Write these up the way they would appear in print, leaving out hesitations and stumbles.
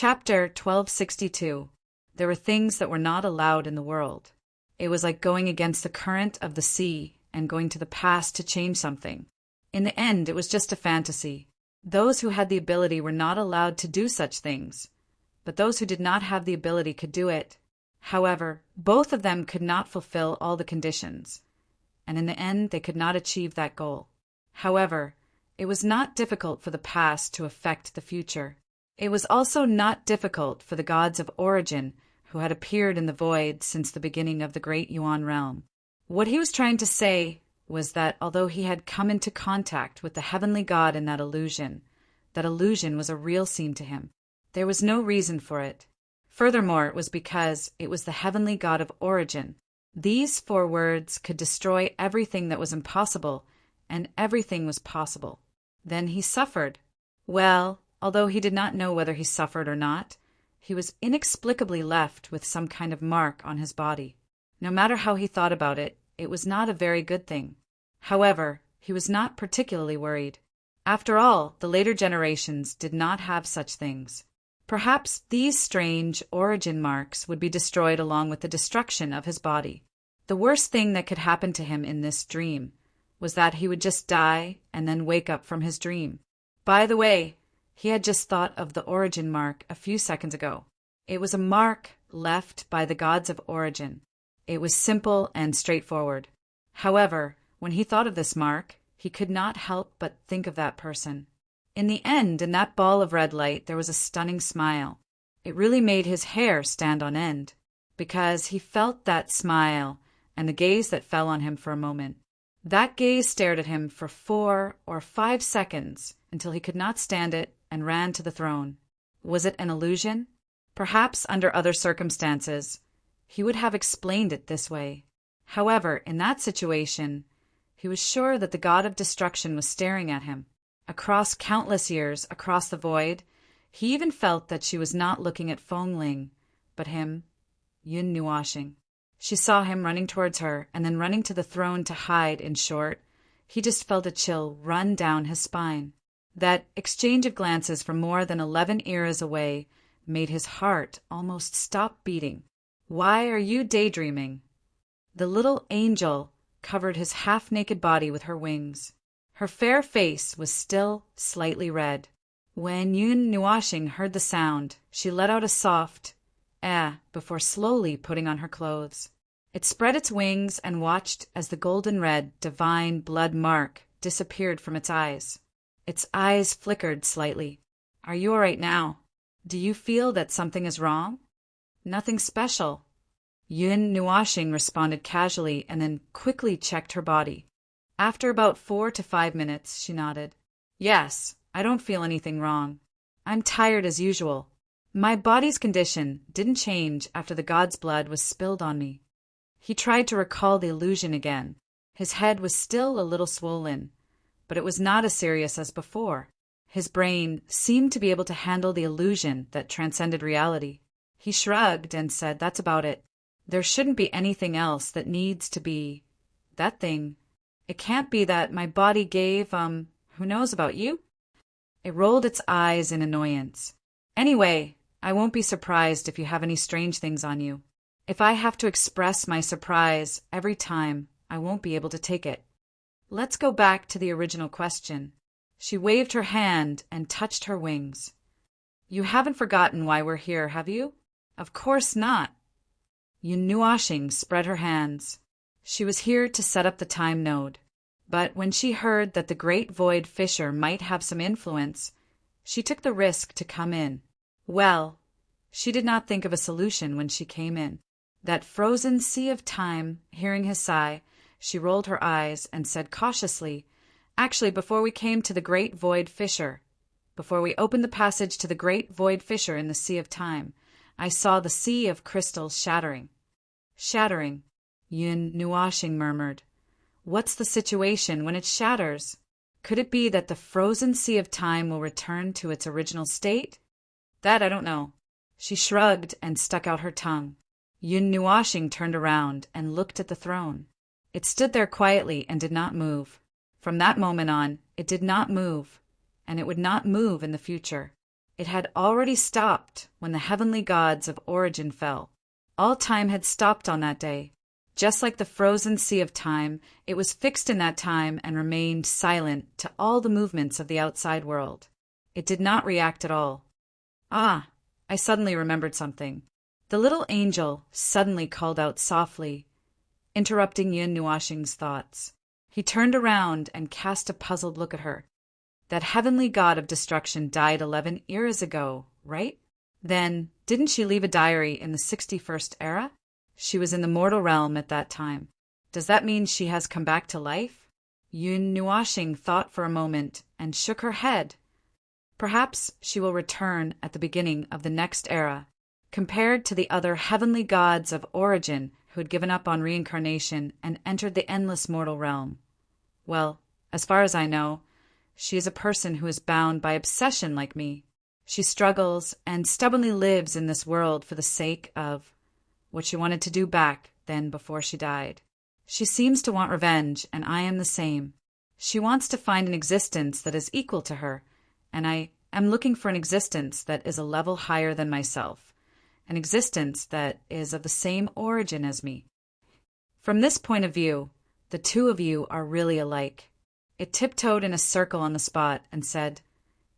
Chapter 1262. There were things that were not allowed in the world. It was like going against the current of the sea and going to the past to change something. In the end, it was just a fantasy. Those who had the ability were not allowed to do such things, but those who did not have the ability could do it. However, both of them could not fulfill all the conditions, and in the end they could not achieve that goal. However, it was not difficult for the past to affect the future. It was also not difficult for the gods of origin who had appeared in the void since the beginning of the great Yuan realm. What he was trying to say was that although he had come into contact with the heavenly god in that illusion was a real scene to him. There was no reason for it. Furthermore, it was because it was the heavenly god of origin. These 4 words could destroy everything that was impossible, and everything was possible. Then he suffered. Well, although he did not know whether he suffered or not, he was inexplicably left with some kind of mark on his body. No matter how he thought about it, it was not a very good thing. However, he was not particularly worried. After all, the later generations did not have such things. Perhaps these strange origin marks would be destroyed along with the destruction of his body. The worst thing that could happen to him in this dream was that he would just die and then wake up from his dream. By the way, he had just thought of the origin mark a few seconds ago. It was a mark left by the gods of origin. It was simple and straightforward. However, when he thought of this mark, he could not help but think of that person. In the end, in that ball of red light, there was a stunning smile. It really made his hair stand on end, because he felt that smile and the gaze that fell on him for a moment. That gaze stared at him for 4 or 5 seconds until he could not stand it and ran to the throne. Was it an illusion? Perhaps under other circumstances, he would have explained it this way. However, in that situation, he was sure that the god of destruction was staring at him. Across countless years, across the void, he even felt that she was not looking at Feng Ling, but him, Yun Nuashing. She saw him running towards her and then running to the throne to hide. In short, he just felt a chill run down his spine. That exchange of glances from more than 11 eras away made his heart almost stop beating. Why are you daydreaming? The little angel covered his half-naked body with her wings. Her fair face was still slightly red. When Yun Nuashing heard the sound, she let out a soft before slowly putting on her clothes. It spread its wings and watched as the golden red, divine blood mark disappeared from its eyes. Its eyes flickered slightly. Are you all right now? Do you feel that something is wrong? Nothing special. Yun Nuashing responded casually and then quickly checked her body. After about 4 to 5 minutes, she nodded. Yes, I don't feel anything wrong. I'm tired as usual. My body's condition didn't change after the god's blood was spilled on me. He tried to recall the illusion again. His head was still a little swollen, but it was not as serious as before. His brain seemed to be able to handle the illusion that transcended reality. He shrugged and said, "That's about it. There shouldn't be anything else that needs to be that thing. It can't be that my body gave, who knows about you?" It rolled its eyes in annoyance. "Anyway, I won't be surprised if you have any strange things on you. If I have to express my surprise every time, I won't be able to take it. Let's go back to the original question." She waved her hand and touched her wings. "You haven't forgotten why we're here, have you?" "Of course not." Yun Nuashing spread her hands. She was here to set up the time node. But when she heard that the great void fissure might have some influence, she took the risk to come in. Well, she did not think of a solution when she came in. That frozen sea of time, hearing his sigh, she rolled her eyes and said cautiously, "Actually, before we came to the great void fissure, before we opened the passage to the great void fissure in the sea of time, I saw the sea of crystals shattering." "Shattering," Yun Nuashing murmured. "What's the situation when it shatters? Could it be that the frozen sea of time will return to its original state?" "That I don't know." She shrugged and stuck out her tongue. Yun Nuashing turned around and looked at the throne. It stood there quietly and did not move. From that moment on, it did not move, and it would not move in the future. It had already stopped when the heavenly gods of origin fell. All time had stopped on that day. Just like the frozen sea of time, it was fixed in that time and remained silent to all the movements of the outside world. It did not react at all. Ah, I suddenly remembered something. The little angel suddenly called out softly, interrupting Yun Nuashing's thoughts. He turned around and cast a puzzled look at her. That heavenly god of destruction died 11 eras ago, right? Then, didn't she leave a diary in the 61st era? She was in the mortal realm at that time. Does that mean she has come back to life? Yun Nuashing thought for a moment and shook her head. Perhaps she will return at the beginning of the next era. Compared to the other heavenly gods of origin who had given up on reincarnation and entered the endless mortal realm. Well, as far as I know, she is a person who is bound by obsession like me. She struggles and stubbornly lives in this world for the sake of what she wanted to do back then before she died. She seems to want revenge, and I am the same. She wants to find an existence that is equal to her, and I am looking for an existence that is a level higher than myself, an existence that is of the same origin as me. From this point of view, the two of you are really alike. It tiptoed in a circle on the spot and said,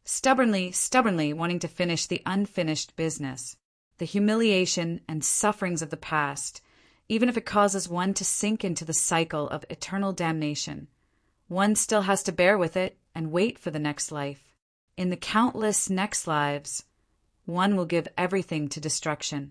stubbornly wanting to finish the unfinished business, the humiliation and sufferings of the past, even if it causes one to sink into the cycle of eternal damnation. One still has to bear with it and wait for the next life. In the countless next lives, one will give everything to destruction.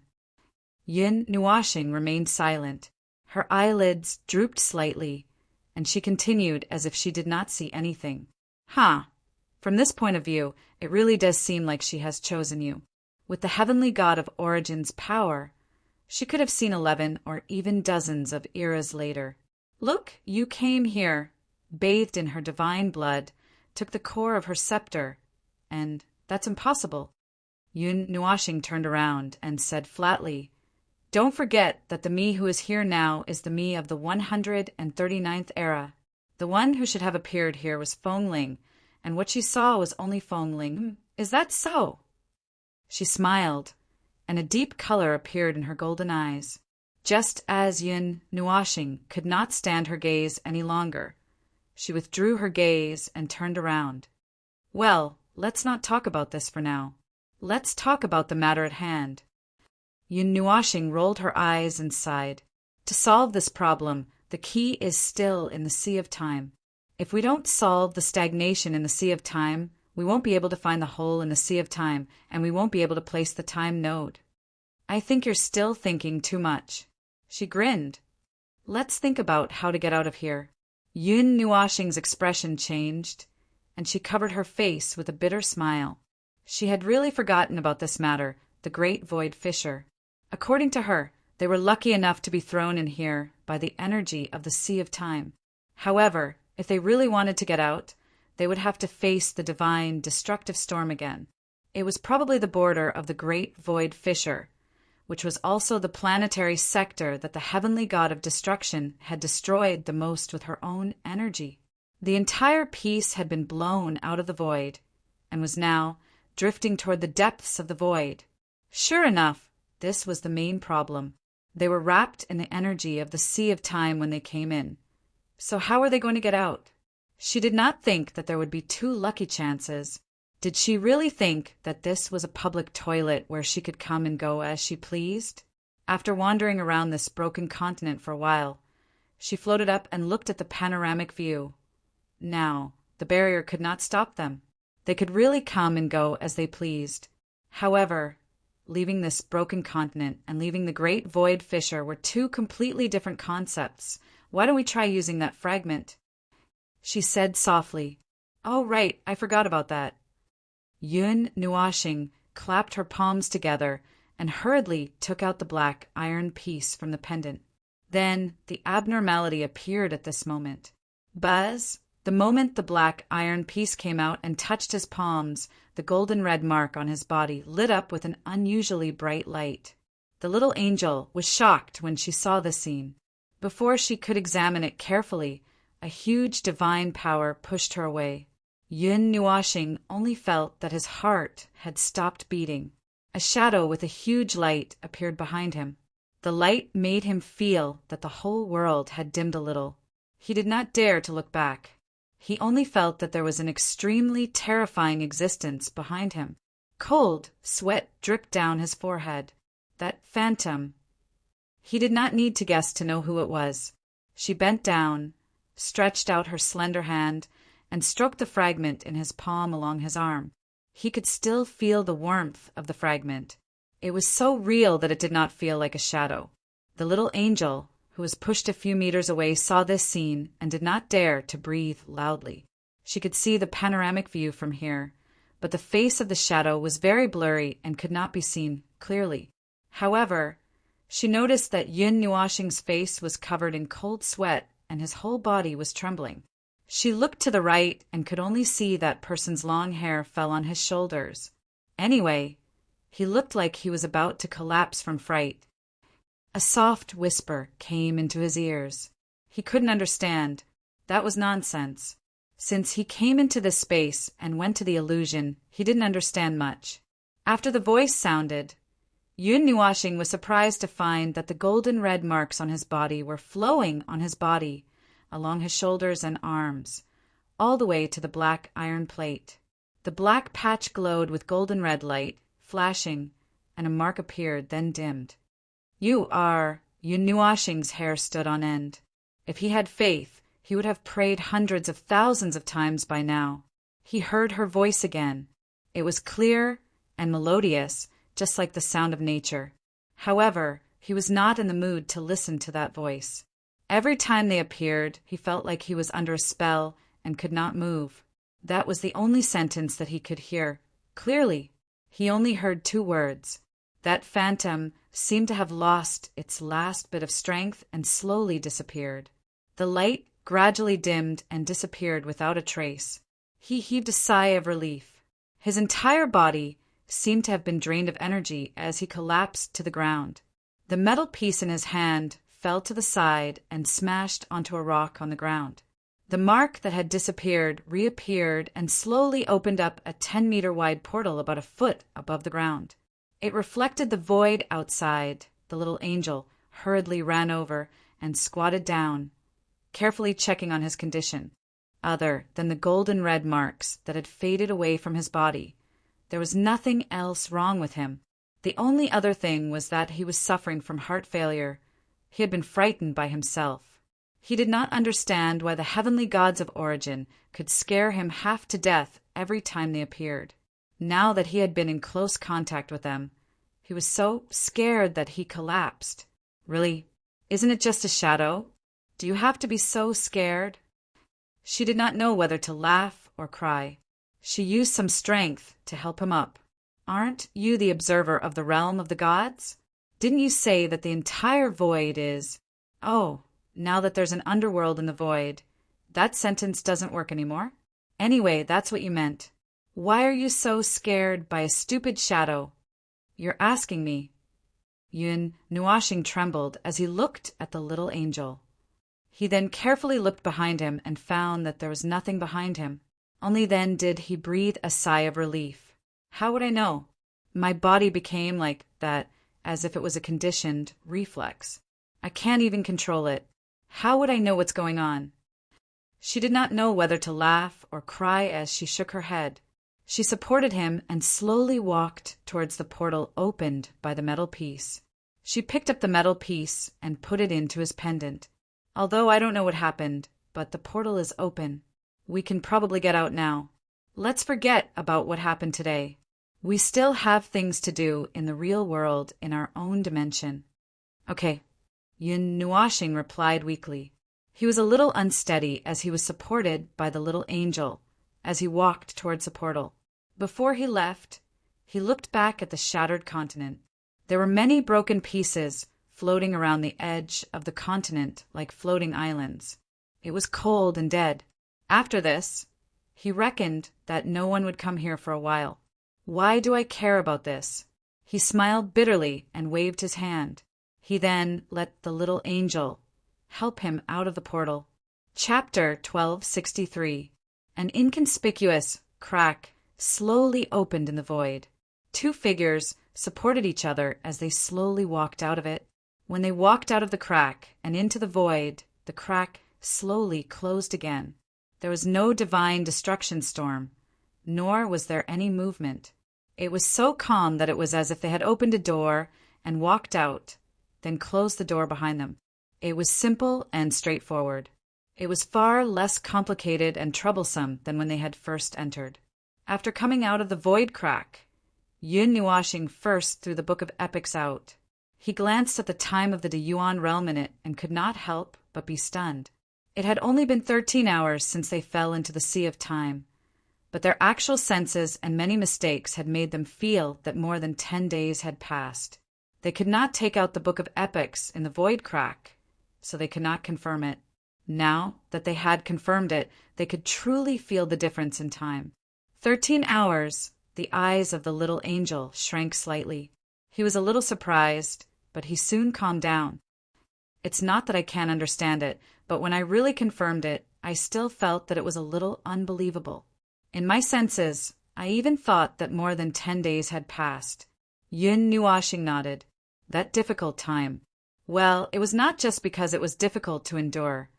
Yun Nuashing remained silent. Her eyelids drooped slightly, and she continued as if she did not see anything. From this point of view, it really does seem like she has chosen you. With the heavenly god of origin's power, she could have seen 11 or even dozens of eras later. Look, you came here, bathed in her divine blood, took the core of her scepter, and that's impossible. Yun Nuashing turned around and said flatly, don't forget that the me who is here now is the me of the 139th era. The one who should have appeared here was Fengling, and what she saw was only Fengling. Is that so? She smiled, and a deep color appeared in her golden eyes. Just as Yun Nuashing could not stand her gaze any longer, she withdrew her gaze and turned around. Well, let's not talk about this for now. Let's talk about the matter at hand. Yun Nuashing rolled her eyes and sighed. To solve this problem, the key is still in the sea of time. If we don't solve the stagnation in the sea of time, we won't be able to find the hole in the sea of time, and we won't be able to place the time node. I think you're still thinking too much. She grinned. Let's think about how to get out of here. Yun Nuashing's expression changed, and she covered her face with a bitter smile. She had really forgotten about this matter, the great void fissure. According to her, they were lucky enough to be thrown in here by the energy of the sea of time. However, if they really wanted to get out, they would have to face the divine, destructive storm again. It was probably the border of the great void fissure, which was also the planetary sector that the heavenly god of destruction had destroyed the most with her own energy. The entire piece had been blown out of the void, and was now drifting toward the depths of the void. Sure enough, this was the main problem. They were wrapped in the energy of the sea of time when they came in. So how were they going to get out? She did not think that there would be 2 lucky chances. Did she really think that this was a public toilet where she could come and go as she pleased? After wandering around this broken continent for a while, she floated up and looked at the panoramic view. Now, the barrier could not stop them. They could really come and go as they pleased. However, leaving this broken continent and leaving the great void fissure were 2 completely different concepts. Why don't we try using that fragment? She said softly. Oh, right, I forgot about that. Yun Nuashing clapped her palms together and hurriedly took out the black iron piece from the pendant. Then the abnormality appeared at this moment. Buzz! The moment the black iron piece came out and touched his palms, the golden red mark on his body lit up with an unusually bright light. The little angel was shocked when she saw this scene. Before she could examine it carefully, a huge divine power pushed her away. Yun Nuashing only felt that his heart had stopped beating. A shadow with a huge light appeared behind him. The light made him feel that the whole world had dimmed a little. He did not dare to look back. He only felt that there was an extremely terrifying existence behind him. Cold sweat dripped down his forehead. That phantom. He did not need to guess to know who it was. She bent down, stretched out her slender hand, and stroked the fragment in his palm along his arm. He could still feel the warmth of the fragment. It was so real that it did not feel like a shadow. The little angel, who was pushed a few meters away, saw this scene and did not dare to breathe loudly. She could see the panoramic view from here, but the face of the shadow was very blurry and could not be seen clearly. However, she noticed that Yun Nuashing's face was covered in cold sweat and his whole body was trembling. She looked to the right and could only see that person's long hair fell on his shoulders. Anyway, he looked like he was about to collapse from fright. A soft whisper came into his ears. He couldn't understand. That was nonsense. Since he came into this space and went to the illusion, he didn't understand much. After the voice sounded, Yun Nuashing was surprised to find that the golden red marks on his body were flowing on his body, along his shoulders and arms, all the way to the black iron plate. The black patch glowed with golden red light, flashing, and a mark appeared, then dimmed. You are... Yun Nuashing's hair stood on end. If he had faith, he would have prayed hundreds of thousands of times by now. He heard her voice again. It was clear and melodious, just like the sound of nature. However, he was not in the mood to listen to that voice. Every time they appeared, he felt like he was under a spell and could not move. That was the only sentence that he could hear clearly. He only heard 2 words. That phantom seemed to have lost its last bit of strength and slowly disappeared. The light gradually dimmed and disappeared without a trace. He heaved a sigh of relief. His entire body seemed to have been drained of energy as he collapsed to the ground. The metal piece in his hand fell to the side and smashed onto a rock on the ground. The mark that had disappeared reappeared and slowly opened up a 10-meter wide portal about a foot above the ground. It reflected the void outside. The little angel hurriedly ran over and squatted down, carefully checking on his condition. Other than the golden red marks that had faded away from his body, there was nothing else wrong with him. The only other thing was that he was suffering from heart failure. He had been frightened by himself. He did not understand why the heavenly gods of origin could scare him half to death every time they appeared. Now that he had been in close contact with them, he was so scared that he collapsed. Really, isn't it just a shadow? Do you have to be so scared? She did not know whether to laugh or cry. She used some strength to help him up. Aren't you the observer of the realm of the gods? Didn't you say that the entire void is... Oh, now that there's an underworld in the void, that sentence doesn't work anymore. Anyway, that's what you meant. Why are you so scared by a stupid shadow? You're asking me. Yun Nuashing trembled as he looked at the little angel. He then carefully looked behind him and found that there was nothing behind him. Only then did he breathe a sigh of relief. How would I know? My body became like that, as if it was a conditioned reflex. I can't even control it. How would I know what's going on? She did not know whether to laugh or cry as she shook her head. She supported him and slowly walked towards the portal opened by the metal piece. She picked up the metal piece and put it into his pendant. Although I don't know what happened, but the portal is open. We can probably get out now. Let's forget about what happened today. We still have things to do in the real world in our own dimension. Okay. Yun Nuashing replied weakly. He was a little unsteady as he was supported by the little angel as he walked towards the portal. Before he left, he looked back at the shattered continent. There were many broken pieces floating around the edge of the continent like floating islands. It was cold and dead. After this, he reckoned that no one would come here for a while. Why do I care about this? He smiled bitterly and waved his hand. He then let the little angel help him out of the portal. Chapter 1263. An inconspicuous crack slowly opened in the void. Two figures supported each other as they slowly walked out of it. When they walked out of the crack and into the void, the crack slowly closed again. There was no divine destruction storm, nor was there any movement. It was so calm that it was as if they had opened a door and walked out, then closed the door behind them. It was simple and straightforward. It was far less complicated and troublesome than when they had first entered. After coming out of the void crack, Yun Nuashing first threw the Book of Epics out. He glanced at the time of the Deyuan realm in it and could not help but be stunned. It had only been 13 hours since they fell into the Sea of Time, but their actual senses and many mistakes had made them feel that more than 10 days had passed. They could not take out the Book of Epics in the void crack, so they could not confirm it. Now that they had confirmed it, they could truly feel the difference in time. 13 hours, the eyes of the little angel shrank slightly. He was a little surprised, but he soon calmed down. It's not that I can't understand it, but when I really confirmed it, I still felt that it was a little unbelievable. In my senses, I even thought that more than 10 days had passed. Yun Nuashing nodded. That difficult time. Well, it was not just because it was difficult to endure,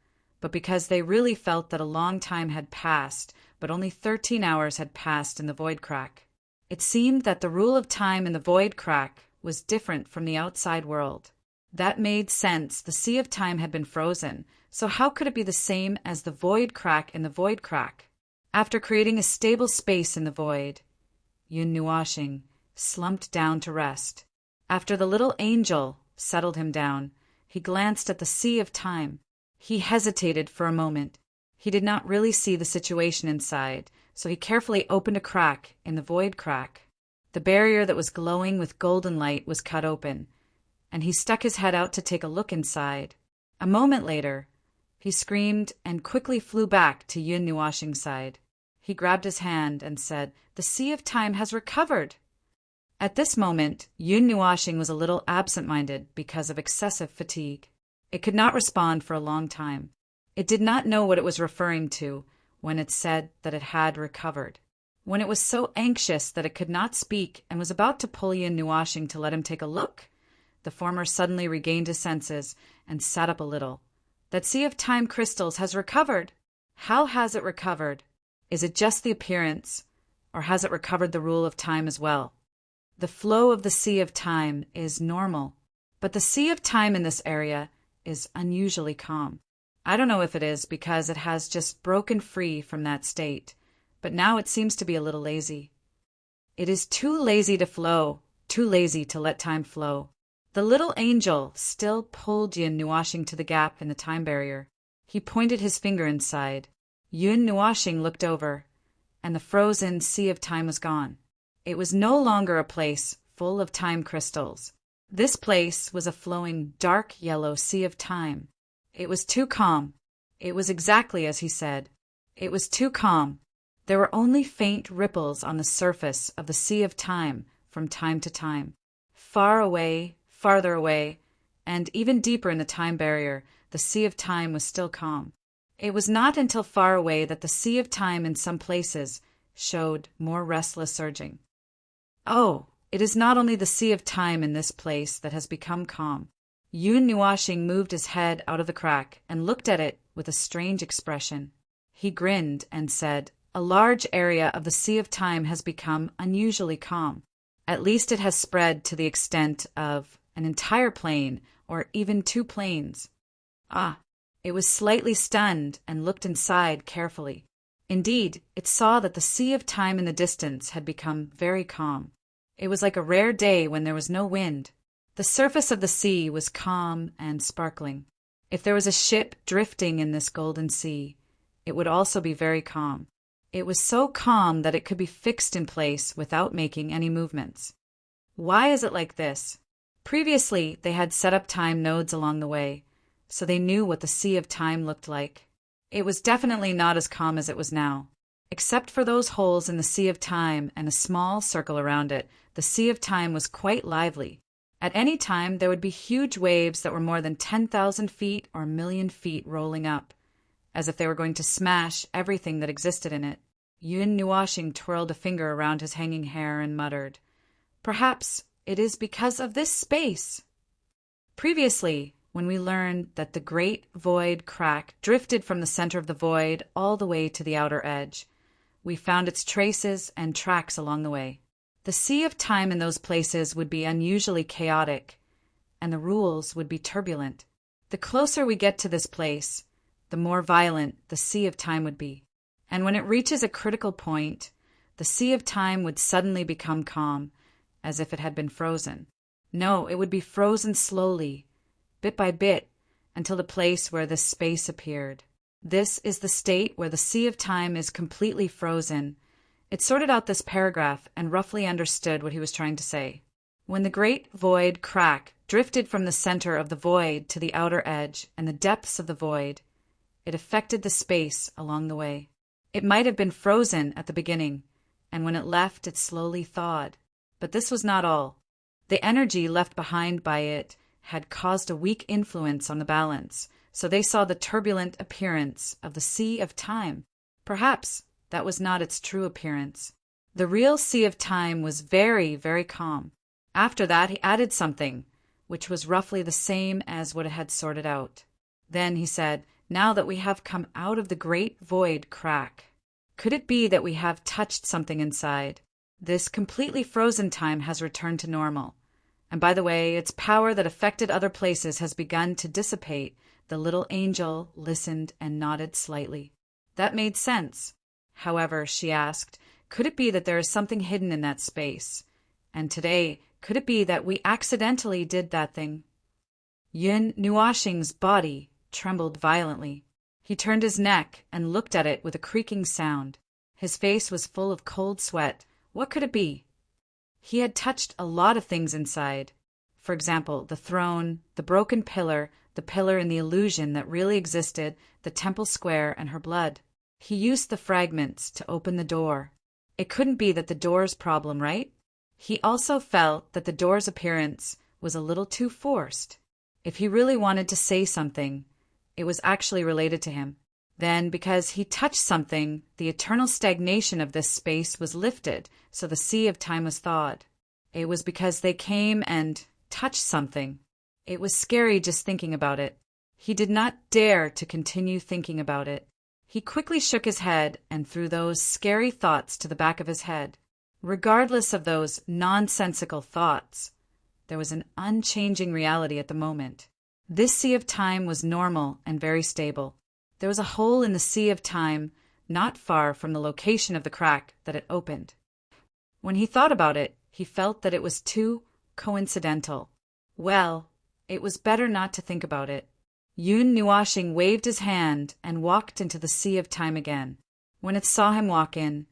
but because they really felt that a long time had passed, but only 13 hours had passed in the void crack. It seemed that the rule of time in the void crack was different from the outside world. That made sense. The Sea of Time had been frozen, so how could it be the same as the void crack in the void crack? After creating a stable space in the void, Yun Nuashing slumped down to rest. After the little angel settled him down, he glanced at the Sea of Time. He hesitated for a moment. He did not really see the situation inside, so he carefully opened a crack in the void crack. The barrier that was glowing with golden light was cut open, and he stuck his head out to take a look inside. A moment later, he screamed and quickly flew back to Yun Nuashing's side. He grabbed his hand and said, "The Sea of Time has recovered." At this moment, Yun Nuashing was a little absent-minded because of excessive fatigue. It could not respond for a long time. It did not know what it was referring to when it said that it had recovered. When it was so anxious that it could not speak and was about to pull Yun Nuashing to let him take a look, the former suddenly regained his senses and sat up a little. "That Sea of Time crystals has recovered." "How has it recovered? Is it just the appearance, or has it recovered the rule of time as well?" "The flow of the Sea of Time is normal, but the Sea of Time in this area is unusually calm. I don't know if it is because it has just broken free from that state, but now it seems to be a little lazy. It is too lazy to flow, too lazy to let time flow." The little angel still pulled Yun Nuashing to the gap in the time barrier. He pointed his finger inside. Yun Nuashing looked over, and the frozen Sea of Time was gone. It was no longer a place full of time crystals. This place was a flowing, dark yellow Sea of Time. It was too calm. It was exactly as he said. It was too calm. There were only faint ripples on the surface of the Sea of Time from time to time. Far away, farther away, and even deeper in the time barrier, the Sea of Time was still calm. It was not until far away that the Sea of Time in some places showed more restless surging. "Oh, it is not only the Sea of Time in this place that has become calm." Yun Nuashing moved his head out of the crack and looked at it with a strange expression. He grinned and said, "A large area of the Sea of Time has become unusually calm. At least it has spread to the extent of an entire plane or even 2 planes." Ah, it was slightly stunned and looked inside carefully. Indeed, it saw that the Sea of Time in the distance had become very calm. It was like a rare day when there was no wind. The surface of the sea was calm and sparkling. If there was a ship drifting in this golden sea, it would also be very calm. It was so calm that it could be fixed in place without making any movements. Why is it like this? Previously, they had set up time nodes along the way, so they knew what the Sea of Time looked like. It was definitely not as calm as it was now. Except for those holes in the Sea of Time and a small circle around it, the Sea of Time was quite lively. At any time, there would be huge waves that were more than 10,000 feet or a million feet rolling up, as if they were going to smash everything that existed in it. Yun Nuashing twirled a finger around his hanging hair and muttered, "Perhaps it is because of this space." Previously, when we learned that the great void crack drifted from the center of the void all the way to the outer edge, we found its traces and tracks along the way. The sea of time in those places would be unusually chaotic, and the rules would be turbulent. The closer we get to this place, the more violent the sea of time would be. And when it reaches a critical point, the sea of time would suddenly become calm, as if it had been frozen. No, it would be frozen slowly, bit by bit, until the place where this space appeared. This is the state where the sea of time is completely frozen. It sorted out this paragraph and roughly understood what he was trying to say. When the great void crack drifted from the center of the void to the outer edge and the depths of the void, it affected the space along the way. It might have been frozen at the beginning, and when it left, it slowly thawed. But this was not all. The energy left behind by it had caused a weak influence on the balance, so they saw the turbulent appearance of the sea of time. Perhaps that was not its true appearance. The real sea of time was very, very calm. After that, he added something, which was roughly the same as what it had sorted out. Then he said, "Now that we have come out of the great void crack, could it be that we have touched something inside? This completely frozen time has returned to normal. And by the way, its power that affected other places has begun to dissipate." The little angel listened and nodded slightly. That made sense. However, she asked, could it be that there is something hidden in that space? And today, could it be that we accidentally did that thing? Yun Nuashing's body trembled violently. He turned his neck and looked at it with a creaking sound. His face was full of cold sweat. What could it be? He had touched a lot of things inside. For example, the throne, the broken pillar, the pillar in the illusion that really existed, the temple square, and her blood. He used the fragments to open the door. It couldn't be that the door's problem, right? He also felt that the door's appearance was a little too forced. If he really wanted to say something, it was actually related to him. Then, because he touched something, the eternal stagnation of this space was lifted, so the sea of time was thawed. It was because they came and touched something. It was scary just thinking about it. He did not dare to continue thinking about it. He quickly shook his head and threw those scary thoughts to the back of his head. Regardless of those nonsensical thoughts, there was an unchanging reality at the moment. This sea of time was normal and very stable. There was a hole in the sea of time not far from the location of the crack that it opened. When he thought about it, he felt that it was too coincidental. Well, it was better not to think about it. Yun Nuashing waved his hand and walked into the sea of time again. When it saw him walk in,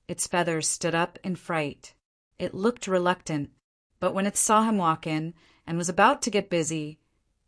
its feathers stood up in fright. It looked reluctant, but when it saw him walk in and was about to get busy,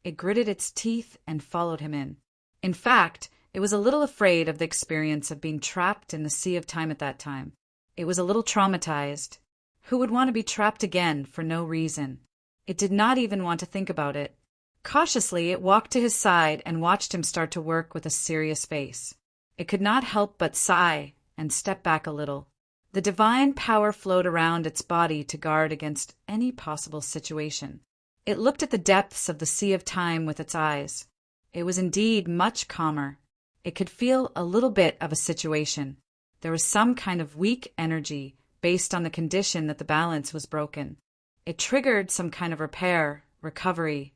it gritted its teeth and followed him in. In fact, it was a little afraid of the experience of being trapped in the sea of time at that time. It was a little traumatized. Who would want to be trapped again for no reason? It did not even want to think about it. Cautiously, it walked to his side and watched him start to work with a serious face. It could not help but sigh and step back a little. The divine power flowed around its body to guard against any possible situation. It looked at the depths of the sea of time with its eyes. It was indeed much calmer. It could feel a little bit of a situation. There was some kind of weak energy based on the condition that the balance was broken. It triggered some kind of repair, recovery.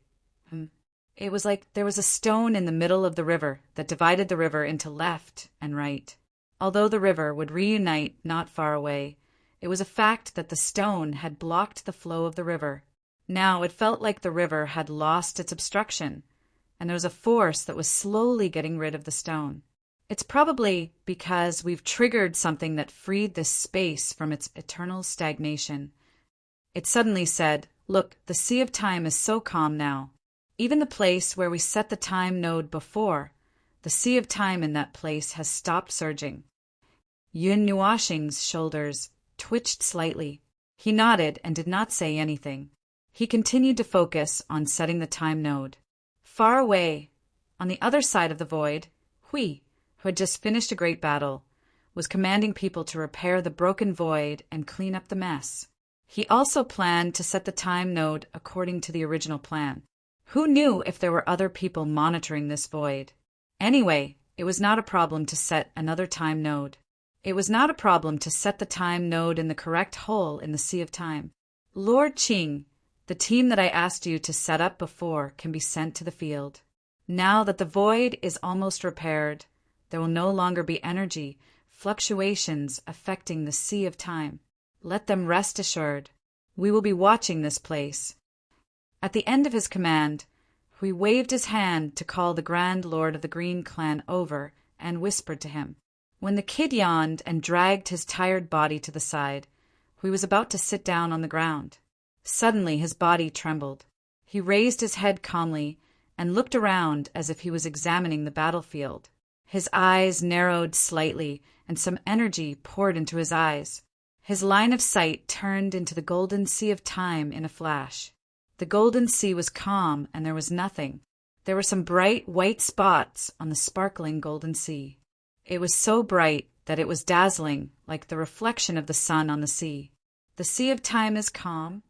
It was like there was a stone in the middle of the river that divided the river into left and right. Although the river would reunite not far away, it was a fact that the stone had blocked the flow of the river. Now it felt like the river had lost its obstruction, and there was a force that was slowly getting rid of the stone. It's probably because we've triggered something that freed this space from its eternal stagnation. It suddenly said, "Look, the sea of time is so calm now. Even the place where we set the time node before, the sea of time in that place has stopped surging." Yun Nuashing's shoulders twitched slightly. He nodded and did not say anything. He continued to focus on setting the time node. Far away, on the other side of the void, Hui, who had just finished a great battle, was commanding people to repair the broken void and clean up the mess. He also planned to set the time node according to the original plan. Who knew if there were other people monitoring this void? Anyway, it was not a problem to set another time node. It was not a problem to set the time node in the correct hole in the Sea of Time. Lord Qing, the team that I asked you to set up before can be sent to the field. Now that the void is almost repaired, there will no longer be energy fluctuations affecting the Sea of Time. Let them rest assured. We will be watching this place. At the end of his command, Hui waved his hand to call the Grand Lord of the Green Clan over and whispered to him. When the kid yawned and dragged his tired body to the side, Hui was about to sit down on the ground. Suddenly his body trembled. He raised his head calmly and looked around as if he was examining the battlefield. His eyes narrowed slightly and some energy poured into his eyes. His line of sight turned into the golden Sea of Time in a flash. The golden sea was calm and there was nothing. There were some bright white spots on the sparkling golden sea. It was so bright that it was dazzling, like the reflection of the sun on the sea. The Sea of Time is calm.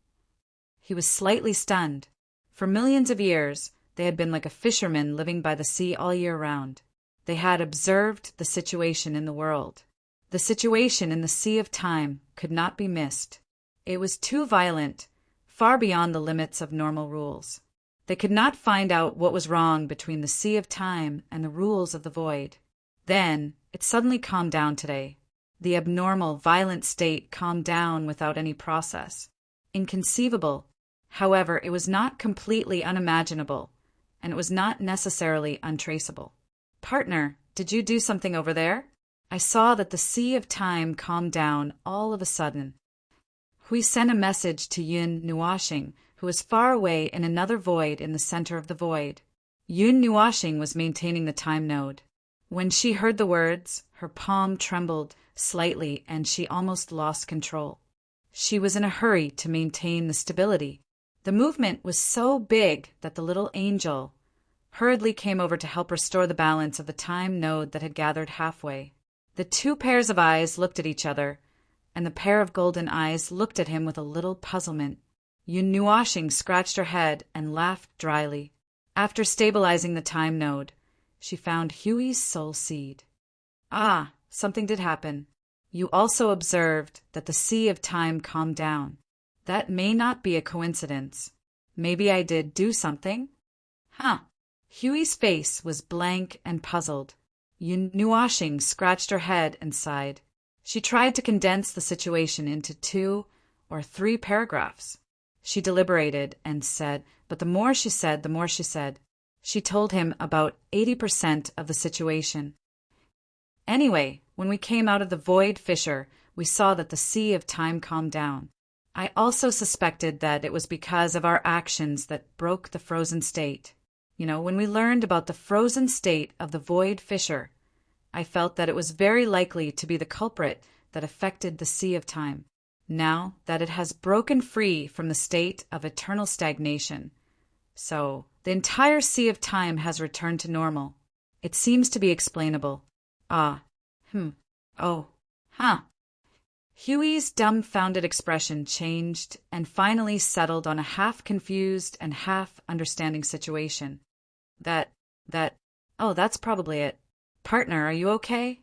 He was slightly stunned. For millions of years, they had been like a fisherman living by the sea all year round. They had observed the situation in the world. The situation in the Sea of Time could not be missed. It was too violent, far beyond the limits of normal rules. They could not find out what was wrong between the Sea of Time and the rules of the void. Then, it suddenly calmed down today. The abnormal, violent state calmed down without any process. Inconceivable. However, it was not completely unimaginable, and it was not necessarily untraceable. Partner, did you do something over there? I saw that the Sea of Time calmed down all of a sudden. Hui sent a message to Yun Nuashing, who was far away in another void in the center of the void. Yun Nuashing was maintaining the time node. When she heard the words, her palm trembled slightly and she almost lost control. She was in a hurry to maintain the stability. The movement was so big that the little angel hurriedly came over to help restore the balance of the time node that had gathered halfway. The two pairs of eyes looked at each other, and the pair of golden eyes looked at him with a little puzzlement. Yun Nuashing scratched her head and laughed dryly. After stabilizing the time node, she found Huey's soul seed. Ah, something did happen. You also observed that the Sea of Time calmed down. That may not be a coincidence. Maybe I did do something? Huh. Huey's face was blank and puzzled. Yun Nuashing scratched her head and sighed. She tried to condense the situation into 2 or 3 paragraphs. She deliberated and said, but the more she said, the more she said. She told him about 80% of the situation. Anyway, when we came out of the void fissure, we saw that the Sea of Time calmed down. I also suspected that it was because of our actions that broke the frozen state. When we learned about the frozen state of the void fissure, I felt that it was very likely to be the culprit that affected the Sea of Time. Now that it has broken free from the state of eternal stagnation. So, the entire Sea of Time has returned to normal. It seems to be explainable. Huey's dumbfounded expression changed and finally settled on a half-confused and half-understanding situation. That's probably it. Partner, are you okay?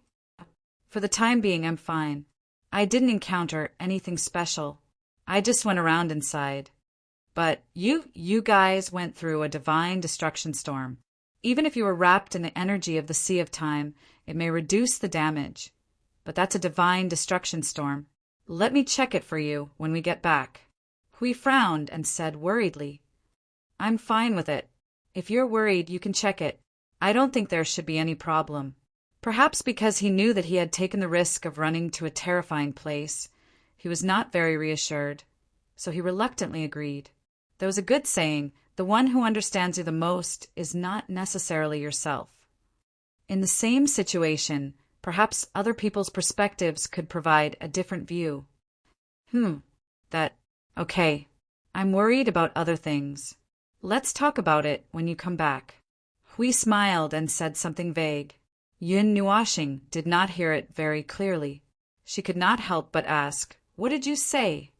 For the time being, I'm fine. I didn't encounter anything special. I just went around inside. But you guys went through a divine destruction storm. Even if you were wrapped in the energy of the Sea of Time, it may reduce the damage. But that's a divine destruction storm. Let me check it for you when we get back. Hui frowned and said worriedly, I'm fine with it. If you're worried, you can check it. I don't think there should be any problem. Perhaps because he knew that he had taken the risk of running to a terrifying place, he was not very reassured, so he reluctantly agreed. There was a good saying, the one who understands you the most is not necessarily yourself. In the same situation, perhaps other people's perspectives could provide a different view. Okay. I'm worried about other things. Let's talk about it when you come back. Hui smiled and said something vague. Yun Nuashing did not hear it very clearly. She could not help but ask, "What did you say?"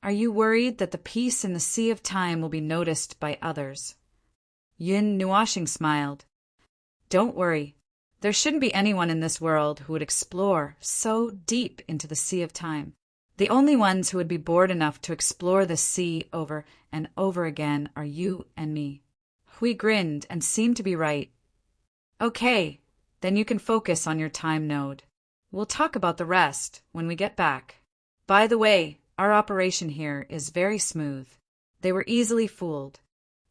"Are you worried that the peace in the sea of time will be noticed by others?" Yun Nuashing smiled. "Don't worry. There shouldn't be anyone in this world who would explore so deep into the sea of time. The only ones who would be bored enough to explore the sea over and over again are you and me." Hui grinned and seemed to be right. "Okay, then you can focus on your time node. We'll talk about the rest when we get back. By the way, our operation here is very smooth." They were easily fooled.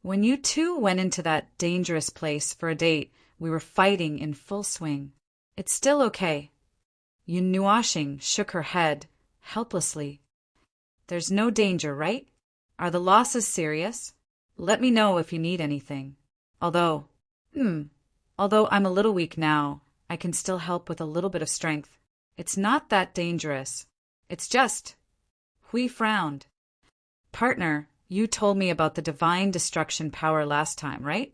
"When you two went into that dangerous place for a date, we were fighting in full swing. It's still okay." Yun Nuashing shook her head helplessly. "There's no danger, right? Are the losses serious? Let me know if you need anything. Although I'm a little weak now, I can still help with a little bit of strength. It's not that dangerous. It's just—" Hui frowned. "Partner, you told me about the divine destruction power last time, right?"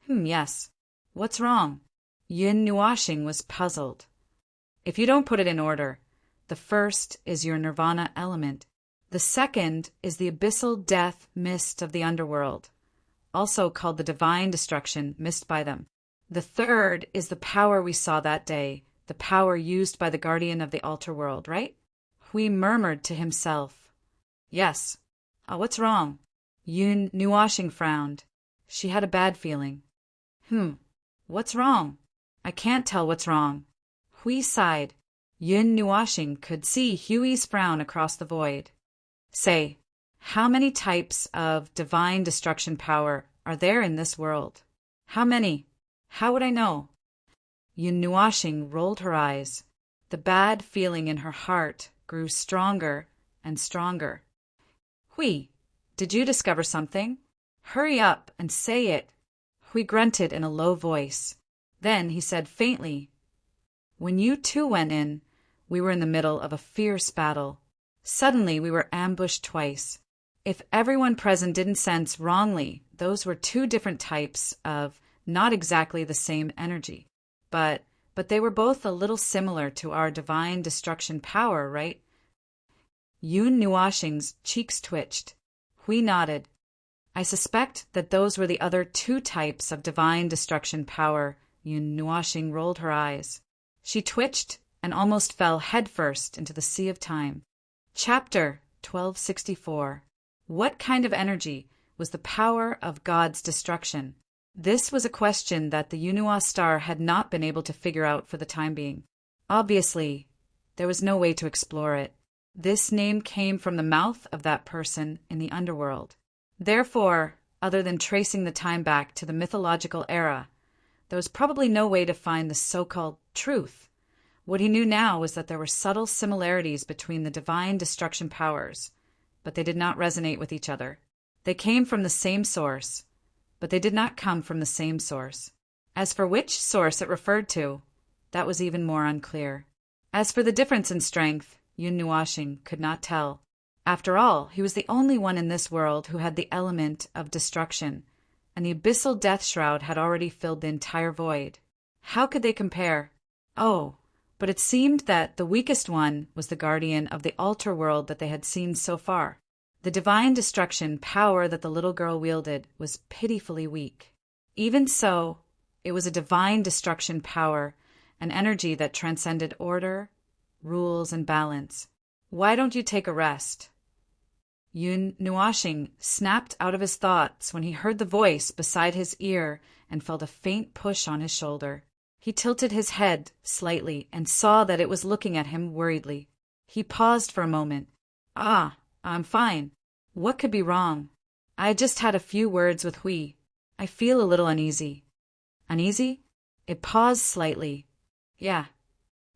Yes. What's wrong?" Yun Nuashing was puzzled. "If you don't put it in order, the first is your nirvana element. The second is the abyssal death mist of the underworld, also called the divine destruction mist by them. The third is the power we saw that day, the power used by the guardian of the altar world, right?" Hui murmured to himself. "Yes. What's wrong?" Yun Nuashing frowned. She had a bad feeling. What's wrong? I can't tell what's wrong." Hui sighed. Yun Nuashing could see Hui's frown across the void. "Say, how many types of divine destruction power are there in this world? How many? How would I know?" Yun Nuashing rolled her eyes. The bad feeling in her heart grew stronger and stronger. "Hui, did you discover something? Hurry up and say it." Hui grunted in a low voice. Then he said faintly, "When you two went in, we were in the middle of a fierce battle. Suddenly we were ambushed twice. If everyone present didn't sense wrongly, those were two different types of not exactly the same energy. But they were both a little similar to our divine destruction power, right?" Yun Nuashing's cheeks twitched. Hui nodded. "I suspect that those were the other two types of divine destruction power." Yun Nuashing rolled her eyes. She twitched and almost fell headfirst into the sea of time. Chapter 1264. What kind of energy was the power of God's destruction? This was a question that the Yunhua star had not been able to figure out for the time being. Obviously, there was no way to explore it. This name came from the mouth of that person in the underworld. Therefore, other than tracing the time back to the mythological era, there was probably no way to find the so-called truth. What he knew now was that there were subtle similarities between the divine destruction powers, but they did not resonate with each other. They came from the same source, but they did not come from the same source. As for which source it referred to, that was even more unclear. As for the difference in strength, Yun Nuashing could not tell. After all, he was the only one in this world who had the element of destruction, and the abyssal death shroud had already filled the entire void. How could they compare? Oh, but it seemed that the weakest one was the guardian of the altar world that they had seen so far. The divine destruction power that the little girl wielded was pitifully weak. Even so, it was a divine destruction power, an energy that transcended order, rules, and balance. "Why don't you take a rest?" Yun Nuashing snapped out of his thoughts when he heard the voice beside his ear and felt a faint push on his shoulder. He tilted his head slightly and saw that it was looking at him worriedly. He paused for a moment. I'm fine. What could be wrong? I just had a few words with Hui. I feel a little uneasy." "Uneasy?" It paused slightly. "Yeah."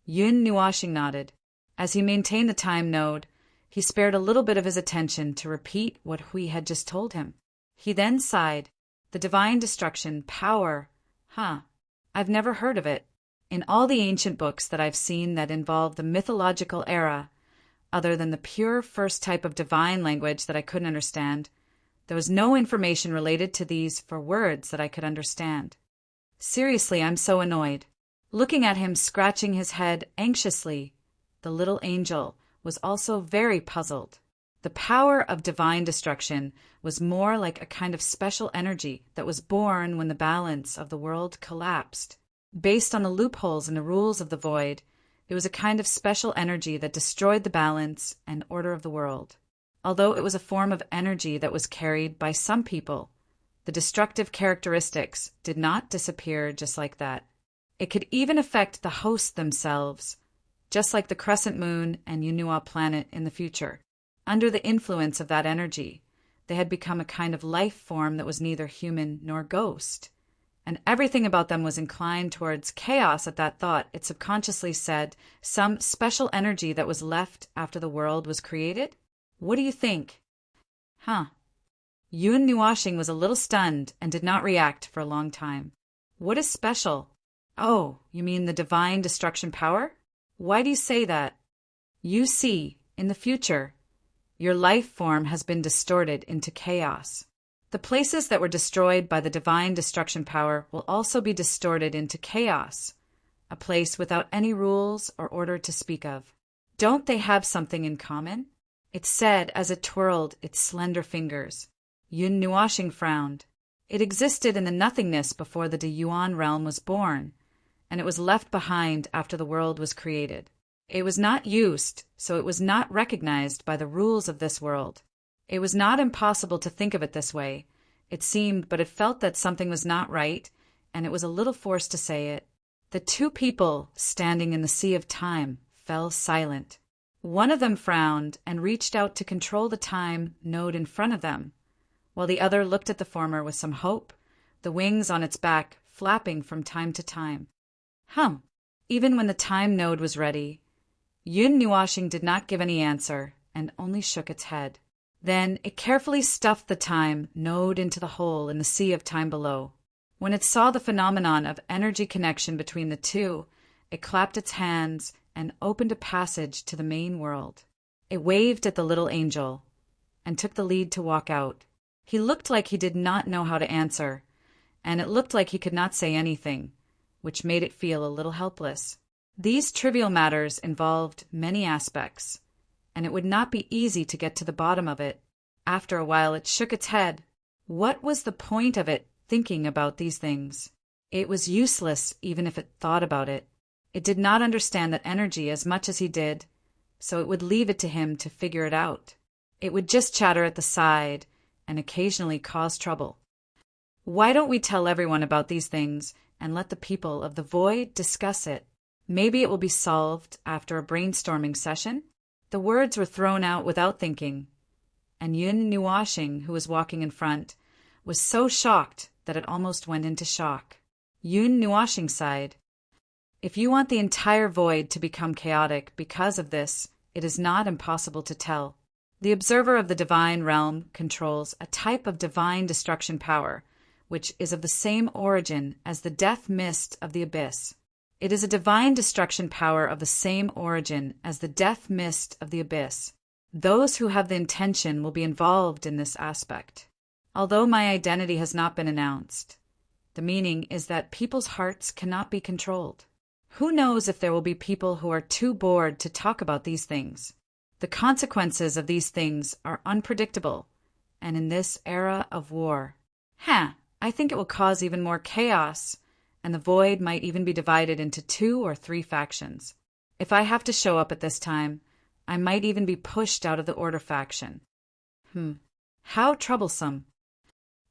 Yun Nuashing nodded. As he maintained the time node, he spared a little bit of his attention to repeat what Hui had just told him. He then sighed. "The divine destruction power. I've never heard of it. In all the ancient books that I've seen that involve the mythological era, other than the pure first type of divine language that I couldn't understand, there was no information related to these for words that I could understand. Seriously, I'm so annoyed. looking at him scratching his head anxiously. The little angel was also very puzzled. The power of divine destruction was more like a kind of special energy that was born when the balance of the world collapsed. Based on the loopholes in the rules of the void, it was a kind of special energy that destroyed the balance and order of the world. Although it was a form of energy that was carried by some people, the destructive characteristics did not disappear just like that. It could even affect the hosts themselves, just like the crescent moon and Yunhua planet in the future. Under the influence of that energy, they had become a kind of life form that was neither human nor ghost. And everything about them was inclined towards chaos at that thought. It subconsciously said some special energy that was left after the world was created? What do you think? Yun Nuashing was a little stunned and did not react for a long time. What is special? Oh, you mean the divine destruction power? Why do you say that? You see, in the future, your life form has been distorted into chaos. The places that were destroyed by the divine destruction power will also be distorted into chaos, a place without any rules or order to speak of. Don't they have something in common? It said as it twirled its slender fingers. Yun Nuashing frowned. It existed in the nothingness before the De Yuan realm was born, and it was left behind after the world was created. It was not used, so it was not recognized by the rules of this world. It was not impossible to think of it this way. It seemed, but it felt that something was not right, and it was a little forced to say it. The two people standing in the sea of time fell silent. One of them frowned and reached out to control the time node in front of them, while the other looked at the former with some hope, the wings on its back flapping from time to time. Even when the time node was ready, Yun Nuashing did not give any answer and only shook its head. Then it carefully stuffed the time node into the hole in the sea of time below. When it saw the phenomenon of energy connection between the two, it clapped its hands and opened a passage to the main world. It waved at the little angel and took the lead to walk out. He looked like he did not know how to answer, and it looked like he could not say anything, which made it feel a little helpless. These trivial matters involved many aspects, and it would not be easy to get to the bottom of it. After a while it shook its head. What was the point of it thinking about these things? It was useless even if it thought about it. It did not understand that energy as much as he did, so it would leave it to him to figure it out. It would just chatter at the side and occasionally cause trouble. Why don't we tell everyone about these things and let the people of the void discuss it? Maybe it will be solved after a brainstorming session? The words were thrown out without thinking, and Yun Nuashing, who was walking in front, was so shocked that it almost went into shock. Yun Nuashing sighed. If you want the entire void to become chaotic because of this, it is not impossible to tell. The observer of the divine realm controls a type of divine destruction power, which is of the same origin as the death mist of the abyss. It is a divine destruction power of the same origin as the death mist of the abyss. Those who have the intention will be involved in this aspect. Although my identity has not been announced, the meaning is that people's hearts cannot be controlled. Who knows if there will be people who are too bored to talk about these things? The consequences of these things are unpredictable, and in this era of war, I think it will cause even more chaos, and the void might even be divided into 2 or 3 factions. If I have to show up at this time, I might even be pushed out of the Order faction. How troublesome.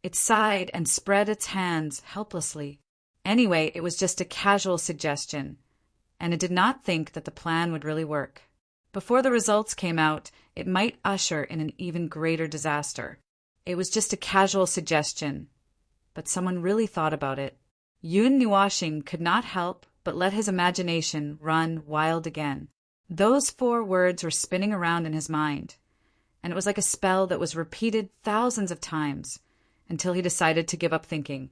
It sighed and spread its hands helplessly. Anyway, it was just a casual suggestion, and it did not think that the plan would really work. Before the results came out, it might usher in an even greater disaster. It was just a casual suggestion, but someone really thought about it. Yun Nuashing could not help but let his imagination run wild again. Those 4 words were spinning around in his mind, and it was like a spell that was repeated thousands of times until he decided to give up thinking,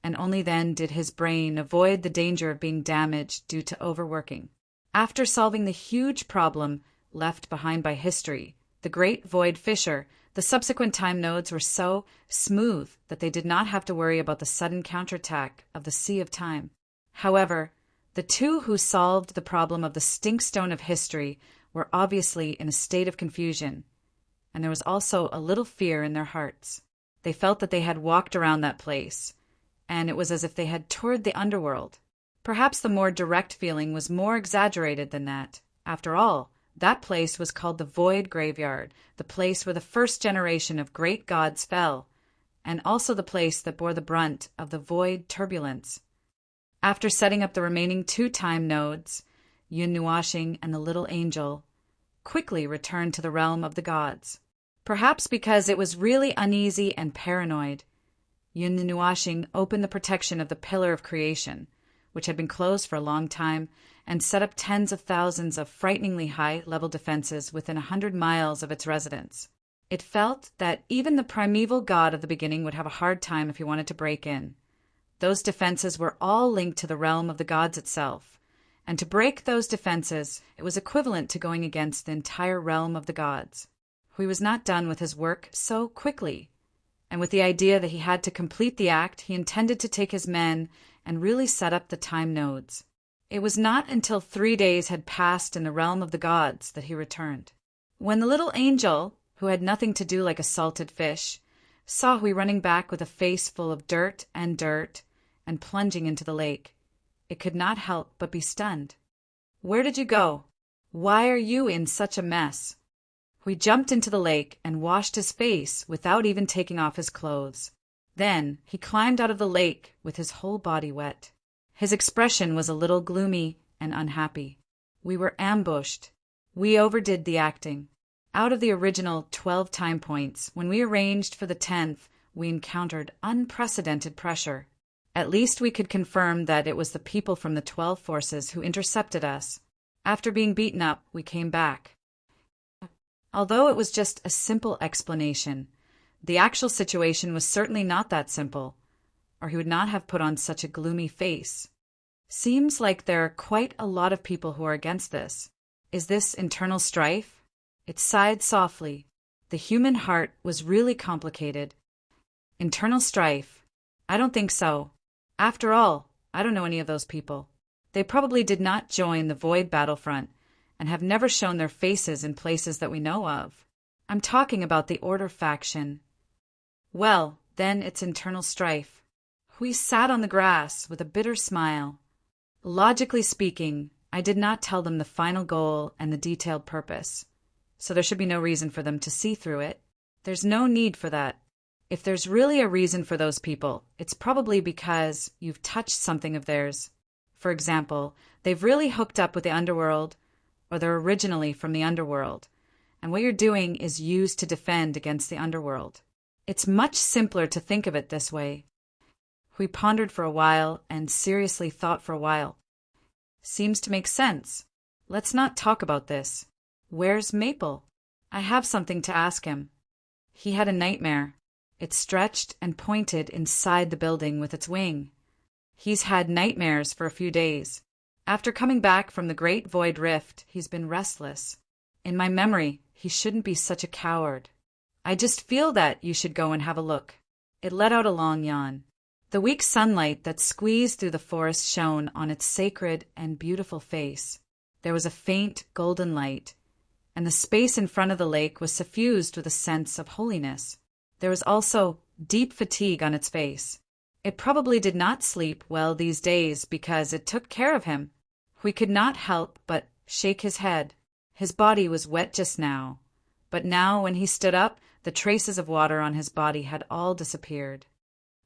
and only then did his brain avoid the danger of being damaged due to overworking. After solving the huge problem left behind by history, the great void fissure, the subsequent time nodes were so smooth that they did not have to worry about the sudden counterattack of the sea of time. However, the The two who solved the problem of the stinkstone of history were obviously in a state of confusion, and there was also a little fear in their hearts. They felt that they had walked around that place, and it was as if they had toured the underworld. Perhaps the more direct feeling was more exaggerated than that. After all, that place was called the Void Graveyard, the place where the first generation of great gods fell, and also the place that bore the brunt of the void turbulence. After setting up the remaining 2 time nodes, Yun Nuashing and the little angel quickly returned to the realm of the gods. Perhaps because it was really uneasy and paranoid, Yun Nuashing opened the protection of the Pillar of Creation, which had been closed for a long time, and set up tens of thousands of frighteningly high-level defenses within 100 miles of its residence. It felt that even the primeval god of the beginning would have a hard time if he wanted to break in. Those defenses were all linked to the realm of the gods itself, and to break those defenses, it was equivalent to going against the entire realm of the gods. He was not done with his work so quickly, and with the idea that he had to complete the act, he intended to take his men and really set up the time nodes. It was not until 3 days had passed in the realm of the gods that he returned. When the little angel, who had nothing to do like a salted fish, saw Hui running back with a face full of dirt and plunging into the lake, it could not help but be stunned. "Where did you go? Why are you in such a mess?" Hui jumped into the lake and washed his face without even taking off his clothes. Then he climbed out of the lake with his whole body wet. His expression was a little gloomy and unhappy. "We were ambushed. We overdid the acting. Out of the original 12 time points, when we arranged for the 10th, we encountered unprecedented pressure. At least we could confirm that it was the people from the 12 forces who intercepted us. After being beaten up, we came back." Although it was just a simple explanation, the actual situation was certainly not that simple, or he would not have put on such a gloomy face. "Seems like there are quite a lot of people who are against this. Is this internal strife?" It sighed softly. The human heart was really complicated. "Internal strife? I don't think so. After all, I don't know any of those people. They probably did not join the Void battlefront and have never shown their faces in places that we know of. I'm talking about the Order faction." "Well, then it's internal strife." Hui sat on the grass with a bitter smile. "Logically speaking, I did not tell them the final goal and the detailed purpose, so there should be no reason for them to see through it. There's no need for that. If there's really a reason for those people, it's probably because you've touched something of theirs. For example, they've really hooked up with the underworld, or they're originally from the underworld, and what you're doing is used to defend against the underworld. It's much simpler to think of it this way." Hui pondered for a while and seriously thought for a while. "Seems to make sense. Let's not talk about this. Where's Maple? I have something to ask him." He had a nightmare. It stretched and pointed inside the building with its wing. He's had nightmares for a few days. After coming back from the Great Void Rift, he's been restless. In my memory, he shouldn't be such a coward. I just feel that you should go and have a look." It let out a long yawn. The weak sunlight that squeezed through the forest shone on its sacred and beautiful face. There was a faint golden light, and the space in front of the lake was suffused with a sense of holiness. There was also deep fatigue on its face. It probably did not sleep well these days because it took care of him. We could not help but shake his head. His body was wet just now, but now when he stood up, the traces of water on his body had all disappeared.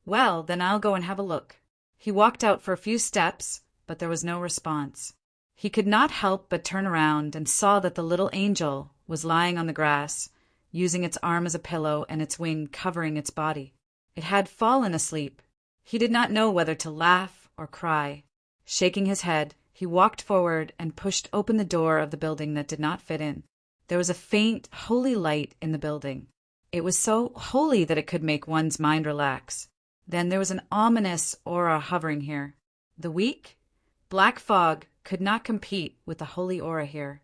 "Well, then I'll go and have a look." He walked out for a few steps, but there was no response. He could not help but turn around and saw that the little angel was lying on the grass, using its arm as a pillow and its wing covering its body. It had fallen asleep. He did not know whether to laugh or cry. Shaking his head, he walked forward and pushed open the door of the building that did not fit in. There was a faint, holy light in the building. It was so holy that it could make one's mind relax. Then there was an ominous aura hovering here. The weak, black fog could not compete with the holy aura here.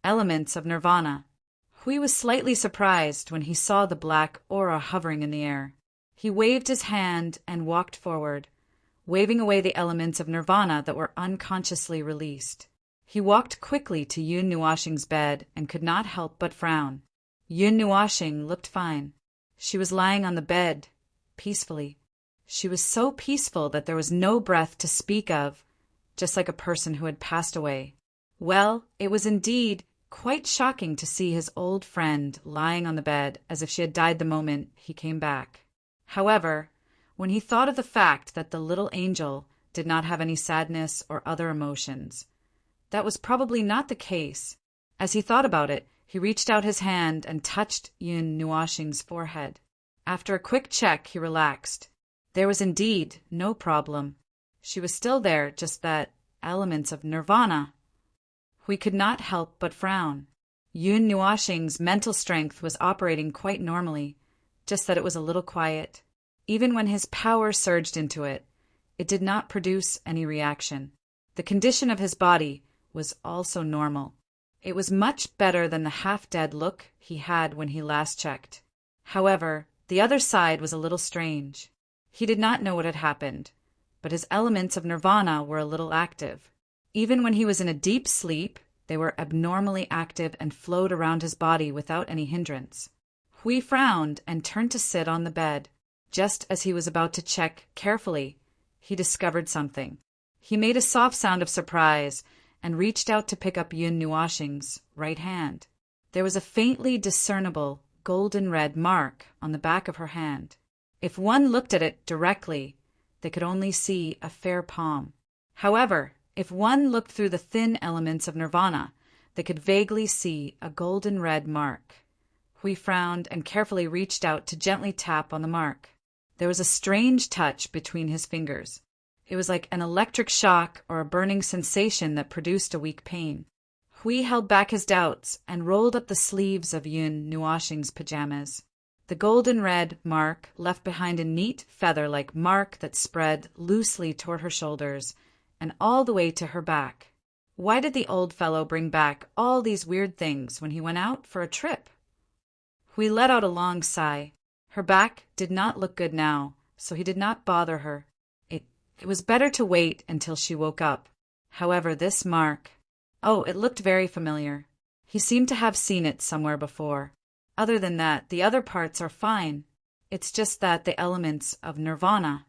Elements of nirvana. Hui was slightly surprised when he saw the black aura hovering in the air. He waved his hand and walked forward, waving away the elements of nirvana that were unconsciously released. He walked quickly to Yun Nuashing's bed and could not help but frown. Yun Nuashing looked fine. She was lying on the bed, peacefully. She was so peaceful that there was no breath to speak of, just like a person who had passed away. Well, it was indeed quite shocking to see his old friend lying on the bed as if she had died the moment he came back. However, when he thought of the fact that the little angel did not have any sadness or other emotions, that was probably not the case. As he thought about it, he reached out his hand and touched Yun Nuashing's forehead. After a quick check, he relaxed. There was indeed no problem. She was still there, just that elements of nirvana. We could not help but frown. Yun Nuashing's mental strength was operating quite normally, just that it was a little quiet. Even when his power surged into it, it did not produce any reaction. The condition of his body was also normal. It was much better than the half-dead look he had when he last checked. However, the other side was a little strange. He did not know what had happened, but his elements of nirvana were a little active. Even when he was in a deep sleep, they were abnormally active and flowed around his body without any hindrance. Hui frowned and turned to sit on the bed. Just as he was about to check carefully, he discovered something. He made a soft sound of surprise and reached out to pick up Yun Nuashing's right hand. There was a faintly discernible golden red mark on the back of her hand. If one looked at it directly, they could only see a fair palm. However, if one looked through the thin elements of nirvana, they could vaguely see a golden red mark. Hui frowned and carefully reached out to gently tap on the mark. There was a strange touch between his fingers. It was like an electric shock or a burning sensation that produced a weak pain. Hui held back his doubts and rolled up the sleeves of Yun Nuashing's pajamas. The golden red mark left behind a neat feather-like mark that spread loosely toward her shoulders and all the way to her back. Why did the old fellow bring back all these weird things when he went out for a trip? Hui let out a long sigh. Her back did not look good now, so he did not bother her. It was better to wait until she woke up. However, this mark... Oh, it looked very familiar. He seemed to have seen it somewhere before. Other than that, the other parts are fine. It's just that the elements of nirvana...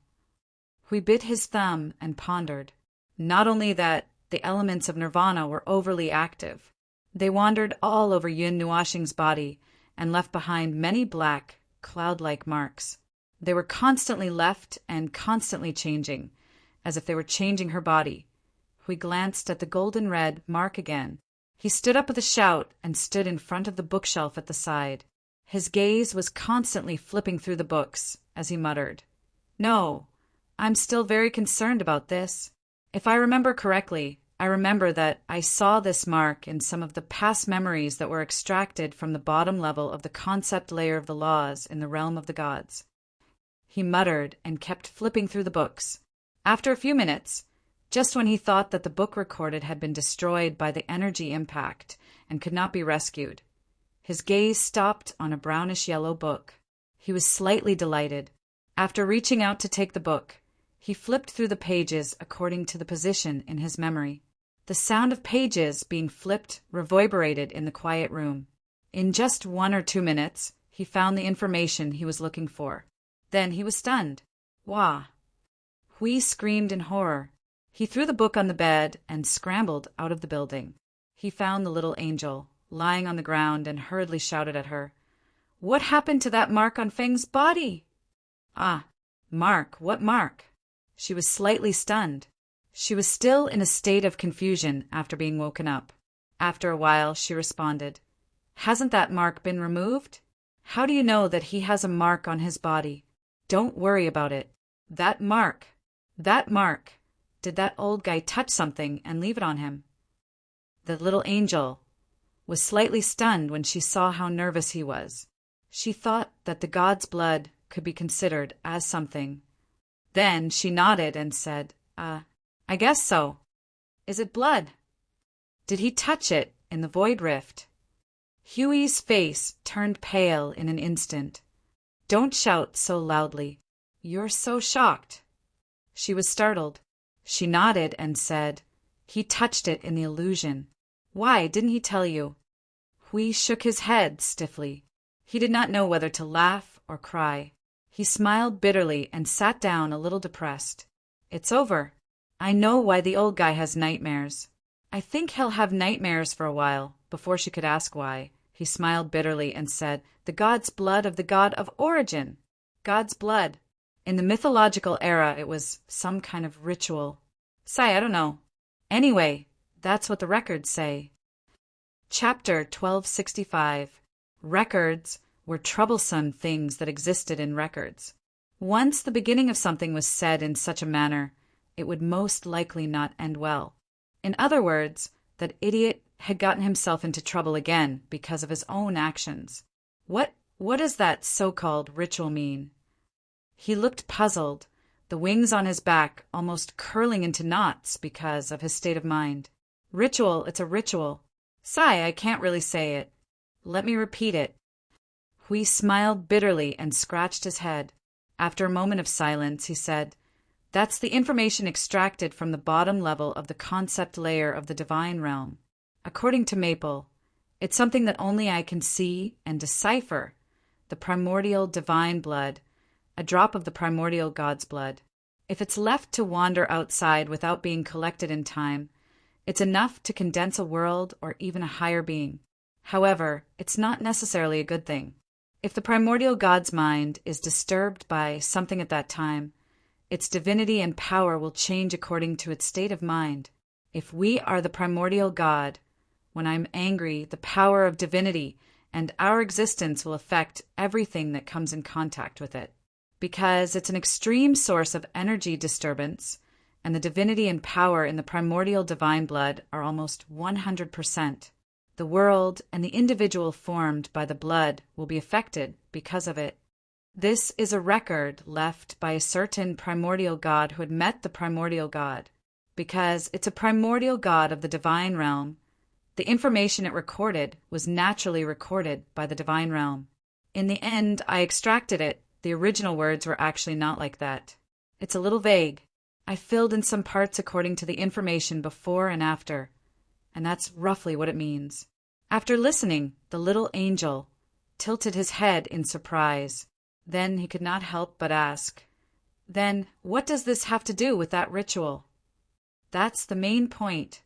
Hui bit his thumb and pondered. Not only that the elements of nirvana were overly active, they wandered all over Yun Nuashing's body and left behind many black, cloud-like marks. They were constantly left and constantly changing, as if they were changing her body. Hui glanced at the golden red mark again. He stood up with a shout and stood in front of the bookshelf at the side. His gaze was constantly flipping through the books as he muttered, "No, I'm still very concerned about this. If I remember correctly, I remember that I saw this mark in some of the past memories that were extracted from the bottom level of the concept layer of the laws in the realm of the gods." He muttered and kept flipping through the books. After a few minutes, just when he thought that the book recorded had been destroyed by the energy impact and could not be rescued, his gaze stopped on a brownish-yellow book. He was slightly delighted. After reaching out to take the book, he flipped through the pages according to the position in his memory. The sound of pages being flipped reverberated in the quiet room. In just 1 or 2 minutes, he found the information he was looking for. Then he was stunned. Wah! Hui screamed in horror. He threw the book on the bed and scrambled out of the building. He found the little angel, lying on the ground, and hurriedly shouted at her, "What happened to that mark on Feng's body?" "Ah, mark? What mark?" She was slightly stunned. She was still in a state of confusion after being woken up. After a while, she responded, "Hasn't that mark been removed? How do you know that he has a mark on his body? Don't worry about it. That mark. Did that old guy touch something and leave it on him?" The little angel was slightly stunned when she saw how nervous he was. She thought that the god's blood could be considered as something. Then she nodded and said, I guess so. Is it blood? Did he touch it in the void rift?" Huey's face turned pale in an instant. "Don't shout so loudly. You're so shocked." She was startled. She nodded and said, "He touched it in the illusion." "Why, didn't he tell you?" Hui shook his head stiffly. He did not know whether to laugh or cry. He smiled bitterly and sat down a little depressed. "It's over. I know why the old guy has nightmares." "I think he'll have nightmares for a while." Before she could ask why, he smiled bitterly and said, "The god's blood of the god of origin." God's blood. In the mythological era, it was some kind of ritual. I don't know. Anyway, that's what the records say. Chapter 1265. Records were troublesome things that existed in records. Once the beginning of something was said in such a manner, it would most likely not end well. In other words, that idiot had gotten himself into trouble again because of his own actions. What does that so-called ritual mean? He looked puzzled, the wings on his back almost curling into knots because of his state of mind. Ritual, it's a ritual. I can't really say it. Let me repeat it. Hui smiled bitterly and scratched his head. After a moment of silence, he said, "That's the information extracted from the bottom level of the concept layer of the divine realm. According to Maple, it's something that only I can see and decipher. The primordial divine blood, a drop of the primordial God's blood. If it's left to wander outside without being collected in time, it's enough to condense a world or even a higher being. However, it's not necessarily a good thing. If the primordial God's mind is disturbed by something at that time, its divinity and power will change according to its state of mind. If we are the primordial God, when I'm angry, the power of divinity and our existence will affect everything that comes in contact with it. Because it's an extreme source of energy disturbance, and the divinity and power in the primordial divine blood are almost 100%. The world and the individual formed by the blood will be affected because of it. This is a record left by a certain primordial God who had met the primordial God. Because it's a primordial God of the divine realm, the information it recorded was naturally recorded by the divine realm. In the end, I extracted it. The original words were actually not like that. It's a little vague. I filled in some parts according to the information before and after, and that's roughly what it means." After listening, the little angel tilted his head in surprise. Then he could not help but ask, "Then what does this have to do with that ritual?" "That's the main point."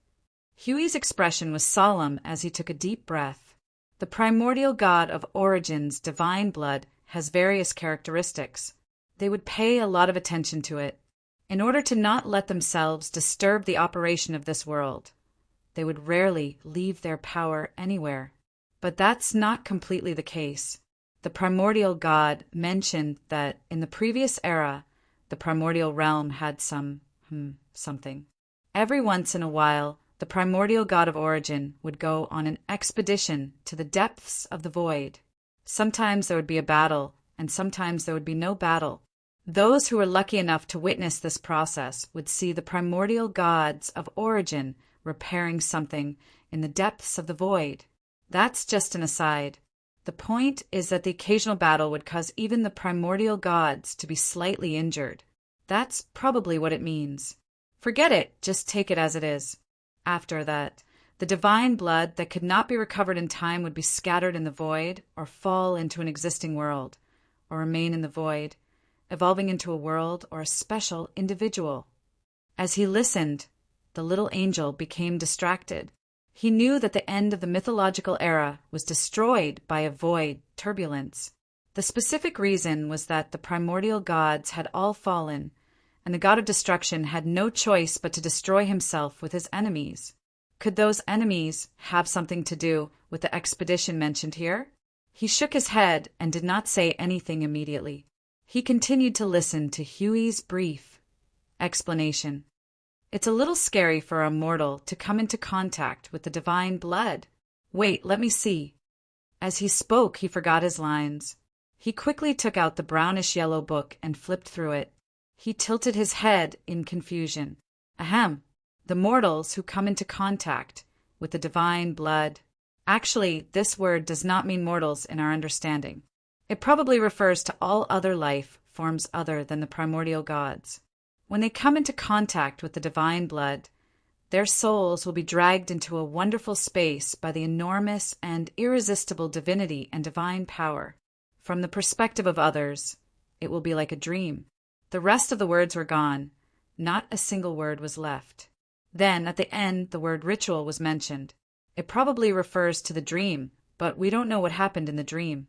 Huey's expression was solemn as he took a deep breath. The primordial God of Origin's divine blood has various characteristics. They would pay a lot of attention to it, in order to not let themselves disturb the operation of this world. They would rarely leave their power anywhere. But that's not completely the case. The primordial God mentioned that in the previous era, the primordial realm had something. Every once in a while, the primordial God of Origin would go on an expedition to the depths of the void. Sometimes there would be a battle, and sometimes there would be no battle. Those who were lucky enough to witness this process would see the primordial gods of Origin repairing something in the depths of the void. That's just an aside. The point is that the occasional battle would cause even the primordial gods to be slightly injured. That's probably what it means. Forget it, just take it as it is. After that, the divine blood that could not be recovered in time would be scattered in the void, or fall into an existing world, or remain in the void, evolving into a world or a special individual. As he listened, the little angel became distracted. He knew that the end of the mythological era was destroyed by a void turbulence. The specific reason was that the primordial gods had all fallen, and the god of destruction had no choice but to destroy himself with his enemies. Could those enemies have something to do with the expedition mentioned here? He shook his head and did not say anything immediately. He continued to listen to Huey's brief explanation. It's a little scary for a mortal to come into contact with the divine blood. Wait, let me see. As he spoke, he forgot his lines. He quickly took out the brownish-yellow book and flipped through it. He tilted his head in confusion. Ahem. The mortals who come into contact with the divine blood. Actually, this word does not mean mortals in our understanding. It probably refers to all other life forms other than the primordial gods. When they come into contact with the divine blood, their souls will be dragged into a wonderful space by the enormous and irresistible divinity and divine power. From the perspective of others, it will be like a dream. The rest of the words were gone. Not a single word was left. Then, at the end, the word ritual was mentioned. It probably refers to the dream, but we don't know what happened in the dream.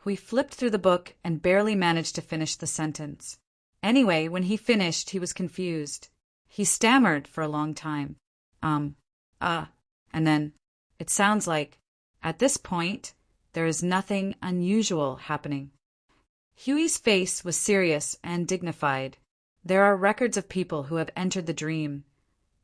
We flipped through the book and barely managed to finish the sentence. Anyway, when he finished, he was confused. He stammered for a long time. And then, it sounds like, at this point, there is nothing unusual happening. Huey's face was serious and dignified. There are records of people who have entered the dream,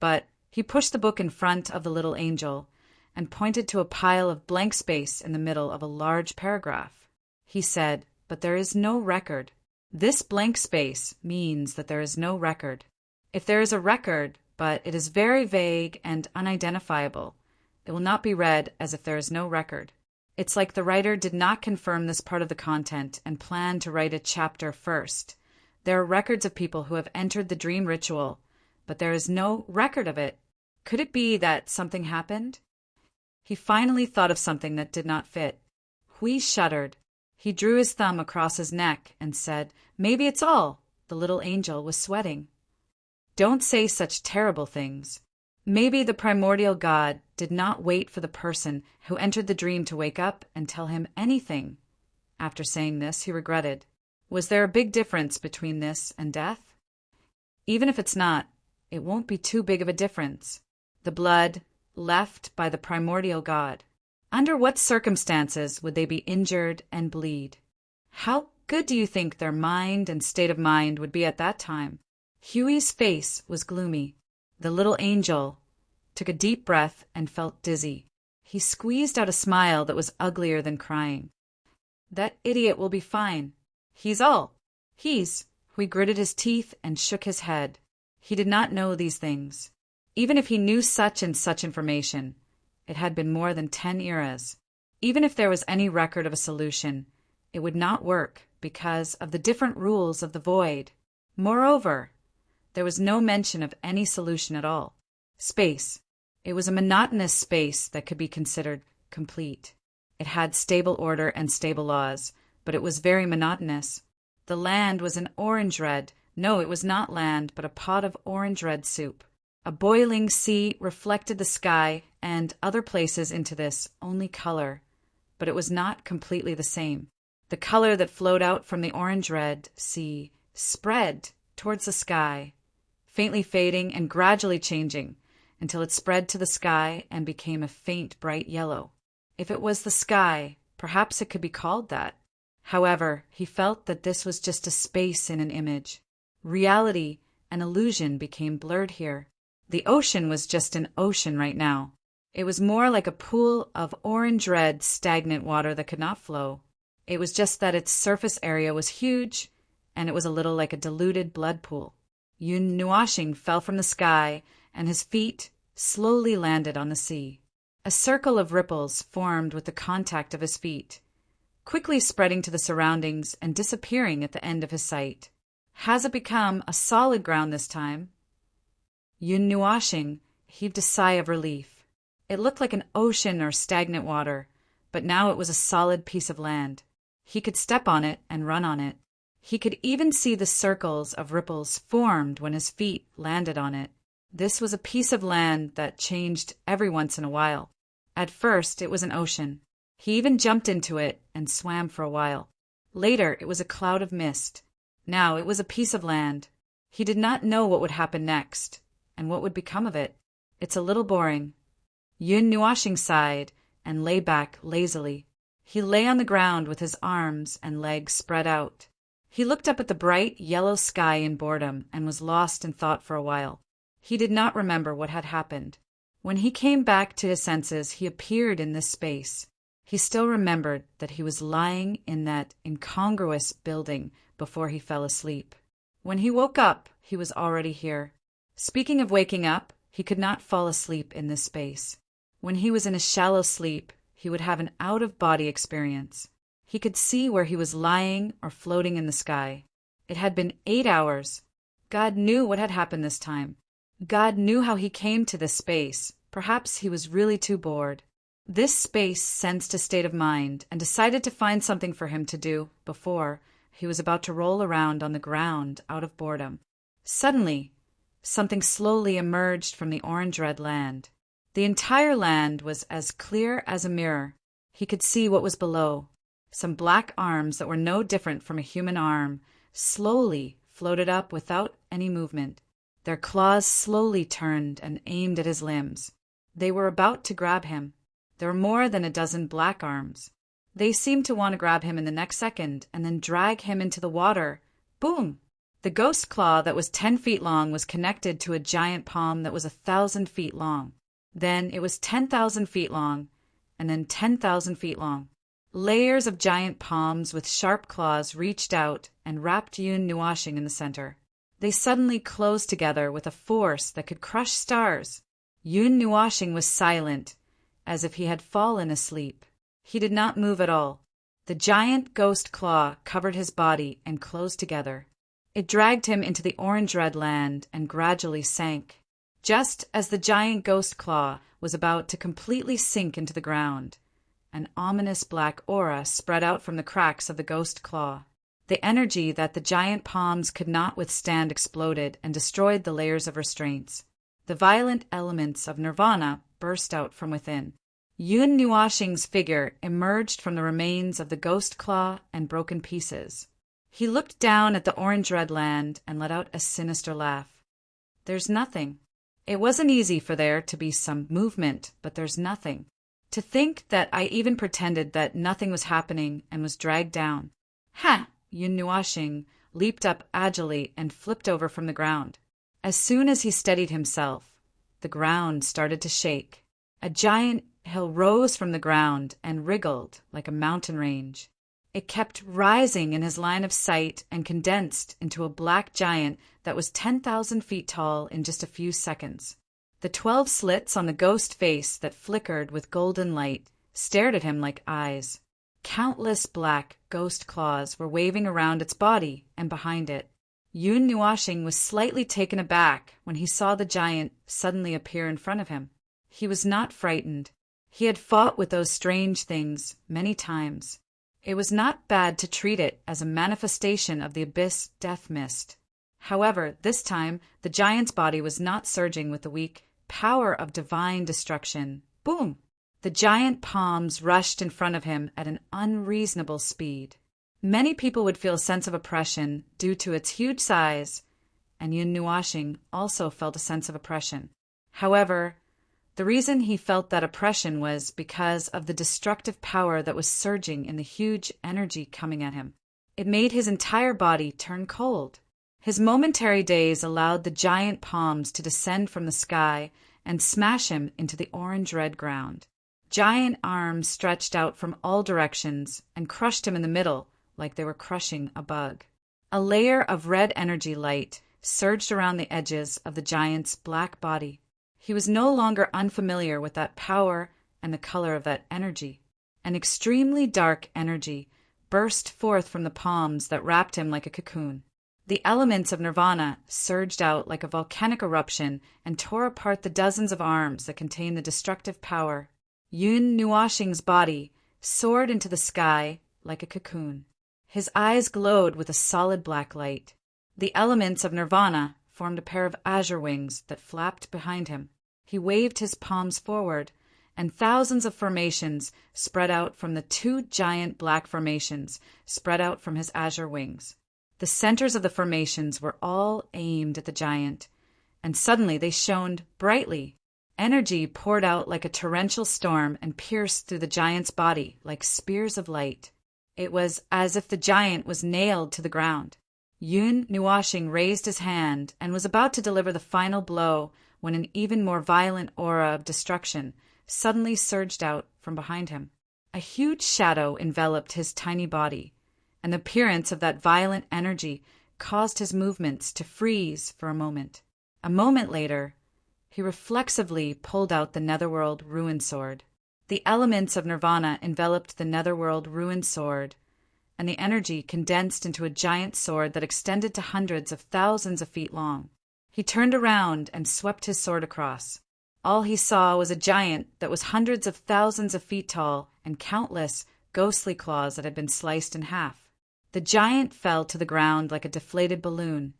but he pushed the book in front of the little angel and pointed to a pile of blank space in the middle of a large paragraph. He said, "But there is no record. This blank space means that there is no record. If there is a record, but it is very vague and unidentifiable, it will not be read as if there is no record. It's like the writer did not confirm this part of the content and planned to write a chapter first. There are records of people who have entered the dream ritual, but there is no record of it. Could it be that something happened?" He finally thought of something that did not fit. Hui shuddered. He drew his thumb across his neck and said, "Maybe it's all." The little angel was sweating. "Don't say such terrible things. Maybe the primordial God did not wait for the person who entered the dream to wake up and tell him anything." After saying this, he regretted. Was there a big difference between this and death? Even if it's not, it won't be too big of a difference. The blood left by the primordial God. Under what circumstances would they be injured and bleed? How good do you think their mind and state of mind would be at that time? Huey's face was gloomy. The little angel took a deep breath and felt dizzy. He squeezed out a smile that was uglier than crying. "That idiot will be fine. He's all. He gritted his teeth and shook his head. He did not know these things. Even if he knew such and such information, it had been more than 10 eras. Even if there was any record of a solution, it would not work because of the different rules of the void. Moreover, there was no mention of any solution at all. Space. It was a monotonous space that could be considered complete. It had stable order and stable laws, but it was very monotonous. The land was an orange-red. No, it was not land, but a pot of orange-red soup. A boiling sea reflected the sky and other places into this only color, but it was not completely the same. The color that flowed out from the orange-red sea spread towards the sky, faintly fading and gradually changing until it spread to the sky and became a faint bright yellow. If it was the sky, perhaps it could be called that. However, he felt that this was just a space in an image. Reality and illusion became blurred here. The ocean was just an ocean right now. It was more like a pool of orange-red stagnant water that could not flow. It was just that its surface area was huge, and it was a little like a diluted blood pool. Yun Nuashing fell from the sky, and his feet slowly landed on the sea. A circle of ripples formed with the contact of his feet, quickly spreading to the surroundings and disappearing at the end of his sight. Has it become a solid ground this time? Yun Nuashing heaved a sigh of relief. It looked like an ocean or stagnant water, but now it was a solid piece of land. He could step on it and run on it. He could even see the circles of ripples formed when his feet landed on it. This was a piece of land that changed every once in a while. At first, it was an ocean. He even jumped into it and swam for a while. Later, it was a cloud of mist. Now it was a piece of land. He did not know what would happen next, and what would become of it. It's a little boring. Yun Nuashing sighed and lay back lazily. He lay on the ground with his arms and legs spread out. He looked up at the bright yellow sky in boredom and was lost in thought for a while. He did not remember what had happened. When he came back to his senses, he appeared in this space. He still remembered that he was lying in that incongruous building before he fell asleep. When he woke up, he was already here. Speaking of waking up, he could not fall asleep in this space. When he was in a shallow sleep, he would have an out-of-body experience. He could see where he was lying or floating in the sky. It had been 8 hours, God knew what had happened this time. God knew how he came to this space. Perhaps he was really too bored. This space sensed a state of mind and decided to find something for him to do before he was about to roll around on the ground out of boredom. Suddenly, something slowly emerged from the orange-red land. The entire land was as clear as a mirror. He could see what was below. Some black arms that were no different from a human arm slowly floated up without any movement. Their claws slowly turned and aimed at his limbs. They were about to grab him. There were more than a dozen black arms. They seemed to want to grab him in the next second and then drag him into the water. Boom! The ghost claw that was 10 feet long was connected to a giant palm that was 1,000 feet long. Then it was 10,000 feet long, and then 10,000 feet long. Layers of giant palms with sharp claws reached out and wrapped Yun Nuashing in the center. They suddenly closed together with a force that could crush stars. Yun Nuashing was silent, as if he had fallen asleep. He did not move at all. The giant ghost claw covered his body and closed together. It dragged him into the orange-red land and gradually sank. Just as the giant ghost claw was about to completely sink into the ground, an ominous black aura spread out from the cracks of the ghost claw. The energy that the giant palms could not withstand exploded and destroyed the layers of restraints. The violent elements of nirvana burst out from within. Yun Nuashing's figure emerged from the remains of the ghost claw and broken pieces. He looked down at the orange-red land and let out a sinister laugh. There's nothing. It wasn't easy for there to be some movement, but there's nothing. To think that I even pretended that nothing was happening and was dragged down. Ha! Yun Nuashing leaped up agilely and flipped over from the ground. As soon as he steadied himself, the ground started to shake. A giant hill rose from the ground and wriggled like a mountain range. It kept rising in his line of sight and condensed into a black giant that was 10,000 feet tall in just a few seconds. The 12 slits on the ghost face that flickered with golden light stared at him like eyes. Countless black ghost claws were waving around its body and behind it. Yun Nuashing was slightly taken aback when he saw the giant suddenly appear in front of him. He was not frightened. He had fought with those strange things many times. It was not bad to treat it as a manifestation of the abyss death mist. However, this time the giant's body was not surging with the weak power of divine destruction. Boom! The giant palms rushed in front of him at an unreasonable speed. Many people would feel a sense of oppression due to its huge size, and Yun Nuashing also felt a sense of oppression. However, the reason he felt that oppression was because of the destructive power that was surging in the huge energy coming at him. It made his entire body turn cold. His momentary daze allowed the giant palms to descend from the sky and smash him into the orange-red ground. Giant arms stretched out from all directions and crushed him in the middle like they were crushing a bug. A layer of red energy light surged around the edges of the giant's black body. He was no longer unfamiliar with that power and the color of that energy. An extremely dark energy burst forth from the palms that wrapped him like a cocoon. The elements of nirvana surged out like a volcanic eruption and tore apart the dozens of arms that contained the destructive power. Yun Nuashing's body soared into the sky like a cocoon. His eyes glowed with a solid black light. The elements of nirvana formed a pair of azure wings that flapped behind him. He waved his palms forward, and thousands of formations spread out from the 2 giant black formations spread out from his azure wings. The centers of the formations were all aimed at the giant, and suddenly they shone brightly. Energy poured out like a torrential storm and pierced through the giant's body like spears of light. It was as if the giant was nailed to the ground. Yun Nuashing raised his hand and was about to deliver the final blow when an even more violent aura of destruction suddenly surged out from behind him. A huge shadow enveloped his tiny body, and the appearance of that violent energy caused his movements to freeze for a moment. A moment later, he reflexively pulled out the Netherworld Ruin Sword. The elements of nirvana enveloped the Netherworld Ruin Sword, and the energy condensed into a giant sword that extended to hundreds of thousands of feet long. He turned around and swept his sword across. All he saw was a giant that was hundreds of thousands of feet tall and countless ghostly claws that had been sliced in half. The giant fell to the ground like a deflated balloon,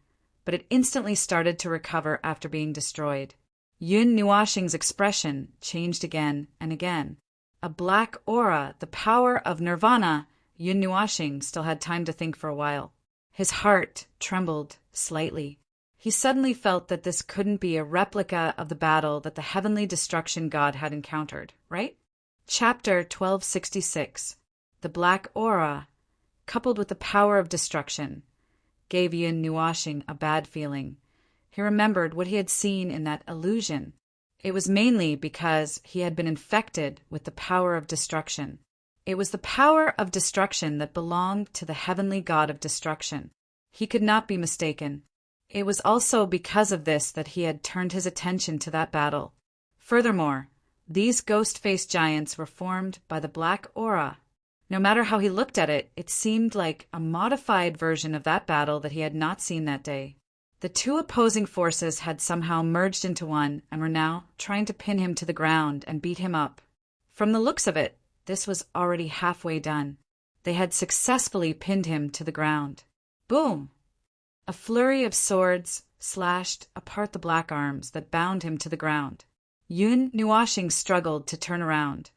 but it instantly started to recover after being destroyed. Yun Nuashing's expression changed again and again. A black aura, the power of nirvana. Yun Nuashing still had time to think for a while. His heart trembled slightly. He suddenly felt that this couldn't be a replica of the battle that the heavenly destruction god had encountered, right? Chapter 1266. The black aura, coupled with the power of destruction, gave Yun Nuashing a bad feeling. He remembered what he had seen in that illusion. It was mainly because he had been infected with the power of destruction. It was the power of destruction that belonged to the heavenly god of destruction. He could not be mistaken. It was also because of this that he had turned his attention to that battle. Furthermore, these ghost-faced giants were formed by the black aura. No matter how he looked at it, it seemed like a modified version of that battle that he had not seen that day. The two opposing forces had somehow merged into one and were now trying to pin him to the ground and beat him up. From the looks of it, this was already halfway done. They had successfully pinned him to the ground. Boom! A flurry of swords slashed apart the black arms that bound him to the ground. Yun Nuashing struggled to turn around,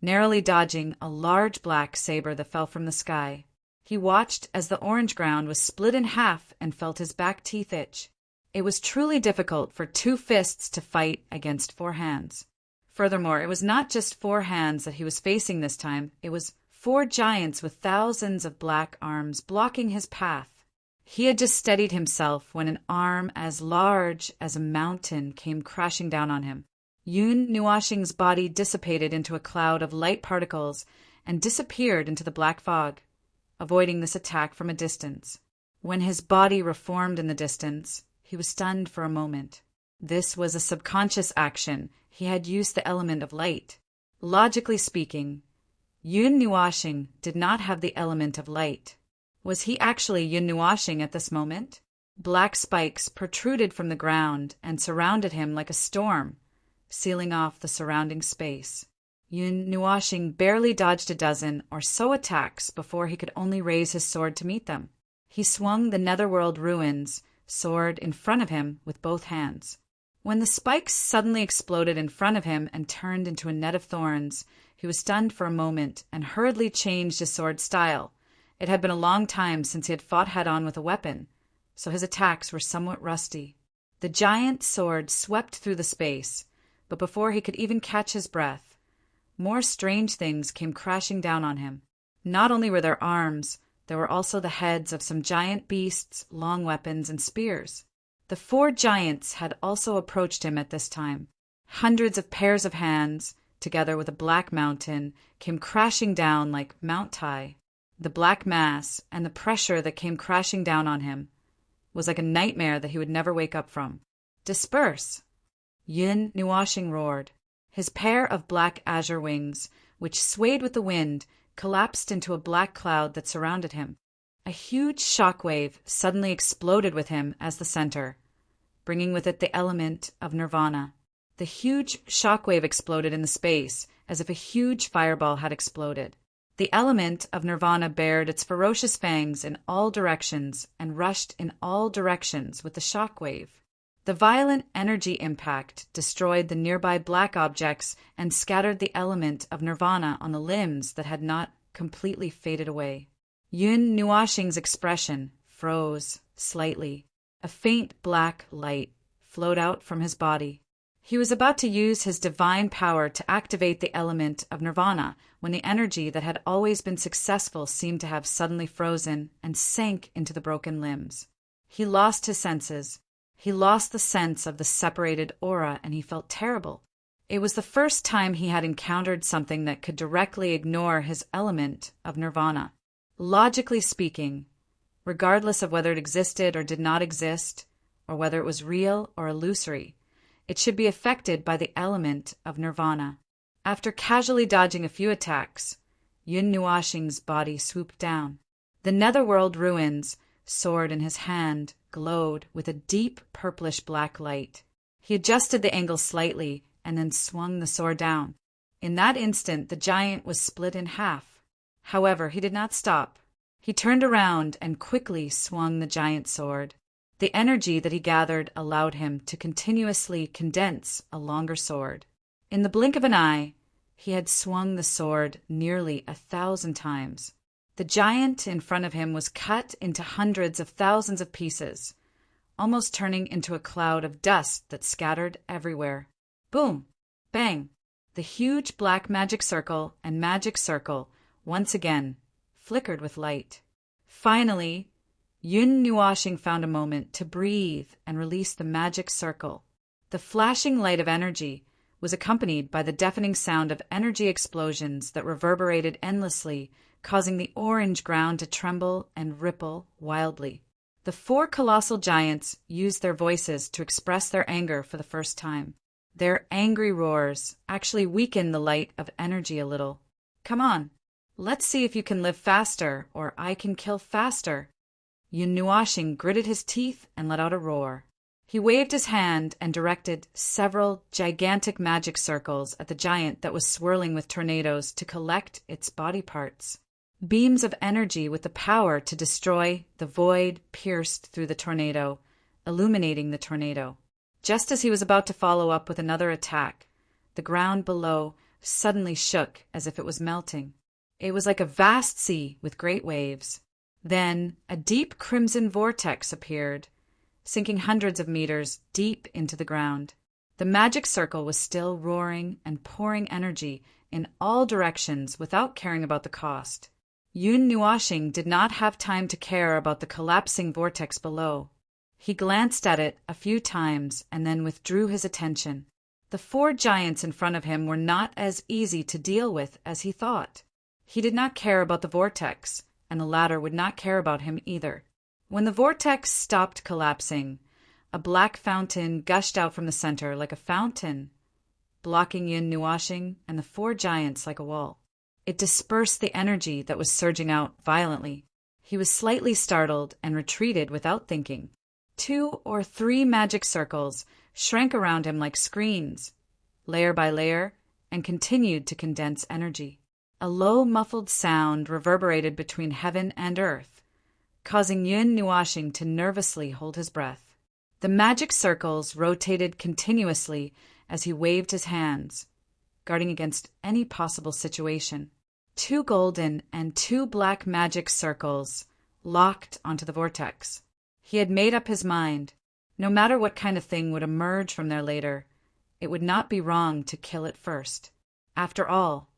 narrowly dodging a large black saber that fell from the sky. He watched as the orange ground was split in half and felt his back teeth itch. It was truly difficult for 2 fists to fight against 4 hands. Furthermore, it was not just 4 hands that he was facing this time, it was 4 giants with thousands of black arms blocking his path. He had just steadied himself when an arm as large as a mountain came crashing down on him. Yun Nuashing's body dissipated into a cloud of light particles and disappeared into the black fog, avoiding this attack from a distance. When his body reformed in the distance, he was stunned for a moment. This was a subconscious action. He had used the element of light. Logically speaking, Yun Nuashing did not have the element of light. Was he actually Yun Nuashing at this moment? Black spikes protruded from the ground and surrounded him like a storm, sealing off the surrounding space. Yun Nuashing barely dodged a dozen or so attacks before he could only raise his sword to meet them. He swung the Netherworld Ruins sword in front of him with both hands. When the spikes suddenly exploded in front of him and turned into a net of thorns, he was stunned for a moment and hurriedly changed his sword style. It had been a long time since he had fought head-on with a weapon, so his attacks were somewhat rusty. The giant sword swept through the space, but before he could even catch his breath, more strange things came crashing down on him. Not only were there arms, there were also the heads of some giant beasts, long weapons, and spears. The 4 giants had also approached him at this time. Hundreds of pairs of hands, together with a black mountain, came crashing down like Mount Tai. The black mass and the pressure that came crashing down on him was like a nightmare that he would never wake up from. Disperse! Yun Nuashing roared. His pair of black azure wings, which swayed with the wind, collapsed into a black cloud that surrounded him. A huge shockwave suddenly exploded with him as the center, bringing with it the element of nirvana. The huge shockwave exploded in the space as if a huge fireball had exploded. The element of nirvana bared its ferocious fangs in all directions and rushed in all directions with the shockwave. The violent energy impact destroyed the nearby black objects and scattered the element of nirvana on the limbs that had not completely faded away. Yun Nuashing's expression froze slightly. A faint black light flowed out from his body. He was about to use his divine power to activate the element of nirvana when the energy that had always been successful seemed to have suddenly frozen and sank into the broken limbs. He lost his senses. He lost the sense of the separated aura, and he felt terrible. It was the first time he had encountered something that could directly ignore his element of nirvana. Logically speaking, regardless of whether it existed or did not exist, or whether it was real or illusory, it should be affected by the element of nirvana. After casually dodging a few attacks, Yun Nuashing's body swooped down. The netherworld ruins, sword in his hand, glowed with a deep purplish-black light. He adjusted the angle slightly and then swung the sword down. In that instant, the giant was split in half. However, he did not stop. He turned around and quickly swung the giant sword. The energy that he gathered allowed him to continuously condense a longer sword. In the blink of an eye, he had swung the sword nearly 1,000 times. The giant in front of him was cut into hundreds of thousands of pieces, almost turning into a cloud of dust that scattered everywhere. Boom! Bang! The huge black magic circle and magic circle, once again, flickered with light. Finally, Yun Nuashing found a moment to breathe and release the magic circle. The flashing light of energy was accompanied by the deafening sound of energy explosions that reverberated endlessly, causing the orange ground to tremble and ripple wildly. The 4 colossal giants used their voices to express their anger for the first time. Their angry roars actually weakened the light of energy a little. Come on, let's see if you can live faster, or I can kill faster. Yun Nuashing gritted his teeth and let out a roar. He waved his hand and directed several gigantic magic circles at the giant that was swirling with tornadoes to collect its body parts. Beams of energy with the power to destroy the void pierced through the tornado, illuminating the tornado. Just as he was about to follow up with another attack, the ground below suddenly shook as if it was melting. It was like a vast sea with great waves. Then a deep crimson vortex appeared, sinking hundreds of meters deep into the ground. The magic circle was still roaring and pouring energy in all directions without caring about the cost. Yun Nuashing did not have time to care about the collapsing vortex below. He glanced at it a few times and then withdrew his attention. The 4 giants in front of him were not as easy to deal with as he thought. He did not care about the vortex, and the latter would not care about him either. When the vortex stopped collapsing, a black fountain gushed out from the center like a fountain, blocking Yun Nuashing and the 4 giants like a wall. It dispersed the energy that was surging out violently. He was slightly startled and retreated without thinking. 2 or 3 magic circles shrank around him like screens, layer by layer, and continued to condense energy. A low, muffled sound reverberated between heaven and earth, causing Yun Nuashing to nervously hold his breath. The magic circles rotated continuously as he waved his hands, guarding against any possible situation. 2 golden and 2 black magic circles locked onto the vortex. He had made up his mind. No matter what kind of thing would emerge from there later, it would not be wrong to kill it first. After all,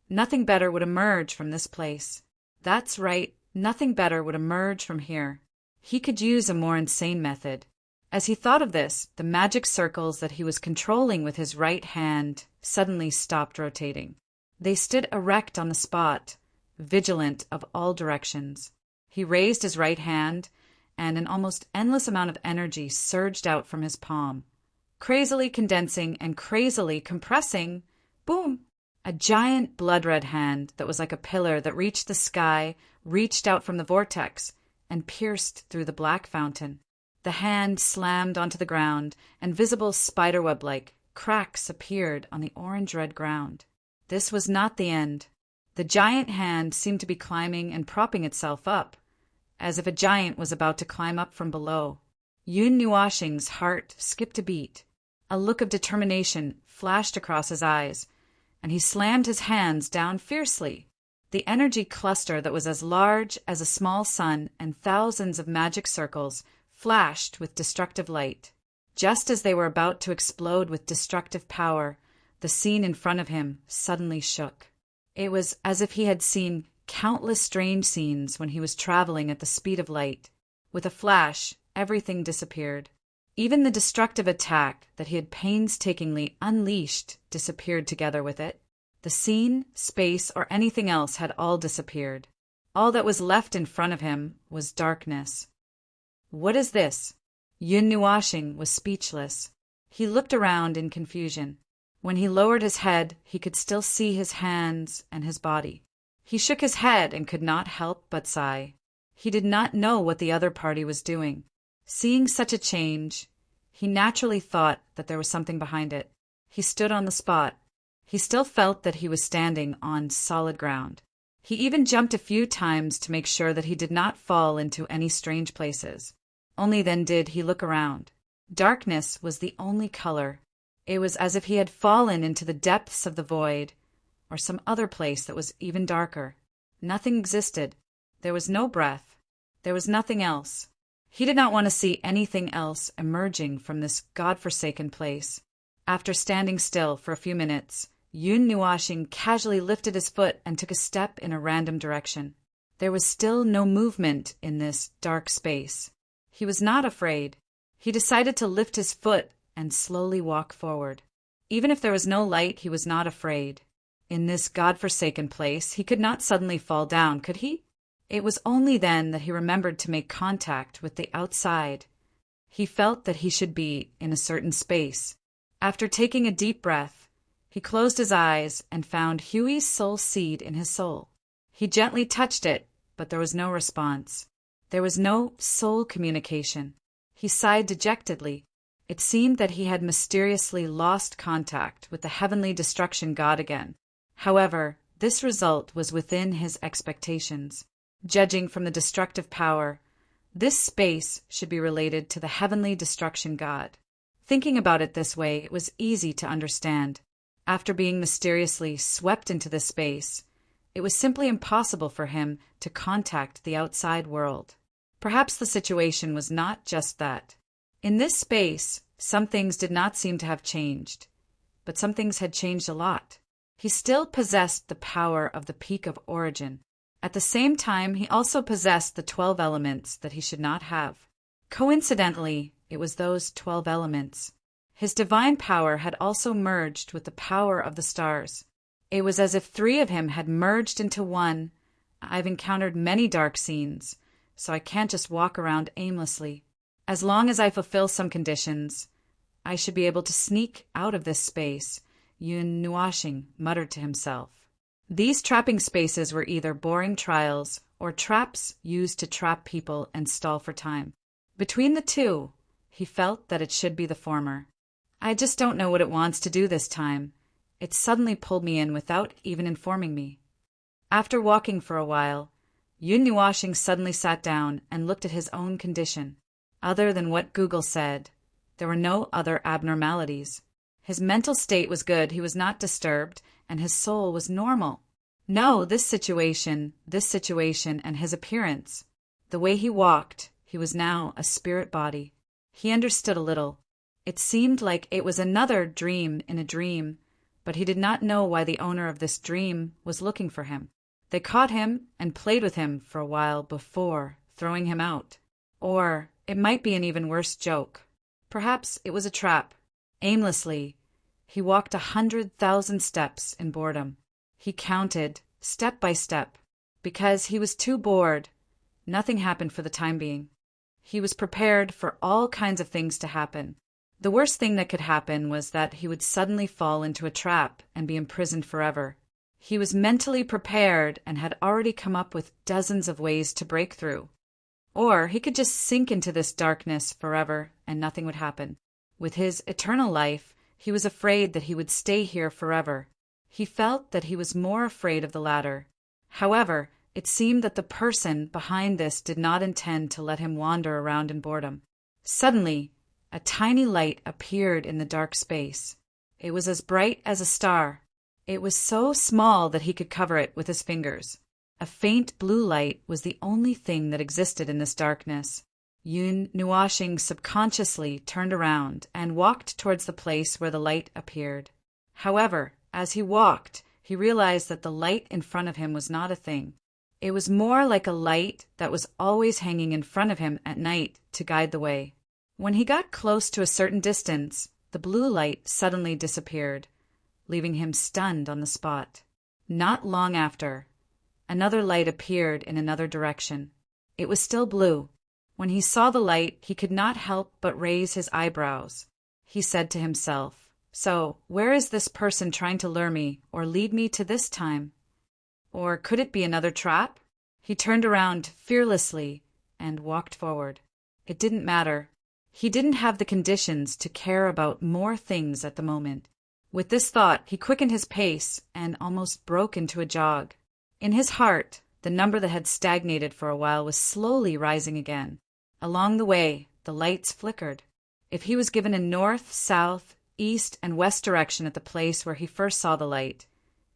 nothing better would emerge from this place. That's right, nothing better would emerge from here. He could use a more insane method. As he thought of this, the magic circles that he was controlling with his right hand suddenly stopped rotating. They stood erect on the spot, vigilant of all directions. He raised his right hand, and an almost endless amount of energy surged out from his palm, crazily condensing and crazily compressing. Boom! A giant blood-red hand that was like a pillar that reached the sky reached out from the vortex and pierced through the black fountain. The hand slammed onto the ground, and visible spiderweb-like cracks appeared on the orange-red ground. This was not the end. The giant hand seemed to be climbing and propping itself up, as if a giant was about to climb up from below. Yun Nuashing's heart skipped a beat. A look of determination flashed across his eyes, and he slammed his hands down fiercely. The energy cluster that was as large as a small sun and thousands of magic circles flashed with destructive light. Just as they were about to explode with destructive power, the scene in front of him suddenly shook. It was as if he had seen countless strange scenes when he was traveling at the speed of light. With a flash, everything disappeared. Even the destructive attack that he had painstakingly unleashed disappeared together with it. The scene, space, or anything else had all disappeared. All that was left in front of him was darkness. What is this? Yun Nuashing was speechless. He looked around in confusion. When he lowered his head, he could still see his hands and his body. He shook his head and could not help but sigh. He did not know what the other party was doing. Seeing such a change, he naturally thought that there was something behind it. He stood on the spot. He still felt that he was standing on solid ground. He even jumped a few times to make sure that he did not fall into any strange places. Only then did he look around. Darkness was the only color. It was as if he had fallen into the depths of the void, or some other place that was even darker. Nothing existed. There was no breath. There was nothing else. He did not want to see anything else emerging from this God-forsaken place. After standing still for a few minutes, Yun Nuashing casually lifted his foot and took a step in a random direction. There was still no movement in this dark space. He was not afraid. He decided to lift his foot and slowly walk forward. Even if there was no light, he was not afraid. In this God-forsaken place, he could not suddenly fall down, could he? It was only then that he remembered to make contact with the outside. He felt that he should be in a certain space. After taking a deep breath, he closed his eyes and found Huey's soul seed in his soul. He gently touched it, but there was no response. There was no soul communication. He sighed dejectedly. It seemed that he had mysteriously lost contact with the heavenly destruction god again. However, this result was within his expectations. Judging from the destructive power, this space should be related to the heavenly destruction god. Thinking about it this way, it was easy to understand. After being mysteriously swept into this space, it was simply impossible for him to contact the outside world. Perhaps the situation was not just that. In this space, some things did not seem to have changed, but some things had changed a lot. He still possessed the power of the peak of origin. At the same time, he also possessed the 12 elements that he should not have. Coincidentally, it was those 12 elements. His divine power had also merged with the power of the stars. It was as if 3 of him had merged into one. I've encountered many dark scenes, so I can't just walk around aimlessly. As long as I fulfill some conditions, I should be able to sneak out of this space, Yun Nuashing muttered to himself. These trapping spaces were either boring trials or traps used to trap people and stall for time. Between the two, he felt that it should be the former. I just don't know what it wants to do this time. It suddenly pulled me in without even informing me. After walking for a while, Yun Nuashing suddenly sat down and looked at his own condition. Other than what Google said, there were no other abnormalities. His mental state was good, he was not disturbed, and his soul was normal. No, this situation, and his appearance. The way he walked, he was now a spirit body. He understood a little. It seemed like it was another dream in a dream, but he did not know why the owner of this dream was looking for him. They caught him and played with him for a while before throwing him out. Or it might be an even worse joke. Perhaps it was a trap. Aimlessly, he walked 100,000 steps in boredom. He counted, step by step. Because he was too bored, nothing happened for the time being. He was prepared for all kinds of things to happen. The worst thing that could happen was that he would suddenly fall into a trap and be imprisoned forever. He was mentally prepared and had already come up with dozens of ways to break through. Or he could just sink into this darkness forever and nothing would happen. With his eternal life, he was afraid that he would stay here forever. He felt that he was more afraid of the latter. However, it seemed that the person behind this did not intend to let him wander around in boredom. Suddenly, a tiny light appeared in the dark space. It was as bright as a star. It was so small that he could cover it with his fingers. A faint blue light was the only thing that existed in this darkness. Yun Nuashing subconsciously turned around and walked towards the place where the light appeared. However, as he walked, he realized that the light in front of him was not a thing. It was more like a light that was always hanging in front of him at night to guide the way. When he got close to a certain distance, the blue light suddenly disappeared, leaving him stunned on the spot. Not long after, another light appeared in another direction. It was still blue. When he saw the light, he could not help but raise his eyebrows. He said to himself, "So, where is this person trying to lure me or lead me to this time? Or could it be another trap?" He turned around fearlessly and walked forward. It didn't matter. He didn't have the conditions to care about more things at the moment. With this thought, he quickened his pace and almost broke into a jog. In his heart, the number that had stagnated for a while was slowly rising again. Along the way, the lights flickered. If he was given a north, south, east, and west direction at the place where he first saw the light,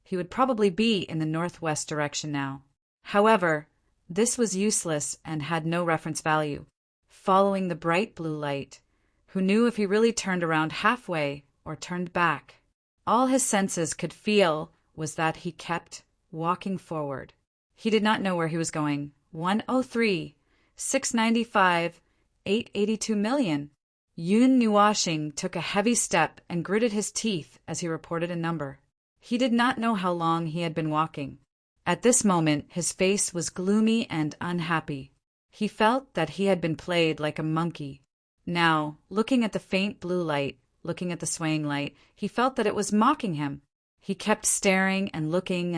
he would probably be in the northwest direction now. However, this was useless and had no reference value. Following the bright blue light, who knew if he really turned around halfway or turned back? All his senses could feel was that he kept walking forward. He did not know where he was going. 103, 695, 882 million. Yun Nuashing took a heavy step and gritted his teeth as he reported a number. He did not know how long he had been walking. At this moment, his face was gloomy and unhappy. He felt that he had been played like a monkey. Now, looking at the faint blue light, looking at the swaying light, he felt that it was mocking him. He kept staring and looking,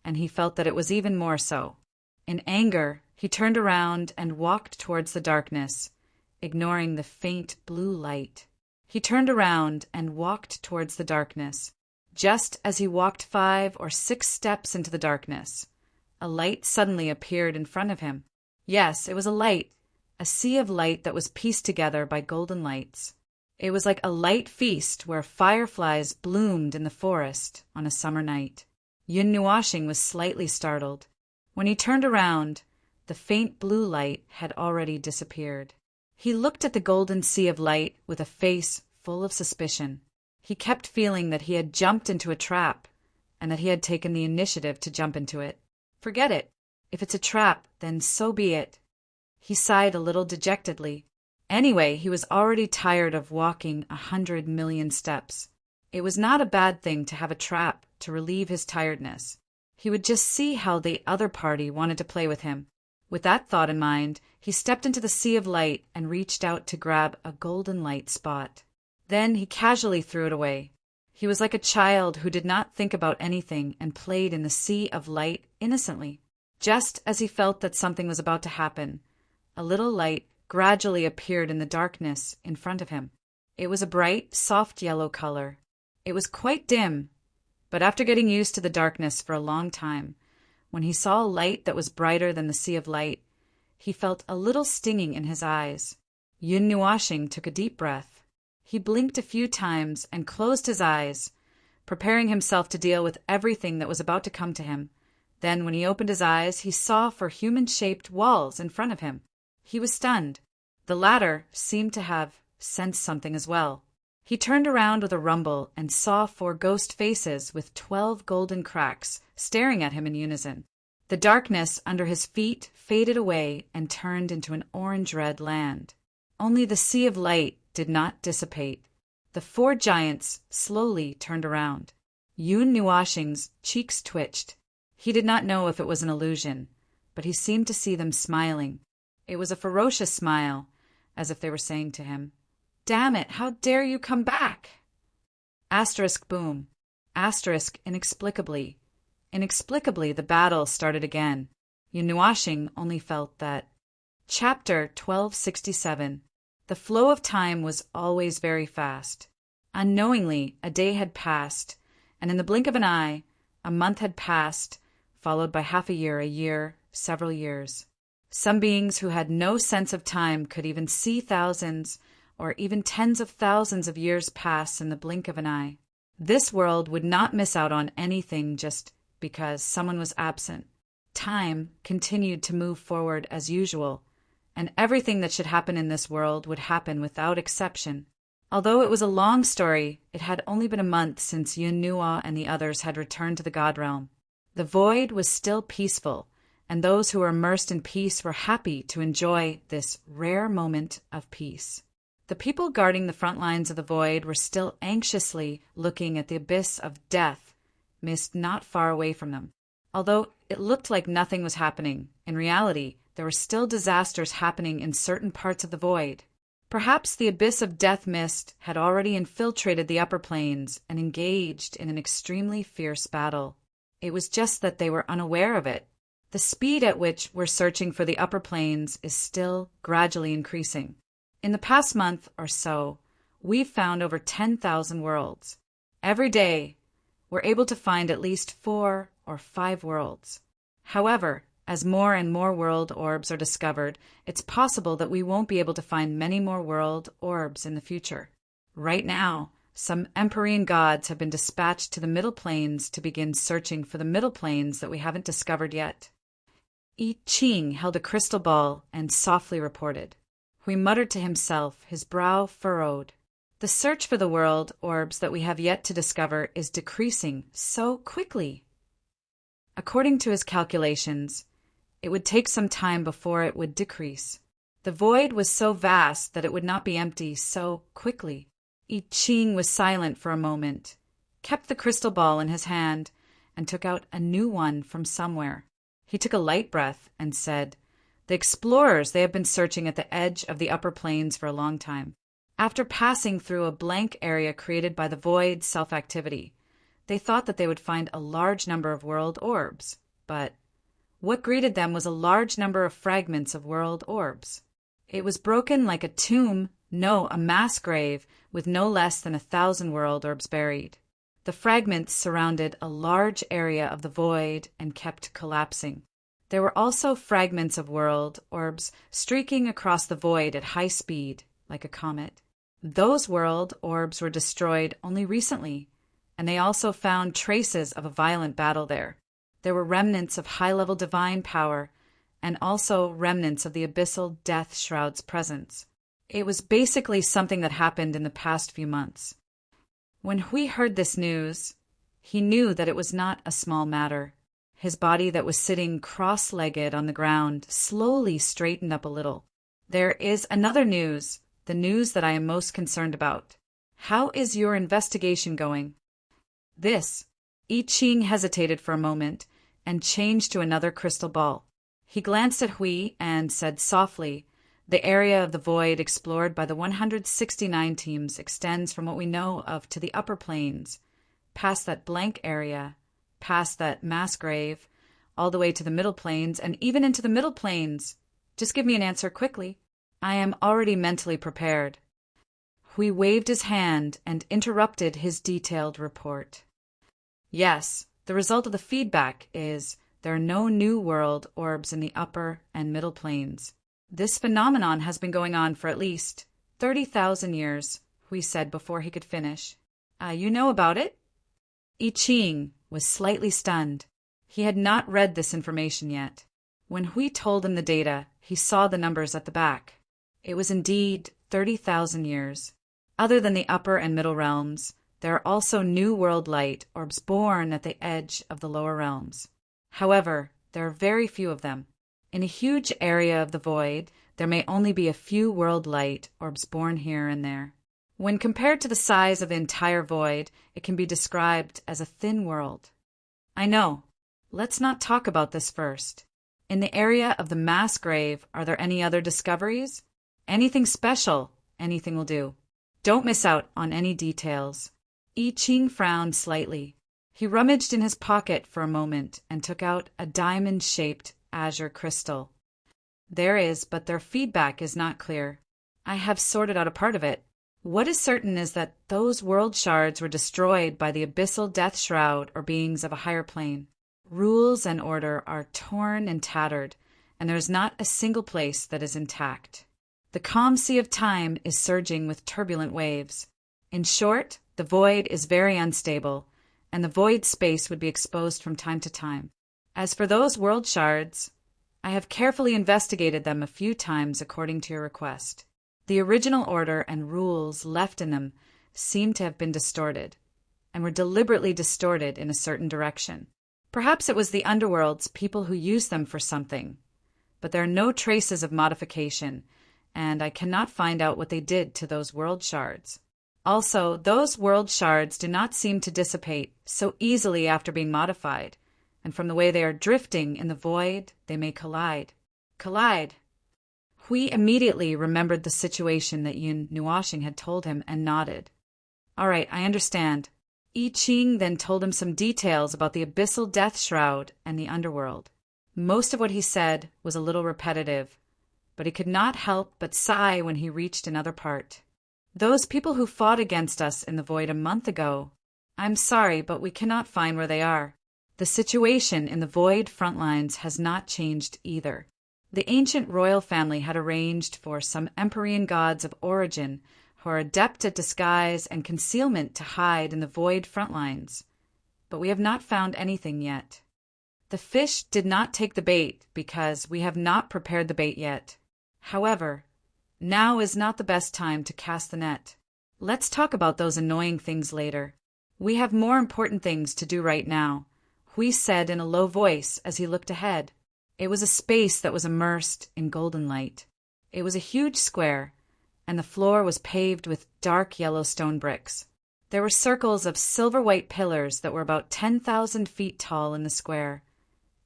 and he felt that it was even more so. In anger, he turned around and walked towards the darkness, ignoring the faint blue light. He turned around and walked towards the darkness. Just as he walked 5 or 6 steps into the darkness, a light suddenly appeared in front of him. Yes, it was a light, a sea of light that was pieced together by golden lights. It was like a light feast where fireflies bloomed in the forest on a summer night. Yun Nuashing was slightly startled. When he turned around, the faint blue light had already disappeared. He looked at the golden sea of light with a face full of suspicion. He kept feeling that he had jumped into a trap, and that he had taken the initiative to jump into it. Forget it. If it's a trap, then so be it. He sighed a little dejectedly. Anyway, he was already tired of walking 100 million steps. It was not a bad thing to have a trap to relieve his tiredness. He would just see how the other party wanted to play with him. With that thought in mind, he stepped into the sea of light and reached out to grab a golden light spot. Then he casually threw it away. He was like a child who did not think about anything and played in the sea of light innocently. Just as he felt that something was about to happen, a little light gradually appeared in the darkness in front of him. It was a bright, soft yellow color. It was quite dim, but after getting used to the darkness for a long time, when he saw a light that was brighter than the sea of light, he felt a little stinging in his eyes. Yun Nuashing took a deep breath. He blinked a few times and closed his eyes, preparing himself to deal with everything that was about to come to him. Then, when he opened his eyes, he saw 4 human-shaped walls in front of him. He was stunned. The latter seemed to have sensed something as well. He turned around with a rumble and saw 4 ghost faces with 12 golden cracks staring at him in unison. The darkness under his feet faded away and turned into an orange-red land. Only the sea of light did not dissipate. The 4 giants slowly turned around. Yun Nuashing's cheeks twitched. He did not know if it was an illusion, but he seemed to see them smiling. It was a ferocious smile, as if they were saying to him, "Damn it, how dare you come back?" Asterisk boom. Asterisk inexplicably. Inexplicably, the battle started again. Yun Nuashing only felt that. Chapter 1267. The flow of time was always very fast. Unknowingly, a day had passed, and in the blink of an eye, a month had passed, followed by half a year, several years. Some beings who had no sense of time could even see thousands or even tens of thousands of years pass in the blink of an eye. This world would not miss out on anything just because someone was absent. Time continued to move forward as usual, and everything that should happen in this world would happen without exception. Although it was a long story, it had only been a month since Yun Nua and the others had returned to the God Realm. The void was still peaceful, and those who were immersed in peace were happy to enjoy this rare moment of peace. The people guarding the front lines of the void were still anxiously looking at the abyss of death mist not far away from them. Although it looked like nothing was happening, in reality, there were still disasters happening in certain parts of the void. Perhaps the abyss of death mist had already infiltrated the upper planes and engaged in an extremely fierce battle. It was just that they were unaware of it. The speed at which we're searching for the upper planes is still gradually increasing. In the past month or so, we've found over 10,000 worlds. Every day, we're able to find at least 4 or 5 worlds. However, as more and more world orbs are discovered, it's possible that we won't be able to find many more world orbs in the future. Right now, some Empyrean gods have been dispatched to the middle planes to begin searching for the middle planes that we haven't discovered yet. I Ching held a crystal ball and softly reported. Hui muttered to himself, his brow furrowed. The search for the world orbs that we have yet to discover is decreasing so quickly. According to his calculations, it would take some time before it would decrease. The void was so vast that it would not be empty so quickly. I Ching was silent for a moment, kept the crystal ball in his hand, and took out a new one from somewhere. He took a light breath and said, "The explorers, they have been searching at the edge of the upper planes for a long time. After passing through a blank area created by the void's self-activity, they thought that they would find a large number of world orbs. But what greeted them was a large number of fragments of world orbs. It was broken like a tomb, no, a mass grave, with no less than 1,000 world orbs buried. The fragments surrounded a large area of the void and kept collapsing. There were also fragments of world orbs streaking across the void at high speed, like a comet. Those world orbs were destroyed only recently, and they also found traces of a violent battle there. There were remnants of high-level divine power, and also remnants of the abyssal death shroud's presence. It was basically something that happened in the past few months. When Hui heard this news, he knew that it was not a small matter. His body that was sitting cross-legged on the ground slowly straightened up a little. There is another news, the news that I am most concerned about. How is your investigation going? This. I Ching hesitated for a moment and changed to another crystal ball. He glanced at Hui and said softly, "The area of the void explored by the 169 teams extends from what we know of to the upper planes, past that blank area, past that mass grave, all the way to the middle planes, and even into the middle planes. Just give me an answer quickly. I am already mentally prepared." Hui waved his hand and interrupted his detailed report. "Yes, the result of the feedback is there are no new world orbs in the upper and middle planes. This phenomenon has been going on for at least 30,000 years, Hui said before he could finish. You know about it? I Ching was slightly stunned. He had not read this information yet. When Hui told him the data, he saw the numbers at the back. It was indeed 30,000 years. Other than the upper and middle realms, there are also new world light orbs born at the edge of the lower realms. However, there are very few of them. In a huge area of the void, there may only be a few world light orbs born here and there. When compared to the size of the entire void, it can be described as a thin world. I know. Let's not talk about this first. In the area of the mass grave, are there any other discoveries? Anything special, anything will do. Don't miss out on any details. I Ching frowned slightly. He rummaged in his pocket for a moment and took out a diamond-shaped azure crystal. There is, but their feedback is not clear. I have sorted out a part of it. What is certain is that those world shards were destroyed by the abyssal death shroud or beings of a higher plane. Rules and order are torn and tattered, and there is not a single place that is intact. The calm sea of time is surging with turbulent waves. In short, the void is very unstable, and the void space would be exposed from time to time. As for those world shards, I have carefully investigated them a few times according to your request. The original order and rules left in them seem to have been distorted, and were deliberately distorted in a certain direction. Perhaps it was the underworld's people who used them for something, but there are no traces of modification, and I cannot find out what they did to those world shards. Also, those world shards do not seem to dissipate so easily after being modified, and from the way they are drifting in the void, they may collide. Collide! Hui immediately remembered the situation that Yun Nuashing had told him and nodded. All right, I understand. I Ching then told him some details about the abyssal death shroud and the underworld. Most of what he said was a little repetitive, but he could not help but sigh when he reached another part. Those people who fought against us in the void a month ago, I'm sorry, but we cannot find where they are. The situation in the void front lines has not changed either. The ancient royal family had arranged for some Empyrean gods of origin who are adept at disguise and concealment to hide in the void front lines, but we have not found anything yet. The fish did not take the bait because we have not prepared the bait yet. However, now is not the best time to cast the net. Let's talk about those annoying things later. We have more important things to do right now, Hui said in a low voice as he looked ahead. It was a space that was immersed in golden light. It was a huge square, and the floor was paved with dark yellow stone bricks. There were circles of silver-white pillars that were about 10,000 feet tall in the square,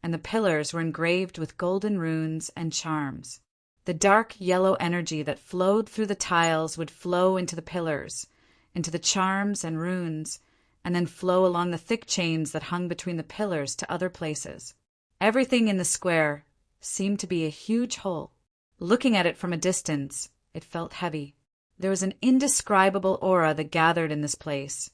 and the pillars were engraved with golden runes and charms. The dark yellow energy that flowed through the tiles would flow into the pillars, into the charms and runes, and then flow along the thick chains that hung between the pillars to other places. Everything in the square seemed to be a huge whole. Looking at it from a distance, it felt heavy. There was an indescribable aura that gathered in this place,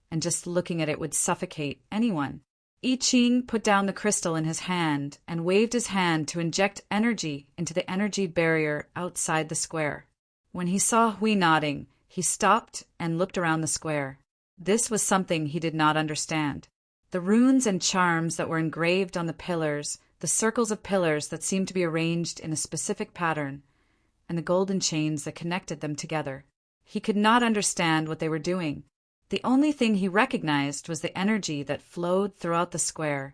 and just looking at it would suffocate anyone. I Ching put down the crystal in his hand and waved his hand to inject energy into the energy barrier outside the square. When he saw Hui nodding, he stopped and looked around the square. This was something he did not understand. The runes and charms that were engraved on the pillars, the circles of pillars that seemed to be arranged in a specific pattern, and the golden chains that connected them together. He could not understand what they were doing. The only thing he recognized was the energy that flowed throughout the square.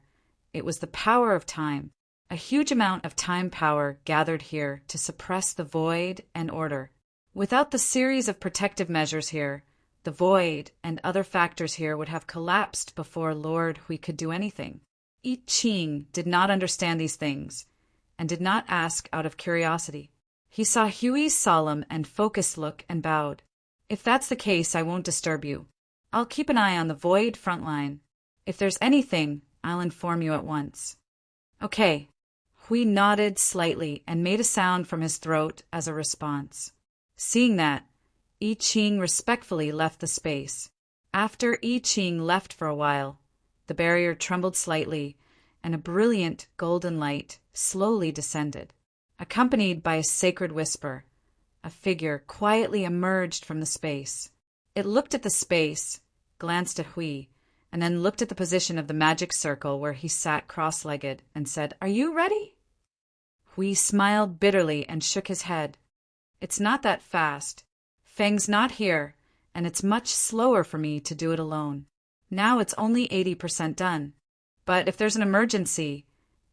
It was the power of time. A huge amount of time power gathered here to suppress the void and order. Without the series of protective measures here, the void and other factors here would have collapsed before Lord Hui could do anything. I Ching did not understand these things, and did not ask out of curiosity. He saw Hui's solemn and focused look and bowed. If that's the case, I won't disturb you. I'll keep an eye on the void front line. If there's anything, I'll inform you at once. Okay. Hui nodded slightly and made a sound from his throat as a response. Seeing that, I Ching respectfully left the space. After I Ching left for a while, the barrier trembled slightly, and a brilliant golden light slowly descended. Accompanied by a sacred whisper, a figure quietly emerged from the space. It looked at the space, glanced at Hui, and then looked at the position of the magic circle where he sat cross-legged and said, "Are you ready?" Hui smiled bitterly and shook his head. "It's not that fast. Feng's not here, and it's much slower for me to do it alone. Now it's only 80% done. But if there's an emergency,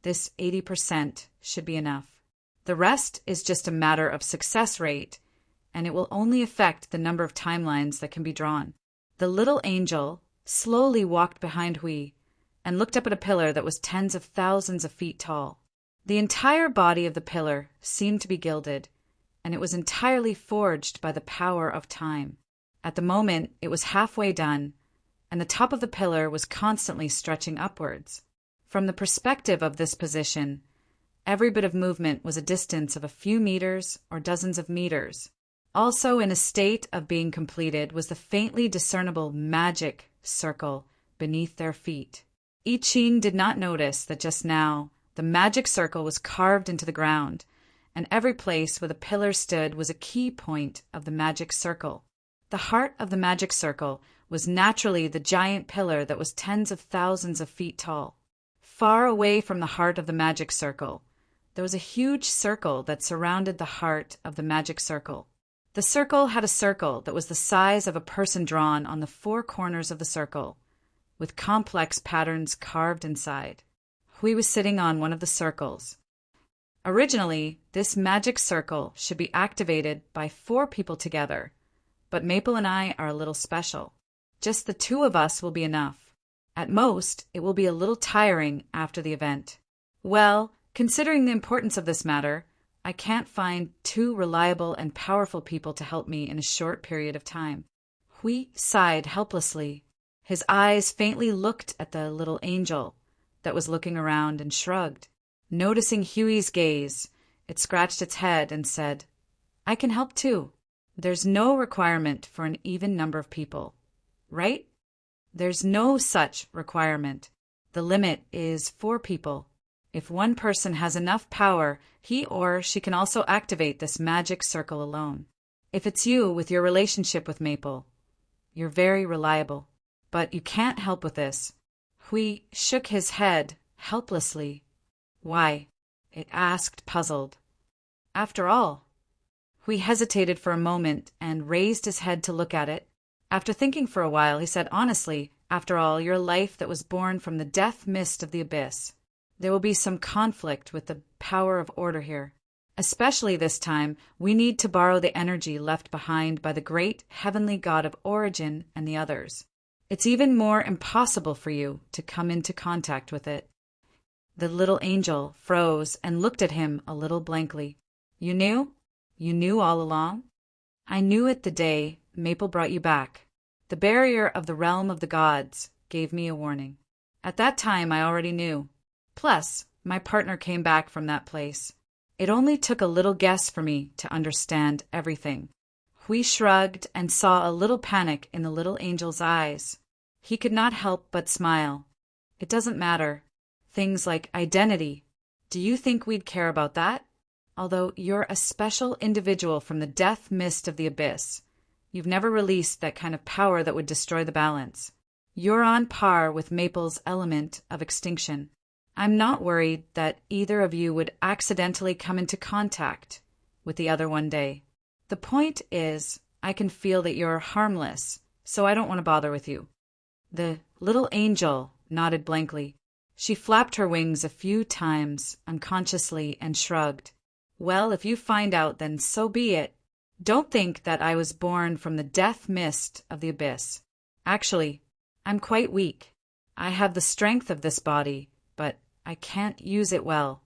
this 80% should be enough. The rest is just a matter of success rate, and it will only affect the number of timelines that can be drawn." The little angel slowly walked behind Hui and looked up at a pillar that was tens of thousands of feet tall. The entire body of the pillar seemed to be gilded, and it was entirely forged by the power of time. At the moment, it was halfway done, and the top of the pillar was constantly stretching upwards. From the perspective of this position, every bit of movement was a distance of a few meters or dozens of meters. Also in a state of being completed was the faintly discernible magic circle beneath their feet. I Ching did not notice that just now the magic circle was carved into the ground, and every place where the pillar stood was a key point of the magic circle. The heart of the magic circle was naturally the giant pillar that was tens of thousands of feet tall. Far away from the heart of the magic circle, there was a huge circle that surrounded the heart of the magic circle. The circle had a circle that was the size of a person drawn on the four corners of the circle, with complex patterns carved inside. Hui was sitting on one of the circles. Originally, this magic circle should be activated by 4 people together, but Maple and I are a little special. Just the 2 of us will be enough. At most, it will be a little tiring after the event. Well, considering the importance of this matter, I can't find 2 reliable and powerful people to help me in a short period of time. Hui sighed helplessly. His eyes faintly looked at the little angel that was looking around and shrugged. Noticing Huey's gaze, it scratched its head and said, "I can help too. There's no requirement for an even number of people, right? There's no such requirement. The limit is 4 people. If one person has enough power, he or she can also activate this magic circle alone. If it's you with your relationship with Maple, you're very reliable. But you can't help with this." Hui shook his head helplessly. "Why?" it asked, puzzled. "After all." Hui hesitated for a moment and raised his head to look at it. After thinking for a while, he said, "Honestly, after all, you're a life that was born from the death mist of the abyss. There will be some conflict with the power of order here. Especially this time, we need to borrow the energy left behind by the great heavenly god of origin and the others. It's even more impossible for you to come into contact with it." The little angel froze and looked at him a little blankly. "You knew? You knew all along?" "I knew it the day Maple brought you back. The barrier of the realm of the gods gave me a warning. At that time I already knew. Plus, my partner came back from that place. It only took a little guess for me to understand everything." Hui shrugged and saw a little panic in the little angel's eyes. He could not help but smile. "It doesn't matter. Things like identity. Do you think we'd care about that? Although you're a special individual from the death mist of the abyss, you've never released that kind of power that would destroy the balance. You're on par with Maple's element of extinction. I'm not worried that either of you would accidentally come into contact with the other one day. The point is, I can feel that you're harmless, so I don't want to bother with you." The little angel nodded blankly. She flapped her wings a few times, unconsciously, and shrugged. "Well, if you find out, then so be it. Don't think that I was born from the death mist of the abyss. Actually, I'm quite weak. I have the strength of this body, but I can't use it well."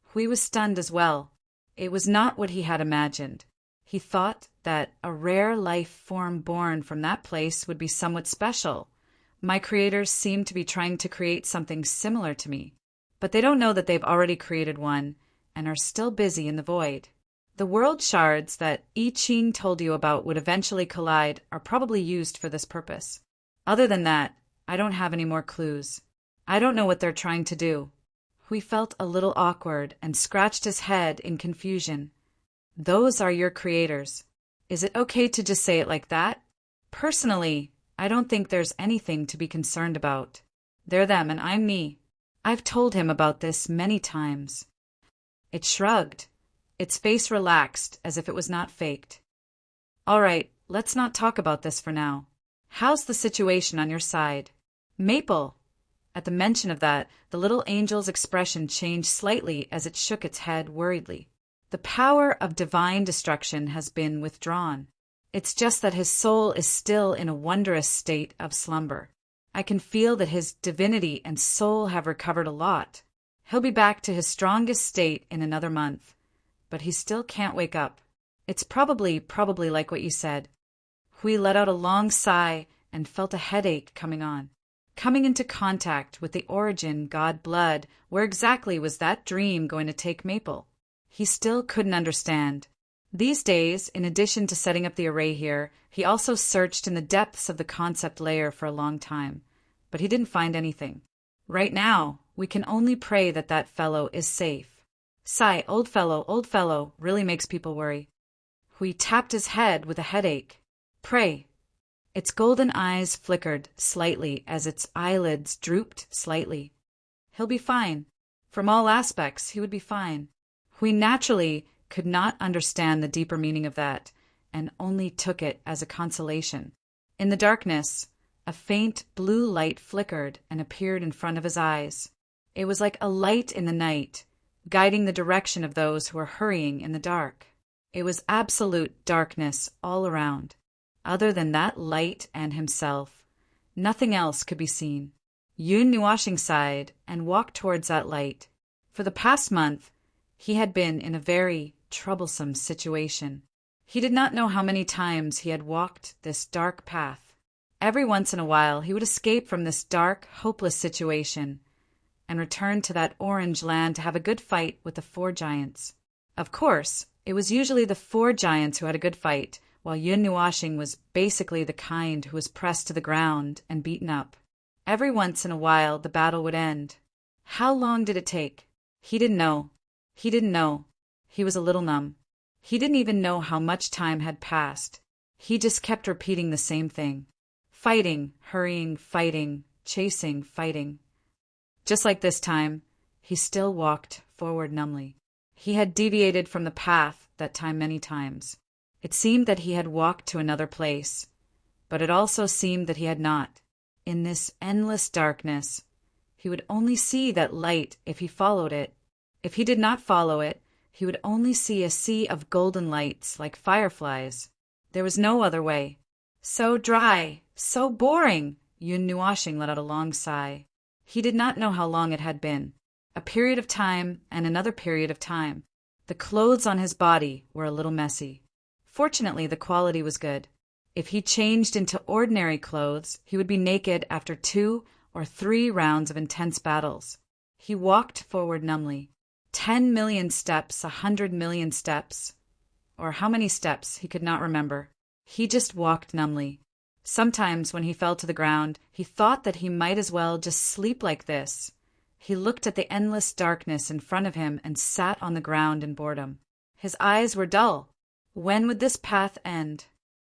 Hui was stunned as well. It was not what he had imagined. He thought that a rare life form born from that place would be somewhat special. My creators seem to be trying to create something similar to me, but they don't know that they've already created one and are still busy in the void. The world shards that I Ching told you about would eventually collide are probably used for this purpose. Other than that, I don't have any more clues. I don't know what they're trying to do." Hui felt a little awkward and scratched his head in confusion. "Those are your creators. Is it okay to just say it like that? Personally, I don't think there's anything to be concerned about. They're them and I'm me. I've told him about this many times." It shrugged. Its face relaxed as if it was not faked. "All right, let's not talk about this for now. How's the situation on your side? Maple?" At the mention of that, the little angel's expression changed slightly as it shook its head worriedly. "The power of divine destruction has been withdrawn. It's just that his soul is still in a wondrous state of slumber. I can feel that his divinity and soul have recovered a lot. He'll be back to his strongest state in another month, but he still can't wake up. It's probably like what you said." Hui let out a long sigh and felt a headache coming on. Coming into contact with the origin god blood, where exactly was that dream going to take Maple? He still couldn't understand. These days, in addition to setting up the array here, he also searched in the depths of the concept layer for a long time, but he didn't find anything. Right now, we can only pray that that fellow is safe. Sigh, old fellow, really makes people worry. Hui tapped his head with a headache. "Pray." Its golden eyes flickered slightly as its eyelids drooped slightly. "He'll be fine. From all aspects, he would be fine." Hui naturally could not understand the deeper meaning of that, and only took it as a consolation. In the darkness, a faint blue light flickered and appeared in front of his eyes. It was like a light in the night, guiding the direction of those who were hurrying in the dark. It was absolute darkness all around. Other than that light and himself, nothing else could be seen. Yun Nuashing sighed and walked towards that light. For the past month, he had been in a very troublesome situation. He did not know how many times he had walked this dark path. Every once in a while, he would escape from this dark, hopeless situation, and returned to that orange land to have a good fight with the 4 giants. Of course, it was usually the 4 giants who had a good fight, while Yun Nuashing was basically the kind who was pressed to the ground and beaten up. Every once in a while the battle would end. How long did it take? He didn't know. He didn't know. He was a little numb. He didn't even know how much time had passed. He just kept repeating the same thing. Fighting, hurrying, fighting, chasing, fighting. Just like this time, he still walked forward numbly. He had deviated from the path that time many times. It seemed that he had walked to another place, but it also seemed that he had not. In this endless darkness, he would only see that light if he followed it. If he did not follow it, he would only see a sea of golden lights like fireflies. There was no other way. So dry, so boring! Yun Nuashing let out a long sigh. He did not know how long it had been. A period of time and another period of time. The clothes on his body were a little messy. Fortunately, the quality was good. If he changed into ordinary clothes, he would be naked after 2 or 3 rounds of intense battles. He walked forward numbly. 10 million steps, 100 million steps. Or how many steps, he could not remember. He just walked numbly. Sometimes, when he fell to the ground, he thought that he might as well just sleep like this. He looked at the endless darkness in front of him and sat on the ground in boredom. His eyes were dull. When would this path end?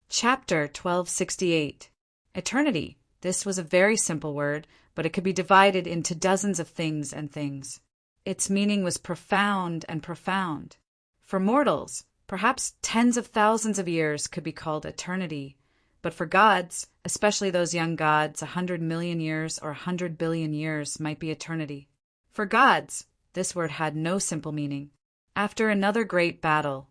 Chapter 1268. Eternity. This was a very simple word, but it could be divided into dozens of things and things. Its meaning was profound and profound. For mortals, perhaps tens of thousands of years could be called eternity, but for gods, especially those young gods, 100 million years or 100 billion years might be eternity. For gods, this word had no simple meaning. After another great battle,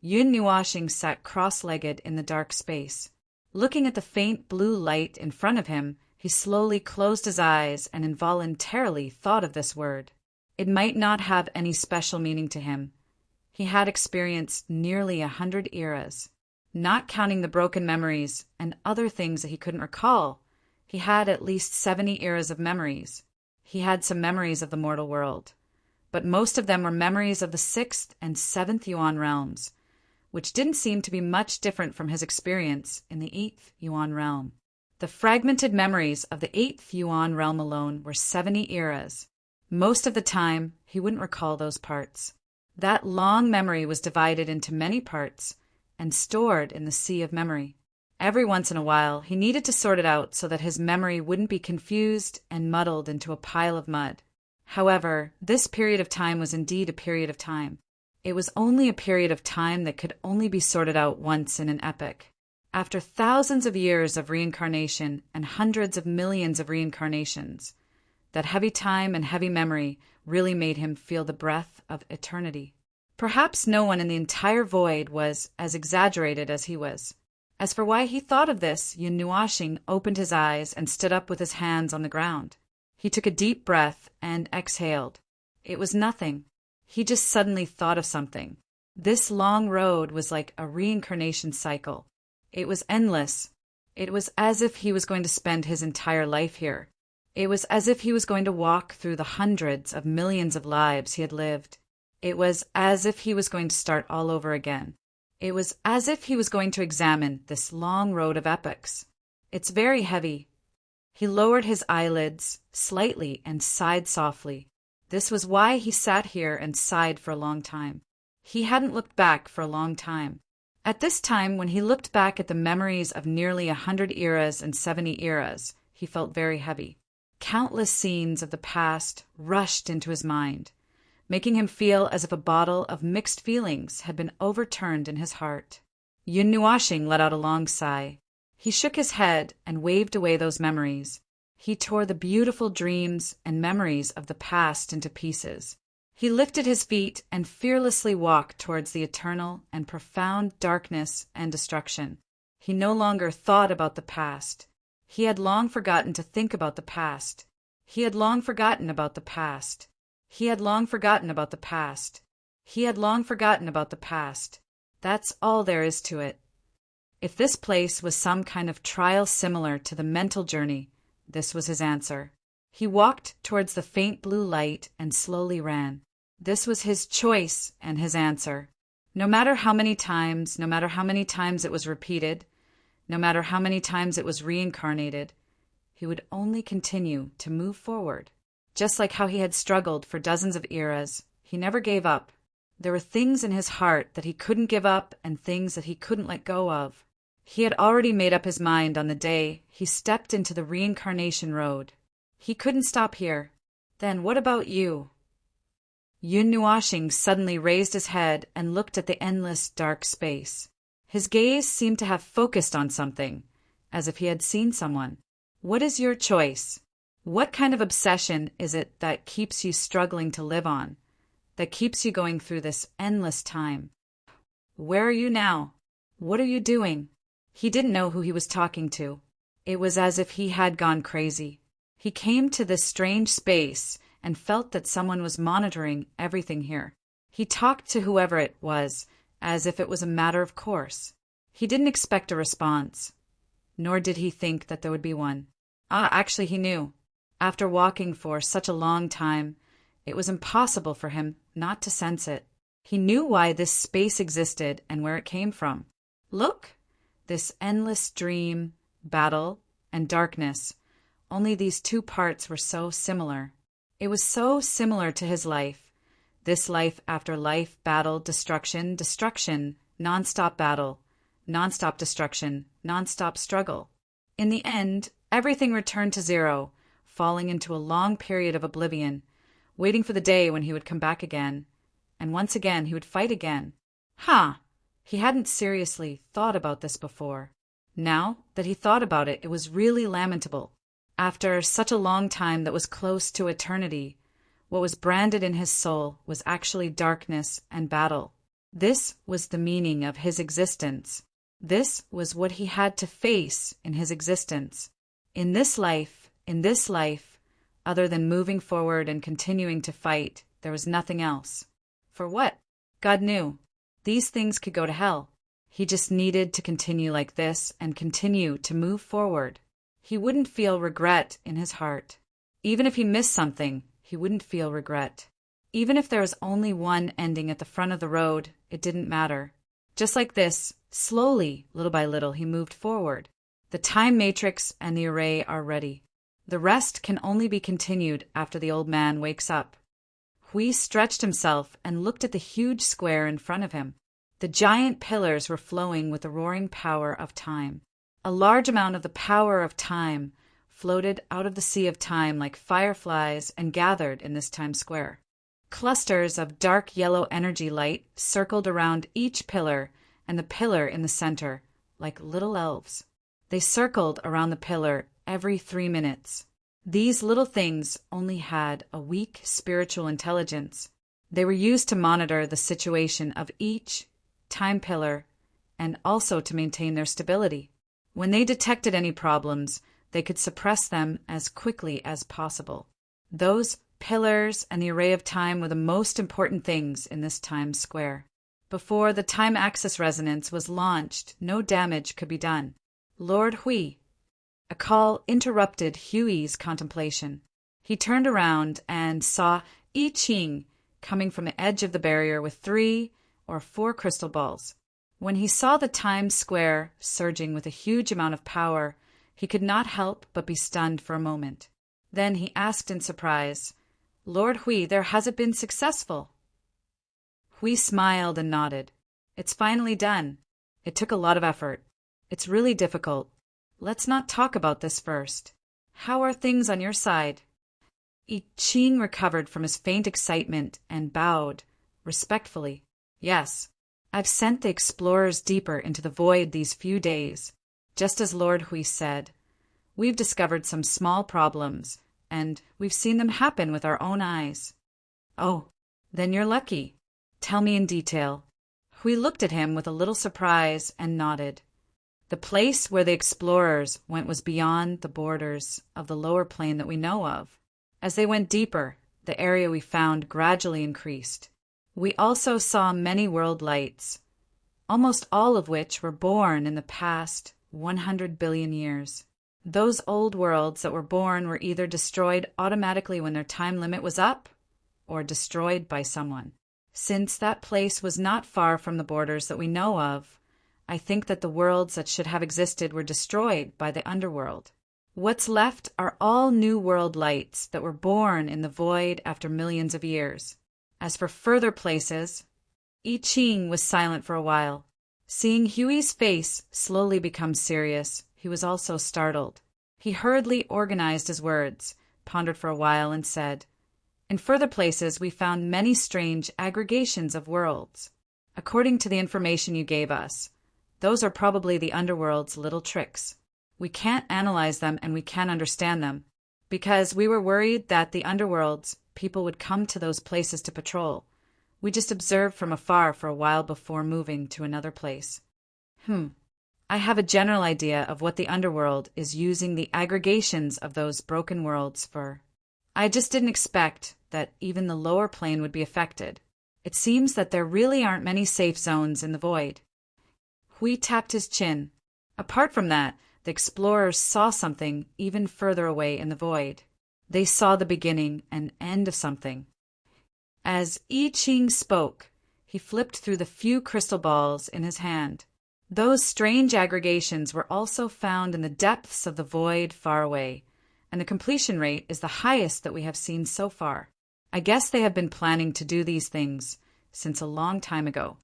Yun Nuashing sat cross-legged in the dark space. Looking at the faint blue light in front of him, he slowly closed his eyes and involuntarily thought of this word. It might not have any special meaning to him. He had experienced nearly 100 eras. Not counting the broken memories and other things that he couldn't recall, he had at least 70 eras of memories. He had some memories of the mortal world, but most of them were memories of the 6th and 7th Yuan realms, which didn't seem to be much different from his experience in the 8th Yuan realm. The fragmented memories of the 8th Yuan realm alone were 70 eras. Most of the time, he wouldn't recall those parts. That long memory was divided into many parts and stored in the sea of memory. Every once in a while, he needed to sort it out so that his memory wouldn't be confused and muddled into a pile of mud. However, this period of time was indeed a period of time. It was only a period of time that could only be sorted out once in an epoch. After thousands of years of reincarnation and hundreds of millions of reincarnations, that heavy time and heavy memory really made him feel the breath of eternity. Perhaps no one in the entire void was as exaggerated as he was. As for why he thought of this, Yun Nuashing opened his eyes and stood up with his hands on the ground. He took a deep breath and exhaled. It was nothing. He just suddenly thought of something. This long road was like a reincarnation cycle. It was endless. It was as if he was going to spend his entire life here. It was as if he was going to walk through the hundreds of millions of lives he had lived. It was as if he was going to start all over again. It was as if he was going to examine this long road of epochs. It's very heavy. He lowered his eyelids slightly and sighed softly. This was why he sat here and sighed for a long time. He hadn't looked back for a long time. At this time, when he looked back at the memories of nearly 100 eras and 70 eras, he felt very heavy. Countless scenes of the past rushed into his mind, making him feel as if a bottle of mixed feelings had been overturned in his heart. Yun Nuashing let out a long sigh. He shook his head and waved away those memories. He tore the beautiful dreams and memories of the past into pieces. He lifted his feet and fearlessly walked towards the eternal and profound darkness and destruction. He no longer thought about the past. He had long forgotten to think about the past. He had long forgotten about the past. He had long forgotten about the past. He had long forgotten about the past. That's all there is to it. If this place was some kind of trial similar to the mental journey, this was his answer. He walked towards the faint blue light and slowly ran. This was his choice and his answer. No matter how many times, no matter how many times it was repeated, no matter how many times it was reincarnated, he would only continue to move forward. Just like how he had struggled for dozens of eras, he never gave up. There were things in his heart that he couldn't give up and things that he couldn't let go of. He had already made up his mind on the day he stepped into the reincarnation road. He couldn't stop here. Then what about you? Yun Nuashing suddenly raised his head and looked at the endless dark space. His gaze seemed to have focused on something, as if he had seen someone. What is your choice? What kind of obsession is it that keeps you struggling to live on, that keeps you going through this endless time? Where are you now? What are you doing? He didn't know who he was talking to. It was as if he had gone crazy. He came to this strange space and felt that someone was monitoring everything here. He talked to whoever it was, as if it was a matter of course. He didn't expect a response, nor did he think that there would be one. Actually, he knew. After walking for such a long time, it was impossible for him not to sense it. He knew why this space existed and where it came from. Look! This endless dream, battle, and darkness. Only these two parts were so similar. It was so similar to his life. This life after life, battle, destruction, destruction, non-stop battle, non-stop destruction, non-stop struggle. In the end, everything returned to zero, falling into a long period of oblivion, waiting for the day when he would come back again, and once again he would fight again. He hadn't seriously thought about this before. Now that he thought about it, it was really lamentable. After such a long time that was close to eternity, what was branded in his soul was actually darkness and battle. This was the meaning of his existence. This was what he had to face in his existence. In this life, other than moving forward and continuing to fight, there was nothing else. For what? God knew. These things could go to hell. He just needed to continue like this and continue to move forward. He wouldn't feel regret in his heart. Even if he missed something, he wouldn't feel regret. Even if there was only one ending at the front of the road, it didn't matter. Just like this, slowly, little by little, he moved forward. The time matrix and the array are ready. The rest can only be continued after the old man wakes up. Hui stretched himself and looked at the huge square in front of him. The giant pillars were flowing with the roaring power of time. A large amount of the power of time floated out of the sea of time like fireflies and gathered in this time square. Clusters of dark yellow energy light circled around each pillar and the pillar in the center, like little elves. They circled around the pillar every 3 minutes. These little things only had a weak spiritual intelligence. They were used to monitor the situation of each time pillar and also to maintain their stability. When they detected any problems, they could suppress them as quickly as possible. Those pillars and the array of time were the most important things in this time square. Before the time axis resonance was launched, no damage could be done. Lord Hui. A call interrupted Hui's contemplation. He turned around and saw I Ching coming from the edge of the barrier with 3 or 4 crystal balls. When he saw the time square surging with a huge amount of power, he could not help but be stunned for a moment. Then he asked in surprise, "Lord Hui, there hasn't been successful." Hui smiled and nodded. "It's finally done. It took a lot of effort. It's really difficult. Let's not talk about this first. How are things on your side?" I Ching recovered from his faint excitement and bowed respectfully. "Yes, I've sent the explorers deeper into the void these few days. Just as Lord Hui said, we've discovered some small problems, and we've seen them happen with our own eyes." "Oh, then you're lucky. Tell me in detail." Hui looked at him with a little surprise and nodded. The place where the explorers went was beyond the borders of the lower plane that we know of. As they went deeper, the area we found gradually increased. We also saw many world lights, almost all of which were born in the past 100 billion years. Those old worlds that were born were either destroyed automatically when their time limit was up, or destroyed by someone. Since that place was not far from the borders that we know of, I think that the worlds that should have existed were destroyed by the underworld. What's left are all new world lights that were born in the void after millions of years. As for further places, I Ching was silent for a while. Seeing Huey's face slowly become serious, he was also startled. He hurriedly organized his words, pondered for a while, and said, "In further places we found many strange aggregations of worlds. According to the information you gave us, those are probably the underworld's little tricks. We can't analyze them and we can't understand them, because we were worried that the underworld's people would come to those places to patrol. We just observed from afar for a while before moving to another place." I have a general idea of what the underworld is using the aggregations of those broken worlds for. I just didn't expect that even the lower plane would be affected. It seems that there really aren't many safe zones in the void. Hui tapped his chin. Apart from that, the explorers saw something even further away in the void. They saw the beginning and end of something. As I Ching spoke, he flipped through the few crystal balls in his hand. Those strange aggregations were also found in the depths of the void far away, and the completion rate is the highest that we have seen so far. I guess they have been planning to do these things since a long time ago.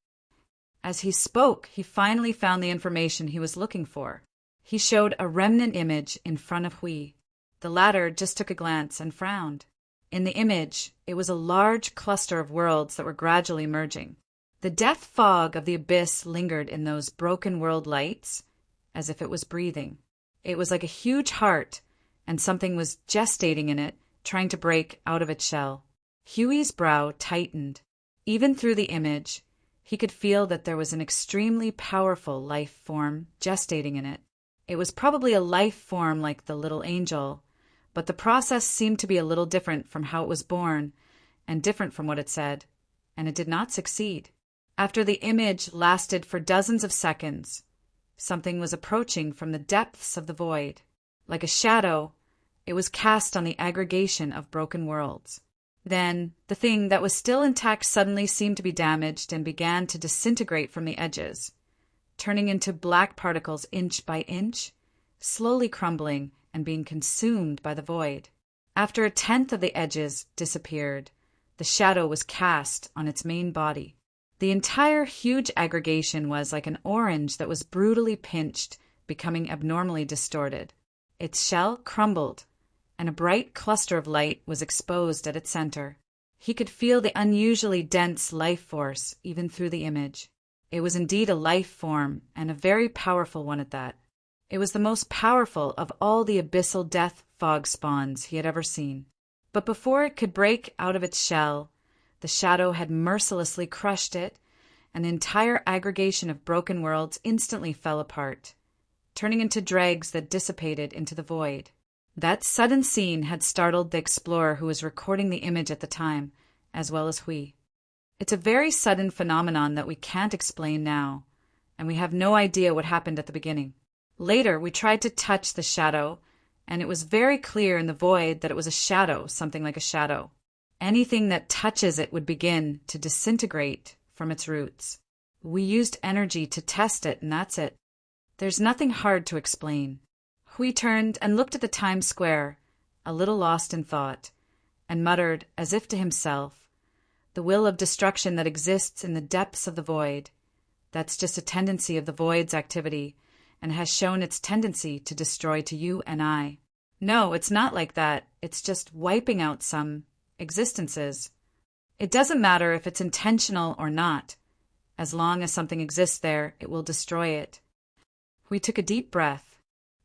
As he spoke, he finally found the information he was looking for. He showed a remnant image in front of Hui. The latter just took a glance and frowned. In the image, it was a large cluster of worlds that were gradually merging. The death fog of the abyss lingered in those broken world lights, as if it was breathing. It was like a huge heart, and something was gestating in it, trying to break out of its shell. Huey's brow tightened. Even through the image, he could feel that there was an extremely powerful life form gestating in it. It was probably a life form like the little angel, but the process seemed to be a little different from how it was born, and different from what it said, and it did not succeed. After the image lasted for dozens of seconds, something was approaching from the depths of the void. Like a shadow, it was cast on the aggregation of broken worlds. Then, the thing that was still intact suddenly seemed to be damaged and began to disintegrate from the edges, turning into black particles inch by inch, slowly crumbling and being consumed by the void. After a tenth of the edges disappeared, the shadow was cast on its main body. The entire huge aggregation was like an orange that was brutally pinched, becoming abnormally distorted. Its shell crumbled, and a bright cluster of light was exposed at its center. He could feel the unusually dense life force even through the image. It was indeed a life form, and a very powerful one at that. It was the most powerful of all the abyssal death fog spawns he had ever seen. But before it could break out of its shell, the shadow had mercilessly crushed it, and the entire aggregation of broken worlds instantly fell apart, turning into dregs that dissipated into the void. That sudden scene had startled the explorer who was recording the image at the time, as well as Hui. It's a very sudden phenomenon that we can't explain now, and we have no idea what happened at the beginning. Later, we tried to touch the shadow, and it was very clear in the void that it was a shadow, something like a shadow. Anything that touches it would begin to disintegrate from its roots. We used energy to test it, and that's it. There's nothing hard to explain. Hui turned and looked at the Times Square, a little lost in thought, and muttered, as if to himself, "The will of destruction that exists in the depths of the void. That's just a tendency of the void's activity, and has shown its tendency to destroy to you and I. No, it's not like that. It's just wiping out some existences. It doesn't matter if it's intentional or not. As long as something exists there, it will destroy it." We took a deep breath.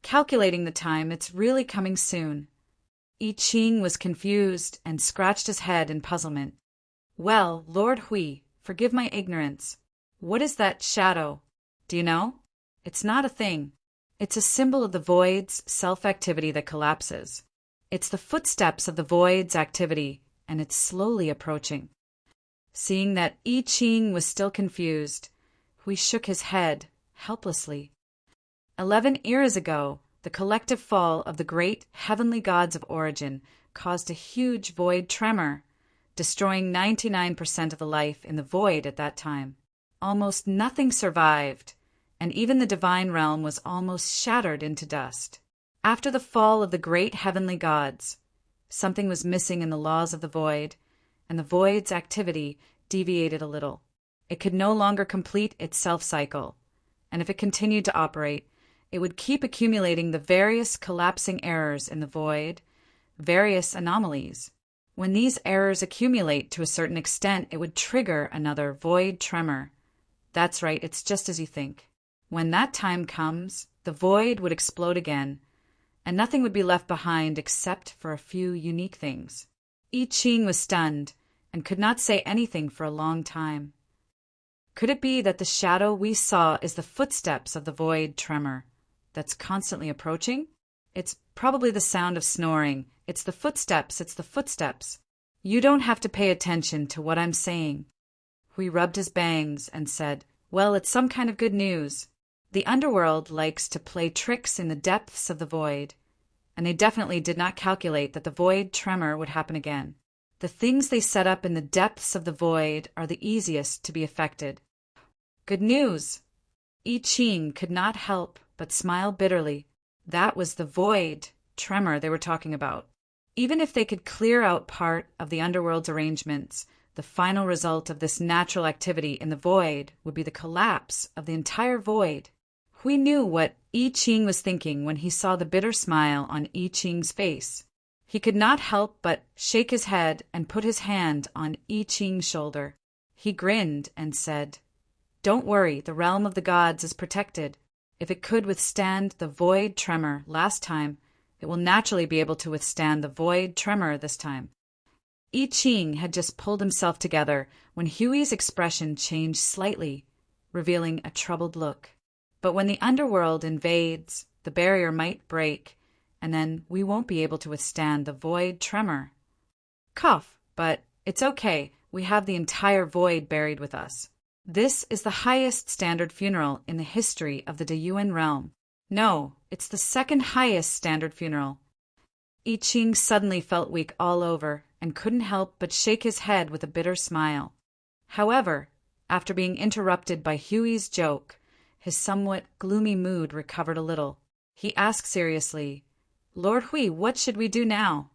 Calculating the time, it's really coming soon. I Ching was confused and scratched his head in puzzlement. "Well, Lord Hui, forgive my ignorance. What is that shadow? Do you know? It's not a thing. It's a symbol of the void's self-activity that collapses. It's the footsteps of the void's activity, and it's slowly approaching." Seeing that I Ching was still confused, Hui shook his head, helplessly. 11 years ago, The collective fall of the great heavenly gods of origin caused a huge void tremor, destroying 99% of the life in the void at that time. Almost nothing survived, and even the divine realm was almost shattered into dust. After the fall of the great heavenly gods, something was missing in the laws of the void, and the void's activity deviated a little. It could no longer complete its self-cycle, and if it continued to operate, it would keep accumulating the various collapsing errors in the void, various anomalies. When these errors accumulate to a certain extent, it would trigger another void tremor. That's right, it's just as you think. When that time comes, the void would explode again, and nothing would be left behind except for a few unique things. I Ching was stunned and could not say anything for a long time. Could it be that the shadow we saw is the footsteps of the void tremor that's constantly approaching? It's probably the sound of snoring. It's the footsteps, it's the footsteps. You don't have to pay attention to what I'm saying. Hui rubbed his bangs and said, well, it's some kind of good news. The underworld likes to play tricks in the depths of the void, and they definitely did not calculate that the void tremor would happen again. The things they set up in the depths of the void are the easiest to be affected. Good news! I Ching could not help but smile bitterly. That was the void tremor they were talking about. Even if they could clear out part of the underworld's arrangements, the final result of this natural activity in the void would be the collapse of the entire void. Hui knew what I Ching was thinking when he saw the bitter smile on I Ching's face. He could not help but shake his head and put his hand on I Ching's shoulder. He grinned and said, don't worry, the realm of the gods is protected. If it could withstand the void tremor last time, it will naturally be able to withstand the void tremor this time. I Ching had just pulled himself together when Huey's expression changed slightly, revealing a troubled look. But when the underworld invades, the barrier might break, and then we won't be able to withstand the void tremor. Cough, but it's okay. We have the entire void buried with us. This is the highest standard funeral in the history of the Deyuan realm. No, it's the second highest standard funeral. I Ching suddenly felt weak all over and couldn't help but shake his head with a bitter smile. However, after being interrupted by Huey's joke, his somewhat gloomy mood recovered a little. He asked seriously, Lord Hui, what should we do now?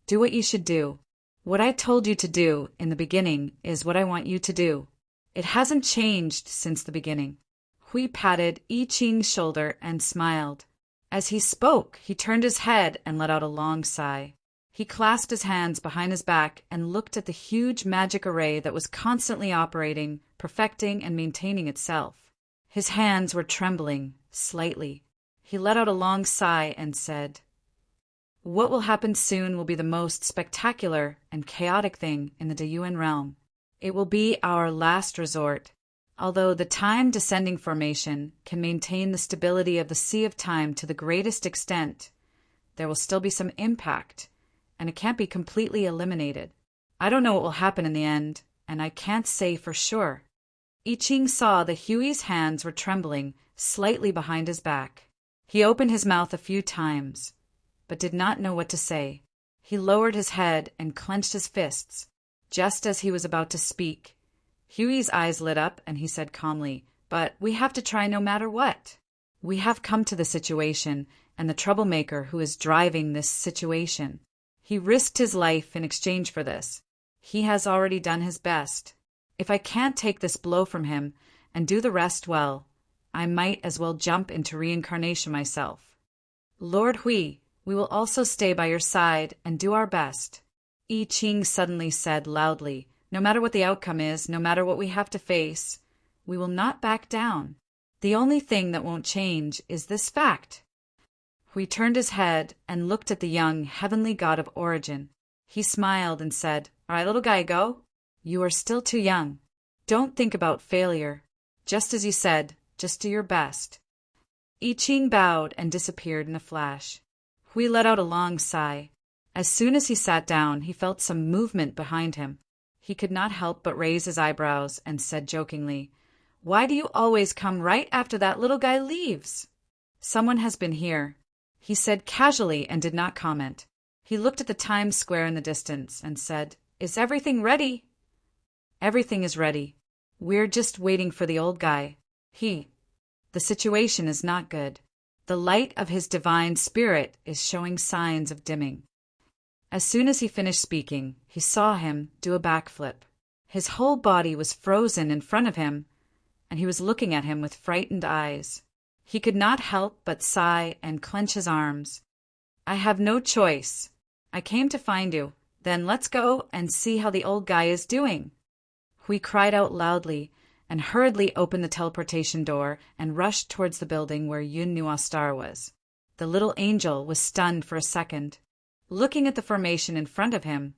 Do what you should do. What I told you to do in the beginning is what I want you to do. It hasn't changed since the beginning. Hui patted I Ching's shoulder and smiled. As he spoke, he turned his head and let out a long sigh. He clasped his hands behind his back and looked at the huge magic array that was constantly operating, perfecting, and maintaining itself. His hands were trembling, slightly. He let out a long sigh and said, what will happen soon will be the most spectacular and chaotic thing in the Deyuan realm. It will be our last resort. Although the time descending formation can maintain the stability of the Sea of Time to the greatest extent, there will still be some impact, and it can't be completely eliminated. I don't know what will happen in the end, and I can't say for sure. I Ching saw that Huey's hands were trembling slightly behind his back. He opened his mouth a few times, but did not know what to say. He lowered his head and clenched his fists. Just as he was about to speak, Huey's eyes lit up and he said calmly, but we have to try no matter what. We have come to the situation and the troublemaker who is driving this situation. He risked his life in exchange for this. He has already done his best. If I can't take this blow from him and do the rest well, I might as well jump into reincarnation myself. Lord Hui, we will also stay by your side and do our best. I Ching suddenly said loudly, no matter what the outcome is, no matter what we have to face, we will not back down. The only thing that won't change is this fact. Hui turned his head and looked at the young heavenly god of origin. He smiled and said, all right, little guy, go. You are still too young. Don't think about failure. Just as you said, just do your best. I Ching bowed and disappeared in a flash. Hui let out a long sigh. As soon as he sat down, he felt some movement behind him. He could not help but raise his eyebrows and said jokingly, why do you always come right after that little guy leaves? Someone has been here. he said casually and did not comment. He looked at the Times Square in the distance and said, "Is everything ready?" "Everything is ready. We're just waiting for the old guy. The situation is not good. The light of his divine spirit is showing signs of dimming." As soon as he finished speaking, he saw him do a backflip. His whole body was frozen in front of him, and he was looking at him with frightened eyes. He could not help but sigh and clench his arms. "I have no choice. I came to find you. Then let's go and see how the old guy is doing." Hui cried out loudly and hurriedly opened the teleportation door and rushed towards the building where Yun Nuastar was. The little angel was stunned for a second. Looking at the formation in front of him,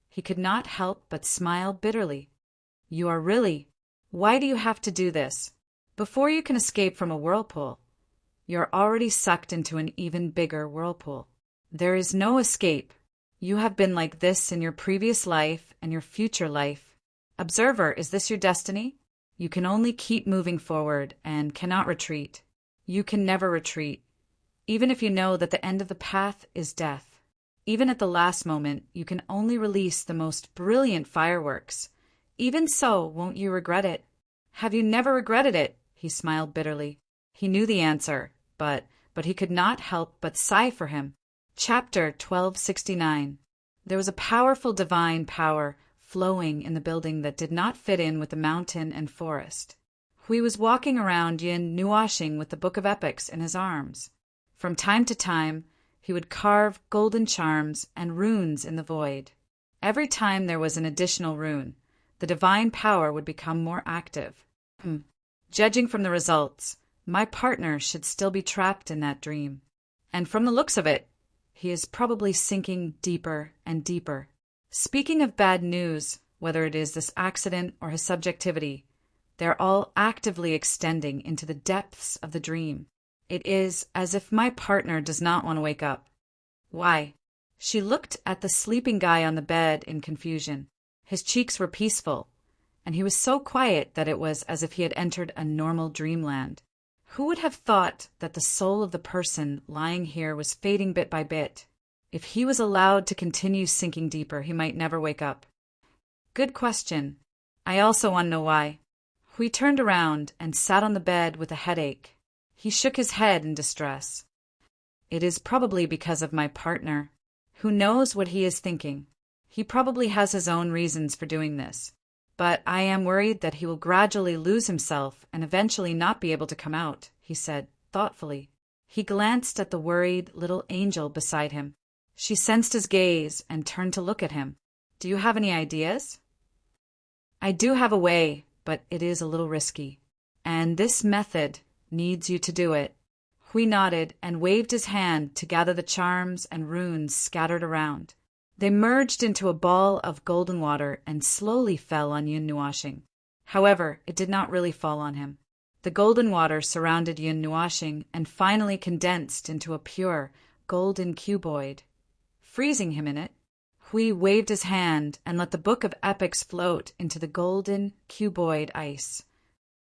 he could not help but smile bitterly. "You are really... Why do you have to do this? Before you can escape from a whirlpool, you're already sucked into an even bigger whirlpool. There is no escape. You have been like this in your previous life and your future life. Observer, is this your destiny? You can only keep moving forward and cannot retreat. You can never retreat, even if you know that the end of the path is death. Even at the last moment, you can only release the most brilliant fireworks. Even so, won't you regret it? Have you never regretted it?" He smiled bitterly. He knew the answer, but he could not help but sigh for him. Chapter 1269. There was a powerful divine power flowing in the building that did not fit in with the mountain and forest. Hui was walking around Yin Nuashing with the Book of Epics in his arms. From time to time, he would carve golden charms and runes in the void. Every time there was an additional rune, the divine power would become more active. Judging from the results, my partner should still be trapped in that dream. And from the looks of it, he is probably sinking deeper and deeper. Speaking of bad news, whether it is this accident or his subjectivity, they're all actively extending into the depths of the dream. It is as if my partner does not want to wake up. Why? She looked at the sleeping guy on the bed in confusion. His cheeks were peaceful, and he was so quiet that it was as if he had entered a normal dreamland. Who would have thought that the soul of the person lying here was fading bit by bit? If he was allowed to continue sinking deeper, he might never wake up. Good question. I also want to know why. Hui turned around and sat on the bed with a headache. He shook his head in distress. It is probably because of my partner. Who knows what he is thinking? He probably has his own reasons for doing this. But I am worried that he will gradually lose himself and eventually not be able to come out, he said, thoughtfully. He glanced at the worried little angel beside him. She sensed his gaze and turned to look at him. Do you have any ideas? I do have a way, but it is a little risky. And this method needs you to do it. Hui nodded and waved his hand to gather the charms and runes scattered around. They merged into a ball of golden water and slowly fell on Yun Nuashing. However, it did not really fall on him. The golden water surrounded Yun Nuashing and finally condensed into a pure, golden cuboid, freezing him in it. Hui waved his hand and let the Book of Epics float into the golden cuboid ice.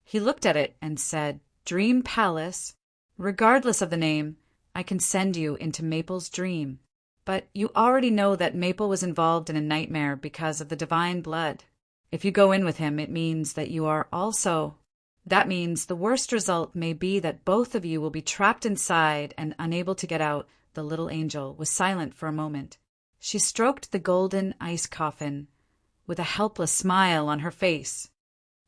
He looked at it and said, "Dream Palace. Regardless of the name, I can send you into Maple's dream. But you already know that Maple was involved in a nightmare because of the divine blood. If you go in with him, it means that you are also... That means the worst result may be that both of you will be trapped inside and unable to get out." The little angel was silent for a moment. She stroked the golden ice coffin with a helpless smile on her face.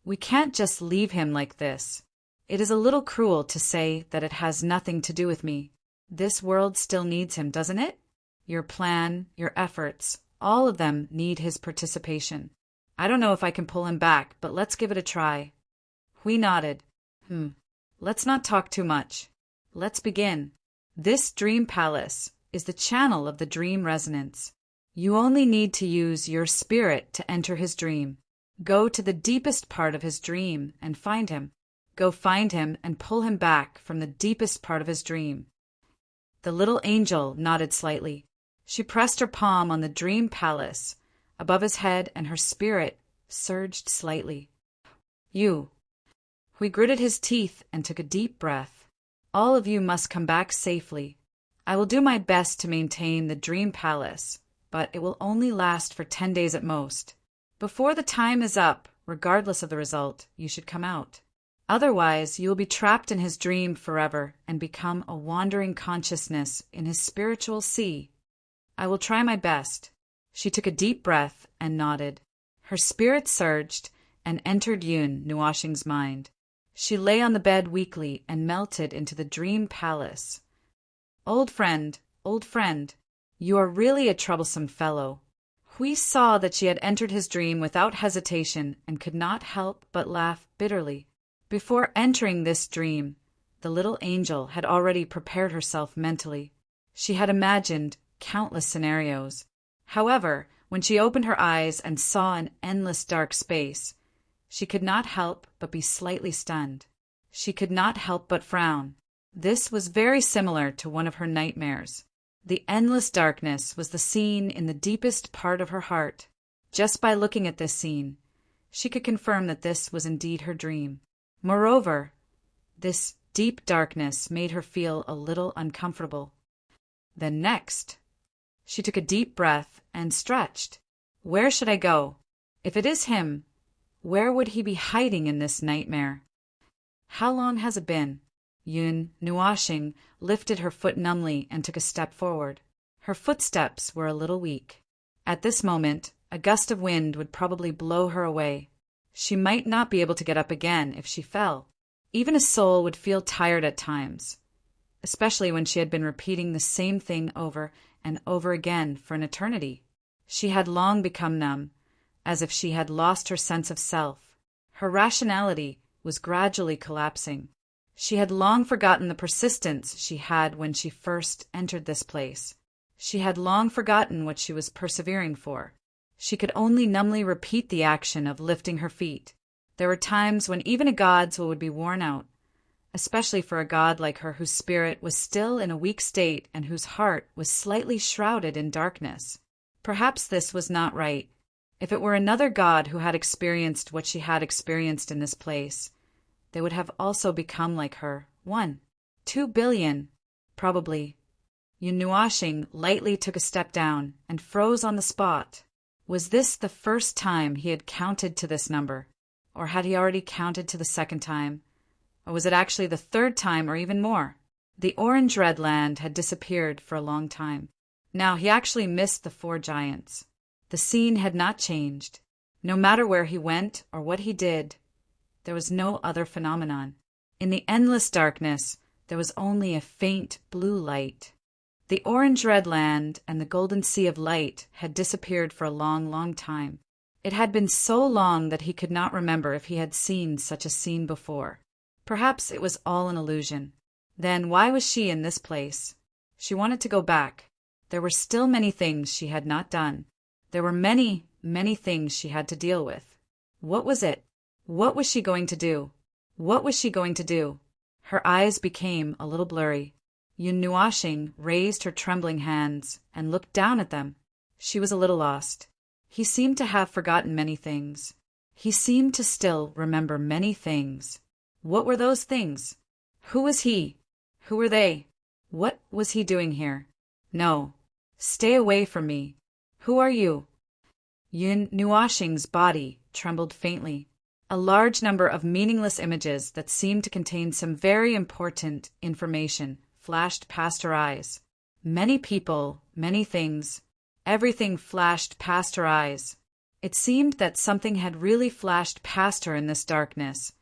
"We can't just leave him like this. It is a little cruel to say that it has nothing to do with me. This world still needs him, doesn't it? Your plan, your efforts, all of them need his participation. I don't know if I can pull him back, but let's give it a try." Hui nodded. Let's not talk too much. Let's begin. This dream palace is the channel of the dream resonance. You only need to use your spirit to enter his dream. Go to the deepest part of his dream and find him. Go find him and pull him back from the deepest part of his dream. The little angel nodded slightly. She pressed her palm on the dream palace above his head and her spirit surged slightly. "You." Hui gritted his teeth and took a deep breath. "All of you must come back safely. I will do my best to maintain the dream palace, but it will only last for 10 days at most. Before the time is up, regardless of the result, you should come out. Otherwise, you will be trapped in his dream forever and become a wandering consciousness in his spiritual sea. I will try my best. She took a deep breath and nodded. Her spirit surged and entered Yun Nuashing's mind. She lay on the bed weakly and melted into the dream palace. Old friend, you are really a troublesome fellow. Hui saw that she had entered his dream without hesitation and could not help but laugh bitterly. Before entering this dream, the little angel had already prepared herself mentally. She had imagined countless scenarios. However, when she opened her eyes and saw an endless dark space, she could not help but be slightly stunned. She could not help but frown. This was very similar to one of her nightmares. The endless darkness was the scene in the deepest part of her heart. Just by looking at this scene, she could confirm that this was indeed her dream. Moreover, this deep darkness made her feel a little uncomfortable. Then next, she took a deep breath and stretched. Where should I go? If it is him, where would he be hiding in this nightmare? How long has it been? Yun Nuashing lifted her foot numbly and took a step forward. Her footsteps were a little weak. At this moment, a gust of wind would probably blow her away. She might not be able to get up again if she fell. Even a soul would feel tired at times, especially when she had been repeating the same thing over and over again for an eternity. She had long become numb, as if she had lost her sense of self. Her rationality was gradually collapsing. She had long forgotten the persistence she had when she first entered this place. She had long forgotten what she was persevering for. She could only numbly repeat the action of lifting her feet. There were times when even a god's will would be worn out, especially for a god like her whose spirit was still in a weak state and whose heart was slightly shrouded in darkness. Perhaps this was not right. If it were another god who had experienced what she had experienced in this place, they would have also become like her. 1, 2 billion, probably. Yun Nuashing lightly took a step down and froze on the spot. Was this the first time he had counted to this number? Or had he already counted to the second time? Or was it actually the third time or even more? The orange red land had disappeared for a long time. Now he actually missed the 4 giants. The scene had not changed. No matter where he went or what he did, there was no other phenomenon. In the endless darkness, there was only a faint blue light. The orange-red land and the golden sea of light had disappeared for a long, long time. It had been so long that he could not remember if he had seen such a scene before. Perhaps it was all an illusion. Then why was she in this place? She wanted to go back. There were still many things she had not done. There were many, many things she had to deal with. What was it? What was she going to do? What was she going to do? Her eyes became a little blurry. Yun Nuashing raised her trembling hands and looked down at them. She was a little lost. He seemed to have forgotten many things. He seemed to still remember many things. What were those things? Who was he? Who were they? What was he doing here? No. Stay away from me. Who are you? Yun Nuashing's body trembled faintly. A large number of meaningless images that seemed to contain some very important information flashed past her eyes. Many people, many things, everything flashed past her eyes. It seemed that something had really flashed past her in this darkness,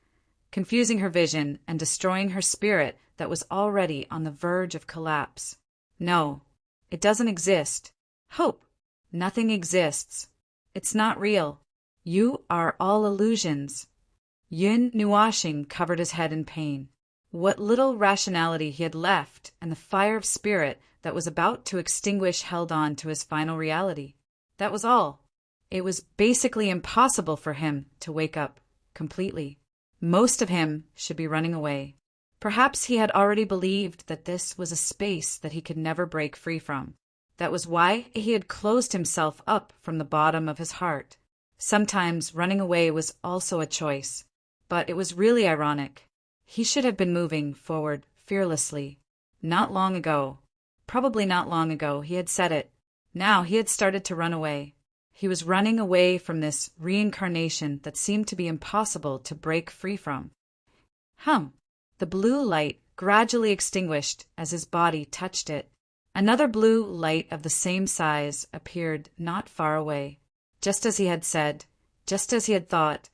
confusing her vision and destroying her spirit that was already on the verge of collapse. No, it doesn't exist. Hope. Nothing exists. It's not real. You are all illusions. Yun Nuashing covered his head in pain. What little rationality he had left and the fire of spirit that was about to extinguish held on to his final reality. That was all. It was basically impossible for him to wake up completely. Most of him should be running away. Perhaps he had already believed that this was a space that he could never break free from. That was why he had closed himself up from the bottom of his heart. Sometimes running away was also a choice, but it was really ironic. He should have been moving forward fearlessly, not long ago. Probably not long ago he had said it. Now he had started to run away. He was running away from this reincarnation that seemed to be impossible to break free from. The blue light gradually extinguished as his body touched it. Another blue light of the same size appeared not far away. Just as he had said, just as he had thought,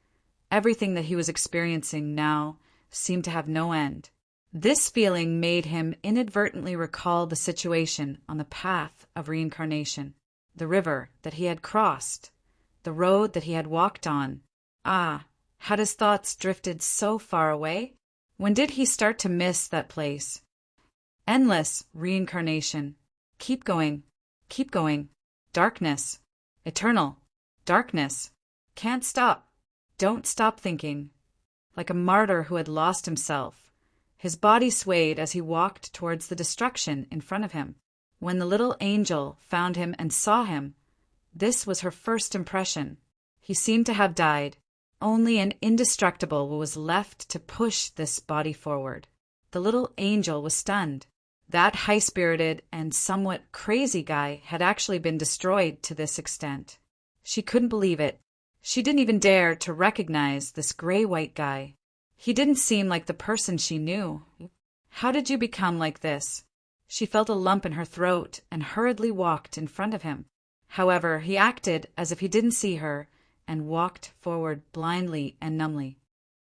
everything that he was experiencing now seemed to have no end. This feeling made him inadvertently recall the situation on the path of reincarnation, the river that he had crossed, the road that he had walked on. Had his thoughts drifted so far away? When did he start to miss that place? Endless reincarnation. Keep going. Keep going. Darkness. Eternal. Darkness. Can't stop. Don't stop thinking. Like a martyr who had lost himself, his body swayed as he walked towards the destruction in front of him. When the little angel found him and saw him, this was her first impression. He seemed to have died. Only an indestructible was left to push this body forward. The little angel was stunned. That high-spirited and somewhat crazy guy had actually been destroyed to this extent. She couldn't believe it. She didn't even dare to recognize this gray-white guy. He didn't seem like the person she knew. How did you become like this? She felt a lump in her throat and hurriedly walked in front of him. However, he acted as if he didn't see her and walked forward blindly and numbly.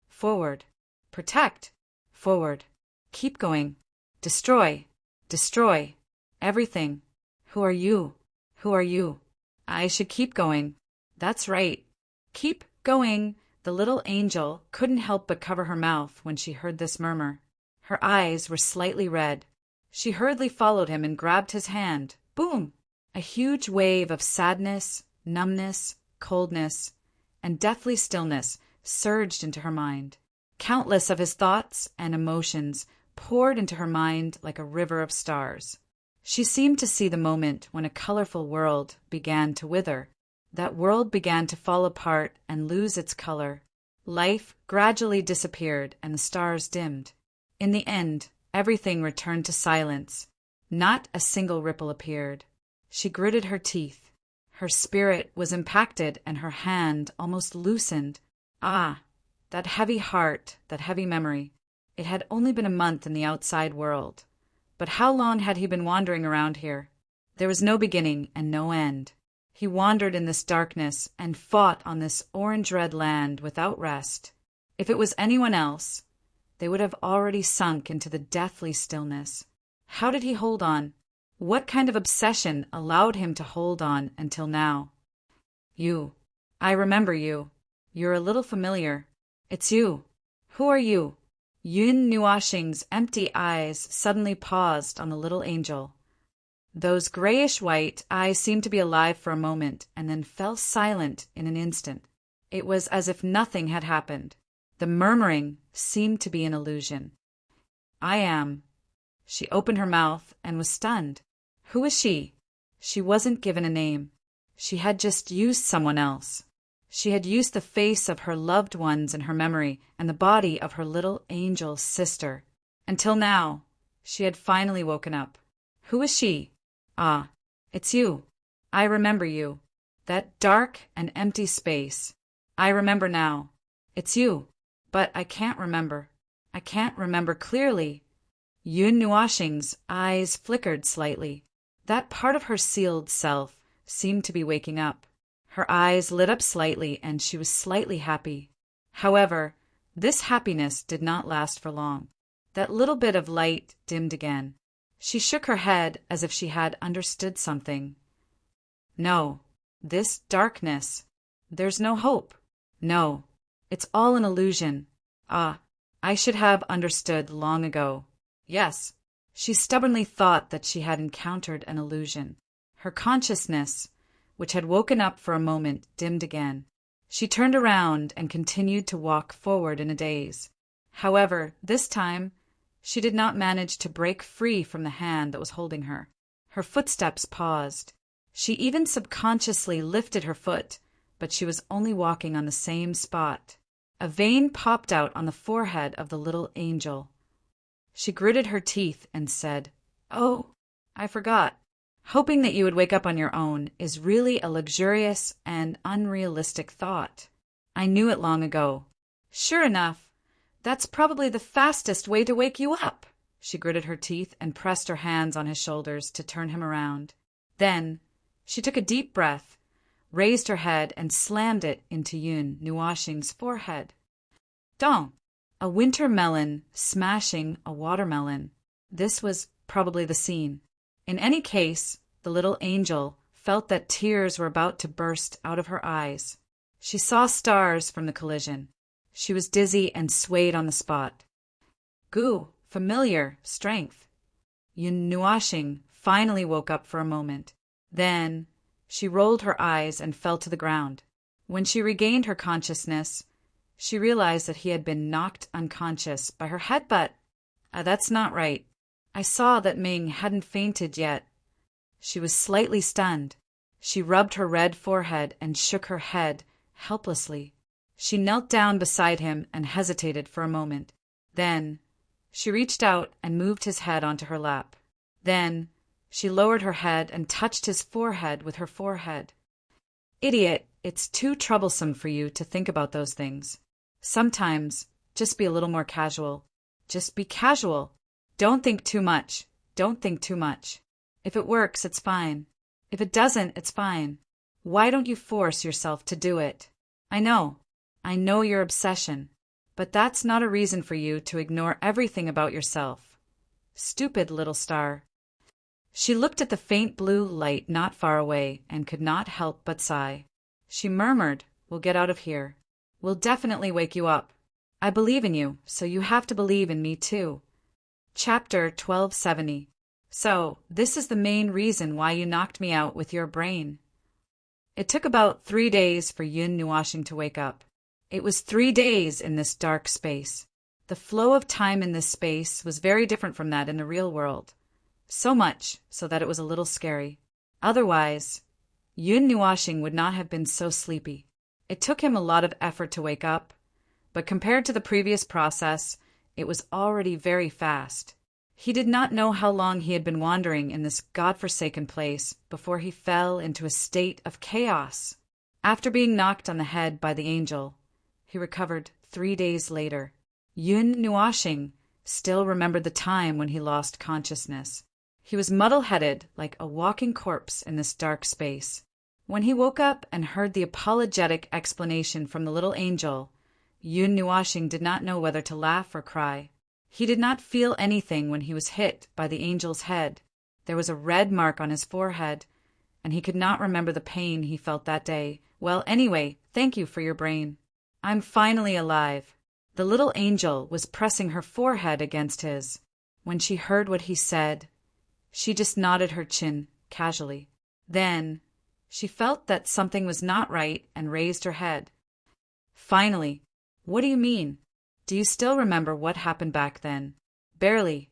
Forward. Protect. Forward. Keep going. Destroy. Destroy. Everything. Who are you? Who are you? I should keep going. That's right. Keep going. The little angel couldn't help but cover her mouth when she heard this murmur. Her eyes were slightly red. She hurriedly followed him and grabbed his hand. Boom! A huge wave of sadness, numbness, coldness, and deathly stillness surged into her mind. Countless of his thoughts and emotions poured into her mind like a river of stars. She seemed to see the moment when a colorful world began to wither. That world began to fall apart and lose its color. Life gradually disappeared and the stars dimmed. In the end, everything returned to silence. Not a single ripple appeared. She gritted her teeth. Her spirit was impacted and her hand almost loosened. That heavy heart, that heavy memory. It had only been a month in the outside world. But how long had he been wandering around here? There was no beginning and no end. He wandered in this darkness and fought on this orange-red land without rest. If it was anyone else, they would have already sunk into the deathly stillness. How did he hold on? What kind of obsession allowed him to hold on until now? You. I remember you. You're a little familiar. It's you. Who are you? Yun Nuashing's empty eyes suddenly paused on the little angel. Those grayish-white eyes seemed to be alive for a moment and then fell silent in an instant. It was as if nothing had happened. The murmuring seemed to be an illusion. I am. She opened her mouth and was stunned. Who is she? She wasn't given a name. She had just used someone else. She had used the face of her loved ones in her memory and the body of her little angel sister. Until now, she had finally woken up. Who is she? It's you. I remember you. That dark and empty space. I remember now. It's you. But I can't remember. I can't remember clearly. Yun Nuashing's eyes flickered slightly. That part of her sealed self seemed to be waking up. Her eyes lit up slightly and she was slightly happy. However, this happiness did not last for long. That little bit of light dimmed again. She shook her head as if she had understood something. No, this darkness. There's no hope. No, it's all an illusion. I should have understood long ago. Yes, she stubbornly thought that she had encountered an illusion. Her consciousness, which had woken up for a moment, dimmed again. She turned around and continued to walk forward in a daze. However, this time, she did not manage to break free from the hand that was holding her. Her footsteps paused. She even subconsciously lifted her foot, but she was only walking on the same spot. A vein popped out on the forehead of the little angel. She gritted her teeth and said, "Oh, I forgot. Hoping that you would wake up on your own is really a luxurious and unrealistic thought. I knew it long ago. Sure enough, that's probably the fastest way to wake you up. She gritted her teeth and pressed her hands on his shoulders to turn him around. Then, she took a deep breath, raised her head, and slammed it into Yun Nuashing's forehead. Dong! A winter melon smashing a watermelon. This was probably the scene. In any case, the little angel felt that tears were about to burst out of her eyes. She saw stars from the collision. She was dizzy and swayed on the spot. Goo, familiar, strength. Yun Nuashing finally woke up for a moment. Then, she rolled her eyes and fell to the ground. When she regained her consciousness, she realized that he had been knocked unconscious by her headbutt. That's not right. I saw that Ming hadn't fainted yet. She was slightly stunned. She rubbed her red forehead and shook her head helplessly. She knelt down beside him and hesitated for a moment. Then, she reached out and moved his head onto her lap. Then, she lowered her head and touched his forehead with her forehead. Idiot, it's too troublesome for you to think about those things. Sometimes, just be a little more casual. Just be casual. Don't think too much. Don't think too much. If it works, it's fine. If it doesn't, it's fine. Why don't you force yourself to do it? I know your obsession, but that's not a reason for you to ignore everything about yourself. Stupid little star. She looked at the faint blue light not far away and could not help but sigh. She murmured, "We'll get out of here. We'll definitely wake you up. I believe in you, so you have to believe in me too." Chapter 1270. So, this is the main reason why you knocked me out with your brain. It took about 3 days for Yun Nuashing to wake up. It was 3 days in this dark space. The flow of time in this space was very different from that in the real world. So much so that it was a little scary. Otherwise, Yun Nuashing would not have been so sleepy. It took him a lot of effort to wake up, but compared to the previous process, it was already very fast. He did not know how long he had been wandering in this godforsaken place before he fell into a state of chaos. After being knocked on the head by the angel, he recovered 3 days later. Yun Nuashing still remembered the time when he lost consciousness. He was muddle-headed like a walking corpse in this dark space. When he woke up and heard the apologetic explanation from the little angel, Yun Nuashing did not know whether to laugh or cry. He did not feel anything when he was hit by the angel's head. There was a red mark on his forehead, and he could not remember the pain he felt that day. Well, anyway, thank you for your brain. I'm finally alive. The little angel was pressing her forehead against his. When she heard what he said, she just nodded her chin casually. Then, she felt that something was not right and raised her head. Finally, what do you mean? Do you still remember what happened back then? Barely.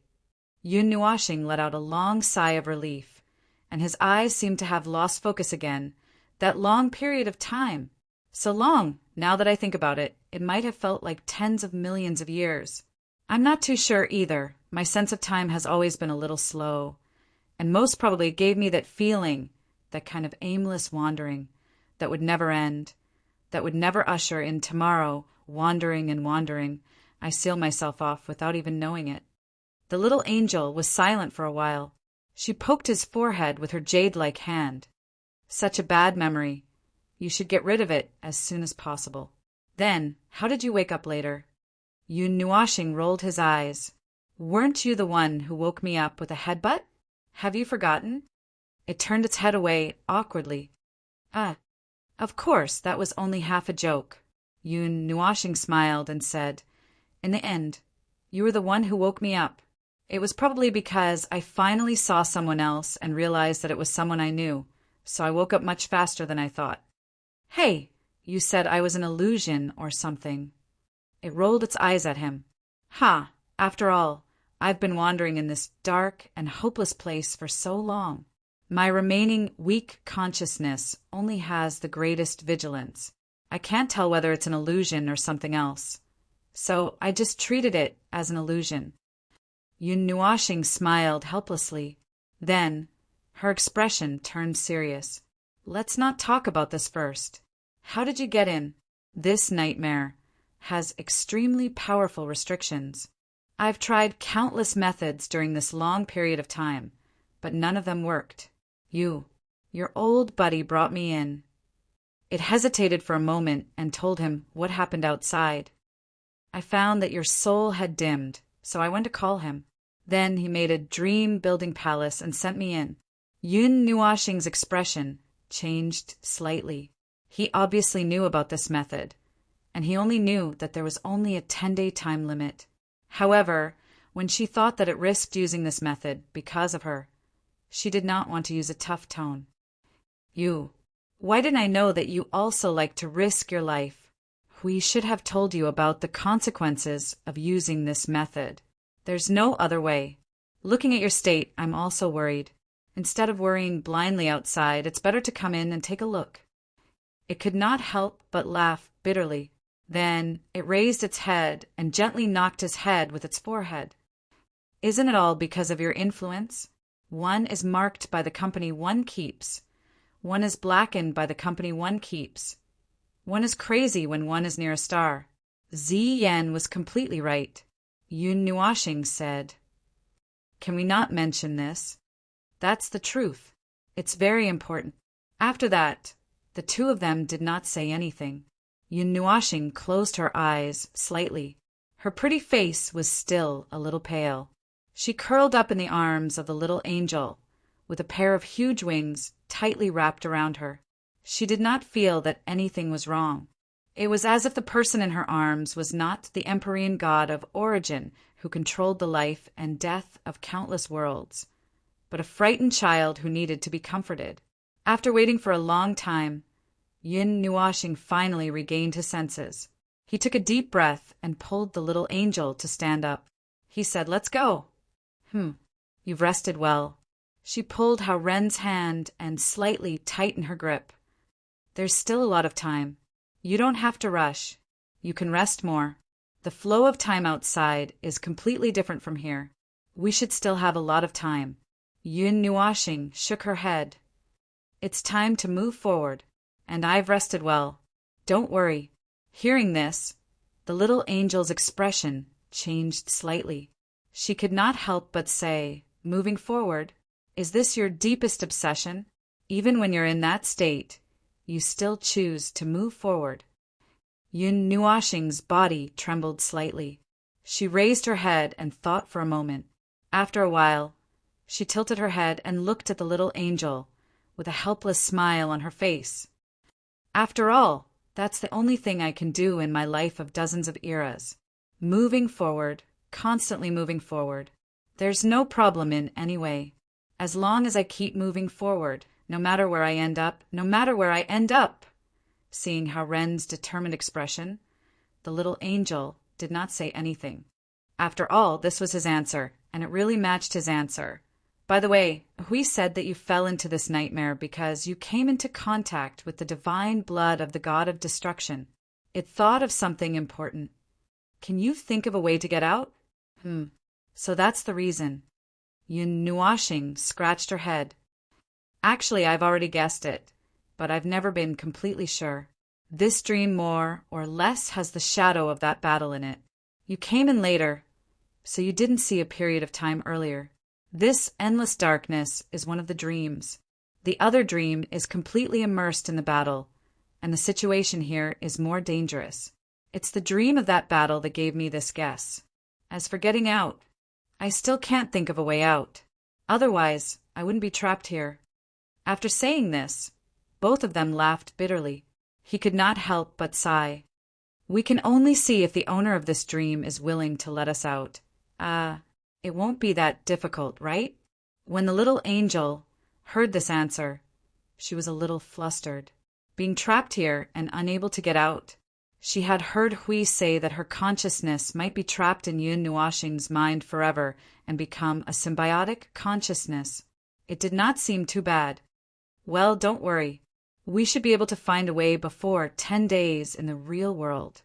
Yun Nuashing let out a long sigh of relief, and his eyes seemed to have lost focus again. That long period of time. So long, now that I think about it, it might have felt like tens of millions of years. I'm not too sure either. My sense of time has always been a little slow, and most probably it gave me that feeling, that kind of aimless wandering, that would never end, that would never usher in tomorrow. Wandering and wandering, I seal myself off without even knowing it. The little angel was silent for a while. She poked his forehead with her jade-like hand. Such a bad memory. You should get rid of it as soon as possible. Then, how did you wake up later? Yun Nuashing rolled his eyes. Weren't you the one who woke me up with a headbutt? Have you forgotten? It turned its head away awkwardly. Of course, that was only half a joke. Yun Nuashing smiled and said, "In the end, you were the one who woke me up. It was probably because I finally saw someone else and realized that it was someone I knew, so I woke up much faster than I thought." Hey, you said I was an illusion or something. It rolled its eyes at him. Ha, after all, I've been wandering in this dark and hopeless place for so long. My remaining weak consciousness only has the greatest vigilance. I can't tell whether it's an illusion or something else. So I just treated it as an illusion. Yun Nuashing smiled helplessly. Then, her expression turned serious. Let's not talk about this first. How did you get in? This nightmare has extremely powerful restrictions. I've tried countless methods during this long period of time, but none of them worked. Your old buddy brought me in. It hesitated for a moment and told him what happened outside. I found that your soul had dimmed, so I went to call him. Then he made a dream-building palace and sent me in. Yun Nuashing's expression changed slightly. He obviously knew about this method, and he only knew that there was only a 10-day time limit. However, when she thought that it risked using this method because of her, she did not want to use a tough tone. Why didn't I know that you also like to risk your life? We should have told you about the consequences of using this method. There's no other way. Looking at your state, I'm also worried. Instead of worrying blindly outside, it's better to come in and take a look. It could not help but laugh bitterly. Then it raised its head and gently knocked his head with its forehead. Isn't it all because of your influence? One is marked by the company one keeps. One is blackened by the company one keeps. One is crazy when one is near a star. Zi Yan was completely right. Yun Nuashing said, "Can we not mention this? That's the truth. It's very important." After that, the two of them did not say anything. Yun Nuashing closed her eyes slightly. Her pretty face was still a little pale. She curled up in the arms of the little angel, with a pair of huge wings tightly wrapped around her. She did not feel that anything was wrong. It was as if the person in her arms was not the Empyrean god of origin who controlled the life and death of countless worlds, but a frightened child who needed to be comforted. After waiting for a long time, Yun Nuashing finally regained his senses. He took a deep breath and pulled the little angel to stand up. He said, "Let's go." You've rested well." She pulled Hao Ren's hand and slightly tightened her grip. "There's still a lot of time. You don't have to rush. You can rest more. The flow of time outside is completely different from here. We should still have a lot of time." Yun Nuashing shook her head. "It's time to move forward, and I've rested well. Don't worry." Hearing this, the little angel's expression changed slightly. She could not help but say, "Moving forward? Is this your deepest obsession? Even when you're in that state, you still choose to move forward." Yun Nuashing's body trembled slightly. She raised her head and thought for a moment. After a while, she tilted her head and looked at the little angel with a helpless smile on her face. "After all, that's the only thing I can do in my life of dozens of eras. Moving forward, constantly moving forward. There's no problem in any way. As long as I keep moving forward, no matter where I end up, no matter where I end up." Seeing Hao Ren's determined expression, the little angel did not say anything. After all, this was his answer, and it really matched his answer. "By the way, Hui said that you fell into this nightmare because you came into contact with the divine blood of the god of destruction. It thought of something important. Can you think of a way to get out?" So that's the reason." Yun Nuashing scratched her head. "Actually, I've already guessed it, but I've never been completely sure. This dream more or less has the shadow of that battle in it. You came in later, so you didn't see a period of time earlier. This endless darkness is one of the dreams. The other dream is completely immersed in the battle, and the situation here is more dangerous. It's the dream of that battle that gave me this guess. As for getting out, I still can't think of a way out. Otherwise, I wouldn't be trapped here." After saying this, both of them laughed bitterly. He could not help but sigh. "We can only see if the owner of this dream is willing to let us out. It won't be that difficult, right?" When the little angel heard this answer, she was a little flustered. Being trapped here and unable to get out, she had heard Hui say that her consciousness might be trapped in Yun Nuashing's mind forever and become a symbiotic consciousness. It did not seem too bad. "Well, don't worry. We should be able to find a way before 10 days in the real world."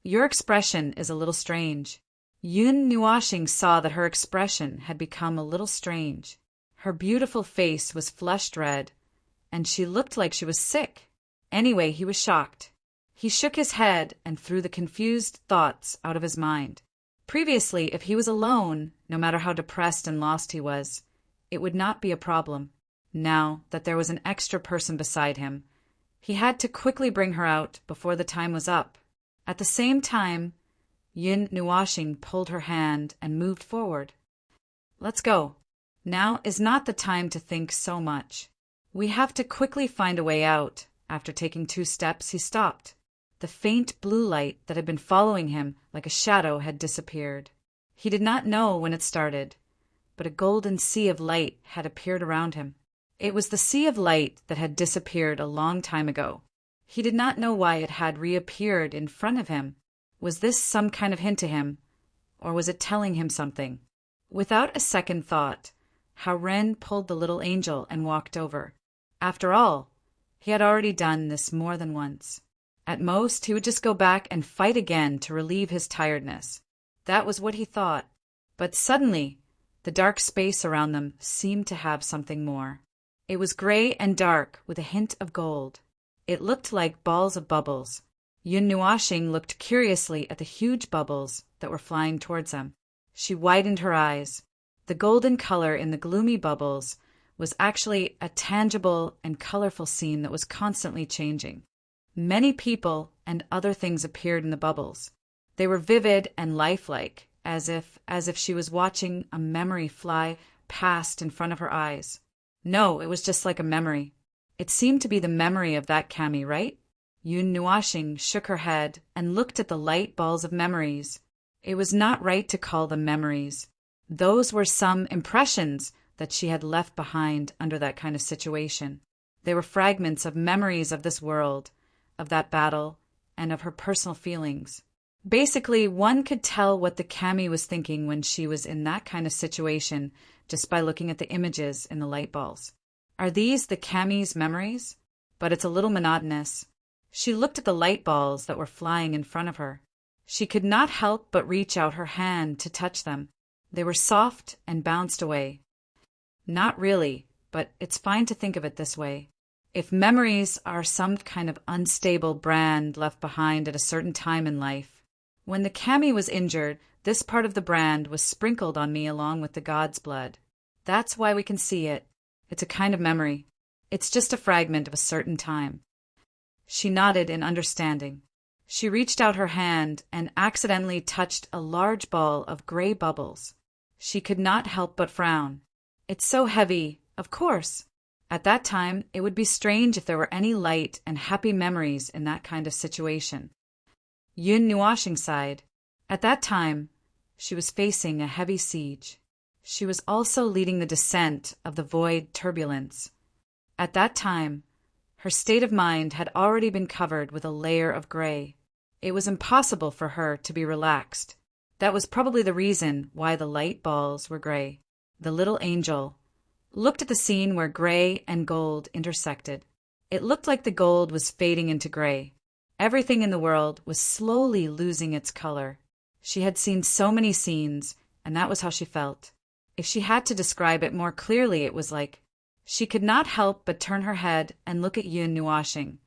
Your expression is a little strange." Yun Nuashing saw that her expression had become a little strange. Her beautiful face was flushed red, and she looked like she was sick. Anyway, he was shocked. He shook his head and threw the confused thoughts out of his mind. Previously, if he was alone, no matter how depressed and lost he was, it would not be a problem. Now that there was an extra person beside him, he had to quickly bring her out before the time was up. At the same time, Yun Nuashing pulled her hand and moved forward. Let's go. Now is not the time to think so much. We have to quickly find a way out. After taking 2 steps, he stopped. The faint blue light that had been following him like a shadow had disappeared. He did not know when it started, but a golden sea of light had appeared around him. It was the sea of light that had disappeared a long time ago. He did not know why it had reappeared in front of him. Was this some kind of hint to him, or was it telling him something? Without a second thought, Hao Ren pulled the little angel and walked over. After all, he had already done this more than once. At most, he would just go back and fight again to relieve his tiredness. That was what he thought. But suddenly, the dark space around them seemed to have something more. It was gray and dark with a hint of gold. It looked like balls of bubbles. Yun Nuashing looked curiously at the huge bubbles that were flying towards them. She widened her eyes. The golden color in the gloomy bubbles was actually a tangible and colorful scene that was constantly changing. Many people and other things appeared in the bubbles. They were vivid and lifelike, as if she was watching a memory fly past in front of her eyes. No, it was just like a memory. It seemed to be the memory of that Kami, right? Yun Nuashing shook her head and looked at the light balls of memories. It was not right to call them memories. Those were some impressions that she had left behind under that kind of situation. They were fragments of memories of this world, of that battle, and of her personal feelings. Basically, one could tell what the Kami was thinking when she was in that kind of situation just by looking at the images in the light balls. Are these the Kami's memories? But it's a little monotonous. She looked at the light balls that were flying in front of her. She could not help but reach out her hand to touch them. They were soft and bounced away. Not really, but it's fine to think of it this way. If memories are some kind of unstable brand left behind at a certain time in life, when the Kami was injured, this part of the brand was sprinkled on me along with the god's blood. That's why we can see it. It's a kind of memory. It's just a fragment of a certain time. She nodded in understanding. She reached out her hand and accidentally touched a large ball of gray bubbles. She could not help but frown. It's so heavy, of course. At that time, it would be strange if there were any light and happy memories in that kind of situation. Yun Nuashing sighed. At that time, she was facing a heavy siege. She was also leading the descent of the void turbulence. At that time, her state of mind had already been covered with a layer of gray. It was impossible for her to be relaxed. That was probably the reason why the light balls were gray. The little angel looked at the scene where gray and gold intersected. It looked like the gold was fading into gray. Everything in the world was slowly losing its color. She had seen so many scenes, and that was how she felt. If she had to describe it more clearly, it was like she could not help but turn her head and look at Yun Nuashing,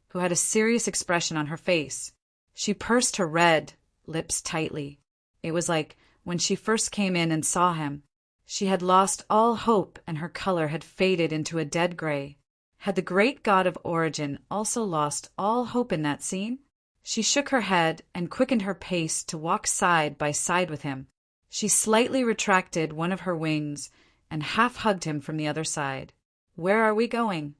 who had a serious expression on her face. She pursed her red lips tightly. It was like when she first came in and saw him. She had lost all hope and her color had faded into a dead gray. Had the great god of origin also lost all hope in that scene? She shook her head and quickened her pace to walk side by side with him. She slightly retracted one of her wings and half-hugged him from the other side. Where are we going?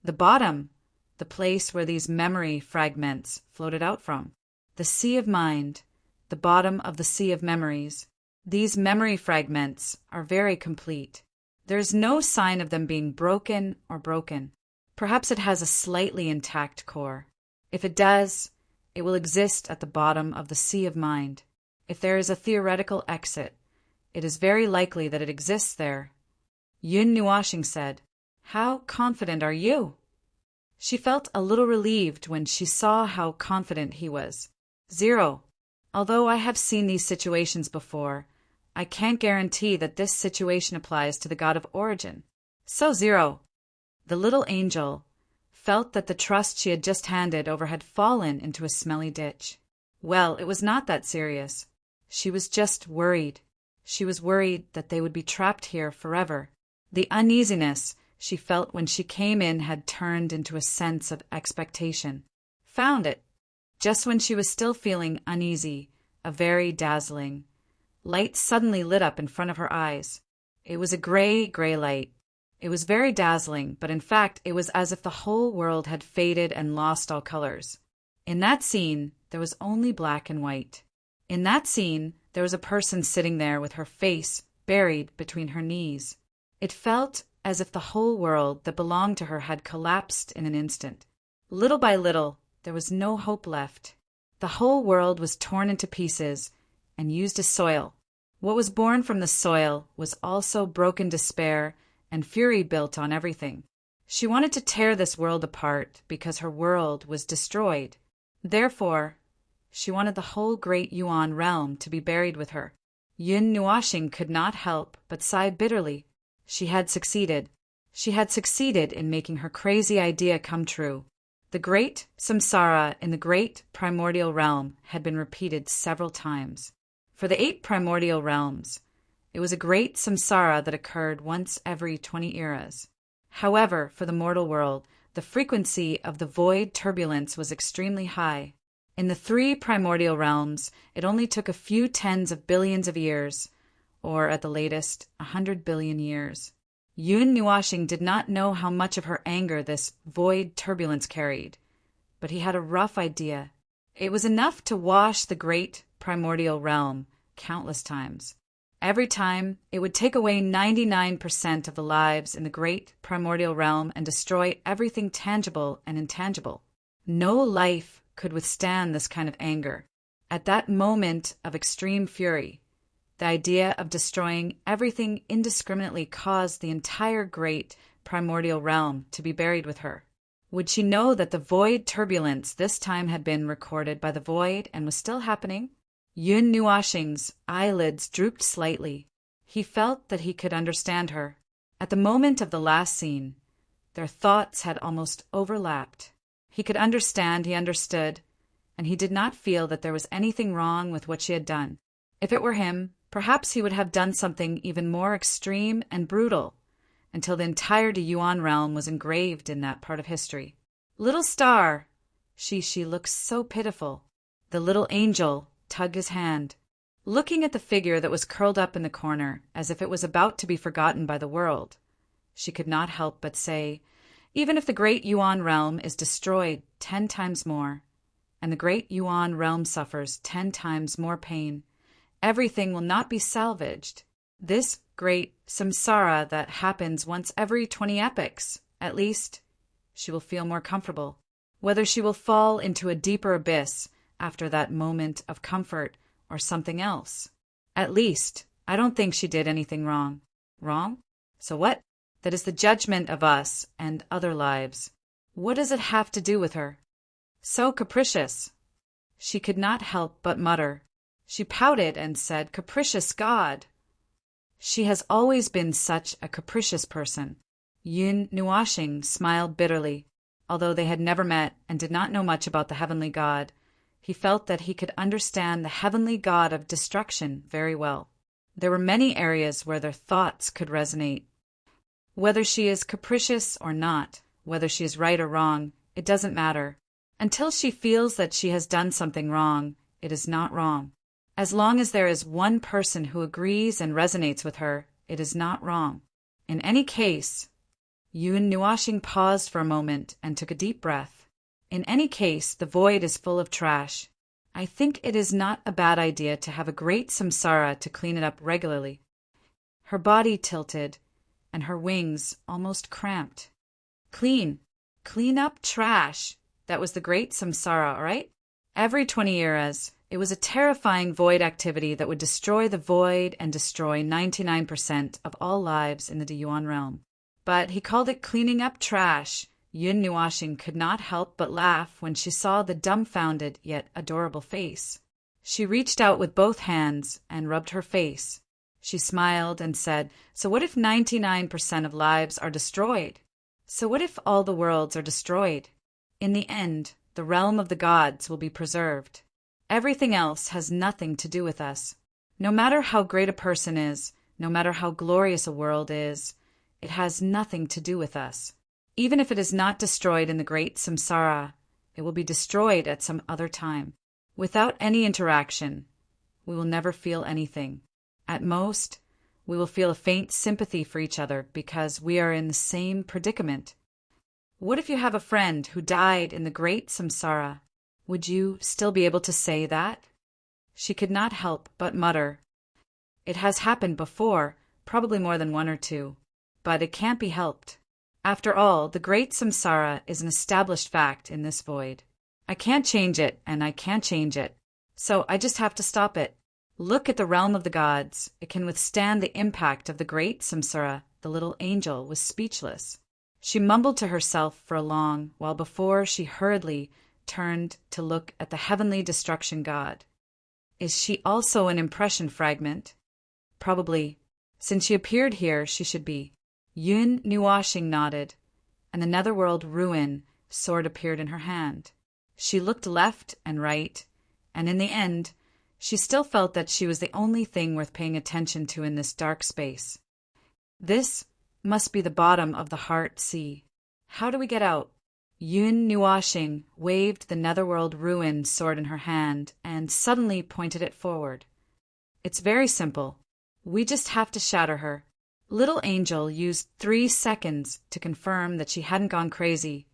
The bottom, the place where these memory fragments floated out from. The sea of mind, the bottom of the sea of memories. These memory fragments are very complete. There is no sign of them being broken or broken. Perhaps it has a slightly intact core. If it does, it will exist at the bottom of the sea of mind. If there is a theoretical exit, it is very likely that it exists there. Yun Nuashing said, "How confident are you?" She felt a little relieved when she saw how confident he was. 0. Although I have seen these situations before, I can't guarantee that this situation applies to the god of origin. So Zero, the little angel, felt that the trust she had just handed over had fallen into a smelly ditch. Well, it was not that serious. She was just worried. She was worried that they would be trapped here forever. The uneasiness she felt when she came in had turned into a sense of expectation. Found it. Just when she was still feeling uneasy, a very dazzling light suddenly lit up in front of her eyes. It was a gray light. It was very dazzling, but in fact it was as if the whole world had faded and lost all colors. In that scene, there was only black and white. In that scene, there was a person sitting there with her face buried between her knees. It felt as if the whole world that belonged to her had collapsed in an instant. Little by little, there was no hope left. The whole world was torn into pieces and used as soil. What was born from the soil was also broken despair and fury built on everything. She wanted to tear this world apart because her world was destroyed. Therefore, she wanted the whole great Yuan realm to be buried with her. Yun Nuashing could not help but sigh bitterly. She had succeeded. She had succeeded in making her crazy idea come true. The great samsara in the great primordial realm had been repeated several times. For the 8 primordial realms, it was a great samsara that occurred once every 20 eras. However, for the mortal world, the frequency of the void turbulence was extremely high. In the 3 primordial realms, it only took a few tens of billions of years, or at the latest, 100 billion years. Yun Nuashing did not know how much of her anger this void turbulence carried, but he had a rough idea. It was enough to wash the great primordial realm countless times. Every time, it would take away 99% of the lives in the great primordial realm and destroy everything tangible and intangible. No life could withstand this kind of anger. At that moment of extreme fury, the idea of destroying everything indiscriminately caused the entire great primordial realm to be buried with her. Would she know that the void turbulence this time had been recorded by the void and was still happening? Yun Nuashing's eyelids drooped slightly. He felt that he could understand her. At the moment of the last scene, their thoughts had almost overlapped. He could understand, he understood, and he did not feel that there was anything wrong with what she had done. If it were him, perhaps he would have done something even more extreme and brutal, until the entire Yuan realm was engraved in that part of history. Little star! She looks so pitiful. The little angel tugged his hand. Looking at the figure that was curled up in the corner, as if it was about to be forgotten by the world, she could not help but say, even if the great Yuan realm is destroyed 10 times more, and the great Yuan realm suffers 10 times more pain, everything will not be salvaged. This great samsara that happens once every 20 epochs, at least, she will feel more comfortable. Whether she will fall into a deeper abyss after that moment of comfort or something else. At least, I don't think she did anything wrong. Wrong? So what? That is the judgment of us and other lives. What does it have to do with her? So capricious. She could not help but mutter. She pouted and said, "Capricious God." She has always been such a capricious person. Yun Nuashing smiled bitterly. Although they had never met and did not know much about the heavenly God, he felt that he could understand the heavenly God of destruction very well. There were many areas where their thoughts could resonate. Whether she is capricious or not, whether she is right or wrong, it doesn't matter. Until she feels that she has done something wrong, it is not wrong. As long as there is one person who agrees and resonates with her, it is not wrong. In any case, Yun Nuashing paused for a moment and took a deep breath. In any case, the void is full of trash. I think it is not a bad idea to have a great samsara to clean it up regularly. Her body tilted, and her wings almost cramped. Clean up trash. That was the great samsara, all right? Every 20 eras, it was a terrifying void activity that would destroy the void and destroy 99% of all lives in the Yuan realm. But he called it cleaning up trash. Yun Nuashing could not help but laugh when she saw the dumbfounded yet adorable face. She reached out with both hands and rubbed her face. She smiled and said, "So what if 99% of lives are destroyed? So what if all the worlds are destroyed? In the end, the realm of the gods will be preserved. Everything else has nothing to do with us. No matter how great a person is, no matter how glorious a world is, it has nothing to do with us. Even if it is not destroyed in the great samsara, it will be destroyed at some other time. Without any interaction, we will never feel anything. At most, we will feel a faint sympathy for each other because we are in the same predicament. What if you have a friend who died in the great samsara? Would you still be able to say that?" She could not help but mutter, "It has happened before, probably more than one or two, but it can't be helped. After all, the great samsara is an established fact in this void. I can't change it, and I can't change it, so I just have to stop it. Look at the realm of the gods. It can withstand the impact of the great samsara." The little angel was speechless. She mumbled to herself for a long while before she hurriedly turned to look at the heavenly destruction god. Is she also an impression fragment? Probably. Since she appeared here, she should be. Yun Nuashing nodded, and the netherworld ruin sword appeared in her hand. She looked left and right, and in the end, she still felt that she was the only thing worth paying attention to in this dark space. This must be the bottom of the heart sea. How do we get out? Yun Nuashing waved the netherworld ruin sword in her hand and suddenly pointed it forward. It's very simple. We just have to shatter her. Little Angel used 3 seconds to confirm that she hadn't gone crazy,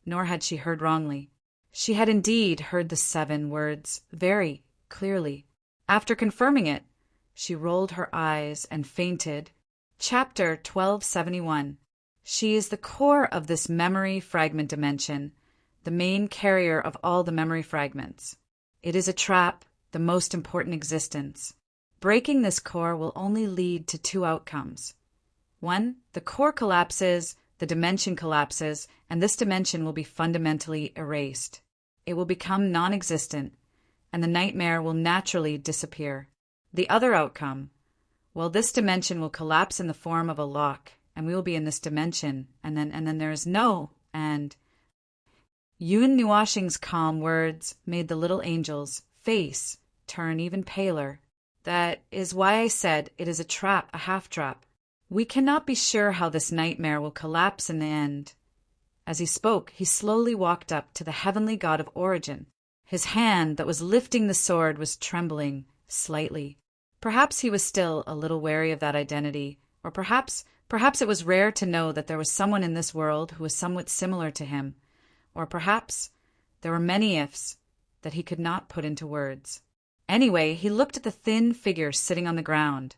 nor had she heard wrongly. She had indeed heard the 7 words very clearly. After confirming it, she rolled her eyes and fainted. Chapter 1271. She is the core of this memory fragment dimension, the main carrier of all the memory fragments. It is a trap, the most important existence. Breaking this core will only lead to 2 outcomes. 1, the core collapses, the dimension collapses, and this dimension will be fundamentally erased. It will become non-existent, and the nightmare will naturally disappear. The other outcome, well, this dimension will collapse in the form of a lock, and we will be in this dimension, and then there is no, and Yun Nuashing's calm words made the little angel's face turn even paler. That is why I said it is a trap, a half-trap. We cannot be sure how this nightmare will collapse in the end. As he spoke, he slowly walked up to the heavenly god of origin. His hand that was lifting the sword was trembling slightly. Perhaps he was still a little wary of that identity, or perhaps it was rare to know that there was someone in this world who was somewhat similar to him, or perhaps there were many ifs that he could not put into words. Anyway, he looked at the thin figure sitting on the ground,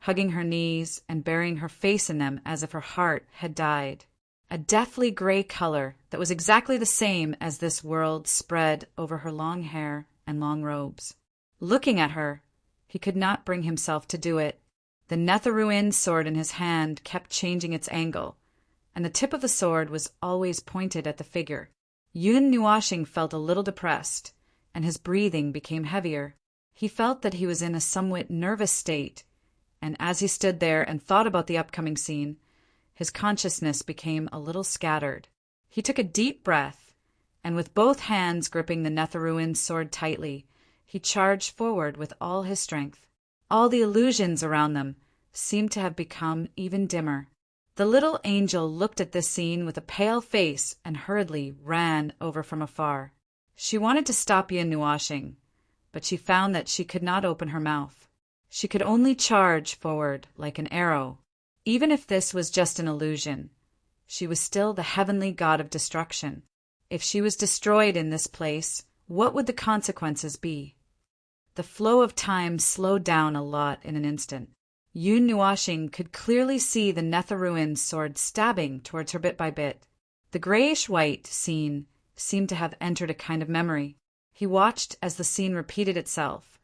hugging her knees and burying her face in them as if her heart had died. A deathly gray color that was exactly the same as this world spread over her long hair and long robes. Looking at her, he could not bring himself to do it. The Netherruin sword in his hand kept changing its angle, and the tip of the sword was always pointed at the figure. Yun Nuashing felt a little depressed, and his breathing became heavier. He felt that he was in a somewhat nervous state, and as he stood there and thought about the upcoming scene, his consciousness became a little scattered. He took a deep breath, and with both hands gripping the Netherruin sword tightly, he charged forward with all his strength. All the illusions around them seemed to have become even dimmer. The little angel looked at this scene with a pale face and hurriedly ran over from afar. She wanted to stop Yun Nuashing, but she found that she could not open her mouth. She could only charge forward like an arrow. Even if this was just an illusion, she was still the heavenly god of destruction. If she was destroyed in this place, what would the consequences be? The flow of time slowed down a lot in an instant. Yun Nuashing could clearly see the Netherruin sword stabbing towards her bit by bit. The grayish-white scene seemed to have entered a kind of memory. He watched as the scene repeated itself,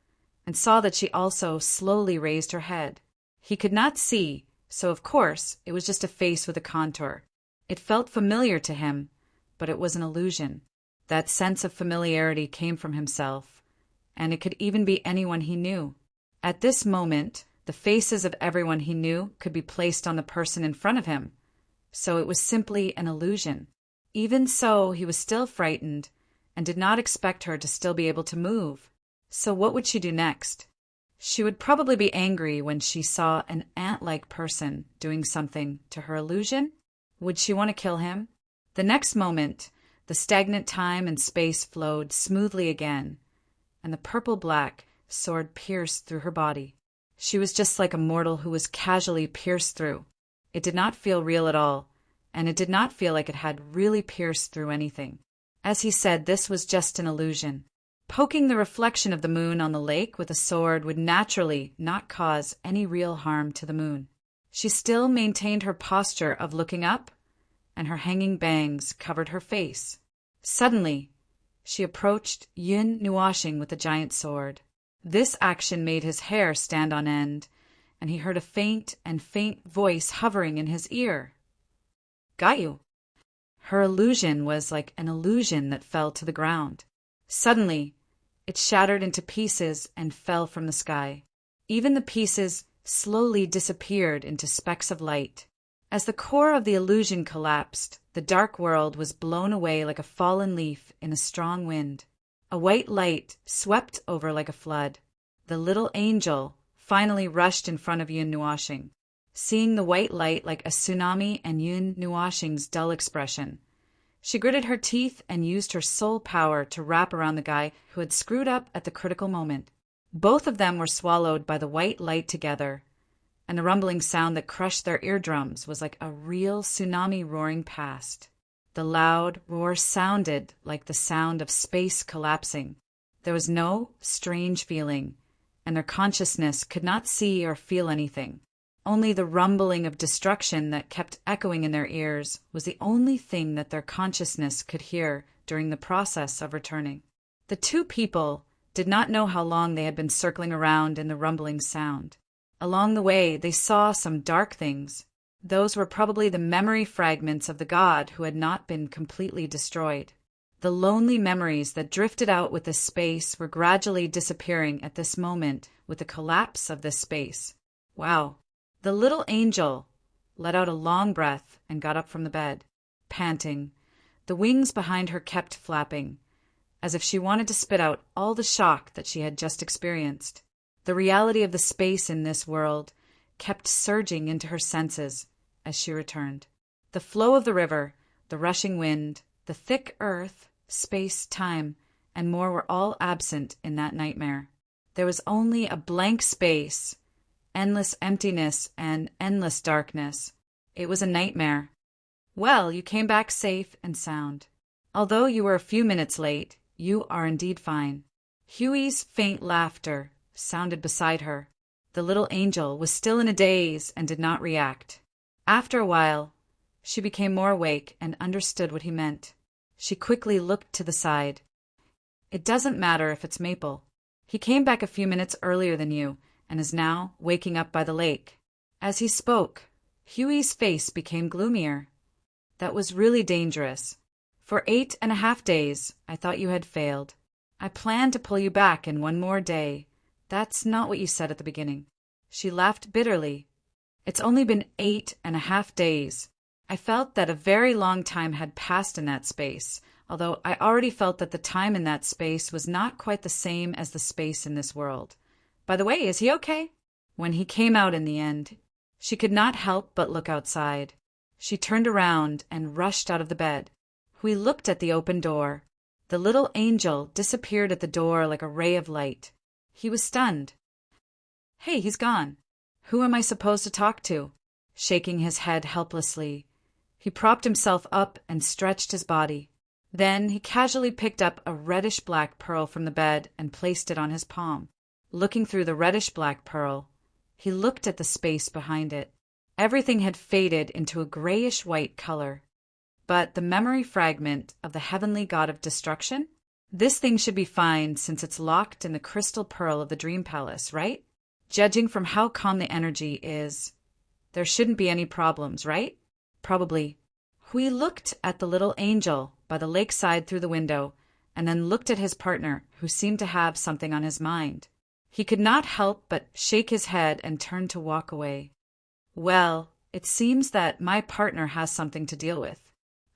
and saw that she also slowly raised her head. He could not see, so of course it was just a face with a contour. It felt familiar to him, but it was an illusion. That sense of familiarity came from himself, and it could even be anyone he knew. At this moment, The faces of everyone he knew could be placed on the person in front of him, so it was simply an illusion. Even so, he was still frightened and did not expect her to still be able to move. So what would she do next? She would probably be angry when she saw an ant-like person doing something to her illusion. Would she want to kill him? The next moment, the stagnant time and space flowed smoothly again, and the purple-black sword pierced through her body. She was just like a mortal who was casually pierced through. It did not feel real at all, and it did not feel like it had really pierced through anything. As he said, this was just an illusion. Poking the reflection of the moon on the lake with a sword would naturally not cause any real harm to the moon. She still maintained her posture of looking up, and her hanging bangs covered her face. Suddenly, she approached Yun Nuashing with the giant sword. This action made his hair stand on end, and he heard a faint voice hovering in his ear. "Got you." Her illusion was like an illusion that fell to the ground. Suddenly, it shattered into pieces and fell from the sky. Even the pieces slowly disappeared into specks of light. As the core of the illusion collapsed, the dark world was blown away like a fallen leaf in a strong wind. A white light swept over like a flood. The little angel finally rushed in front of Yun Nuashing. Seeing the white light like a tsunami and Yun Nuashing's dull expression, she gritted her teeth and used her soul power to wrap around the guy who had screwed up at the critical moment. Both of them were swallowed by the white light together, and the rumbling sound that crushed their eardrums was like a real tsunami roaring past. The loud roar sounded like the sound of space collapsing. There was no strange feeling, and their consciousness could not see or feel anything. Only the rumbling of destruction that kept echoing in their ears was the only thing that their consciousness could hear during the process of returning. The two people did not know how long they had been circling around in the rumbling sound. Along the way, they saw some dark things. Those were probably the memory fragments of the god who had not been completely destroyed. The lonely memories that drifted out with the space were gradually disappearing at this moment with the collapse of this space. Wow. The little angel let out a long breath and got up from the bed, panting. The wings behind her kept flapping, as if she wanted to spit out all the shock that she had just experienced. The reality of the space in this world kept surging into her senses as she returned. The flow of the river, the rushing wind, the thick earth, space, time, and more were all absent in that nightmare. There was only a blank space, endless emptiness, and endless darkness. It was a nightmare. "Well, you came back safe and sound. Although you were a few minutes late, you are indeed fine." Huey's faint laughter sounded beside her. The little angel was still in a daze and did not react. After a while, she became more awake and understood what he meant. She quickly looked to the side. "It doesn't matter if it's Maple. He came back a few minutes earlier than you, and is now waking up by the lake." As he spoke, Huey's face became gloomier. "That was really dangerous. For 8.5 days, I thought you had failed. I planned to pull you back in one more day. That's not what you said at the beginning." She laughed bitterly. "It's only been 8.5 days. I felt that a very long time had passed in that space, although I already felt that the time in that space was not quite the same as the space in this world. By the way, is he okay?" When he came out in the end, she could not help but look outside. She turned around and rushed out of the bed. We looked at the open door. The little angel disappeared at the door like a ray of light. He was stunned. "Hey, he's gone. Who am I supposed to talk to?" Shaking his head helplessly, he propped himself up and stretched his body. Then he casually picked up a reddish-black pearl from the bed and placed it on his palm. Looking through the reddish-black pearl, he looked at the space behind it. Everything had faded into a grayish-white color. But the memory fragment of the heavenly god of destruction? This thing should be fine since it's locked in the crystal pearl of the dream palace, right? Judging from how calm the energy is, there shouldn't be any problems, right? Probably. We looked at the little angel by the lakeside through the window, and then looked at his partner, who seemed to have something on his mind. He could not help but shake his head and turn to walk away. Well, it seems that my partner has something to deal with.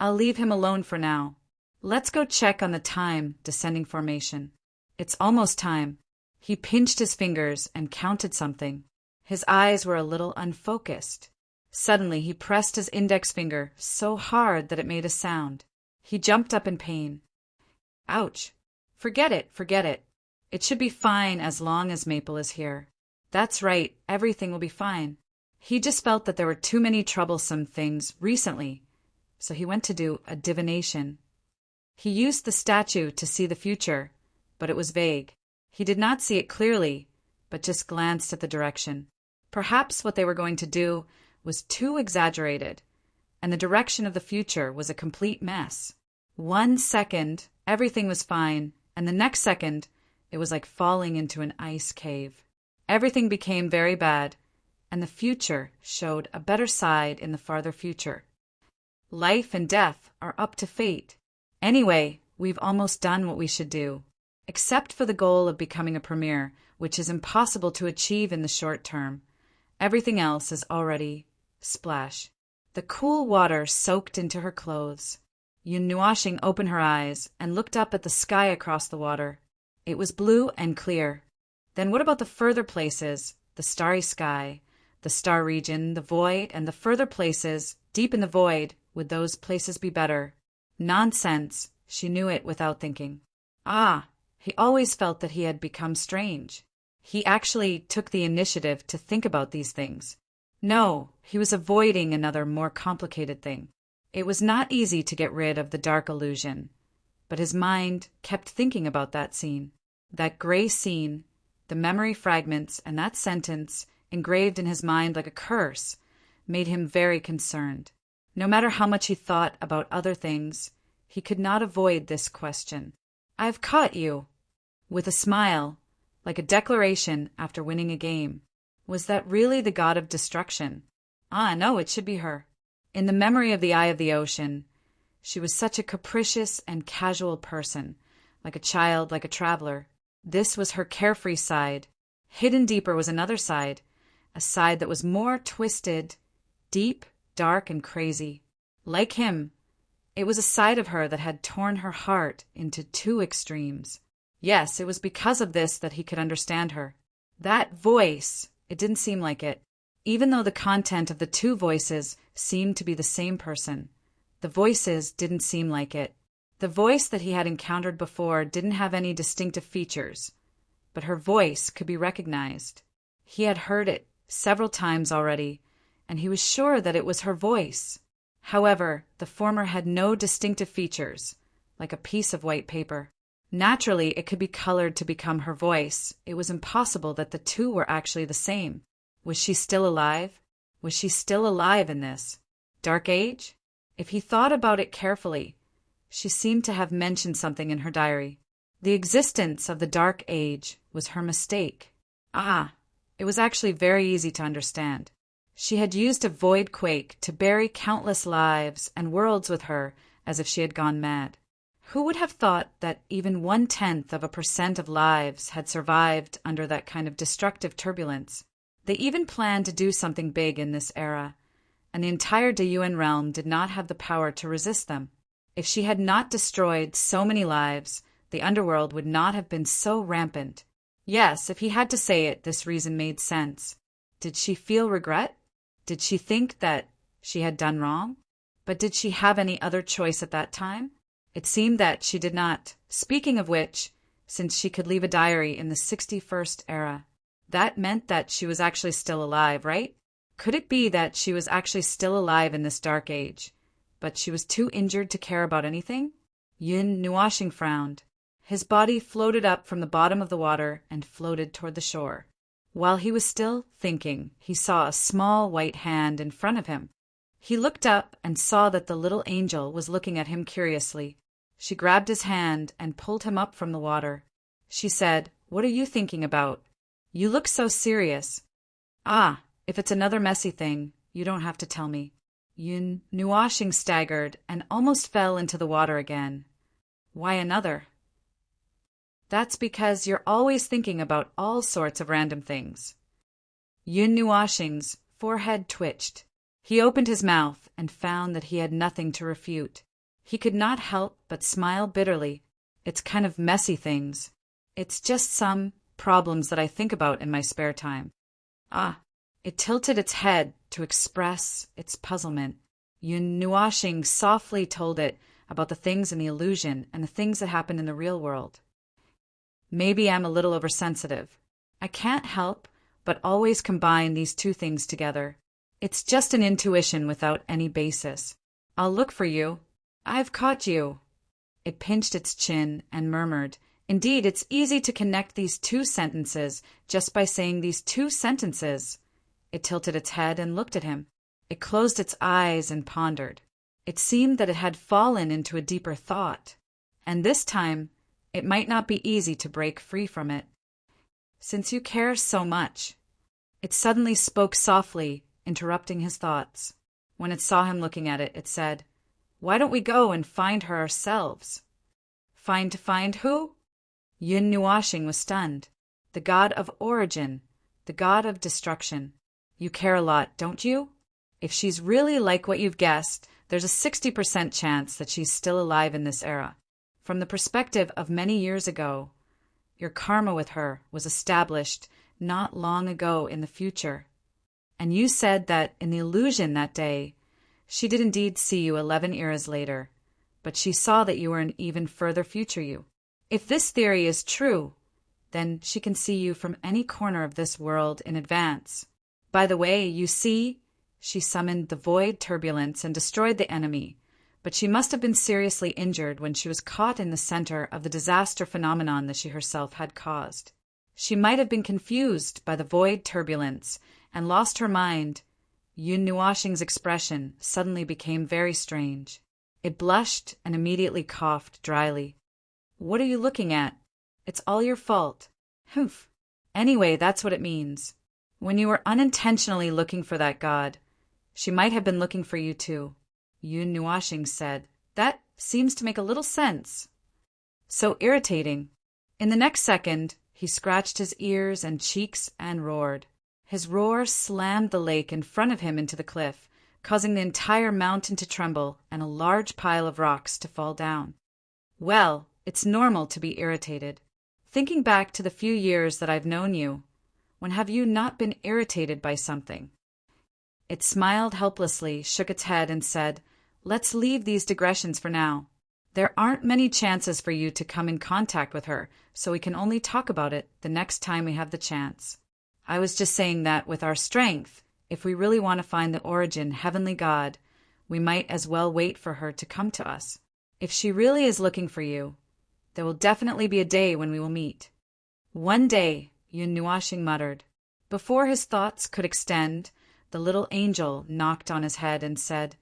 I'll leave him alone for now. Let's go check on the time descending formation. It's almost time. He pinched his fingers and counted something. His eyes were a little unfocused. Suddenly he pressed his index finger so hard that it made a sound. He jumped up in pain. Ouch. Forget it, forget it. It should be fine as long as Maple is here. That's right, everything will be fine. He just felt that there were too many troublesome things recently, so he went to do a divination. He used the statue to see the future, but it was vague. He did not see it clearly, but just glanced at the direction. Perhaps what they were going to do was too exaggerated, and the direction of the future was a complete mess. 1 second, everything was fine, and the next second, it was like falling into an ice cave. Everything became very bad, and the future showed a better side in the farther future. Life and death are up to fate. Anyway, we've almost done what we should do, except for the goal of becoming a premier, which is impossible to achieve in the short term. Everything else is already splash. The cool water soaked into her clothes. Yun Nuashing opened her eyes and looked up at the sky across the water. It was blue and clear. Then what about the further places, the starry sky, the star region, the void, and the further places, deep in the void, would those places be better? Nonsense. She knew it without thinking. He always felt that he had become strange. He actually took the initiative to think about these things. No, he was avoiding another more complicated thing. It was not easy to get rid of the dark illusion, but his mind kept thinking about that scene. That gray scene, the memory fragments, and that sentence, engraved in his mind like a curse, made him very concerned. No matter how much he thought about other things, he could not avoid this question. "I've caught you." With a smile, like a declaration after winning a game. Was that really the god of destruction? No, it should be her. In the memory of the Eye of the Ocean, she was such a capricious and casual person, like a child, like a traveler. This was her carefree side. Hidden deeper was another side, a side that was more twisted, deep, dark, and crazy. Like him, it was a side of her that had torn her heart into two extremes. Yes, it was because of this that he could understand her. That voice, it didn't seem like it. Even though the content of the two voices seemed to be the same person, the voices didn't seem like it. The voice that he had encountered before didn't have any distinctive features, but her voice could be recognized. He had heard it several times already, and he was sure that it was her voice. However, the former had no distinctive features, like a piece of white paper. Naturally, it could be colored to become her voice. It was impossible that the two were actually the same. Was she still alive? Was she still alive in this dark age? If he thought about it carefully, she seemed to have mentioned something in her diary. The existence of the dark age was her mistake. It was actually very easy to understand. She had used a void quake to bury countless lives and worlds with her as if she had gone mad. Who would have thought that even 0.1% of lives had survived under that kind of destructive turbulence? They even planned to do something big in this era, and the entire Deyuan realm did not have the power to resist them. If she had not destroyed so many lives, the underworld would not have been so rampant. Yes, if he had to say it, this reason made sense. Did she feel regret? Did she think that she had done wrong? But did she have any other choice at that time? It seemed that she did not. Speaking of which, since she could leave a diary in the 61st era, that meant that she was actually still alive, right? Could it be that she was actually still alive in this dark age, but she was too injured to care about anything? Yun Nuashing frowned. His body floated up from the bottom of the water and floated toward the shore. While he was still thinking, he saw a small white hand in front of him. He looked up and saw that the little angel was looking at him curiously. She grabbed his hand and pulled him up from the water. She said, "What are you thinking about? You look so serious." If it's another messy thing, you don't have to tell me." Yun Nuashing staggered and almost fell into the water again. Why another? That's because you're always thinking about all sorts of random things. Yun Nuashing's forehead twitched. He opened his mouth and found that he had nothing to refute. He could not help but smile bitterly. It's kind of messy things. It's just some problems that I think about in my spare time. Ah, it tilted its head to express its puzzlement. Yun Nuashing softly told it about the things in the illusion and the things that happen in the real world. Maybe I'm a little oversensitive. I can't help but always combine these two things together. It's just an intuition without any basis. I'll look for you. I've caught you. It pinched its chin and murmured, "Indeed, it's easy to connect these two sentences just by saying these two sentences." It tilted its head and looked at him. It closed its eyes and pondered. It seemed that it had fallen into a deeper thought, and this time it might not be easy to break free from it. "Since you care so much," it suddenly spoke softly, interrupting his thoughts. When it saw him looking at it, it said, "Why don't we go and find her ourselves?" Find who? Yun Nuashing was stunned. "The god of origin, the god of destruction. You care a lot, don't you? If she's really like what you've guessed, there's a 60% chance that she's still alive in this era. From the perspective of many years ago, your karma with her was established not long ago in the future. And you said that in the illusion that day, she did indeed see you 11 eras later, but she saw that you were an even further future you. If this theory is true, then she can see you from any corner of this world in advance. By the way, you see, she summoned the void turbulence and destroyed the enemy, but she must have been seriously injured when she was caught in the center of the disaster phenomenon that she herself had caused. She might have been confused by the void turbulence and lost her mind." Yun Nuashing's expression suddenly became very strange. It blushed and immediately coughed dryly. "What are you looking at? It's all your fault." "Humph. Anyway, that's what it means. When you were unintentionally looking for that god, she might have been looking for you too." Yun Nuashing said, "That seems to make a little sense." "So irritating." In the next second, he scratched his ears and cheeks and roared. His roar slammed the lake in front of him into the cliff, causing the entire mountain to tremble and a large pile of rocks to fall down. "Well, it's normal to be irritated. Thinking back to the few years that I've known you, when have you not been irritated by something?" It smiled helplessly, shook its head, and said, "Let's leave these digressions for now. There aren't many chances for you to come in contact with her, so we can only talk about it the next time we have the chance. I was just saying that with our strength, if we really want to find the origin heavenly god, we might as well wait for her to come to us. If she really is looking for you, there will definitely be a day when we will meet." "One day," Yun Nuashing muttered. Before his thoughts could extend, the little angel knocked on his head and said,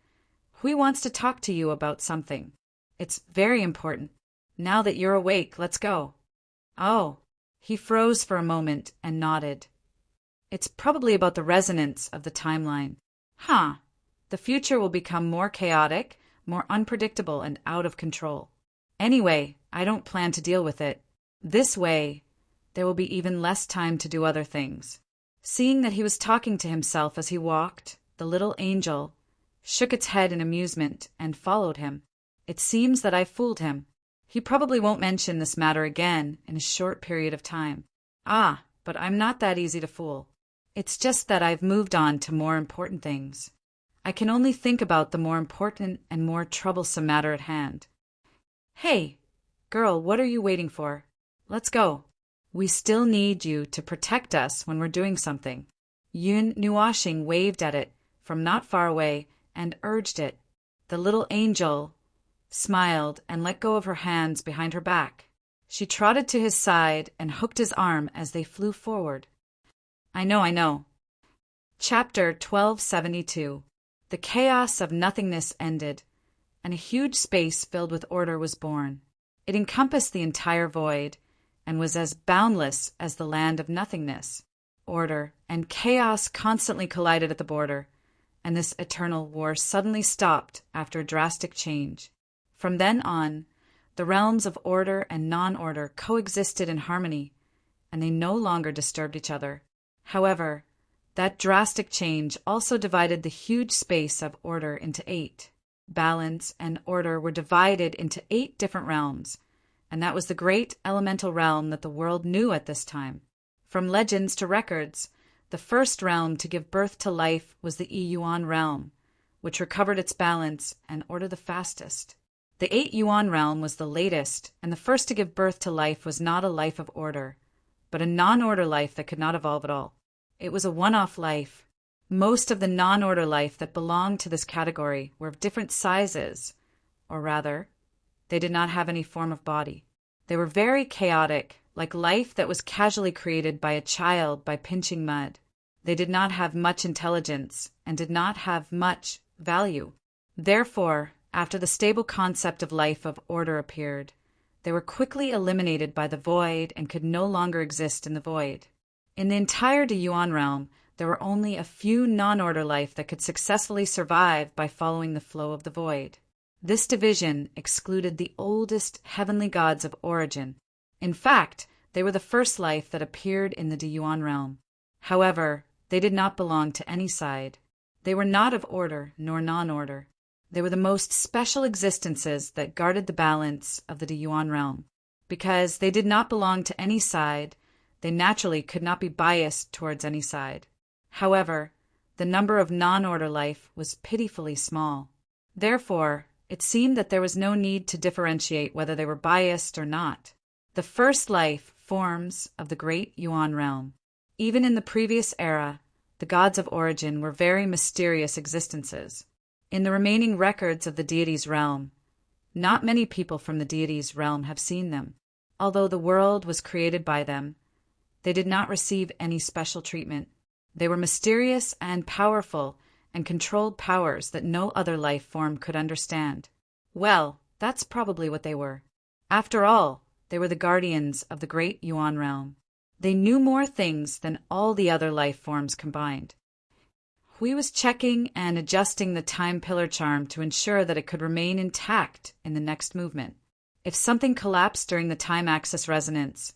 "Hui wants to talk to you about something. It's very important. Now that you're awake, let's go." "Oh." He froze for a moment and nodded. "It's probably about the resonance of the timeline." "Huh. The future will become more chaotic, more unpredictable, and out of control. Anyway, I don't plan to deal with it. This way, there will be even less time to do other things." Seeing that he was talking to himself as he walked, the little angel shook its head in amusement and followed him. "It seems that I fooled him. He probably won't mention this matter again in a short period of time. Ah, but I'm not that easy to fool. It's just that I've moved on to more important things. I can only think about the more important and more troublesome matter at hand." "Hey, girl, what are you waiting for? Let's go. We still need you to protect us when we're doing something." Yun Nuashing waved at it from not far away and urged it. The little angel smiled and let go of her hands behind her back. She trotted to his side and hooked his arm as they flew forward. I know. Chapter 1272. The chaos of nothingness ended, and a huge space filled with order was born. It encompassed the entire void, and was as boundless as the land of nothingness. Order and chaos constantly collided at the border, and this eternal war suddenly stopped after a drastic change. From then on, The realms of order and non-order coexisted in harmony, and they no longer disturbed each other. However, that drastic change also divided the huge space of order into 8. Balance and order were divided into 8 different realms, and that was the great elemental realm that the world knew at this time. From legends to records, the first realm to give birth to life was the Yuan realm, which recovered its balance and order the fastest. The 8 Yuan realm was the latest, and the first to give birth to life was not a life of order, but a non-order life that could not evolve at all. It was a one-off life. Most of the non-order life that belonged to this category were of different sizes, or rather, they did not have any form of body. They were very chaotic, like life that was casually created by a child by pinching mud. They did not have much intelligence and did not have much value. Therefore, after the stable concept of life of order appeared, they were quickly eliminated by the void and could no longer exist in the void. In the entire Yuan realm, there were only a few non-order life that could successfully survive by following the flow of the void. This division excluded the oldest heavenly gods of origin. In fact, they were the first life that appeared in the Yuan realm. However, they did not belong to any side. They were not of order nor non-order. They were the most special existences that guarded the balance of the Yuan realm. Because they did not belong to any side, they naturally could not be biased towards any side. However, the number of non-order life was pitifully small. Therefore, it seemed that there was no need to differentiate whether they were biased or not. The first life forms of the great Yuan realm. Even in the previous era, the gods of origin were very mysterious existences. In the remaining records of the deity's realm, not many people from the deity's realm have seen them. Although the world was created by them, they did not receive any special treatment. They were mysterious and powerful and controlled powers that no other life form could understand. Well, that's probably what they were. After all, they were the guardians of the great Yuan realm. They knew more things than all the other life forms combined. Hui was checking and adjusting the time pillar charm to ensure that it could remain intact in the next movement. If something collapsed during the time axis resonance,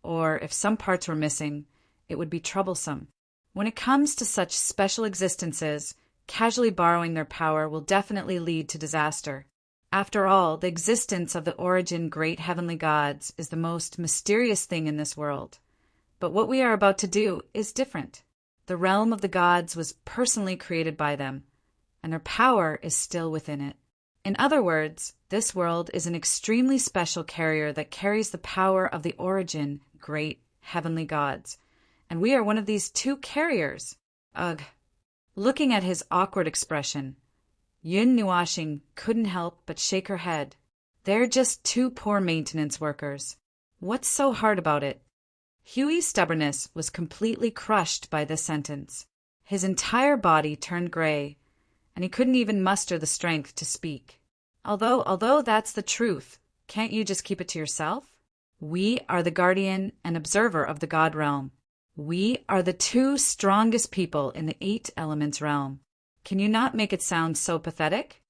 or if some parts were missing, it would be troublesome. When it comes to such special existences, casually borrowing their power will definitely lead to disaster. After all, the existence of the origin great heavenly gods is the most mysterious thing in this world. But what we are about to do is different. The realm of the gods was personally created by them, and their power is still within it. In other words, this world is an extremely special carrier that carries the power of the origin great heavenly gods, and we are one of these 2 carriers. Ugh. Looking at his awkward expression, Yun Nuashing couldn't help but shake her head. They're just 2 poor maintenance workers. What's so hard about it? Huey's stubbornness was completely crushed by this sentence. His entire body turned gray, and he couldn't even muster the strength to speak. Although that's the truth, can't you just keep it to yourself? We are the guardian and observer of the God realm. We are the 2 strongest people in the 8 elements realm. Can you not make it sound so pathetic?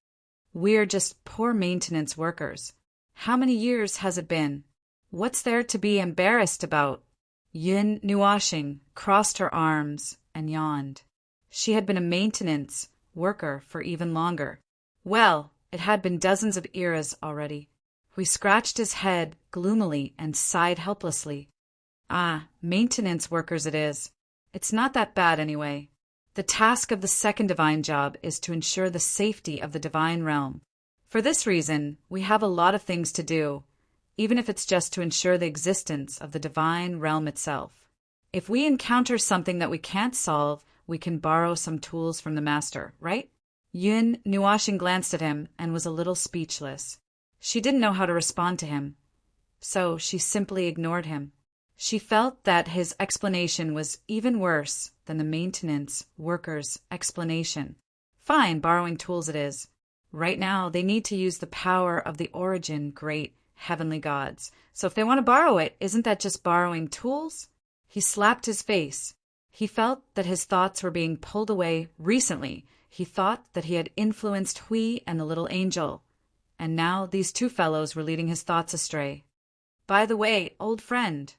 We're just poor maintenance workers. How many years has it been? What's there to be embarrassed about? Yin Nuashing crossed her arms and yawned. She had been a maintenance worker for even longer. Well, it had been dozens of eras already. He scratched his head gloomily and sighed helplessly. Ah, maintenance workers it is. It's not that bad anyway. The task of the second divine job is to ensure the safety of the divine realm. For this reason, we have a lot of things to do, even if it's just to ensure the existence of the divine realm itself. If we encounter something that we can't solve, we can borrow some tools from the master, right? Yun Nuashing glanced at him and was a little speechless. She didn't know how to respond to him, so she simply ignored him. She felt that his explanation was even worse than the maintenance worker's explanation. Fine, borrowing tools it is. Right now, they need to use the power of the origin great heavenly gods. So if they want to borrow it, isn't that just borrowing tools? He slapped his face. He felt that his thoughts were being pulled away recently. He thought that he had influenced Hui and the little angel, and now these two fellows were leading his thoughts astray. By the way, old friend.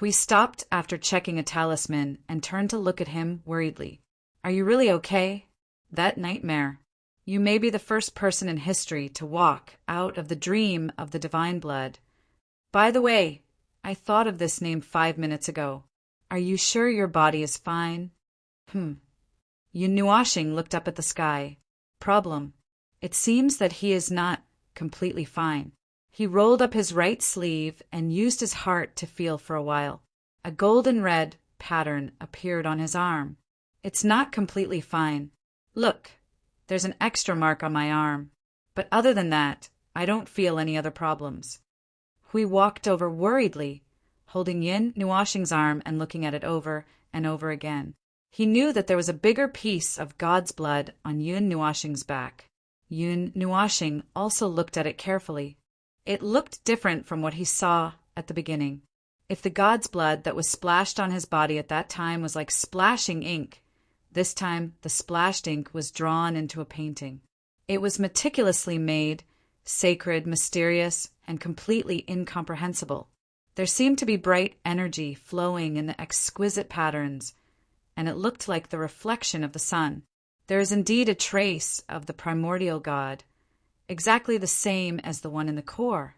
We stopped after checking a talisman and turned to look at him worriedly. Are you really okay? That nightmare. You may be the first person in history to walk out of the dream of the divine blood. By the way, I thought of this name 5 minutes ago. Are you sure your body is fine? Yun Nuashing looked up at the sky. Problem. It seems that he is not completely fine. He rolled up his right sleeve and used his heart to feel for a while. A golden red pattern appeared on his arm. It's not completely fine. Look, there's an extra mark on my arm. But other than that, I don't feel any other problems. We walked over worriedly, holding Yin Nuashing's arm and looking at it over and over again. He knew that there was a bigger piece of God's blood on Yun Nuashing's back. Yun Nuashing also looked at it carefully. It looked different from what he saw at the beginning. If the God's blood that was splashed on his body at that time was like splashing ink, this time the splashed ink was drawn into a painting. It was meticulously made, sacred, mysterious, and completely incomprehensible. There seemed to be bright energy flowing in the exquisite patterns, and it looked like the reflection of the sun. There is indeed a trace of the primordial God, exactly the same as the one in the core.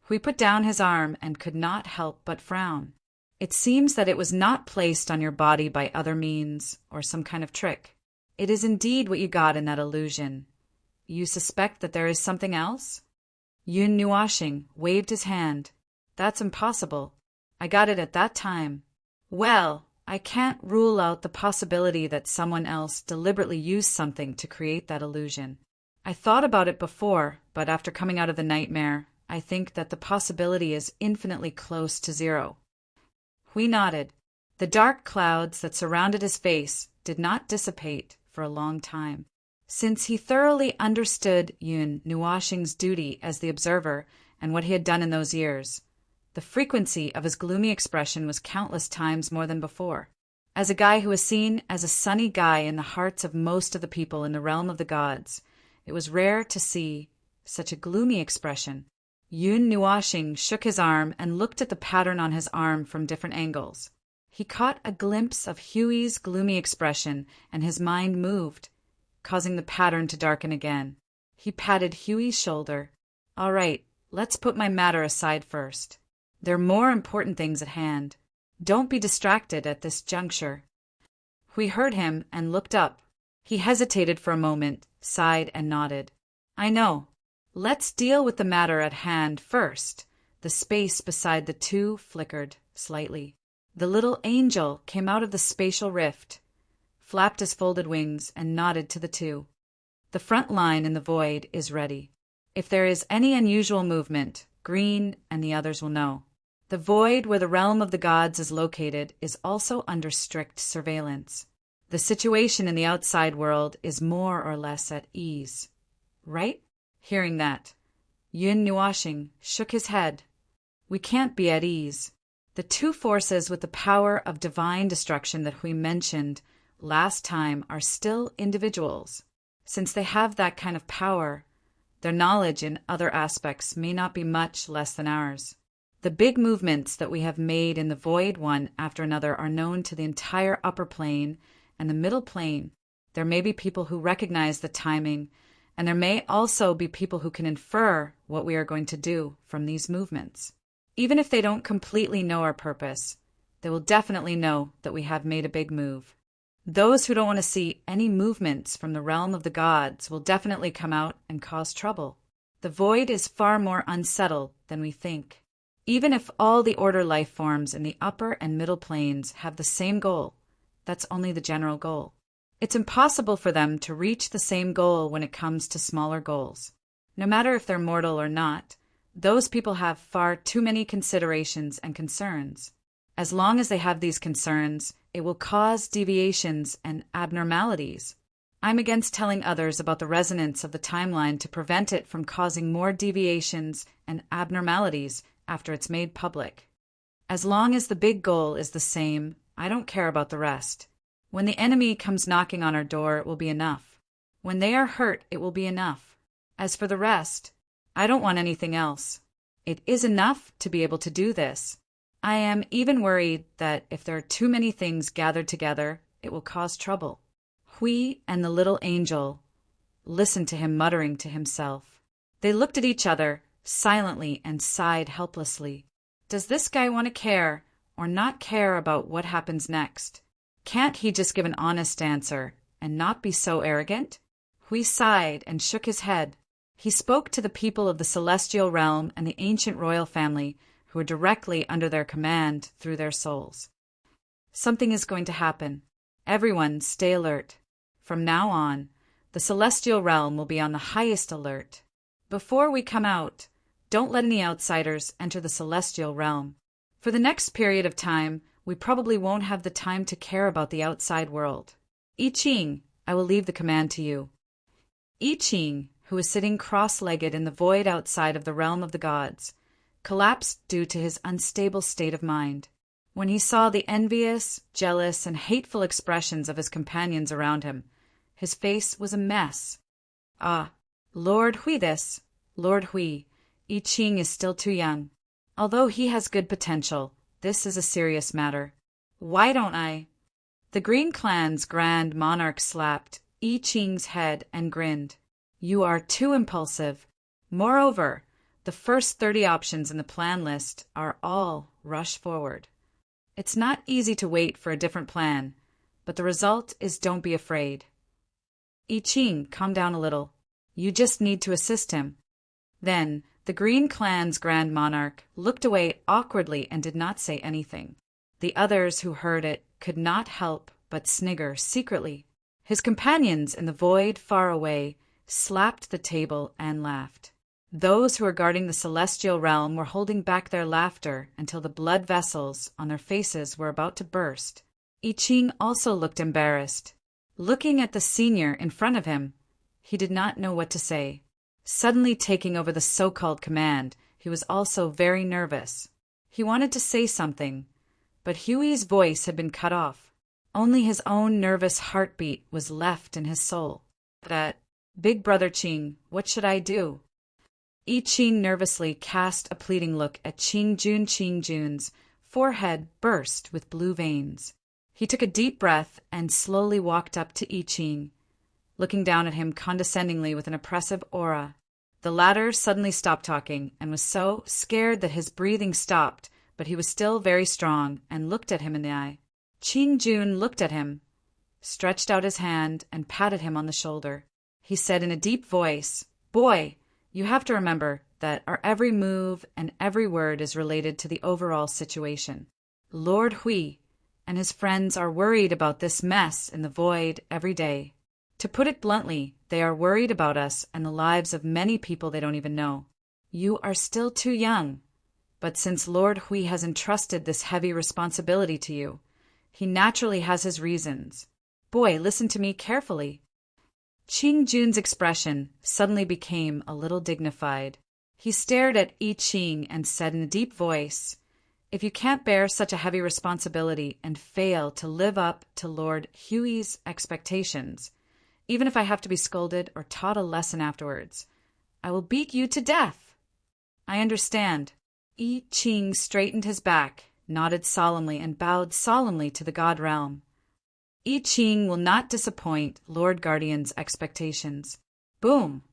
We put down his arm and could not help but frown. It seems that it was not placed on your body by other means or some kind of trick. It is indeed what you got in that illusion. You suspect that there is something else? Yun Nuashing waved his hand. That's impossible. I got it at that time. Well, I can't rule out the possibility that someone else deliberately used something to create that illusion. I thought about it before, but after coming out of the nightmare, I think that the possibility is infinitely close to zero. We nodded. The dark clouds that surrounded his face did not dissipate for a long time. Since he thoroughly understood Yun Nuashing's duty as the observer and what he had done in those years, the frequency of his gloomy expression was countless times more than before. As a guy who was seen as a sunny guy in the hearts of most of the people in the realm of the gods, it was rare to see such a gloomy expression. Yun Nuashing shook his arm and looked at the pattern on his arm from different angles. He caught a glimpse of Huey's gloomy expression, and his mind moved, causing the pattern to darken again. He patted Huey's shoulder. All right, let's put my matter aside first. There are more important things at hand. Don't be distracted at this juncture. We heard him and looked up. He hesitated for a moment, sighed and nodded. I know. Let's deal with the matter at hand first. The space beside the two flickered slightly. The little angel came out of the spatial rift, flapped his folded wings, and nodded to the two. The front line in the void is ready. If there is any unusual movement, Green and the others will know. The void where the realm of the gods is located is also under strict surveillance. The situation in the outside world is more or less at ease. Right? Hearing that, Yun Nuashing shook his head. We can't be at ease. The two forces with the power of divine destruction that we mentioned last time are still individuals. Since they have that kind of power, their knowledge in other aspects may not be much less than ours. The big movements that we have made in the void one after another are known to the entire upper plane and the middle plane. There may be people who recognize the timing, and there may also be people who can infer what we are going to do from these movements. Even if they don't completely know our purpose, they will definitely know that we have made a big move. Those who don't want to see any movements from the realm of the gods will definitely come out and cause trouble. The void is far more unsettled than we think. Even if all the order life forms in the upper and middle planes have the same goal, that's only the general goal. It's impossible for them to reach the same goal when it comes to smaller goals. No matter if they're mortal or not, those people have far too many considerations and concerns. As long as they have these concerns, it will cause deviations and abnormalities. I'm against telling others about the resonance of the timeline to prevent it from causing more deviations and abnormalities after it's made public. As long as the big goal is the same, I don't care about the rest. When the enemy comes knocking on our door, it will be enough. When they are hurt, it will be enough. As for the rest, I don't want anything else. It is enough to be able to do this. I am even worried that if there are too many things gathered together, it will cause trouble. Hui and the little angel listened to him muttering to himself. They looked at each other silently and sighed helplessly. Does this guy want to care or not care about what happens next? Can't he just give an honest answer and not be so arrogant? Hui sighed and shook his head. He spoke to the people of the celestial realm and the ancient royal family who were directly under their command through their souls. Something is going to happen. Everyone stay alert. From now on, the celestial realm will be on the highest alert. Before we come out, don't let any outsiders enter the celestial realm. For the next period of time, we probably won't have the time to care about the outside world. I Ching, I will leave the command to you. I Ching, who was sitting cross-legged in the void outside of the realm of the gods, collapsed due to his unstable state of mind. When he saw the envious, jealous, and hateful expressions of his companions around him, his face was a mess. Ah, Lord Hui this, Lord Hui, I Ching is still too young. Although he has good potential, this is a serious matter. Why don't I? The Green Clan's Grand Monarch slapped I Ching's head and grinned. You are too impulsive. Moreover, the first 30 options in the plan list are all rush forward. It's not easy to wait for a different plan, but the result is don't be afraid. I Ching, calm down a little. You just need to assist him. Then, the Green Clan's Grand Monarch looked away awkwardly and did not say anything. The others who heard it could not help but snigger secretly. His companions in the void far away slapped the table and laughed. Those who were guarding the celestial realm were holding back their laughter until the blood vessels on their faces were about to burst. I Ching also looked embarrassed. Looking at the senior in front of him, he did not know what to say. Suddenly taking over the so-called command, he was also very nervous. He wanted to say something, but Huey's voice had been cut off. Only his own nervous heartbeat was left in his soul. Big Brother Ching, what should I do? I Ching nervously cast a pleading look at Ching Jun's forehead burst with blue veins. He took a deep breath and slowly walked up to I Ching, looking down at him condescendingly with an oppressive aura. The latter suddenly stopped talking and was so scared that his breathing stopped, but he was still very strong and looked at him in the eye. Ching Jun looked at him, stretched out his hand, and patted him on the shoulder. He said in a deep voice, "Boy, you have to remember that our every move and every word is related to the overall situation. Lord Hui and his friends are worried about this mess in the void every day. To put it bluntly, they are worried about us and the lives of many people they don't even know. You are still too young, but since Lord Hui has entrusted this heavy responsibility to you, he naturally has his reasons. Boy, listen to me carefully." Ching Jun's expression suddenly became a little dignified. He stared at I Ching and said in a deep voice, "If you can't bear such a heavy responsibility and fail to live up to Lord Huey's expectations, even if I have to be scolded or taught a lesson afterwards, I will beat you to death." "I understand." I Ching straightened his back, nodded solemnly, and bowed solemnly to the god realm. I Ching will not disappoint Lord Guardian's expectations. Boom!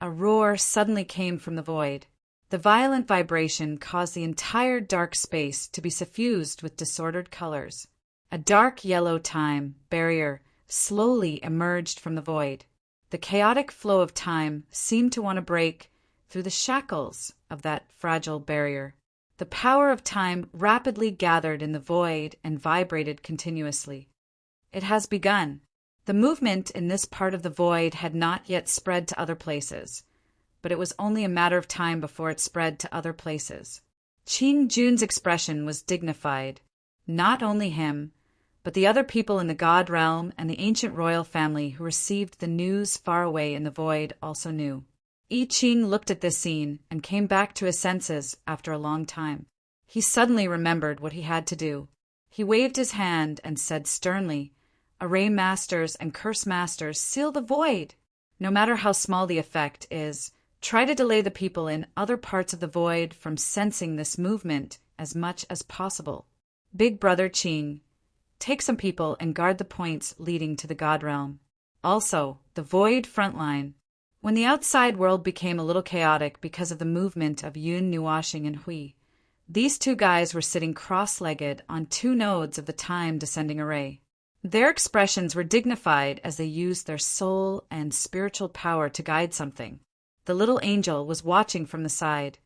A roar suddenly came from the void. The violent vibration caused the entire dark space to be suffused with disordered colors. A dark yellow time barrier slowly emerged from the void. The chaotic flow of time seemed to want to break through the shackles of that fragile barrier. The power of time rapidly gathered in the void and vibrated continuously. It has begun. The movement in this part of the void had not yet spread to other places, but it was only a matter of time before it spread to other places. Ching Jun's expression was dignified. Not only him, but the other people in the god realm and the ancient royal family who received the news far away in the void also knew. I Ching looked at this scene and came back to his senses after a long time. He suddenly remembered what he had to do. He waved his hand and said sternly, "Array masters and curse masters, seal the void!" No matter how small the effect is, try to delay the people in other parts of the void from sensing this movement as much as possible. Big Brother Ching, take some people and guard the points leading to the God realm. Also, the void frontline. When the outside world became a little chaotic because of the movement of Yun Nuashing and Hui, these two guys were sitting cross-legged on two nodes of the time descending array. Their expressions were dignified as they used their soul and spiritual power to guide something. The little angel was watching from the side.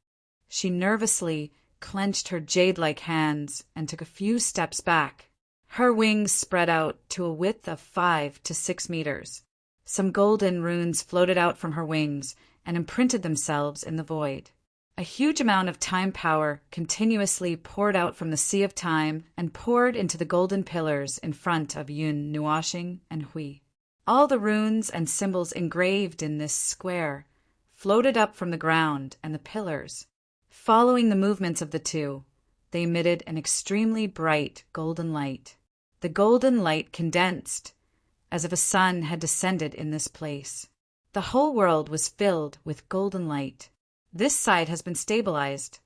She nervously clenched her jade-like hands and took a few steps back. Her wings spread out to a width of 5 to 6 meters. Some golden runes floated out from her wings and imprinted themselves in the void. A huge amount of time power continuously poured out from the sea of time and poured into the golden pillars in front of Yun Nuashing and Hui. All the runes and symbols engraved in this square floated up from the ground and the pillars. Following the movements of the two, they emitted an extremely bright golden light. The golden light condensed, as if a sun had descended in this place. The whole world was filled with golden light. This side has been stabilized.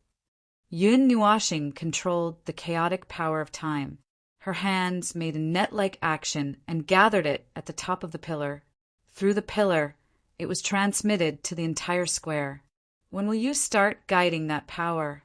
Yun Nuashing controlled the chaotic power of time. Her hands made a net-like action and gathered it at the top of the pillar. Through the pillar, it was transmitted to the entire square. When will you start guiding that power?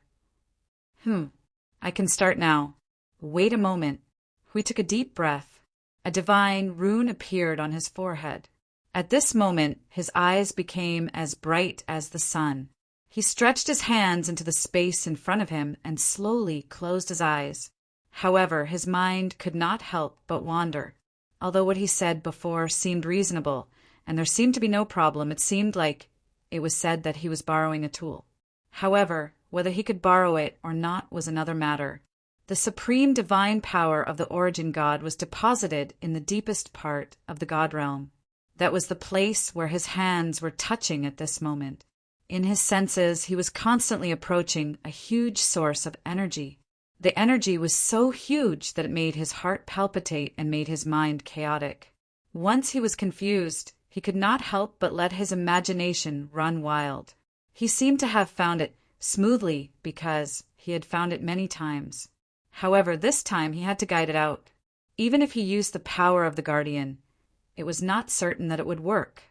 I can start now. Wait a moment. Hui took a deep breath. A divine rune appeared on his forehead. At this moment, his eyes became as bright as the sun. He stretched his hands into the space in front of him and slowly closed his eyes. However, his mind could not help but wander. Although what he said before seemed reasonable, and there seemed to be no problem, it seemed like it was said that he was borrowing a tool. However, whether he could borrow it or not was another matter. The supreme divine power of the origin god was deposited in the deepest part of the god realm. That was the place where his hands were touching at this moment. In his senses, he was constantly approaching a huge source of energy. The energy was so huge that it made his heart palpitate and made his mind chaotic. Once he was confused, he could not help but let his imagination run wild. He seemed to have found it smoothly because he had found it many times. However, this time he had to guide it out. Even if he used the power of the guardian, it was not certain that it would work.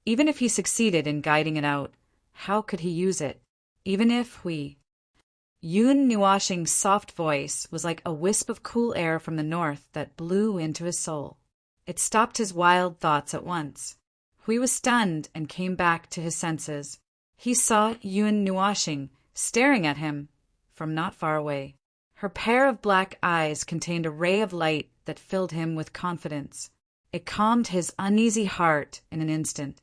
Even if he succeeded in guiding it out, how could he use it? Even if Yun Nuashing's soft voice was like a wisp of cool air from the north that blew into his soul. It stopped his wild thoughts at once. Hui was stunned and came back to his senses. He saw Yun Nuashing staring at him from not far away. Her pair of black eyes contained a ray of light that filled him with confidence. It calmed his uneasy heart in an instant.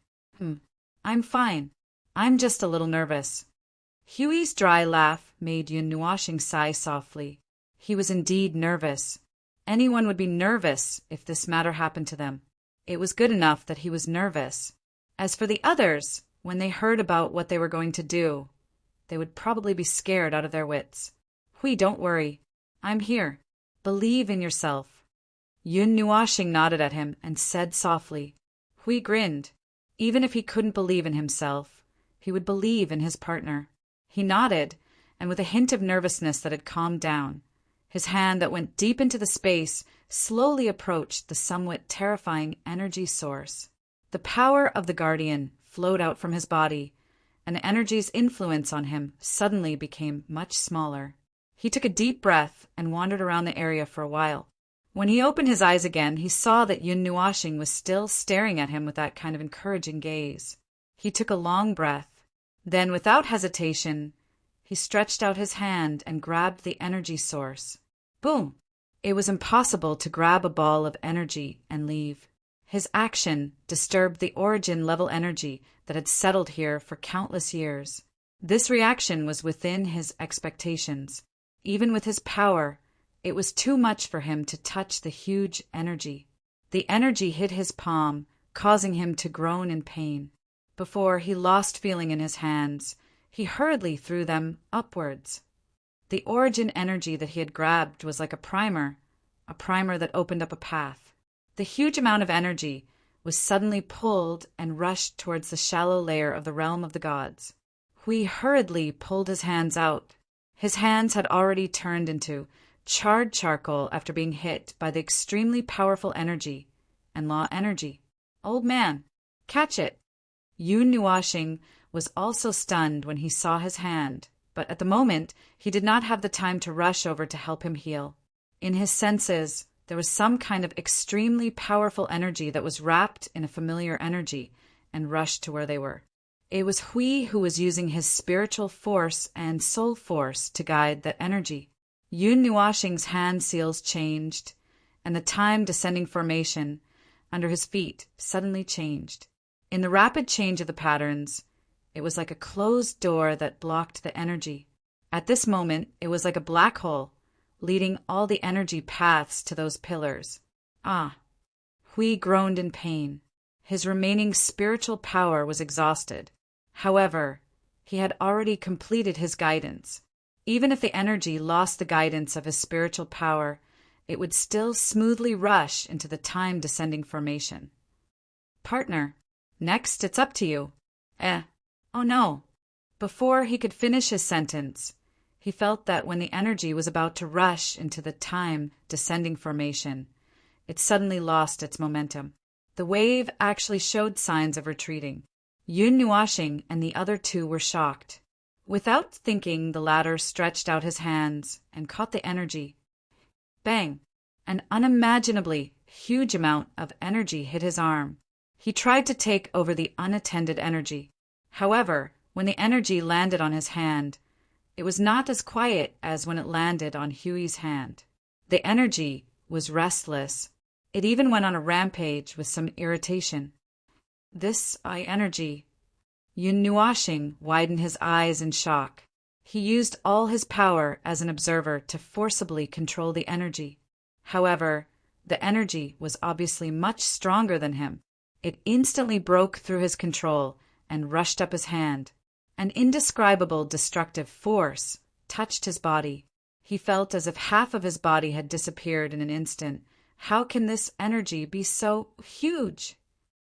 I'm fine. I'm just a little nervous. Huey's dry laugh made Yun Nuashing sigh softly. He was indeed nervous. Anyone would be nervous if this matter happened to them. It was good enough that he was nervous. As for the others, when they heard about what they were going to do, they would probably be scared out of their wits. Hui, don't worry. I'm here. Believe in yourself. Yun Nuashing nodded at him and said softly. Hui grinned. Even if he couldn't believe in himself, he would believe in his partner. He nodded, and with a hint of nervousness that had calmed down, his hand that went deep into the space slowly approached the somewhat terrifying energy source. The power of the guardian flowed out from his body, and the energy's influence on him suddenly became much smaller. He took a deep breath and wandered around the area for a while. When he opened his eyes again, he saw that Yun Nuashing was still staring at him with that kind of encouraging gaze. He took a long breath. Then, without hesitation, he stretched out his hand and grabbed the energy source. Boom! It was impossible to grab a ball of energy and leave. His action disturbed the origin-level energy that had settled here for countless years. This reaction was within his expectations. Even with his power, it was too much for him to touch the huge energy. The energy hit his palm, causing him to groan in pain. Before he lost feeling in his hands, he hurriedly threw them upwards. The origin energy that he had grabbed was like a primer that opened up a path. The huge amount of energy was suddenly pulled and rushed towards the shallow layer of the realm of the gods. Hui hurriedly pulled his hands out. His hands had already turned into charred charcoal after being hit by the extremely powerful energy and law energy. Old man, catch it! Yun Nuashing was also stunned when he saw his hand, but at the moment he did not have the time to rush over to help him heal. In his senses, there was some kind of extremely powerful energy that was wrapped in a familiar energy and rushed to where they were. It was Hui who was using his spiritual force and soul force to guide that energy. Yun Nuashing's hand seals changed, and the time descending formation under his feet suddenly changed. In the rapid change of the patterns, it was like a closed door that blocked the energy. At this moment, it was like a black hole, leading all the energy paths to those pillars. Ah! Hui groaned in pain. His remaining spiritual power was exhausted. However, he had already completed his guidance. Even if the energy lost the guidance of his spiritual power, it would still smoothly rush into the time-descending formation. Partner, next it's up to you. Oh no. Before he could finish his sentence, he felt that when the energy was about to rush into the time-descending formation, it suddenly lost its momentum. The wave actually showed signs of retreating. Yun Nuashing and the other two were shocked. Without thinking, the latter stretched out his hands and caught the energy. Bang! An unimaginably huge amount of energy hit his arm. He tried to take over the unattended energy. However, when the energy landed on his hand, it was not as quiet as when it landed on Huey's hand. The energy was restless. It even went on a rampage with some irritation. This energy. Yun Nuashing widened his eyes in shock. He used all his power as an observer to forcibly control the energy. However, the energy was obviously much stronger than him. It instantly broke through his control and rushed up his hand. An indescribable destructive force touched his body. He felt as if half of his body had disappeared in an instant. How can this energy be so huge?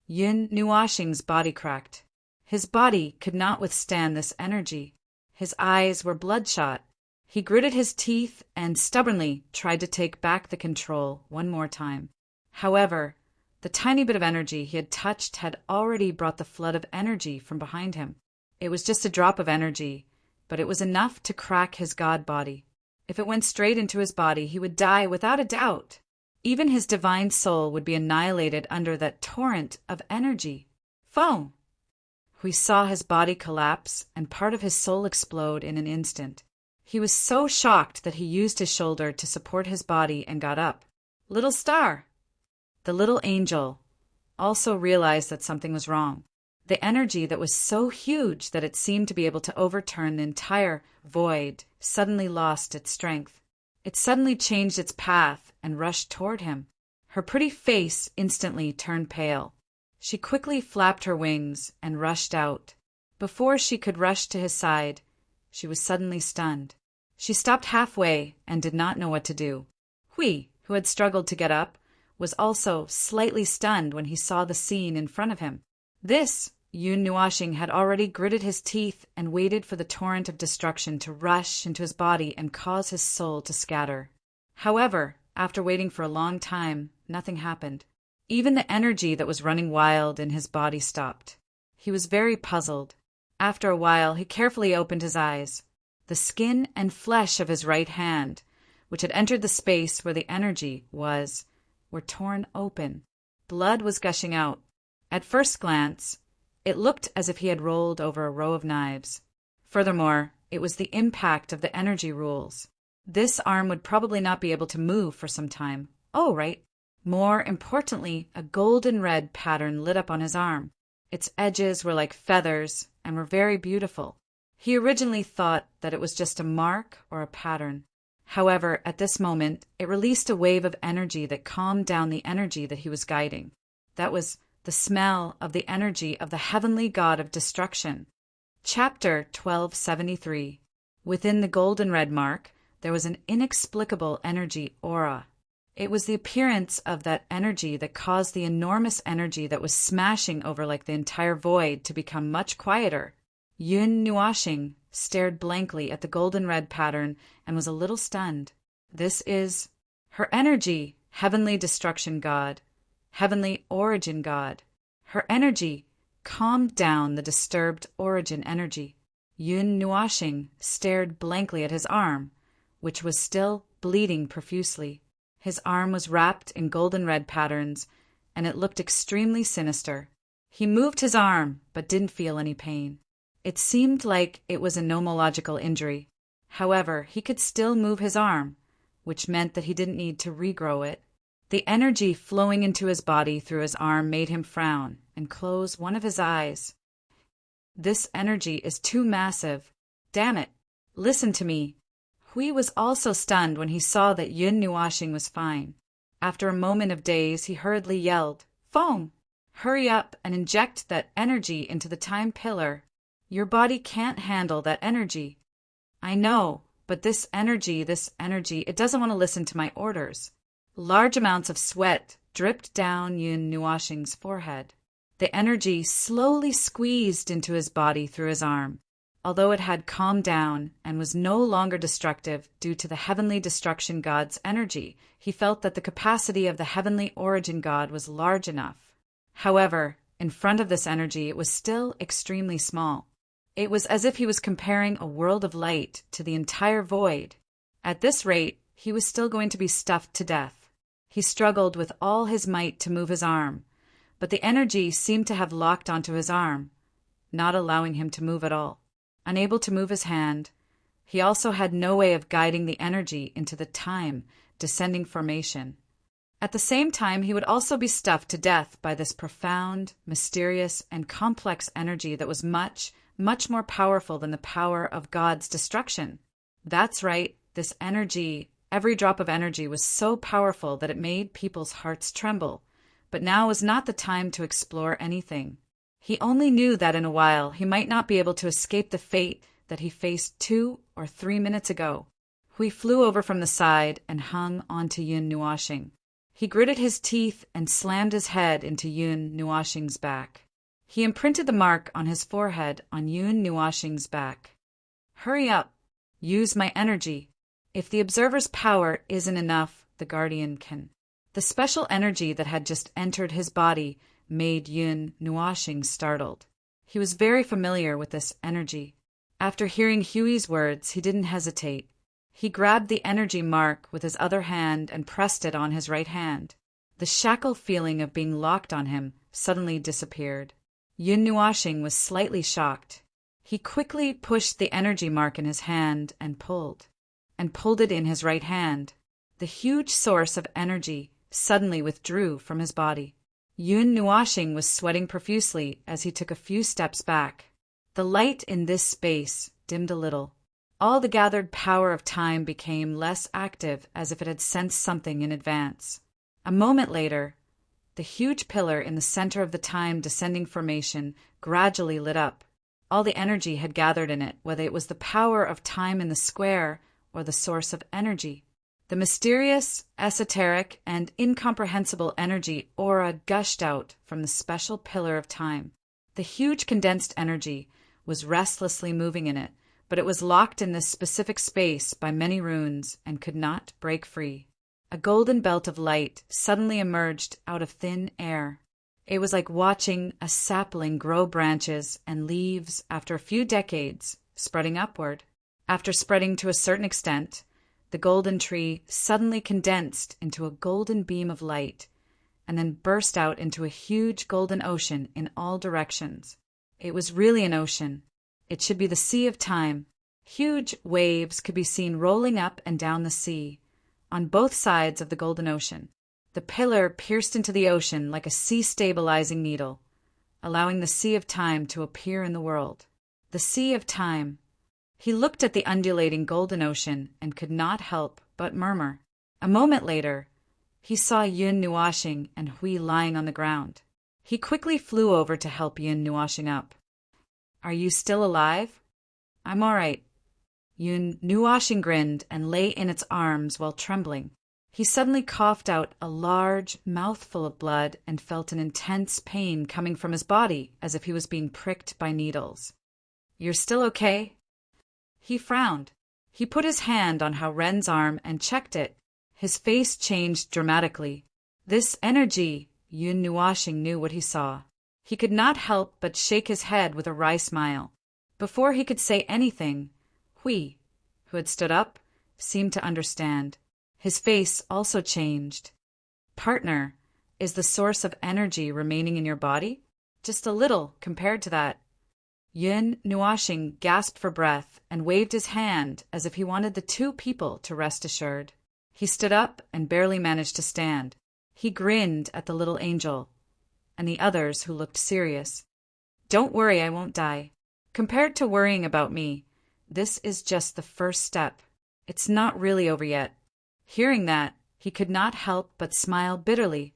Yun Nuashing's body cracked. His body could not withstand this energy. His eyes were bloodshot. He gritted his teeth and stubbornly tried to take back the control one more time. However, the tiny bit of energy he had touched had already brought the flood of energy from behind him. It was just a drop of energy, but it was enough to crack his god body. If it went straight into his body, he would die without a doubt. Even his divine soul would be annihilated under that torrent of energy. Foam! We saw his body collapse and part of his soul explode in an instant. He was so shocked that he used his shoulder to support his body and got up. Little star! The little angel also realized that something was wrong. The energy that was so huge that it seemed to be able to overturn the entire void suddenly lost its strength. It suddenly changed its path and rushed toward him. Her pretty face instantly turned pale. She quickly flapped her wings and rushed out. Before she could rush to his side, she was suddenly stunned. She stopped halfway and did not know what to do. Hui, who had struggled to get up, was also slightly stunned when he saw the scene in front of him. Yun Nuashing had already gritted his teeth and waited for the torrent of destruction to rush into his body and cause his soul to scatter. However, after waiting for a long time, nothing happened. Even the energy that was running wild in his body stopped. He was very puzzled. After a while, he carefully opened his eyes. The skin and flesh of his right hand, which had entered the space where the energy was, were torn open. Blood was gushing out. At first glance, it looked as if he had rolled over a row of knives. Furthermore, it was the impact of the energy rules. This arm would probably not be able to move for some time. Oh, right. More importantly, a golden red pattern lit up on his arm. Its edges were like feathers and were very beautiful. He originally thought that it was just a mark or a pattern. However, at this moment, it released a wave of energy that calmed down the energy that he was guiding. That was the smell of the energy of the heavenly god of destruction. Chapter 1273. Within the golden red mark, there was an inexplicable energy aura. It was the appearance of that energy that caused the enormous energy that was smashing over like the entire void to become much quieter. Yun Nuashing stared blankly at the golden red pattern and was a little stunned. This is her energy, heavenly destruction god, heavenly origin god. Her energy calmed down the disturbed origin energy. Yun Nuashing stared blankly at his arm, which was still bleeding profusely. His arm was wrapped in golden red patterns, and it looked extremely sinister. He moved his arm, but didn't feel any pain. It seemed like it was a nomological injury. However, he could still move his arm, which meant that he didn't need to regrow it. The energy flowing into his body through his arm made him frown and close one of his eyes. This energy is too massive. Damn it. Listen to me. Hui was also stunned when he saw that Yun Nuashing was fine. After a moment of daze, he hurriedly yelled, "Foam! Hurry up and inject that energy into the time pillar. Your body can't handle that energy." "I know, but this energy, it doesn't want to listen to my orders." Large amounts of sweat dripped down Yun Nuashing's forehead. The energy slowly squeezed into his body through his arm. Although it had calmed down and was no longer destructive due to the heavenly destruction god's energy, he felt that the capacity of the heavenly origin god was large enough. However, in front of this energy, it was still extremely small. It was as if he was comparing a world of light to the entire void. At this rate, he was still going to be stuffed to death. He struggled with all his might to move his arm, but the energy seemed to have locked onto his arm, not allowing him to move at all. Unable to move his hand, he also had no way of guiding the energy into the time descending formation. At the same time, he would also be stuffed to death by this profound, mysterious, and complex energy that was much, much more powerful than the power of God's destruction. That's right, this energy, every drop of energy was so powerful that it made people's hearts tremble. But now was not the time to explore anything. He only knew that in a while he might not be able to escape the fate that he faced 2 or 3 minutes ago. Hui flew over from the side and hung onto Yun Nuashing. He gritted his teeth and slammed his head into Yun Nuashing's back. He imprinted the mark on his forehead on Yun Nuashing's back. "Hurry up. Use my energy. If the observer's power isn't enough, the guardian can." The special energy that had just entered his body made Yun Nuashing startled. He was very familiar with this energy. After hearing Hui's words, he didn't hesitate. He grabbed the energy mark with his other hand and pressed it on his right hand. The shackle feeling of being locked on him suddenly disappeared. Yun Nuashing was slightly shocked. He quickly pushed the energy mark in his hand and pulled it in his right hand. The huge source of energy suddenly withdrew from his body. Yun Nuashing was sweating profusely as he took a few steps back. The light in this space dimmed a little. All the gathered power of time became less active, as if it had sensed something in advance. A moment later, the huge pillar in the center of the time descending formation gradually lit up. All the energy had gathered in it, whether it was the power of time in the square or the source of energy. The mysterious, esoteric, and incomprehensible energy aura gushed out from the special pillar of time. The huge condensed energy was restlessly moving in it, but it was locked in this specific space by many runes and could not break free. A golden belt of light suddenly emerged out of thin air. It was like watching a sapling grow branches and leaves after a few decades, spreading upward. After spreading to a certain extent, the golden tree suddenly condensed into a golden beam of light, and then burst out into a huge golden ocean in all directions. It was really an ocean. It should be the Sea of Time. Huge waves could be seen rolling up and down the sea, on both sides of the golden ocean. The pillar pierced into the ocean like a sea-stabilizing needle, allowing the Sea of Time to appear in the world. The Sea of Time. He looked at the undulating golden ocean and could not help but murmur. A moment later, he saw Yun Nuashing and Hui lying on the ground. He quickly flew over to help Yun Nuashing up. "Are you still alive?" "I'm all right." Yun Nuashing grinned and lay in its arms while trembling. He suddenly coughed out a large mouthful of blood and felt an intense pain coming from his body as if he was being pricked by needles. "You're still okay?" He frowned. He put his hand on Ren's arm and checked it. His face changed dramatically. This energy, Yun Nuashing knew what he saw. He could not help but shake his head with a wry smile. Before he could say anything, Hui, who had stood up, seemed to understand. His face also changed. "Partner, is the source of energy remaining in your body?" "Just a little compared to that." Yun Nuashing gasped for breath and waved his hand as if he wanted the two people to rest assured. He stood up and barely managed to stand. He grinned at the little angel and the others who looked serious. "Don't worry, I won't die. Compared to worrying about me, this is just the first step. It's not really over yet." Hearing that, he could not help but smile bitterly.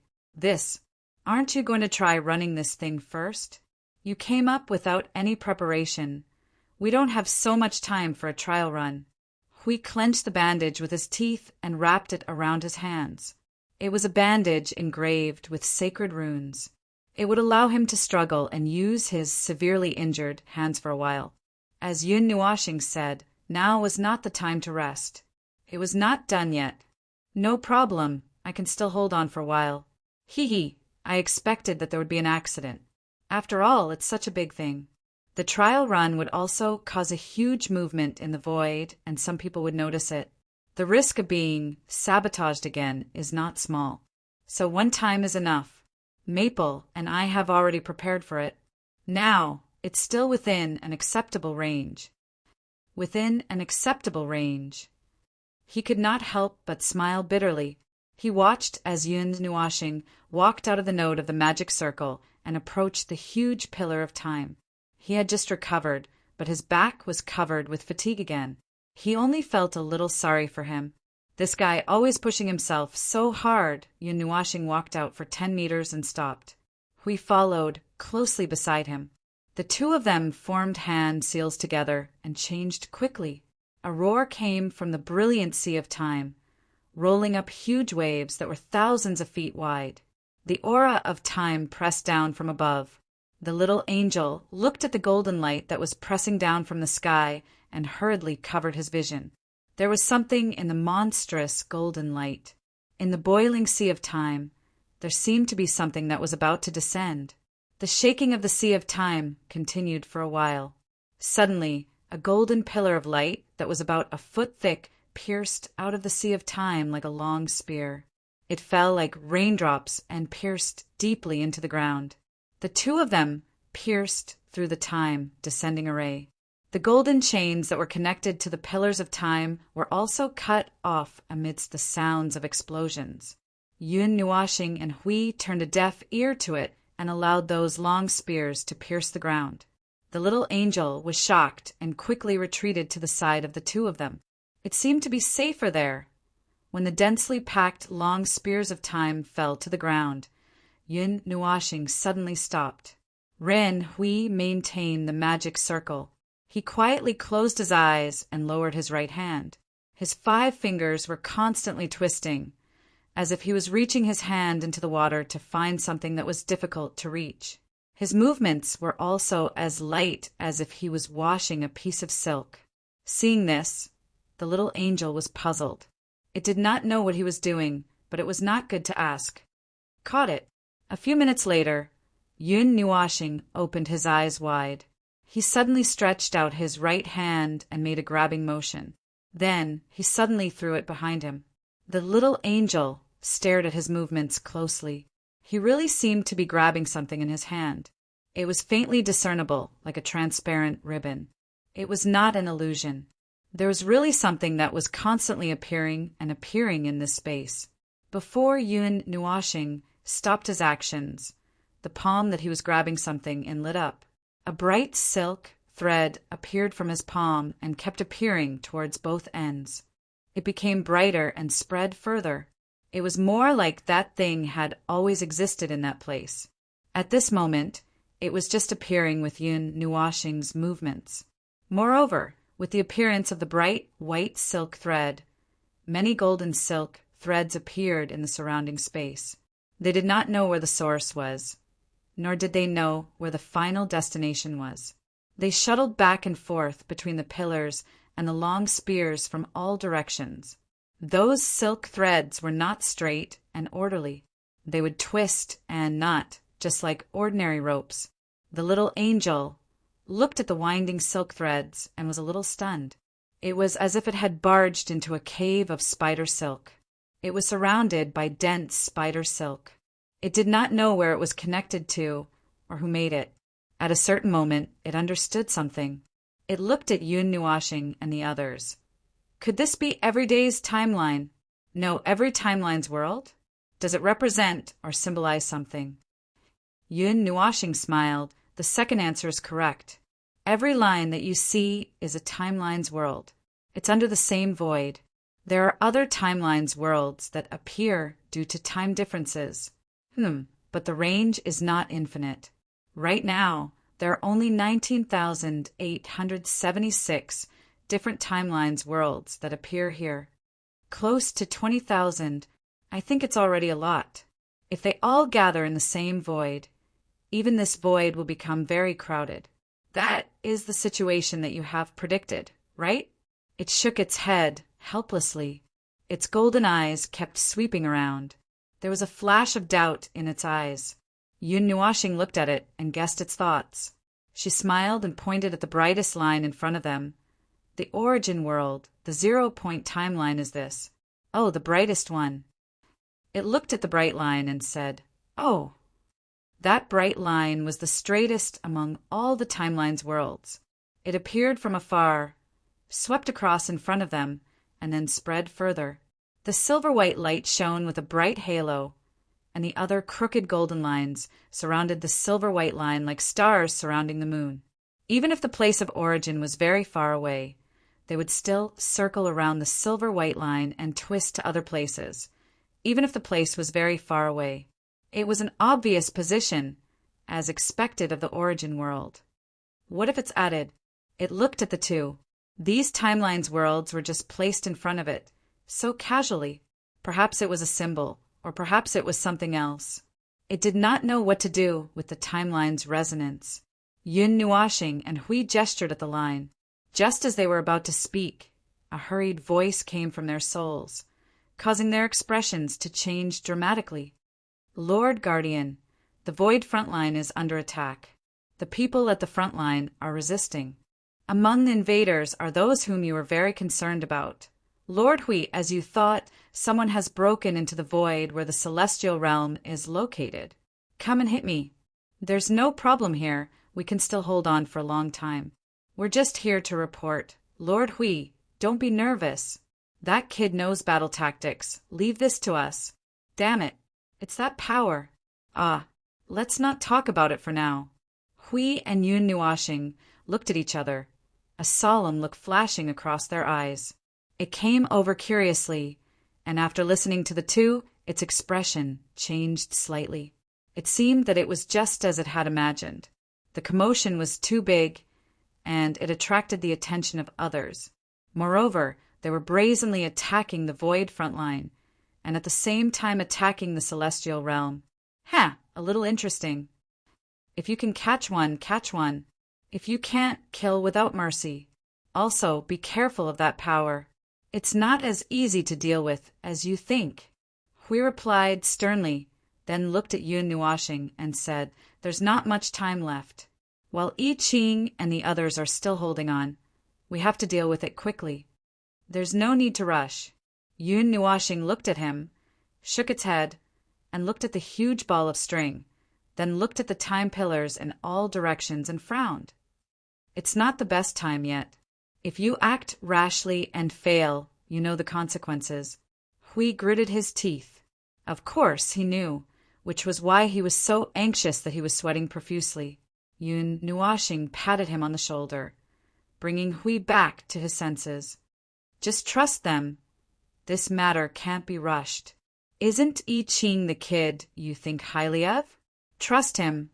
Aren't you going to try running this thing first? You came up without any preparation. We don't have so much time for a trial run." Hui clenched the bandage with his teeth and wrapped it around his hands. It was a bandage engraved with sacred runes. It would allow him to struggle and use his severely injured hands for a while. As Yun Nuashing said, now was not the time to rest. It was not done yet. "No problem, I can still hold on for a while. Hee, I expected that there would be an accident. After all, it's such a big thing." The trial run would also cause a huge movement in the void, and some people would notice it. The risk of being sabotaged again is not small. So one time is enough. Maple and I have already prepared for it. Now, it's still within an acceptable range. Within an acceptable range. He could not help but smile bitterly. He watched as Yun Nuashing walked out of the node of the magic circle and approached the huge pillar of time. He had just recovered, but his back was covered with fatigue again. He only felt a little sorry for him. This guy always pushing himself so hard. Yun Nuashing walked out for 10 meters and stopped. Hui followed closely beside him. The two of them formed hand seals together and changed quickly. A roar came from the brilliant sea of time, rolling up huge waves that were thousands of feet wide. The aura of time pressed down from above. The little angel looked at the golden light that was pressing down from the sky and hurriedly covered his vision. There was something in the monstrous golden light. In the boiling sea of time, there seemed to be something that was about to descend. The shaking of the sea of time continued for a while. Suddenly, a golden pillar of light that was about a foot thick pierced out of the sea of time like a long spear. It fell like raindrops and pierced deeply into the ground. The two of them pierced through the time descending array. The golden chains that were connected to the pillars of time were also cut off amidst the sounds of explosions. Yun Nuashing and Hui turned a deaf ear to it and allowed those long spears to pierce the ground. The little angel was shocked and quickly retreated to the side of the two of them. It seemed to be safer there. When the densely packed long spears of time fell to the ground, Yun Nuashing suddenly stopped. Ren Hui maintained the magic circle. He quietly closed his eyes and lowered his right hand. His 5 fingers were constantly twisting, as if he was reaching his hand into the water to find something that was difficult to reach. His movements were also as light as if he was washing a piece of silk. Seeing this, the little angel was puzzled. It did not know what he was doing, but it was not good to ask. Caught it. A few minutes later, Yun Nuashing opened his eyes wide. He suddenly stretched out his right hand and made a grabbing motion. Then he suddenly threw it behind him. The little angel stared at his movements closely. He really seemed to be grabbing something in his hand. It was faintly discernible, like a transparent ribbon. It was not an illusion. There was really something that was constantly appearing and appearing in this space. Before Yun Nuashing stopped his actions, the palm that he was grabbing something in lit up. A bright silk thread appeared from his palm and kept appearing towards both ends. It became brighter and spread further. It was more like that thing had always existed in that place. At this moment, it was just appearing with Yun Nuashing's movements. Moreover, with the appearance of the bright white silk thread, many golden silk threads appeared in the surrounding space. They did not know where the source was, nor did they know where the final destination was. They shuttled back and forth between the pillars and the long spears from all directions. Those silk threads were not straight and orderly. They would twist and knot, just like ordinary ropes. The little angel looked at the winding silk threads and was a little stunned. It was as if it had barged into a cave of spider silk. It was surrounded by dense spider silk. It did not know where it was connected to or who made it. At a certain moment, it understood something. It looked at Yun Nuashing and the others. Could this be every day's timeline? No, every timeline's world? Does it represent or symbolize something? Yun Nuashing smiled. The second answer is correct. Every line that you see is a timeline's world. It's under the same void. There are other timelines' worlds that appear due to time differences. But the range is not infinite. Right now, there are only 19,876 different timelines worlds that appear here. Close to 20,000. I think it's already a lot. If they all gather in the same void, even this void will become very crowded. That is the situation that you have predicted, right? It shook its head helplessly. Its golden eyes kept sweeping around. There was a flash of doubt in its eyes. Yun Nuashing looked at it and guessed its thoughts. She smiled and pointed at the brightest line in front of them. The origin world, the 0-point timeline is this. Oh, the brightest one. It looked at the bright line and said, "Oh." That bright line was the straightest among all the timeline's worlds. It appeared from afar, swept across in front of them, and then spread further. The silver-white light shone with a bright halo, and the other crooked golden lines surrounded the silver-white line like stars surrounding the moon. Even if the place of origin was very far away, they would still circle around the silver-white line and twist to other places, even if the place was very far away. It was an obvious position, as expected of the origin world. What if it's added? It looked at the two. These timelines worlds were just placed in front of it, so casually. Perhaps it was a symbol, or perhaps it was something else. It did not know what to do with the timeline's resonance. Yun Nuashing and Hui gestured at the line. Just as they were about to speak, a hurried voice came from their souls, causing their expressions to change dramatically. Lord Guardian, the Void front line is under attack. The people at the front line are resisting. Among the invaders are those whom you were very concerned about. Lord Hui, as you thought, someone has broken into the void where the celestial realm is located. Come and hit me. There's no problem here. We can still hold on for a long time. We're just here to report. Lord Hui, don't be nervous. That kid knows battle tactics. Leave this to us. Damn it. It's that power. Let's not talk about it for now. Hui and Yun Nuashing looked at each other, a solemn look flashing across their eyes. It came over curiously, and after listening to the two, its expression changed slightly. It seemed that it was just as it had imagined. The commotion was too big, and it attracted the attention of others. Moreover, they were brazenly attacking the void front line, and at the same time attacking the celestial realm. A little interesting. If you can catch one, catch one. If you can't, kill without mercy. Also, be careful of that power. It's not as easy to deal with as you think. Hui replied sternly, then looked at Yun Nuashing and said, There's not much time left. While I Ching and the others are still holding on, we have to deal with it quickly. There's no need to rush. Yun Nuashing looked at him, shook its head, and looked at the huge ball of string, then looked at the time pillars in all directions and frowned. It's not the best time yet. If you act rashly and fail, you know the consequences. Hui gritted his teeth. Of course, he knew, which was why he was so anxious that he was sweating profusely. Yun Nuashing patted him on the shoulder, bringing Hui back to his senses. Just trust them. This matter can't be rushed. Isn't I Ching the kid you think highly of? Trust him.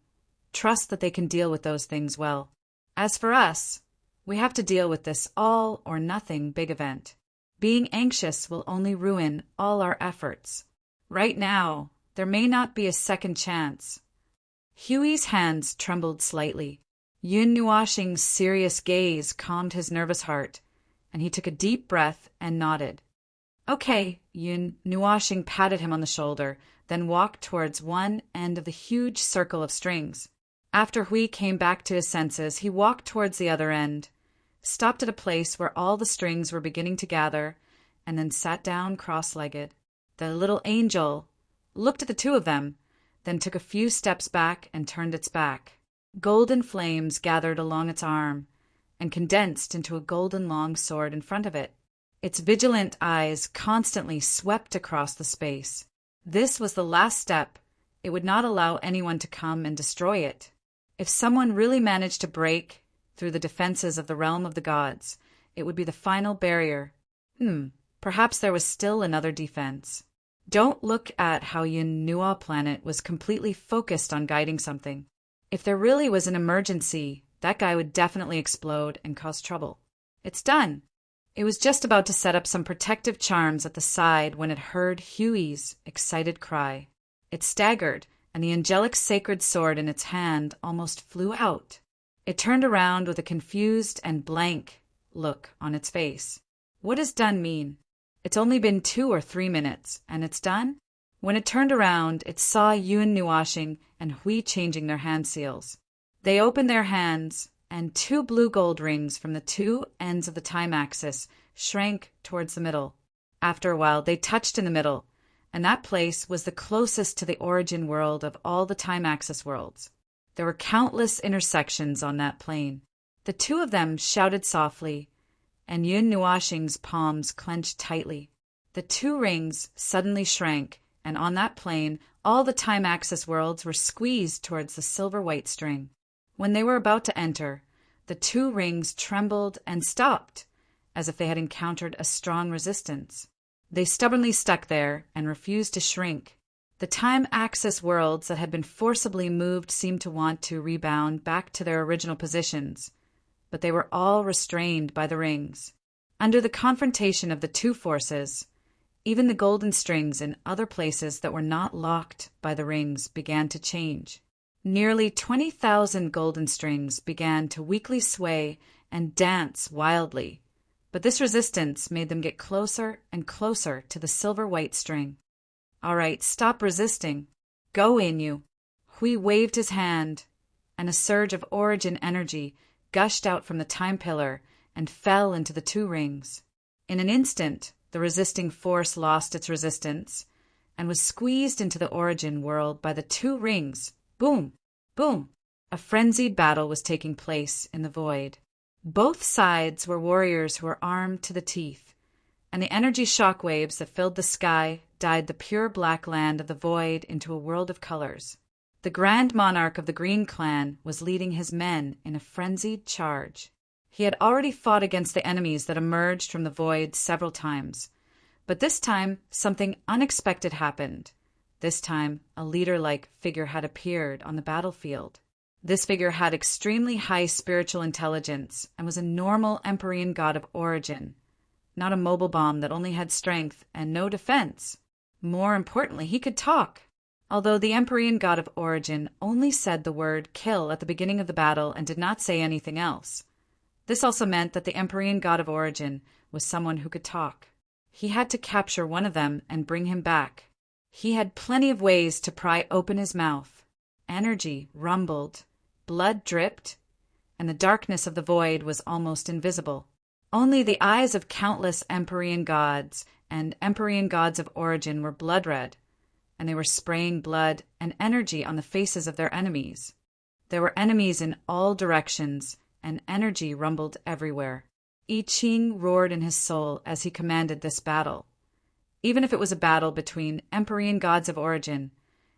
Trust that they can deal with those things well. As for us, we have to deal with this all-or-nothing big event. Being anxious will only ruin all our efforts. Right now, there may not be a second chance. Huey's hands trembled slightly. Yun Nuashing's serious gaze calmed his nervous heart, and he took a deep breath and nodded. Okay, Yun Nuashing patted him on the shoulder, then walked towards one end of the huge circle of strings. After Hui came back to his senses, he walked towards the other end, stopped at a place where all the strings were beginning to gather, and then sat down cross-legged. The little angel looked at the two of them, then took a few steps back and turned its back. Golden flames gathered along its arm and condensed into a golden long sword in front of it. Its vigilant eyes constantly swept across the space. This was the last step. It would not allow anyone to come and destroy it. If someone really managed to break through the defenses of the realm of the gods, it would be the final barrier. Perhaps there was still another defense. Don't look at how Yun Nua planet was completely focused on guiding something. If there really was an emergency, that guy would definitely explode and cause trouble. It's done. It was just about to set up some protective charms at the side when it heard Huey's excited cry. It staggered, and the angelic sacred sword in its hand almost flew out. It turned around with a confused and blank look on its face. What does done mean? It's only been 2 or 3 minutes, and it's done? When it turned around, it saw Yun Nuashing and Hui changing their hand seals. They opened their hands, and 2 blue gold rings from the 2 ends of the time axis shrank towards the middle. After a while, they touched in the middle, and that place was the closest to the origin world of all the time axis worlds. There were countless intersections on that plane. The 2 of them shouted softly, and Yun Nuashing's palms clenched tightly. The 2 rings suddenly shrank, and on that plane, all the time axis worlds were squeezed towards the silver-white string. When they were about to enter, the 2 rings trembled and stopped, as if they had encountered a strong resistance. They stubbornly stuck there and refused to shrink. The time axis worlds that had been forcibly moved seemed to want to rebound back to their original positions, but they were all restrained by the rings. Under the confrontation of the 2 forces, even the golden strings in other places that were not locked by the rings began to change. Nearly 20,000 golden strings began to weakly sway and dance wildly, but this resistance made them get closer and closer to the silver-white string. All right, stop resisting. Go, Inu. Hui waved his hand, and a surge of origin energy gushed out from the time pillar and fell into the 2 rings. In an instant, the resisting force lost its resistance and was squeezed into the origin world by the 2 rings. Boom! Boom! A frenzied battle was taking place in the void. Both sides were warriors who were armed to the teeth, and the energy shockwaves that filled the sky dyed the pure black land of the void into a world of colors. The Grand Monarch of the Green Clan was leading his men in a frenzied charge. He had already fought against the enemies that emerged from the void several times, but this time something unexpected happened. This time, a leader-like figure had appeared on the battlefield. This figure had extremely high spiritual intelligence and was a normal Empyrean god of origin, not a mobile bomb that only had strength and no defense. More importantly, he could talk. Although the Empyrean god of origin only said the word kill at the beginning of the battle and did not say anything else. This also meant that the Empyrean god of origin was someone who could talk. He had to capture one of them and bring him back. He had plenty of ways to pry open his mouth. Energy rumbled, blood dripped, and the darkness of the void was almost invisible. Only the eyes of countless Empyrean gods and Empyrean gods of origin were blood red, and they were spraying blood and energy on the faces of their enemies. There were enemies in all directions, and energy rumbled everywhere. I Ching roared in his soul as he commanded this battle. Even if it was a battle between Empyrean gods of origin,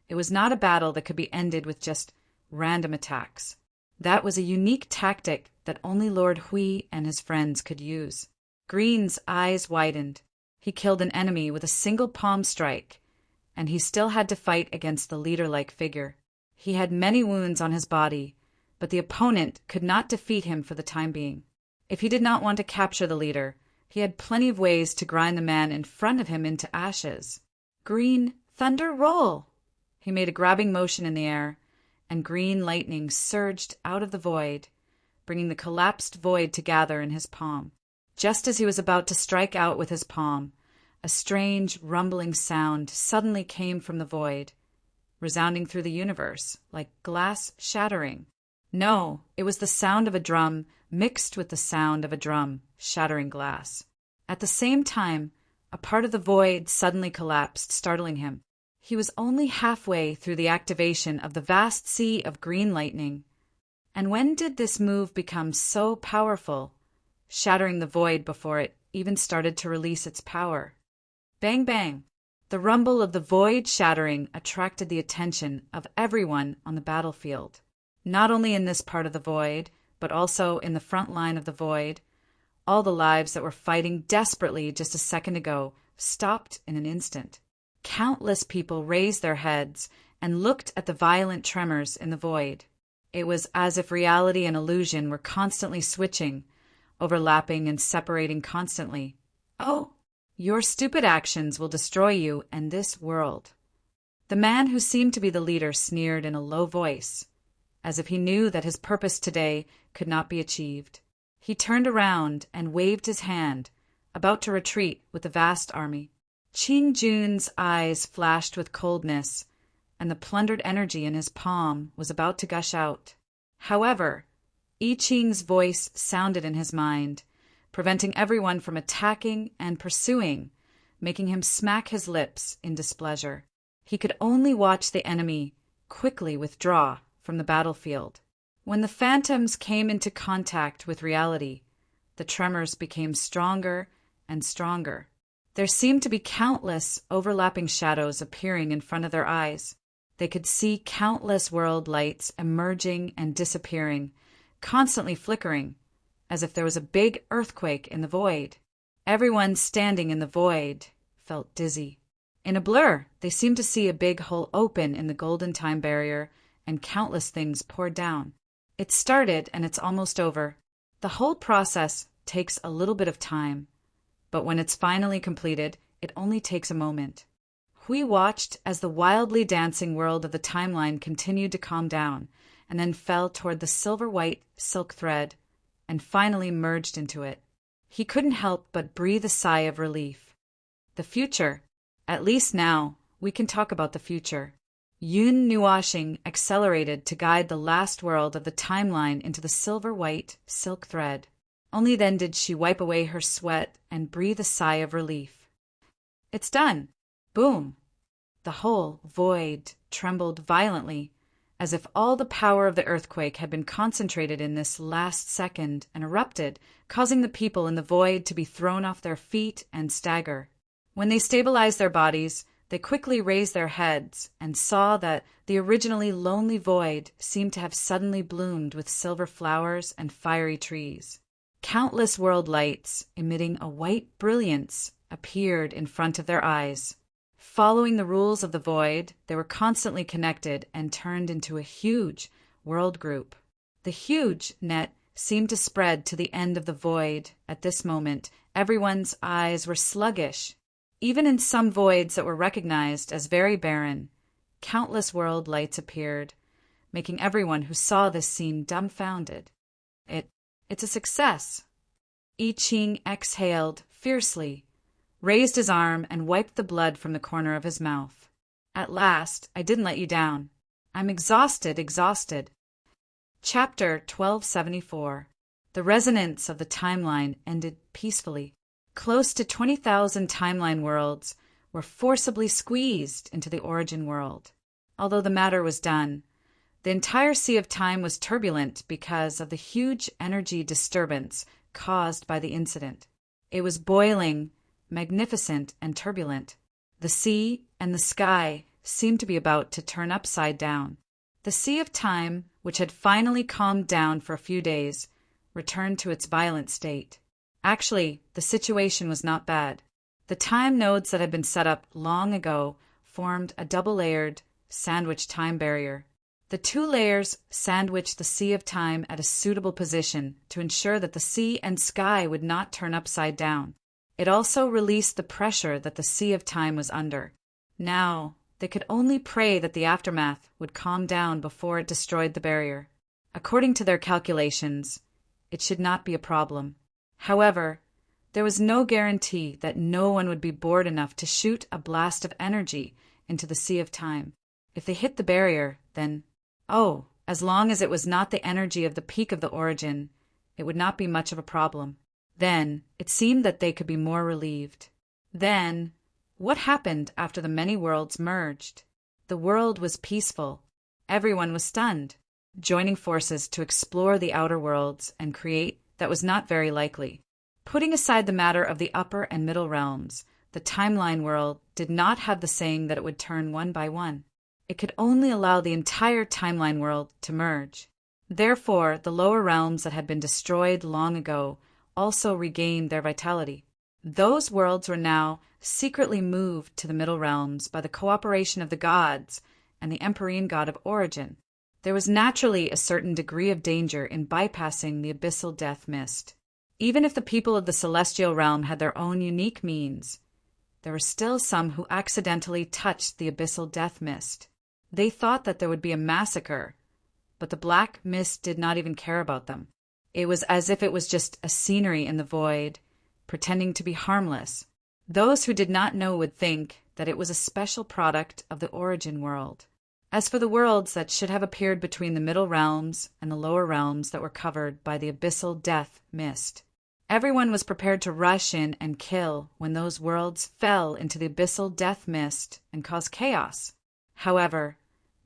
it was not a battle that could be ended with just random attacks. That was a unique tactic that only Lord Hui and his friends could use. Green's eyes widened. He killed an enemy with a single palm strike, and he still had to fight against the leader-like figure. He had many wounds on his body, but the opponent could not defeat him for the time being. If he did not want to capture the leader, He had plenty of ways to grind the man in front of him into ashes. Green thunder roll! He made a grabbing motion in the air, and green lightning surged out of the void, bringing the collapsed void to gather in his palm. Just as he was about to strike out with his palm, a strange, rumbling sound suddenly came from the void, resounding through the universe like glass shattering. No, it was the sound of a drum mixed with the sound of a drum shattering glass. At the same time, a part of the void suddenly collapsed, startling him. He was only halfway through the activation of the vast sea of green lightning. And when did this move become so powerful, shattering the void before it even started to release its power? Bang, bang! The rumble of the void shattering attracted the attention of everyone on the battlefield. Not only in this part of the void, but also in the front line of the void, all the lives that were fighting desperately just a second ago stopped in an instant. Countless people raised their heads and looked at the violent tremors in the void. It was as if reality and illusion were constantly switching, overlapping and separating constantly. Oh, your stupid actions will destroy you and this world. The man who seemed to be the leader sneered in a low voice, as if he knew that his purpose today could not be achieved. He turned around and waved his hand, about to retreat with the vast army. Qing Jun's eyes flashed with coldness, and the plundered energy in his palm was about to gush out. However, I Ching's voice sounded in his mind, preventing everyone from attacking and pursuing, making him smack his lips in displeasure. He could only watch the enemy quickly withdraw from the battlefield. When the phantoms came into contact with reality, the tremors became stronger and stronger. There seemed to be countless overlapping shadows appearing in front of their eyes. They could see countless world lights emerging and disappearing, constantly flickering, as if there was a big earthquake in the void. Everyone standing in the void felt dizzy. In a blur, they seemed to see a big hole open in the golden time barrier, and countless things poured down. It started and it's almost over. The whole process takes a little bit of time, but when it's finally completed, it only takes a moment. We watched as the wildly dancing world of the timeline continued to calm down, and then fell toward the silver-white silk thread, and finally merged into it. He couldn't help but breathe a sigh of relief. The future. At least now, we can talk about the future. Yun Nuashing accelerated to guide the last world of the timeline into the silver-white silk thread. Only then did she wipe away her sweat and breathe a sigh of relief. It's done. Boom. The whole void trembled violently, as if all the power of the earthquake had been concentrated in this last second and erupted, causing the people in the void to be thrown off their feet and stagger. When they stabilized their bodies, they quickly raised their heads and saw that the originally lonely void seemed to have suddenly bloomed with silver flowers and fiery trees. Countless world lights, emitting a white brilliance, appeared in front of their eyes. Following the rules of the void, they were constantly connected and turned into a huge world group. The huge net seemed to spread to the end of the void. At this moment, everyone's eyes were sluggish. Even in some voids that were recognized as very barren, countless world lights appeared, making everyone who saw this scene dumbfounded. It's a success. I Ching exhaled fiercely, raised his arm, and wiped the blood from the corner of his mouth. At last, I didn't let you down. I'm exhausted. Chapter 1274. The resonance of the timeline ended peacefully. Close to 20,000 timeline worlds were forcibly squeezed into the origin world. Although the matter was done, the entire sea of time was turbulent because of the huge energy disturbance caused by the incident. It was boiling, magnificent, and turbulent. The sea and the sky seemed to be about to turn upside down. The sea of time, which had finally calmed down for a few days, returned to its violent state. Actually, the situation was not bad. The time nodes that had been set up long ago formed a double-layered, sandwiched time barrier. The two layers sandwiched the sea of time at a suitable position to ensure that the sea and sky would not turn upside down. It also released the pressure that the Sea of Time was under. Now, they could only pray that the aftermath would calm down before it destroyed the barrier. According to their calculations, it should not be a problem. However, there was no guarantee that no one would be bored enough to shoot a blast of energy into the Sea of Time. If they hit the barrier, then, as long as it was not the energy of the peak of the origin, it would not be much of a problem. Then, it seemed that they could be more relieved. Then, what happened after the many worlds merged? The world was peaceful. Everyone was stunned. Joining forces to explore the outer worlds and create that was not very likely. Putting aside the matter of the upper and middle realms, the timeline world did not have the saying that it would turn one by one. It could only allow the entire timeline world to merge. Therefore, the lower realms that had been destroyed long ago also regained their vitality. Those worlds were now secretly moved to the middle realms by the cooperation of the gods and the Emperine god of origin. There was naturally a certain degree of danger in bypassing the abyssal death mist. Even if the people of the celestial realm had their own unique means, there were still some who accidentally touched the abyssal death mist. They thought that there would be a massacre, but the black mist did not even care about them. It was as if it was just a scenery in the void, pretending to be harmless. Those who did not know would think that it was a special product of the origin world. As for the worlds that should have appeared between the middle realms and the lower realms that were covered by the abyssal death mist, everyone was prepared to rush in and kill when those worlds fell into the abyssal death mist and caused chaos. However,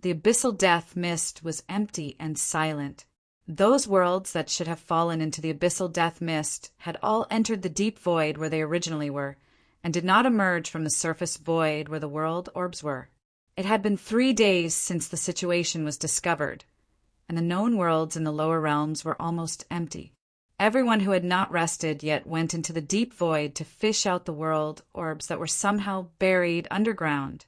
the abyssal death mist was empty and silent. Those worlds that should have fallen into the abyssal death mist had all entered the deep void where they originally were, and did not emerge from the surface void where the world orbs were. It had been 3 days since the situation was discovered, and the known worlds in the lower realms were almost empty. Everyone who had not rested yet went into the deep void to fish out the world orbs that were somehow buried underground,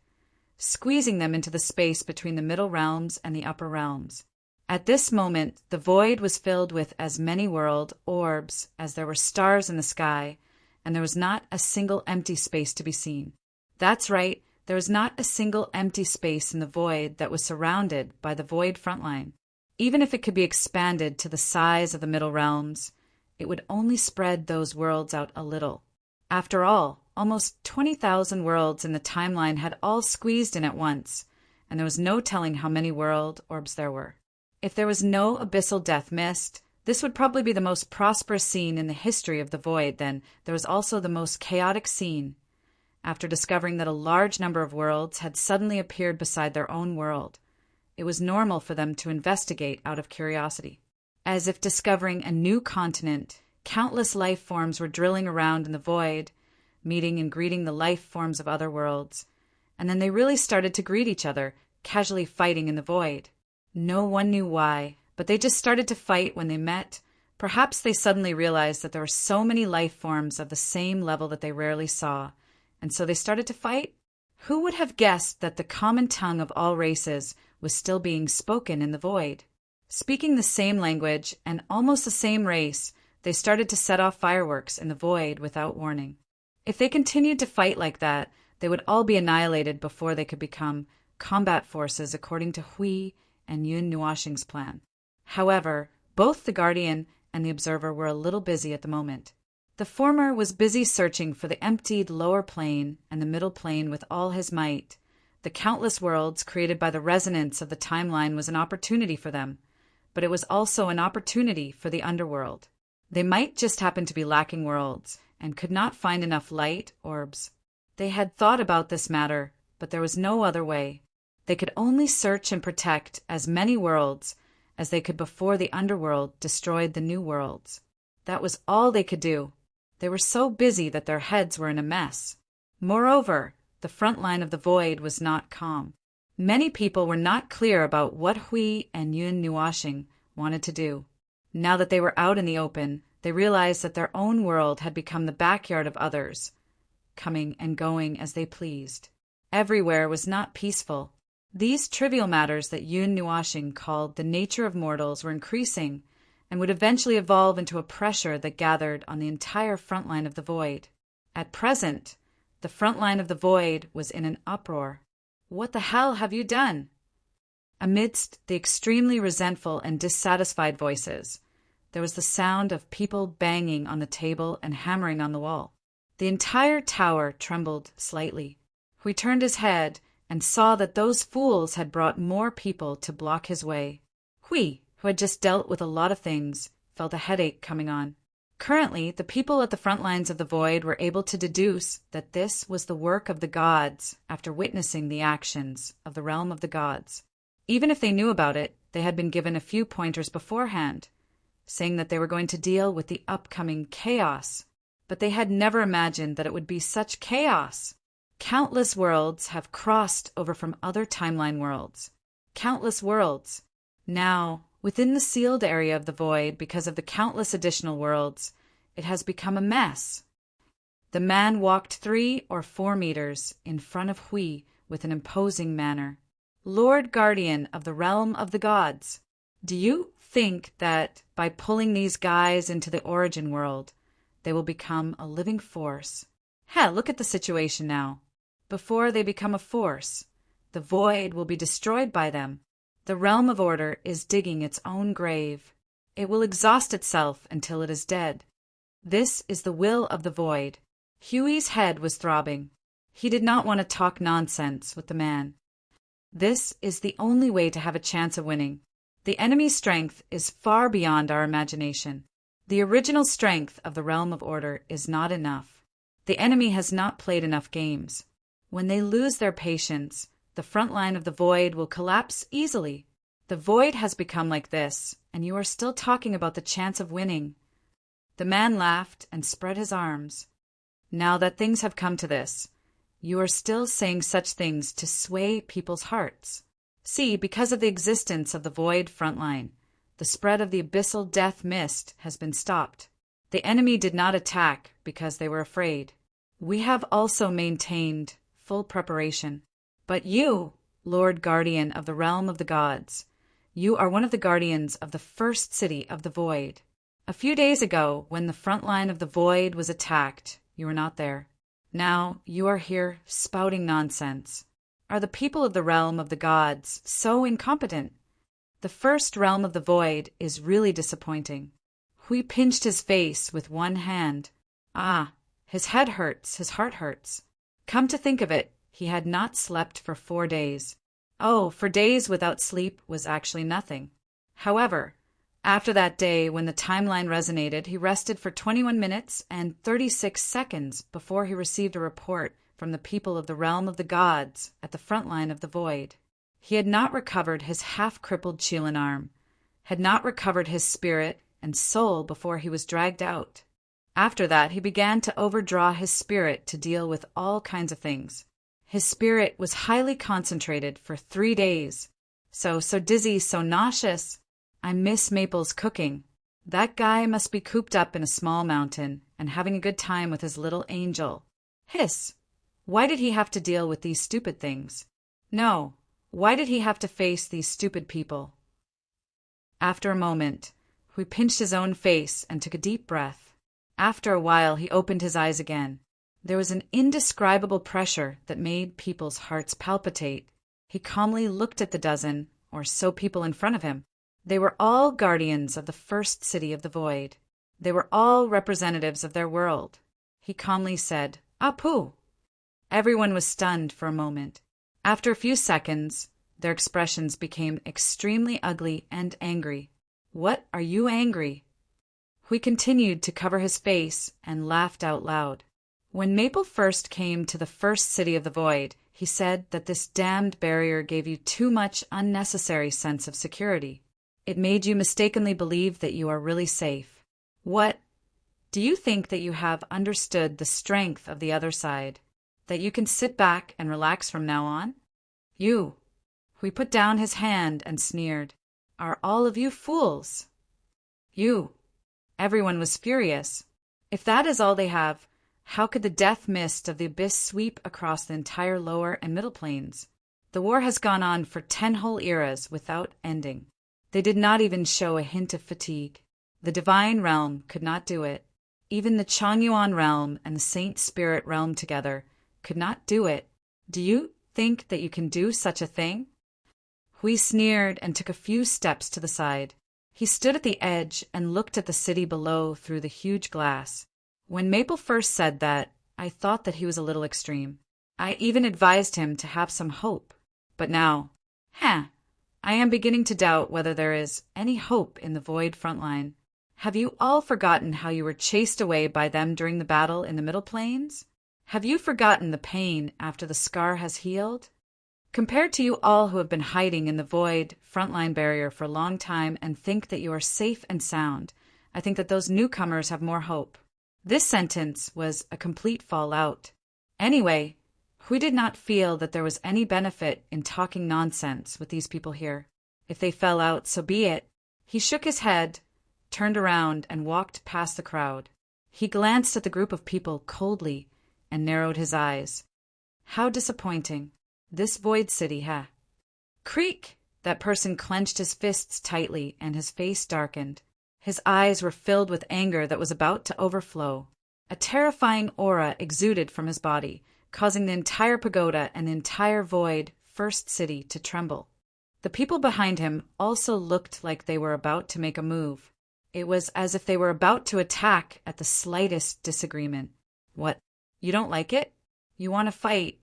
squeezing them into the space between the middle realms and the upper realms. At this moment, the void was filled with as many world orbs as there were stars in the sky, and there was not a single empty space to be seen. That's right, there was not a single empty space in the void that was surrounded by the void frontline. Even if it could be expanded to the size of the middle realms, it would only spread those worlds out a little. After all, almost 20,000 worlds in the timeline had all squeezed in at once, and there was no telling how many world orbs there were. If there was no abyssal death mist, this would probably be the most prosperous scene in the history of the void. Then there was also the most chaotic scene. After discovering that a large number of worlds had suddenly appeared beside their own world, it was normal for them to investigate out of curiosity. As if discovering a new continent, countless life forms were drilling around in the void, meeting and greeting the life forms of other worlds, and then they really started to greet each other, casually fighting in the void. No one knew why, but they just started to fight when they met. Perhaps they suddenly realized that there were so many life forms of the same level that they rarely saw, and so they started to fight? Who would have guessed that the common tongue of all races was still being spoken in the void? Speaking the same language and almost the same race, they started to set off fireworks in the void without warning. If they continued to fight like that, they would all be annihilated before they could become combat forces according to Hui and Yun Nuashing's plan. However, both the Guardian and the Observer were a little busy at the moment. The former was busy searching for the emptied lower plane and the middle plane with all his might. The countless worlds created by the resonance of the timeline was an opportunity for them, but it was also an opportunity for the underworld. They might just happen to be lacking worlds and could not find enough light orbs. They had thought about this matter, but there was no other way. They could only search and protect as many worlds as they could before the underworld destroyed the new worlds. That was all they could do. They were so busy that their heads were in a mess. Moreover, the front line of the void was not calm. Many people were not clear about what Hui and Yun Nuashing wanted to do. Now that they were out in the open, they realized that their own world had become the backyard of others, coming and going as they pleased. Everywhere was not peaceful. These trivial matters that Yun Nuashing called the nature of mortals were increasing and would eventually evolve into a pressure that gathered on the entire front line of the void. At present, the front line of the void was in an uproar. What the hell have you done? Amidst the extremely resentful and dissatisfied voices, there was the sound of people banging on the table and hammering on the wall. The entire tower trembled slightly. He turned his head and saw that those fools had brought more people to block his way. Hui, who had just dealt with a lot of things, felt a headache coming on. Currently, the people at the front lines of the void were able to deduce that this was the work of the gods after witnessing the actions of the realm of the gods. Even if they knew about it, they had been given a few pointers beforehand, saying that they were going to deal with the upcoming chaos. But they had never imagined that it would be such chaos. Countless worlds have crossed over from other timeline worlds. Countless worlds. Now, within the sealed area of the void, because of the countless additional worlds, it has become a mess. The man walked 3 or 4 meters in front of Hui with an imposing manner. Lord Guardian of the realm of the gods, do you think that by pulling these guys into the origin world, they will become a living force? Hell, look at the situation now. Before they become a force, the void will be destroyed by them. The realm of order is digging its own grave. It will exhaust itself until it is dead. This is the will of the void. Huey's head was throbbing. He did not want to talk nonsense with the man. This is the only way to have a chance of winning. The enemy's strength is far beyond our imagination. The original strength of the realm of order is not enough. The enemy has not played enough games. When they lose their patience, the front line of the void will collapse easily. The void has become like this, and you are still talking about the chance of winning. The man laughed and spread his arms. Now that things have come to this, you are still saying such things to sway people's hearts. See, because of the existence of the void front line, the spread of the abyssal death mist has been stopped. The enemy did not attack because they were afraid. We have also maintained full preparation. But you, Lord Guardian of the realm of the gods, you are one of the guardians of the first city of the void. A few days ago, when the front line of the void was attacked, you were not there. Now you are here spouting nonsense. Are the people of the realm of the gods so incompetent? The first realm of the void is really disappointing. Hui pinched his face with one hand. Ah, his head hurts, his heart hurts. Come to think of it, he had not slept for 4 days. Oh, for days without sleep was actually nothing. However, after that day when the timeline resonated, he rested for 21 minutes and 36 seconds before he received a report from the people of the realm of the gods at the front line of the void. He had not recovered his half-crippled Qilin arm, had not recovered his spirit and soul before he was dragged out. After that, he began to overdraw his spirit to deal with all kinds of things. His spirit was highly concentrated for 3 days. So dizzy, so nauseous. I miss Maple's cooking. That guy must be cooped up in a small mountain and having a good time with his little angel. Hiss! Why did he have to deal with these stupid things? No, why did he have to face these stupid people? After a moment, he pinched his own face and took a deep breath. After a while, he opened his eyes again. There was an indescribable pressure that made people's hearts palpitate. He calmly looked at the dozen, or so people in front of him. They were all guardians of the first city of the void. They were all representatives of their world. He calmly said, "Apu." Everyone was stunned for a moment. After a few seconds, their expressions became extremely ugly and angry. "What are you angry?" He continued to cover his face and laughed out loud. When Maple first came to the first city of the void, he said that this damned barrier gave you too much unnecessary sense of security. It made you mistakenly believe that you are really safe. What? Do you think that you have understood the strength of the other side? That you can sit back and relax from now on? You. He put down his hand and sneered. Are all of you fools? You. Everyone was furious. If that is all they have, how could the death mist of the abyss sweep across the entire lower and middle planes? The war has gone on for 10 whole eras without ending. They did not even show a hint of fatigue. The divine realm could not do it. Even the Changyuan realm and the Saint Spirit realm together could not do it. Do you think that you can do such a thing? Hui sneered and took a few steps to the side. He stood at the edge and looked at the city below through the huge glass. When Maple first said that, I thought that he was a little extreme. I even advised him to have some hope. But now, I am beginning to doubt whether there is any hope in the Void frontline. Have you all forgotten how you were chased away by them during the battle in the Middle Plains? Have you forgotten the pain after the scar has healed? Compared to you all who have been hiding in the Void frontline barrier for a long time and think that you are safe and sound, I think that those newcomers have more hope. This sentence was a complete fallout. Anyway, Hui did not feel that there was any benefit in talking nonsense with these people here. If they fell out, so be it. He shook his head, turned around, and walked past the crowd. He glanced at the group of people coldly and narrowed his eyes. How disappointing. This Void City, Creak! That person clenched his fists tightly and his face darkened. His eyes were filled with anger that was about to overflow. A terrifying aura exuded from his body, causing the entire pagoda and the entire Void First City to tremble. The people behind him also looked like they were about to make a move. It was as if they were about to attack at the slightest disagreement. What? You don't like it? You want to fight?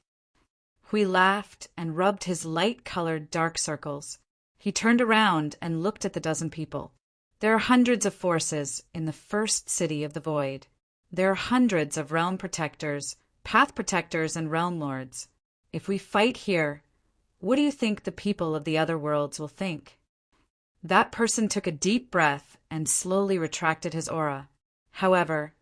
Hui laughed and rubbed his light-colored dark circles. He turned around and looked at the dozen people. There are hundreds of forces in the first city of the Void. There are hundreds of realm protectors, path protectors, and realm lords. If we fight here, what do you think the people of the other worlds will think? That person took a deep breath and slowly retracted his aura. However,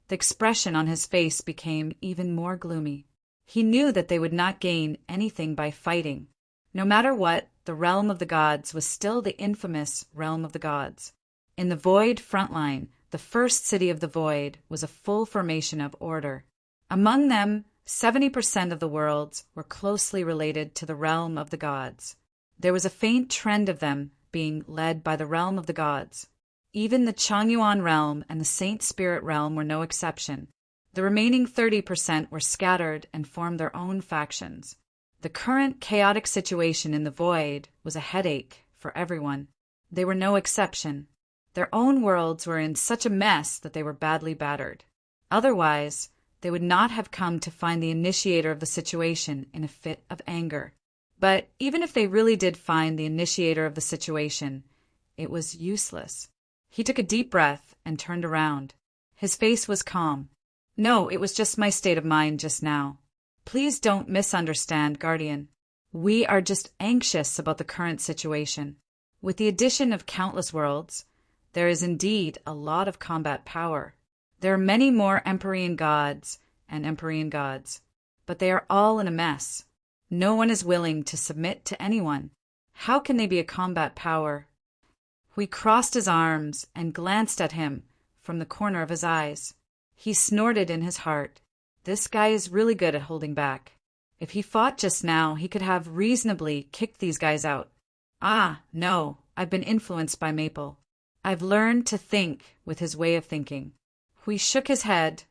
the expression on his face became even more gloomy. He knew that they would not gain anything by fighting. No matter what, the realm of the gods was still the infamous realm of the gods. In the Void frontline, the first city of the Void was a full formation of order. Among them, 70% of the worlds were closely related to the realm of the gods. There was a faint trend of them being led by the realm of the gods. Even the Changyuan realm and the Saint Spirit realm were no exception. The remaining 30% were scattered and formed their own factions. The current chaotic situation in the Void was a headache for everyone. They were no exception. Their own worlds were in such a mess that they were badly battered. Otherwise, they would not have come to find the initiator of the situation in a fit of anger. But even if they really did find the initiator of the situation, it was useless. He took a deep breath and turned around. His face was calm. No, it was just my state of mind just now. Please don't misunderstand, Guardian. We are just anxious about the current situation. With the addition of countless worlds, there is indeed a lot of combat power. There are many more Empyrean gods and Empyrean gods, but they are all in a mess. No one is willing to submit to anyone. How can they be a combat power? Hui crossed his arms and glanced at him from the corner of his eyes. He snorted in his heart. This guy is really good at holding back. If he fought just now, he could have reasonably kicked these guys out. No, I've been influenced by Maple. I've learned to think with his way of thinking. Hui shook his head,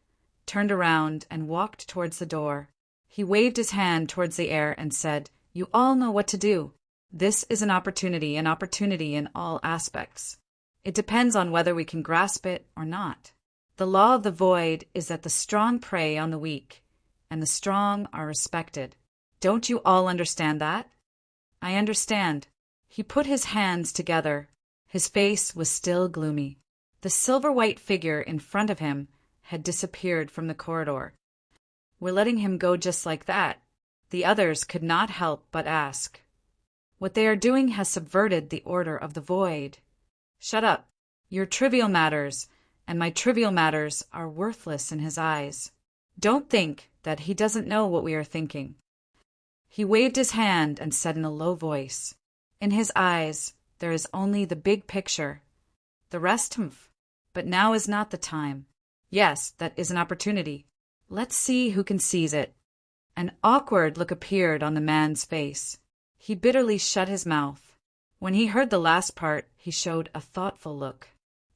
turned around, and walked towards the door. He waved his hand towards the air and said, "You all know what to do. This is an opportunity in all aspects. It depends on whether we can grasp it or not. The law of the Void is that the strong prey on the weak, and the strong are respected. Don't you all understand that?" "I understand." He put his hands together. His face was still gloomy. The silver-white figure in front of him had disappeared from the corridor. "We're letting him go just like that?" The others could not help but ask. "What they are doing has subverted the order of the Void." "Shut up. Your trivial matters and my trivial matters are worthless in his eyes. Don't think that he doesn't know what we are thinking." He waved his hand and said in a low voice, "In his eyes, there is only the big picture. The rest, but now is not the time. Yes, that is an opportunity. Let's see who can seize it." An awkward look appeared on the man's face. He bitterly shut his mouth. When he heard the last part, he showed a thoughtful look.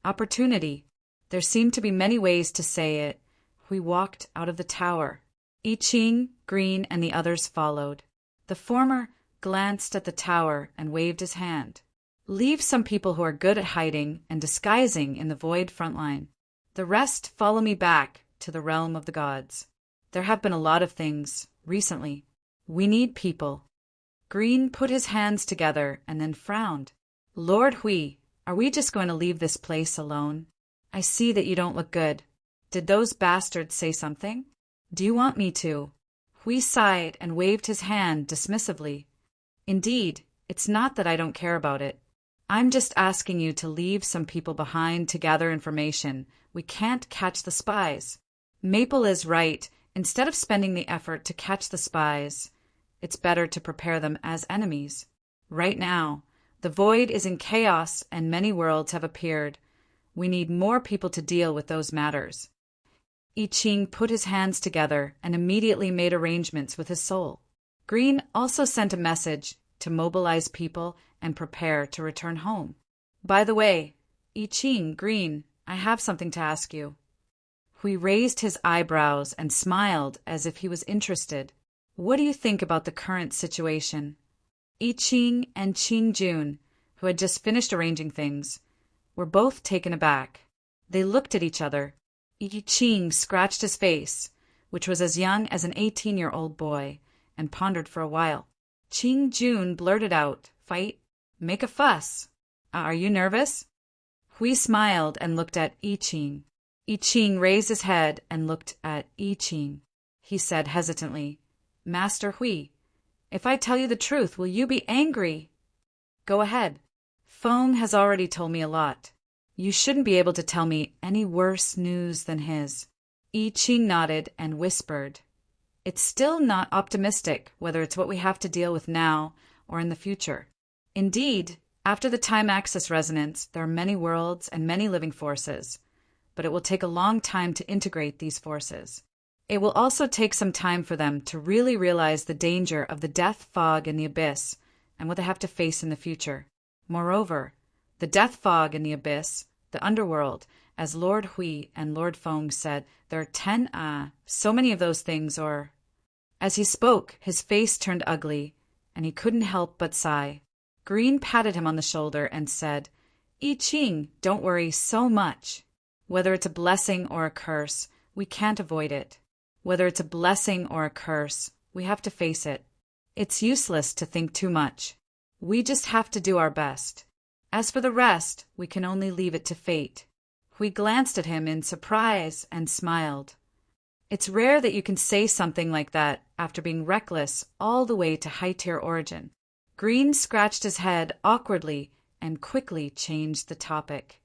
Opportunity. There seemed to be many ways to say it. Hui walked out of the tower. I Ching, Green, and the others followed. The former glanced at the tower and waved his hand. Leave some people who are good at hiding and disguising in the void frontline. The rest follow me back to the realm of the gods. There have been a lot of things recently. We need people. Green put his hands together and then frowned. Lord Hui, are we just going to leave this place alone? I see that you don't look good. Did those bastards say something? Do you want me to? Hui sighed and waved his hand dismissively. Indeed, it's not that I don't care about it. I'm just asking you to leave some people behind to gather information. We can't catch the spies. Maple is right. Instead of spending the effort to catch the spies, it's better to prepare them as enemies. Right now, the void is in chaos and many worlds have appeared. We need more people to deal with those matters. I Ching put his hands together and immediately made arrangements with his soul. Green also sent a message to mobilize people and prepare to return home. By the way, I Ching, Green, I have something to ask you. Hui raised his eyebrows and smiled as if he was interested. What do you think about the current situation? I Ching and Qing Jun, who had just finished arranging things, were both taken aback. They looked at each other. I Ching scratched his face, which was as young as an 18-year-old boy, and pondered for a while. Qing Jun blurted out, "Fight? Make a fuss. Are you nervous?" Hui smiled and looked at I Ching. I Ching raised his head and looked at I Ching. He said hesitantly, "Master Hui, if I tell you the truth, will you be angry?" "Go ahead. Feng has already told me a lot. You shouldn't be able to tell me any worse news than his." I Ching nodded and whispered, "It's still not optimistic whether it's what we have to deal with now or in the future. Indeed, after the time axis resonance, there are many worlds and many living forces, but it will take a long time to integrate these forces. It will also take some time for them to really realize the danger of the death fog in the abyss and what they have to face in the future. Moreover, the death fog in the abyss, the underworld, as Lord Hui and Lord Feng said, there are 10 so many of those things or—" As he spoke, his face turned ugly, and he couldn't help but sigh. Green patted him on the shoulder and said, "I Ching, don't worry so much. Whether it's a blessing or a curse, we can't avoid it. Whether it's a blessing or a curse, we have to face it. It's useless to think too much. We just have to do our best. As for the rest, we can only leave it to fate." Hui glanced at him in surprise and smiled. It's rare that you can say something like that after being reckless all the way to high-tier origin. Green scratched his head awkwardly and quickly changed the topic.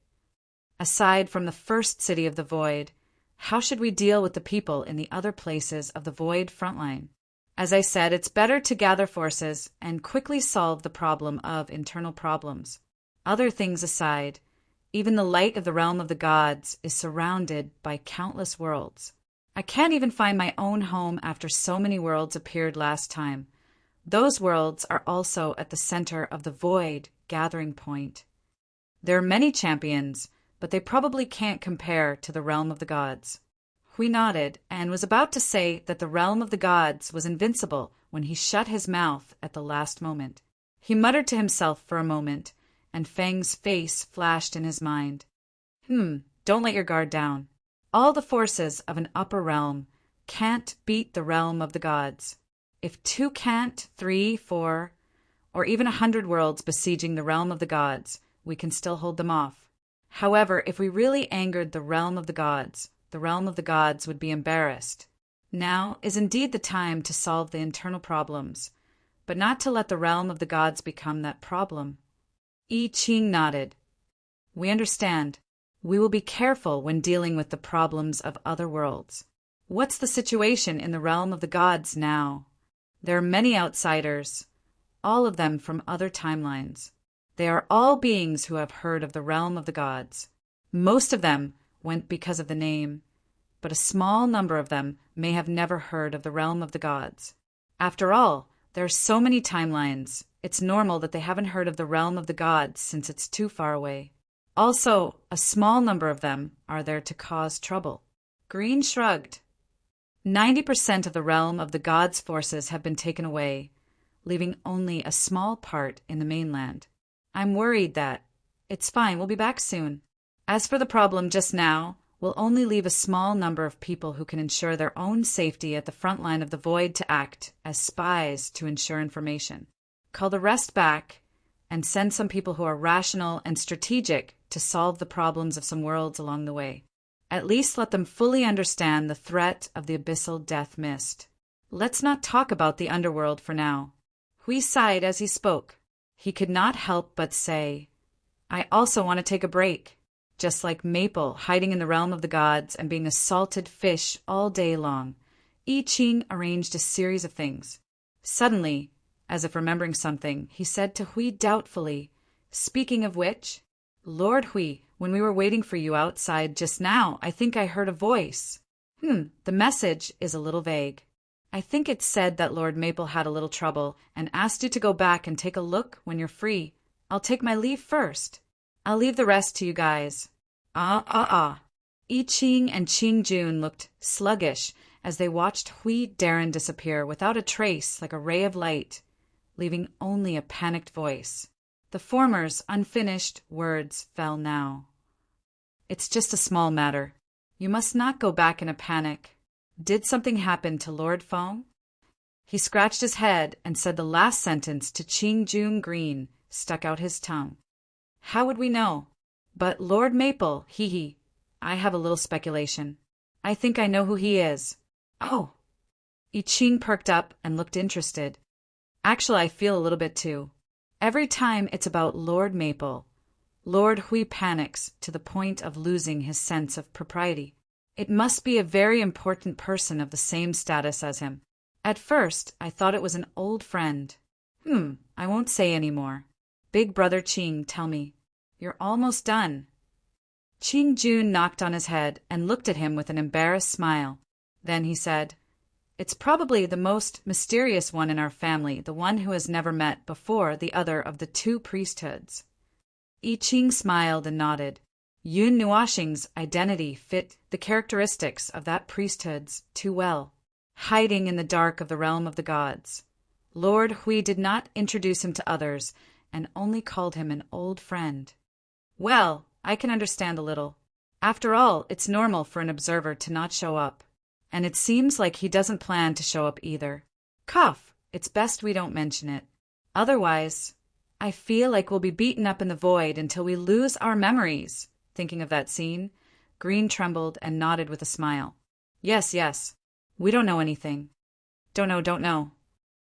Aside from the first city of the void, how should we deal with the people in the other places of the void frontline? As I said, it's better to gather forces and quickly solve the problem of internal problems. Other things aside, even the light of the realm of the gods is surrounded by countless worlds. I can't even find my own home after so many worlds appeared last time. Those worlds are also at the center of the void gathering point. There are many champions, but they probably can't compare to the realm of the gods. Hui nodded and was about to say that the realm of the gods was invincible when he shut his mouth at the last moment. He muttered to himself for a moment, and Feng's face flashed in his mind. Don't let your guard down. All the forces of an upper realm can't beat the realm of the gods. If 2 can't, 3, 4, or even 100 worlds besieging the realm of the gods, we can still hold them off. However, if we really angered the realm of the gods would be embarrassed. Now is indeed the time to solve the internal problems, but not to let the realm of the gods become that problem. I Ching nodded. We understand. We will be careful when dealing with the problems of other worlds. What's the situation in the realm of the gods now? There are many outsiders, all of them from other timelines. They are all beings who have heard of the realm of the gods. Most of them went because of the name, but a small number of them may have never heard of the realm of the gods. After all, there are so many timelines. It's normal that they haven't heard of the realm of the gods since it's too far away. Also, a small number of them are there to cause trouble. Green shrugged. 90% of the realm of the gods' forces have been taken away, leaving only a small part in the mainland. I'm worried that... It's fine, we'll be back soon. As for the problem just now, we'll only leave a small number of people who can ensure their own safety at the front line of the void to act as spies to ensure information. Call the rest back and send some people who are rational and strategic to solve the problems of some worlds along the way. At least let them fully understand the threat of the abyssal death mist. Let's not talk about the underworld for now. Hui sighed as he spoke. He could not help but say, I also want to take a break. Just like Maple hiding in the realm of the gods and being a salted fish all day long, I Ching arranged a series of things. Suddenly, as if remembering something, he said to Hui doubtfully, Speaking of which, Lord Hui, when we were waiting for you outside just now, I think I heard a voice. The message is a little vague. I think it said that Lord Maple had a little trouble and asked you to go back and take a look when you're free. I'll take my leave first. I'll leave the rest to you guys. I Ching and Qing Jun looked sluggish as they watched Hui Darren disappear without a trace like a ray of light, leaving only a panicked voice. The former's unfinished words fell now. It's just a small matter. You must not go back in a panic. Did something happen to Lord Feng? He scratched his head and said the last sentence to Qing Jun Green, stuck out his tongue. How would we know? But Lord Maple, hee. I have a little speculation. I think I know who he is. Oh! I Ching perked up and looked interested. Actually, I feel a little bit too. Every time it's about Lord Maple, Lord Hui panics to the point of losing his sense of propriety. It must be a very important person of the same status as him. At first, I thought it was an old friend. I won't say any more. Big brother Qing, tell me. You're almost done. Qing Jun knocked on his head and looked at him with an embarrassed smile. Then he said, It's probably the most mysterious one in our family, the one who has never met before the other of the two priesthoods. I Ching smiled and nodded. Yun Nuoxing's identity fit the characteristics of that priesthoods too well. Hiding in the dark of the realm of the gods. Lord Hui did not introduce him to others and only called him an old friend. Well, I can understand a little. After all, it's normal for an observer to not show up. And it seems like he doesn't plan to show up either. Cough, it's best we don't mention it. Otherwise, I feel like we'll be beaten up in the void until we lose our memories. Thinking of that scene, Green trembled and nodded with a smile. Yes. We don't know anything. Don't know.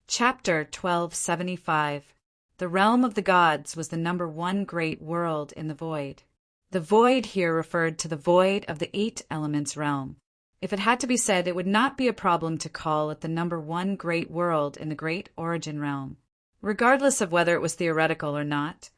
Chapter 1275. The realm of the gods was the number one great world in the void. The void here referred to the void of the 8 elements realm. If it had to be said, it would not be a problem to call it the number one great world in the great origin realm. Regardless of whether it was theoretical or not,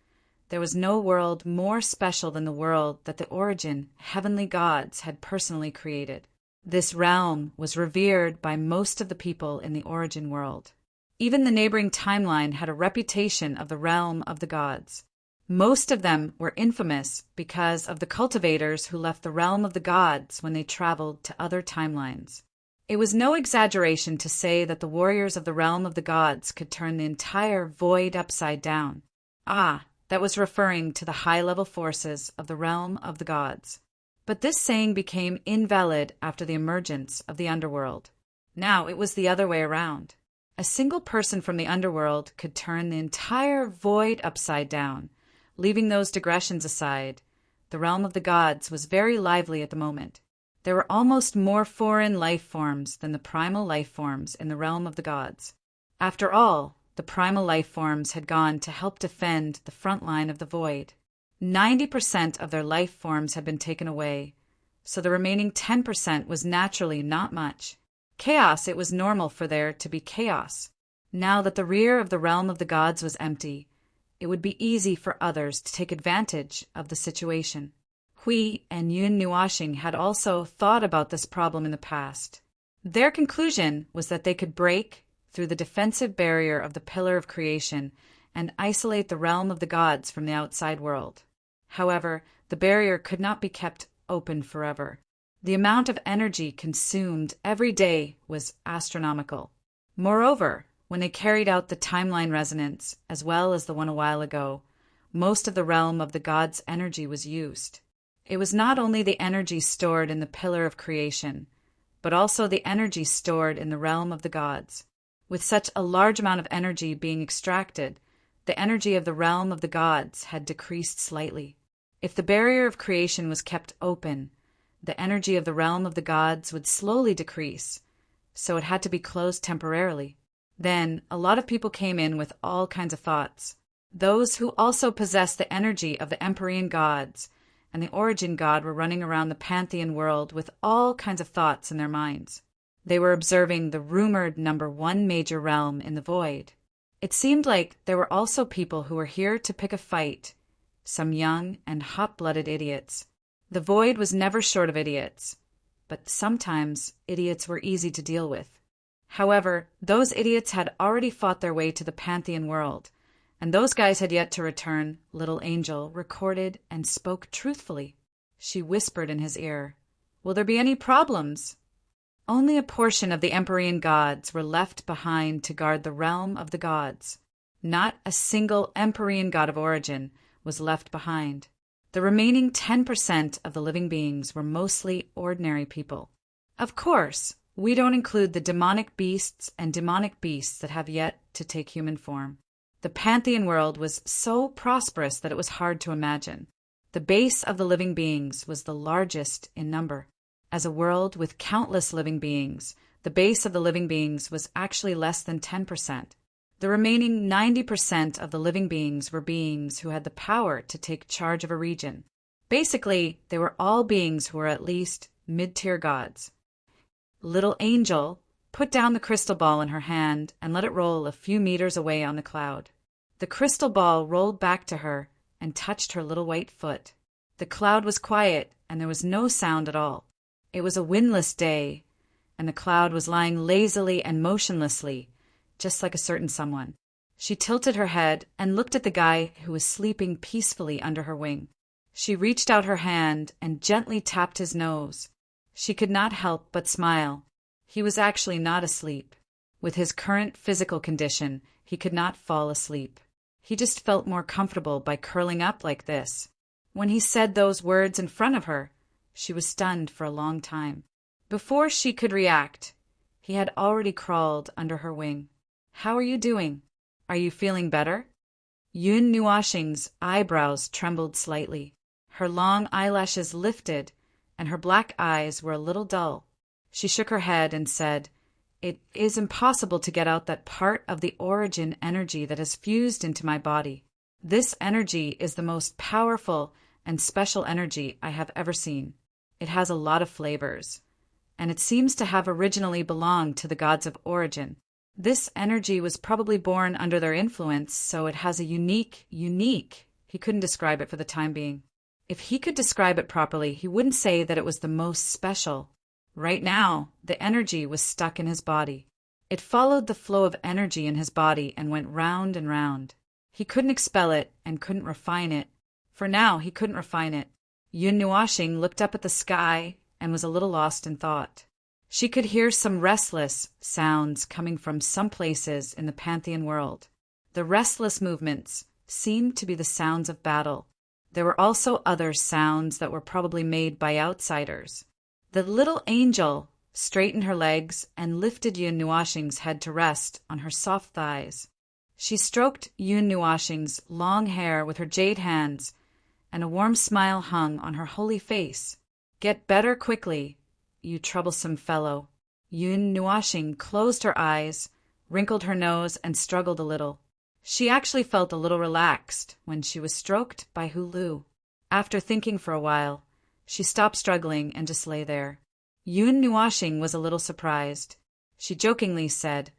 there was no world more special than the world that the origin heavenly gods had personally created. This realm was revered by most of the people in the origin world. Even the neighboring timeline had a reputation of the realm of the gods. Most of them were infamous because of the cultivators who left the realm of the gods when they traveled to other timelines. It was no exaggeration to say that the warriors of the realm of the gods could turn the entire void upside down. That was referring to the high-level forces of the realm of the gods. But this saying became invalid after the emergence of the underworld. Now it was the other way around. A single person from the underworld could turn the entire void upside down. Leaving those digressions aside, the realm of the gods was very lively at the moment. There were almost more foreign life forms than the primal life forms in the realm of the gods. After all, the primal life forms had gone to help defend the front line of the void. 90% of their life forms had been taken away, so the remaining 10% was naturally not much. Chaos, it was normal for there to be chaos. Now that the rear of the realm of the gods was empty, it would be easy for others to take advantage of the situation. Hui and Yun Nuoxing had also thought about this problem in the past. Their conclusion was that they could break through the defensive barrier of the Pillar of Creation and isolate the realm of the gods from the outside world. However, the barrier could not be kept open forever. The amount of energy consumed every day was astronomical. Moreover, when they carried out the timeline resonance, as well as the one a while ago, most of the realm of the gods' energy was used. It was not only the energy stored in the pillar of creation, but also the energy stored in the realm of the gods. With such a large amount of energy being extracted, the energy of the realm of the gods had decreased slightly. If the barrier of creation was kept open, the energy of the realm of the gods would slowly decrease, so it had to be closed temporarily. Then, a lot of people came in with all kinds of thoughts. Those who also possessed the energy of the Empyrean gods and the Origin god were running around the Pantheon world with all kinds of thoughts in their minds. They were observing the rumored number 1 major realm in the void. It seemed like there were also people who were here to pick a fight, some young and hot-blooded idiots. The void was never short of idiots, but sometimes idiots were easy to deal with. However, those idiots had already fought their way to the Pantheon world, and those guys had yet to return. Little Angel recorded and spoke truthfully. She whispered in his ear, "Will there be any problems?" Only a portion of the Empyrean gods were left behind to guard the realm of the gods. Not a single Empyrean god of origin was left behind. The remaining 10% of the living beings were mostly ordinary people. Of course, we don't include the demonic beasts and demonic beasts that have yet to take human form. The Pantheon world was so prosperous that it was hard to imagine. The base of the living beings was the largest in number. As a world with countless living beings, the base of the living beings was actually less than 10%. The remaining 90% of the living beings were beings who had the power to take charge of a region. Basically, they were all beings who were at least mid-tier gods. Little Angel put down the crystal ball in her hand and let it roll a few meters away on the cloud. The crystal ball rolled back to her and touched her little white foot. The cloud was quiet and there was no sound at all. It was a windless day, and the cloud was lying lazily and motionlessly, just like a certain someone. She tilted her head and looked at the guy who was sleeping peacefully under her wing. She reached out her hand and gently tapped his nose. She could not help but smile. He was actually not asleep. With his current physical condition, he could not fall asleep. He just felt more comfortable by curling up like this. When he said those words in front of her, she was stunned for a long time. Before she could react, he had already crawled under her wing. "How are you doing? Are you feeling better?" Yun Nuashing's eyebrows trembled slightly. Her long eyelashes lifted, and her black eyes were a little dull. She shook her head and said, "It is impossible to get out that part of the origin energy that has fused into my body. This energy is the most powerful and special energy I have ever seen. It has a lot of flavors, and it seems to have originally belonged to the gods of origin. This energy was probably born under their influence, so it has a unique, he couldn't describe it for the time being. If he could describe it properly, he wouldn't say that it was the most special. Right now, the energy was stuck in his body. It followed the flow of energy in his body and went round and round. He couldn't expel it and couldn't refine it. For now, he couldn't refine it. Yun Nuashing looked up at the sky and was a little lost in thought. She could hear some restless sounds coming from some places in the Pantheon world. The restless movements seemed to be the sounds of battle. There were also other sounds that were probably made by outsiders. The little angel straightened her legs and lifted Yun Nuashing's head to rest on her soft thighs. She stroked Yun Nuashing's long hair with her jade hands, and a warm smile hung on her holy face. "Get better quickly, you troublesome fellow." Yun Nuashing closed her eyes, wrinkled her nose, and struggled a little. She actually felt a little relaxed when she was stroked by Hulu. After thinking for a while, she stopped struggling and just lay there. Yun Nuashing was a little surprised. She jokingly said,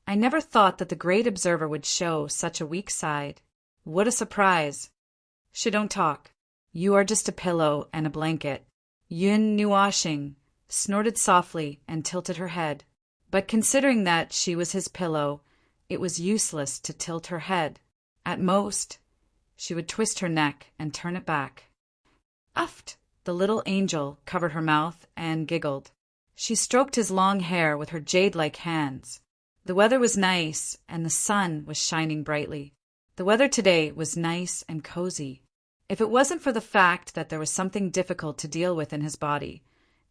"I never thought that the great observer would show such a weak side. What a surprise. She don't talk. You are just a pillow and a blanket." Yun Nuashing snorted softly and tilted her head. But considering that she was his pillow, it was useless to tilt her head. At most, She would twist her neck and turn it back. Uft! The little angel covered her mouth and giggled. She stroked his long hair with her jade-like hands. The weather was nice, and the sun was shining brightly. The weather today was nice and cozy. If it wasn't for the fact that there was something difficult to deal with in his body,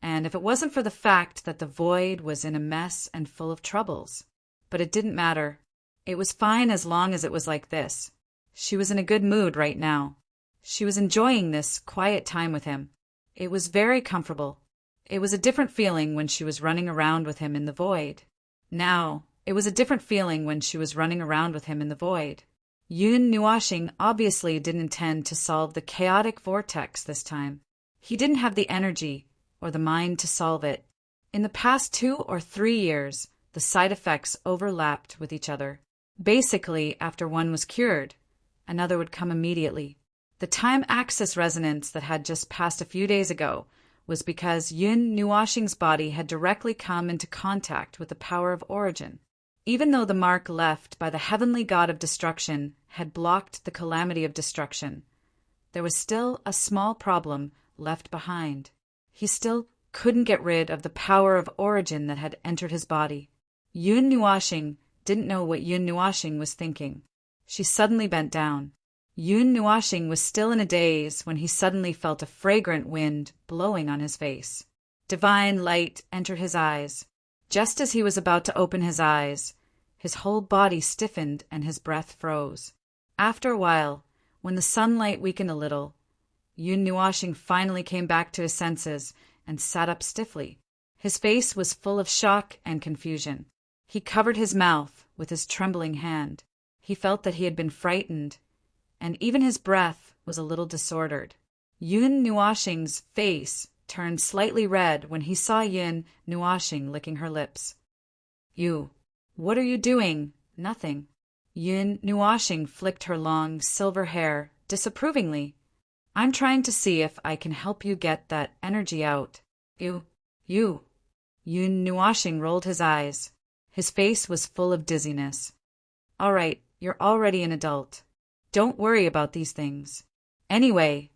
and if it wasn't for the fact that the void was in a mess and full of troubles. But it didn't matter. It was fine as long as it was like this. She was in a good mood right now. She was enjoying this quiet time with him. It was very comfortable. It was a different feeling when she was running around with him in the void. Now, it was a different feeling when she was running around with him in the void. Yun Nuashing obviously didn't intend to solve the chaotic vortex this time. He didn't have the energy or the mind to solve it. In the past 2 or 3 years, the side effects overlapped with each other. Basically, after one was cured, another would come immediately. The time-axis resonance that had just passed a few days ago was because Yun Nuashing's body had directly come into contact with the power of origin. Even though the mark left by the heavenly god of destruction had blocked the calamity of destruction, there was still a small problem left behind. He still couldn't get rid of the power of origin that had entered his body. Yun Nuashing didn't know what Yun Nuashing was thinking. She suddenly bent down. Yun Nuashing was still in a daze when he suddenly felt a fragrant wind blowing on his face. Divine light entered his eyes. Just as he was about to open his eyes, his whole body stiffened and his breath froze. After a while, when the sunlight weakened a little, Yun Nuashing finally came back to his senses and sat up stiffly. His face was full of shock and confusion. He covered his mouth with his trembling hand. He felt that he had been frightened, and even his breath was a little disordered. Yun Nuashing's face turned slightly red when he saw Yun Nuashing licking her lips. "You, what are you doing?" "Nothing." Yun Nuashing flicked her long, silver hair disapprovingly. "I'm trying to see if I can help you get that energy out." You. Yun Nuashing rolled his eyes. His face was full of dizziness. "All right, you're already an adult. Don't worry about these things. Anyway,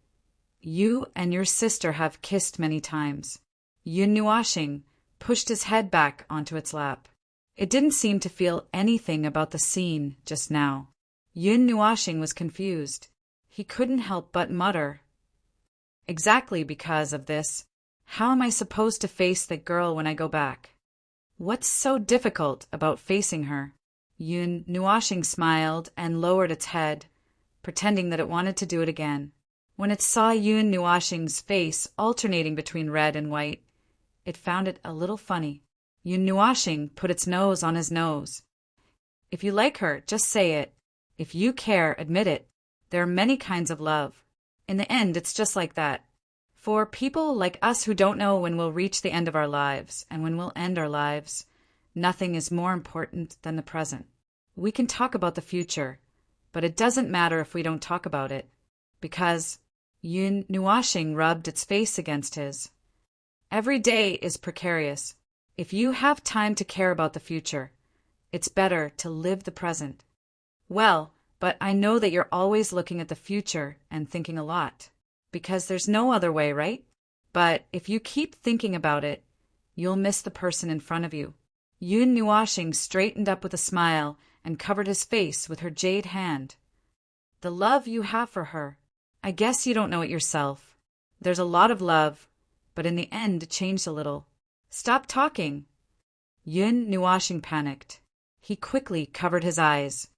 you and your sister have kissed many times." Yun Nuashing pushed his head back onto its lap. It didn't seem to feel anything about the scene just now. Yun Nuashing was confused. He couldn't help but mutter, "Exactly because of this, how am I supposed to face the girl when I go back? What's so difficult about facing her?" Yun Nuashing smiled and lowered its head, pretending that it wanted to do it again. When it saw Yun Nuashing's face alternating between red and white, it found it a little funny. Yun Nuashing put its nose on his nose. "If you like her, just say it. If you care, admit it. There are many kinds of love. In the end, it's just like that. For people like us who don't know when we'll reach the end of our lives and when we'll end our lives, nothing is more important than the present. We can talk about the future, but it doesn't matter if we don't talk about it, because..." Yun Nuashing rubbed its face against his. "Every day is precarious. If you have time to care about the future, it's better to live the present." "Well, but I know that you're always looking at the future and thinking a lot, because there's no other way, right? But if you keep thinking about it, you'll miss the person in front of you." Yun Nuashing straightened up with a smile and covered his face with her jade hand. "The love you have for her, I guess you don't know it yourself. There's a lot of love, but in the end it changed a little. Stop talking." Yun Nuashing panicked. He quickly covered his eyes.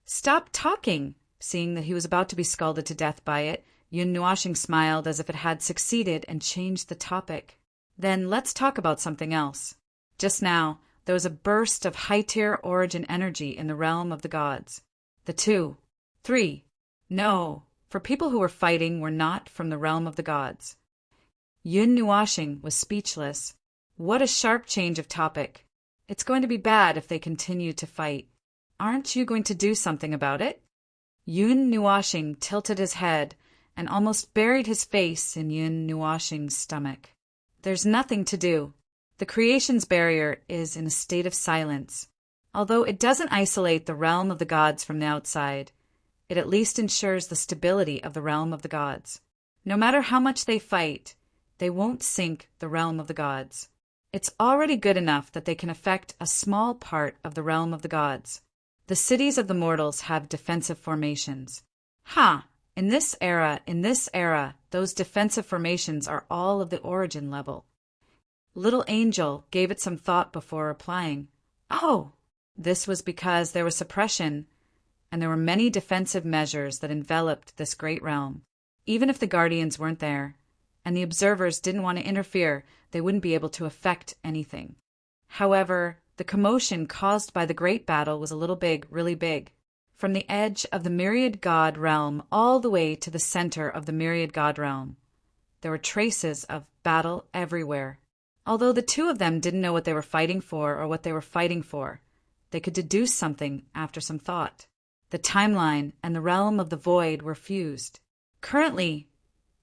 "Stop talking!" Seeing that he was about to be scalded to death by it, Yun Nuashing smiled as if it had succeeded and changed the topic. "Then let's talk about something else. Just now, there was a burst of high-tier origin energy in the realm of the gods. The 2, 3, no, for people who were fighting were not from the realm of the gods." Yun Nuashing was speechless. What a sharp change of topic. It's going to be bad if they continue to fight. Aren't you going to do something about it? Yun Nuashing tilted his head and almost buried his face in Yun Nuashing's stomach. There's nothing to do. The creation's barrier is in a state of silence. Although it doesn't isolate the realm of the gods from the outside, it at least ensures the stability of the realm of the gods. No matter how much they fight, they won't sink the realm of the gods. It's already good enough that they can affect a small part of the realm of the gods. The cities of the mortals have defensive formations. In this era, those defensive formations are all of the origin level. Little Angel gave it some thought before replying. Oh, this was because there was suppression, and there were many defensive measures that enveloped this great realm. Even if the guardians weren't there, and the observers didn't want to interfere, they wouldn't be able to affect anything. However, the commotion caused by the great battle was a little big, really big. From the edge of the myriad god realm all the way to the center of the myriad god realm, there were traces of battle everywhere. Although the two of them didn't know what they were fighting for or what they were fighting for, they could deduce something after some thought. The timeline and the realm of the void were fused. Currently,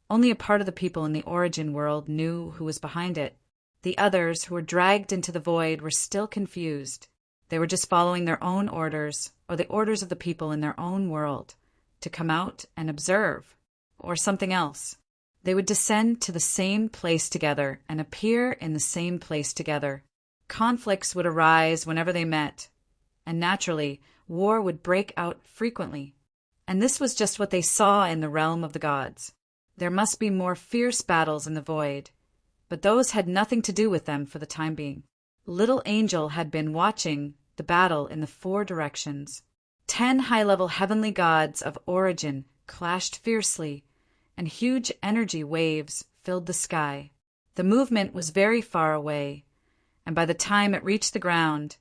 only a part of the people in the origin world knew who was behind it. The others, who were dragged into the void, were still confused. They were just following their own orders, or the orders of the people in their own world, to come out and observe, or something else. They would descend to the same place together and appear in the same place together. Conflicts would arise whenever they met, and naturally, war would break out frequently. And this was just what they saw in the realm of the gods. There must be more fierce battles in the void, but those had nothing to do with them for the time being. Little Angel had been watching the battle in the 4 directions. 10 high-level heavenly gods of origin clashed fiercely, and huge energy waves filled the sky. The movement was very far away, and by the time it reached the ground,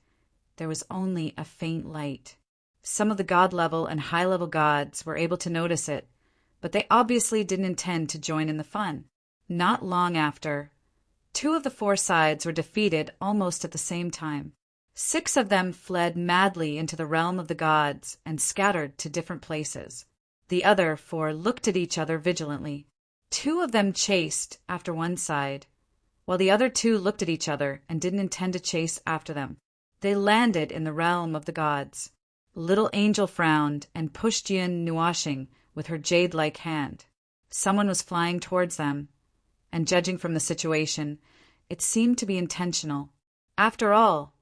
there was only a faint light. Some of the god-level and high-level gods were able to notice it, but they obviously didn't intend to join in the fun. Not long after, 2 of the 4 sides were defeated almost at the same time. 6 of them fled madly into the realm of the gods and scattered to different places. The other 4 looked at each other vigilantly. 2 of them chased after one side, while the other 2 looked at each other and didn't intend to chase after them. They landed in the realm of the gods. Little Angel frowned and pushed Yin Nuashing with her jade-like hand. Someone was flying towards them, and judging from the situation, it seemed to be intentional. After all,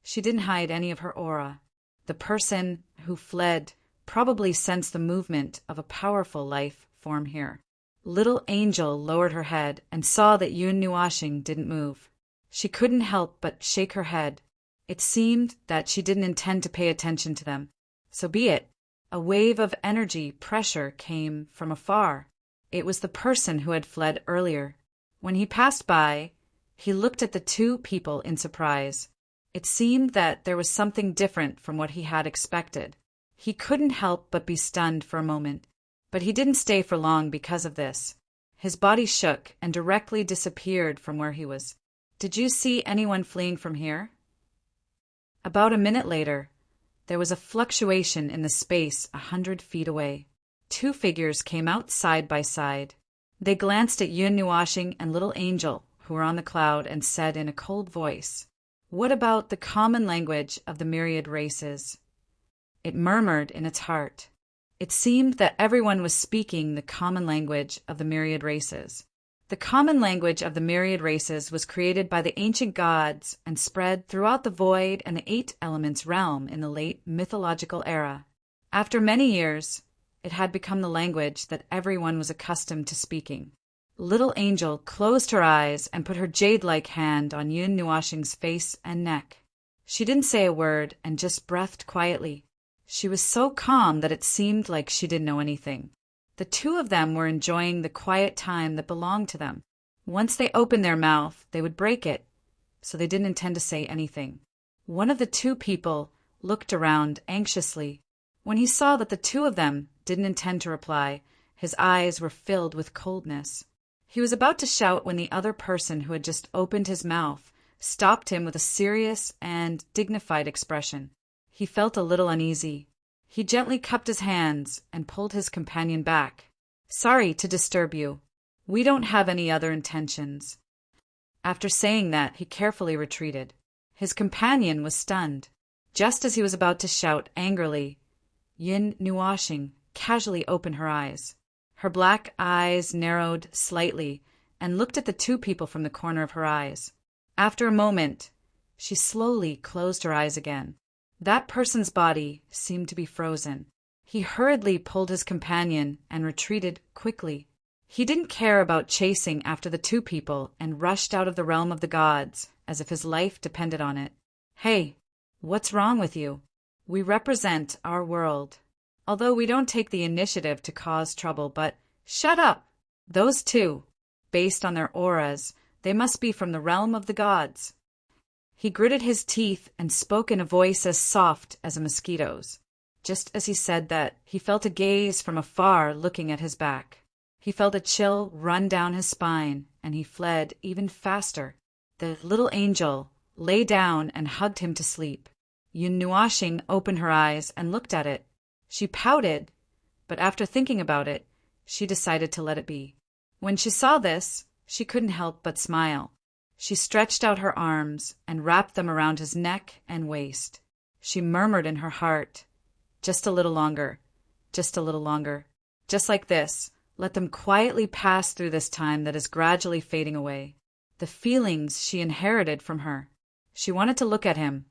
she didn't hide any of her aura. The person who fled probably sensed the movement of a powerful life form here. Little Angel lowered her head and saw that Yun Nuashing didn't move. She couldn't help but shake her head. It seemed that she didn't intend to pay attention to them. So be it. A wave of energy pressure came from afar. It was the person who had fled earlier. When he passed by, he looked at the 2 people in surprise. It seemed that there was something different from what he had expected. He couldn't help but be stunned for a moment, but he didn't stay for long because of this. His body shook and directly disappeared from where he was. Did you see anyone fleeing from here? About a minute later, there was a fluctuation in the space 100 feet away. 2 figures came out side by side. They glanced at Yun Nuashing and Little Angel, who were on the cloud, and said in a cold voice, "What about the common language of the myriad races?" It murmured in its heart. It seemed that everyone was speaking the common language of the myriad races. The common language of the myriad races was created by the ancient gods and spread throughout the void and the 8 elements realm in the late mythological era. After many years, it had become the language that everyone was accustomed to speaking. Little Angel closed her eyes and put her jade-like hand on Yun Nuashing's face and neck. She didn't say a word and just breathed quietly. She was so calm that it seemed like she didn't know anything. The 2 of them were enjoying the quiet time that belonged to them. Once they opened their mouth, they would break it, so they didn't intend to say anything. One of the 2 people looked around anxiously. When he saw that the 2 of them didn't intend to reply, his eyes were filled with coldness. He was about to shout when the other person who had just opened his mouth stopped him with a serious and dignified expression. He felt a little uneasy. He gently cupped his hands and pulled his companion back. "Sorry to disturb you. We don't have any other intentions." After saying that, he carefully retreated. His companion was stunned. Just as he was about to shout angrily, Yin Nuashing casually open her eyes. Her black eyes narrowed slightly and looked at the two people from the corner of her eyes. After a moment, she slowly closed her eyes again. That person's body seemed to be frozen. He hurriedly pulled his companion and retreated quickly. He didn't care about chasing after the two people and rushed out of the realm of the gods as if his life depended on it. Hey, what's wrong with you? We represent our world. Although we don't take the initiative to cause trouble, but shut up! Those two, based on their auras, they must be from the realm of the gods. He gritted his teeth and spoke in a voice as soft as a mosquito's. Just as he said that, he felt a gaze from afar looking at his back. He felt a chill run down his spine, and he fled even faster. The little angel lay down and hugged him to sleep. Yun Nuashing opened her eyes and looked at it. She pouted, but after thinking about it, she decided to let it be. When she saw this, she couldn't help but smile. She stretched out her arms and wrapped them around his neck and waist. She murmured in her heart, "Just a little longer, just a little longer." Just like this, let them quietly pass through this time that is gradually fading away. The feelings she inherited from her. She wanted to look at him,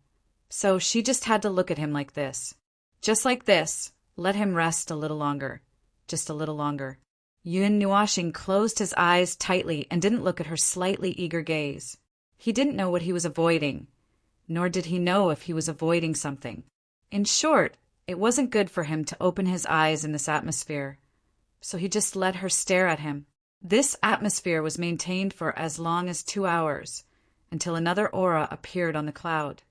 so she just had to look at him like this. Just like this, let him rest a little longer, just a little longer. Yun Nuashing closed his eyes tightly and didn't look at her slightly eager gaze. He didn't know what he was avoiding, nor did he know if he was avoiding something. In short, it wasn't good for him to open his eyes in this atmosphere, so he just let her stare at him. This atmosphere was maintained for as long as 2 hours, until another aura appeared on the cloud.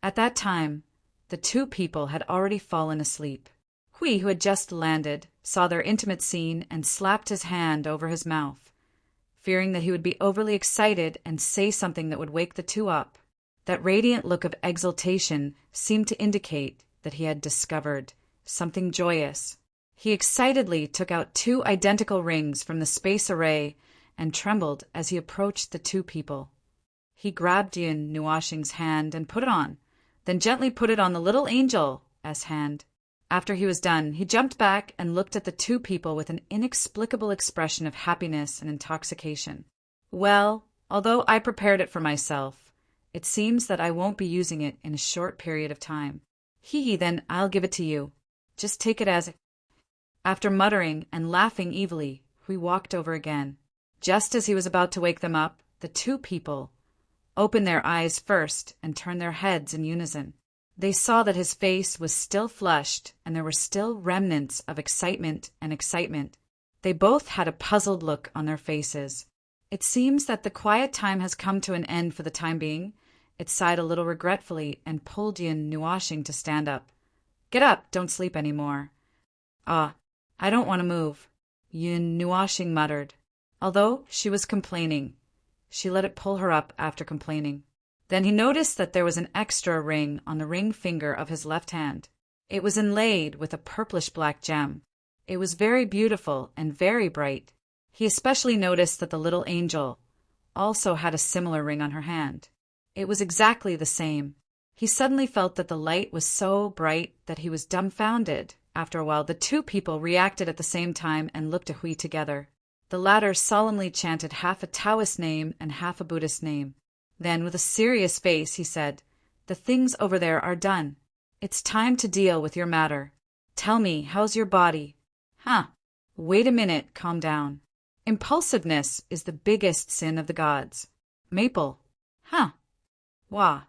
At that time, the two people had already fallen asleep. Hui, who had just landed, saw their intimate scene and slapped his hand over his mouth, fearing that he would be overly excited and say something that would wake the two up. That radiant look of exultation seemed to indicate that he had discovered something joyous. He excitedly took out 2 identical rings from the space array and trembled as he approached the two people. He grabbed Yun Nuashing's hand and put it on, then gently put it on the little angel's hand. After he was done, he jumped back and looked at the two people with an inexplicable expression of happiness and intoxication. Well, although I prepared it for myself, it seems that I won't be using it in a short period of time. Then I'll give it to you. Just take it as... After muttering and laughing evilly, we walked over again. Just as he was about to wake them up, the two people opened their eyes first and turned their heads in unison. They saw that his face was still flushed and there were still remnants of excitement and excitement. They both had a puzzled look on their faces. It seems that the quiet time has come to an end for the time being. It sighed a little regretfully and pulled Yun Nuashing to stand up. Get up, don't sleep any more. I don't want to move, Yun Nuashing muttered. Although she was complaining, she let it pull her up after complaining. Then he noticed that there was an extra ring on the ring finger of his left hand. It was inlaid with a purplish-black gem. It was very beautiful and very bright. He especially noticed that the little angel also had a similar ring on her hand. It was exactly the same. He suddenly felt that the light was so bright that he was dumbfounded. After a while, the two people reacted at the same time and looked at Hui together. The latter solemnly chanted half a Taoist name and half a Buddhist name. Then, with a serious face, he said, "The things over there are done. It's time to deal with your matter. Tell me, how's your body?" Wait a minute, calm down. Impulsiveness is the biggest sin of the gods. Maple. Wah.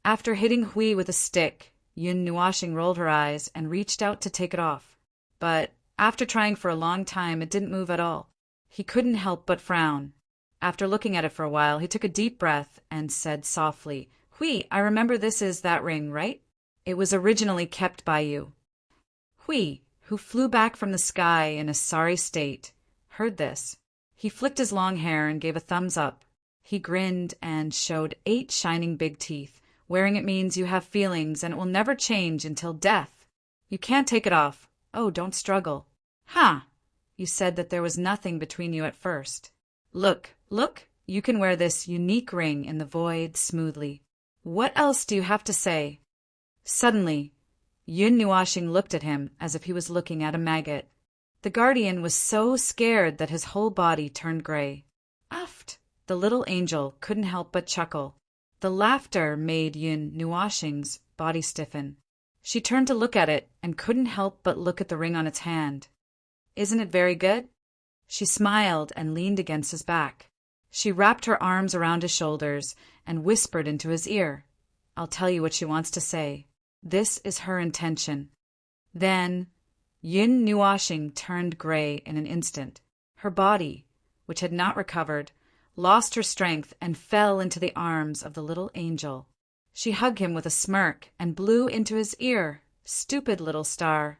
After hitting Hui with a stick, Yun Nuashing rolled her eyes and reached out to take it off. But after trying for a long time, it didn't move at all. He couldn't help but frown. After looking at it for a while, he took a deep breath and said softly, "Hui, I remember this is that ring, right? It was originally kept by you." Hui, who flew back from the sky in a sorry state, heard this. He flicked his long hair and gave a thumbs up. He grinned and showed 8 shining big teeth. Wearing it means you have feelings and it will never change until death. You can't take it off. Oh, don't struggle. You said that there was nothing between you at first. Look, you can wear this unique ring in the void smoothly. What else do you have to say? Suddenly, Yun Nuashing looked at him as if he was looking at a maggot. The guardian was so scared that his whole body turned gray. Uft! The little angel couldn't help but chuckle. The laughter made Yun Nuashing's body stiffen. She turned to look at it and couldn't help but look at the ring on its hand. Isn't it very good? She smiled and leaned against his back. She wrapped her arms around his shoulders and whispered into his ear. I'll tell you what she wants to say. This is her intention. Then Yun Nuashing turned gray in an instant. Her body, which had not recovered, lost her strength and fell into the arms of the little angel. She hugged him with a smirk and blew into his ear. Stupid little star.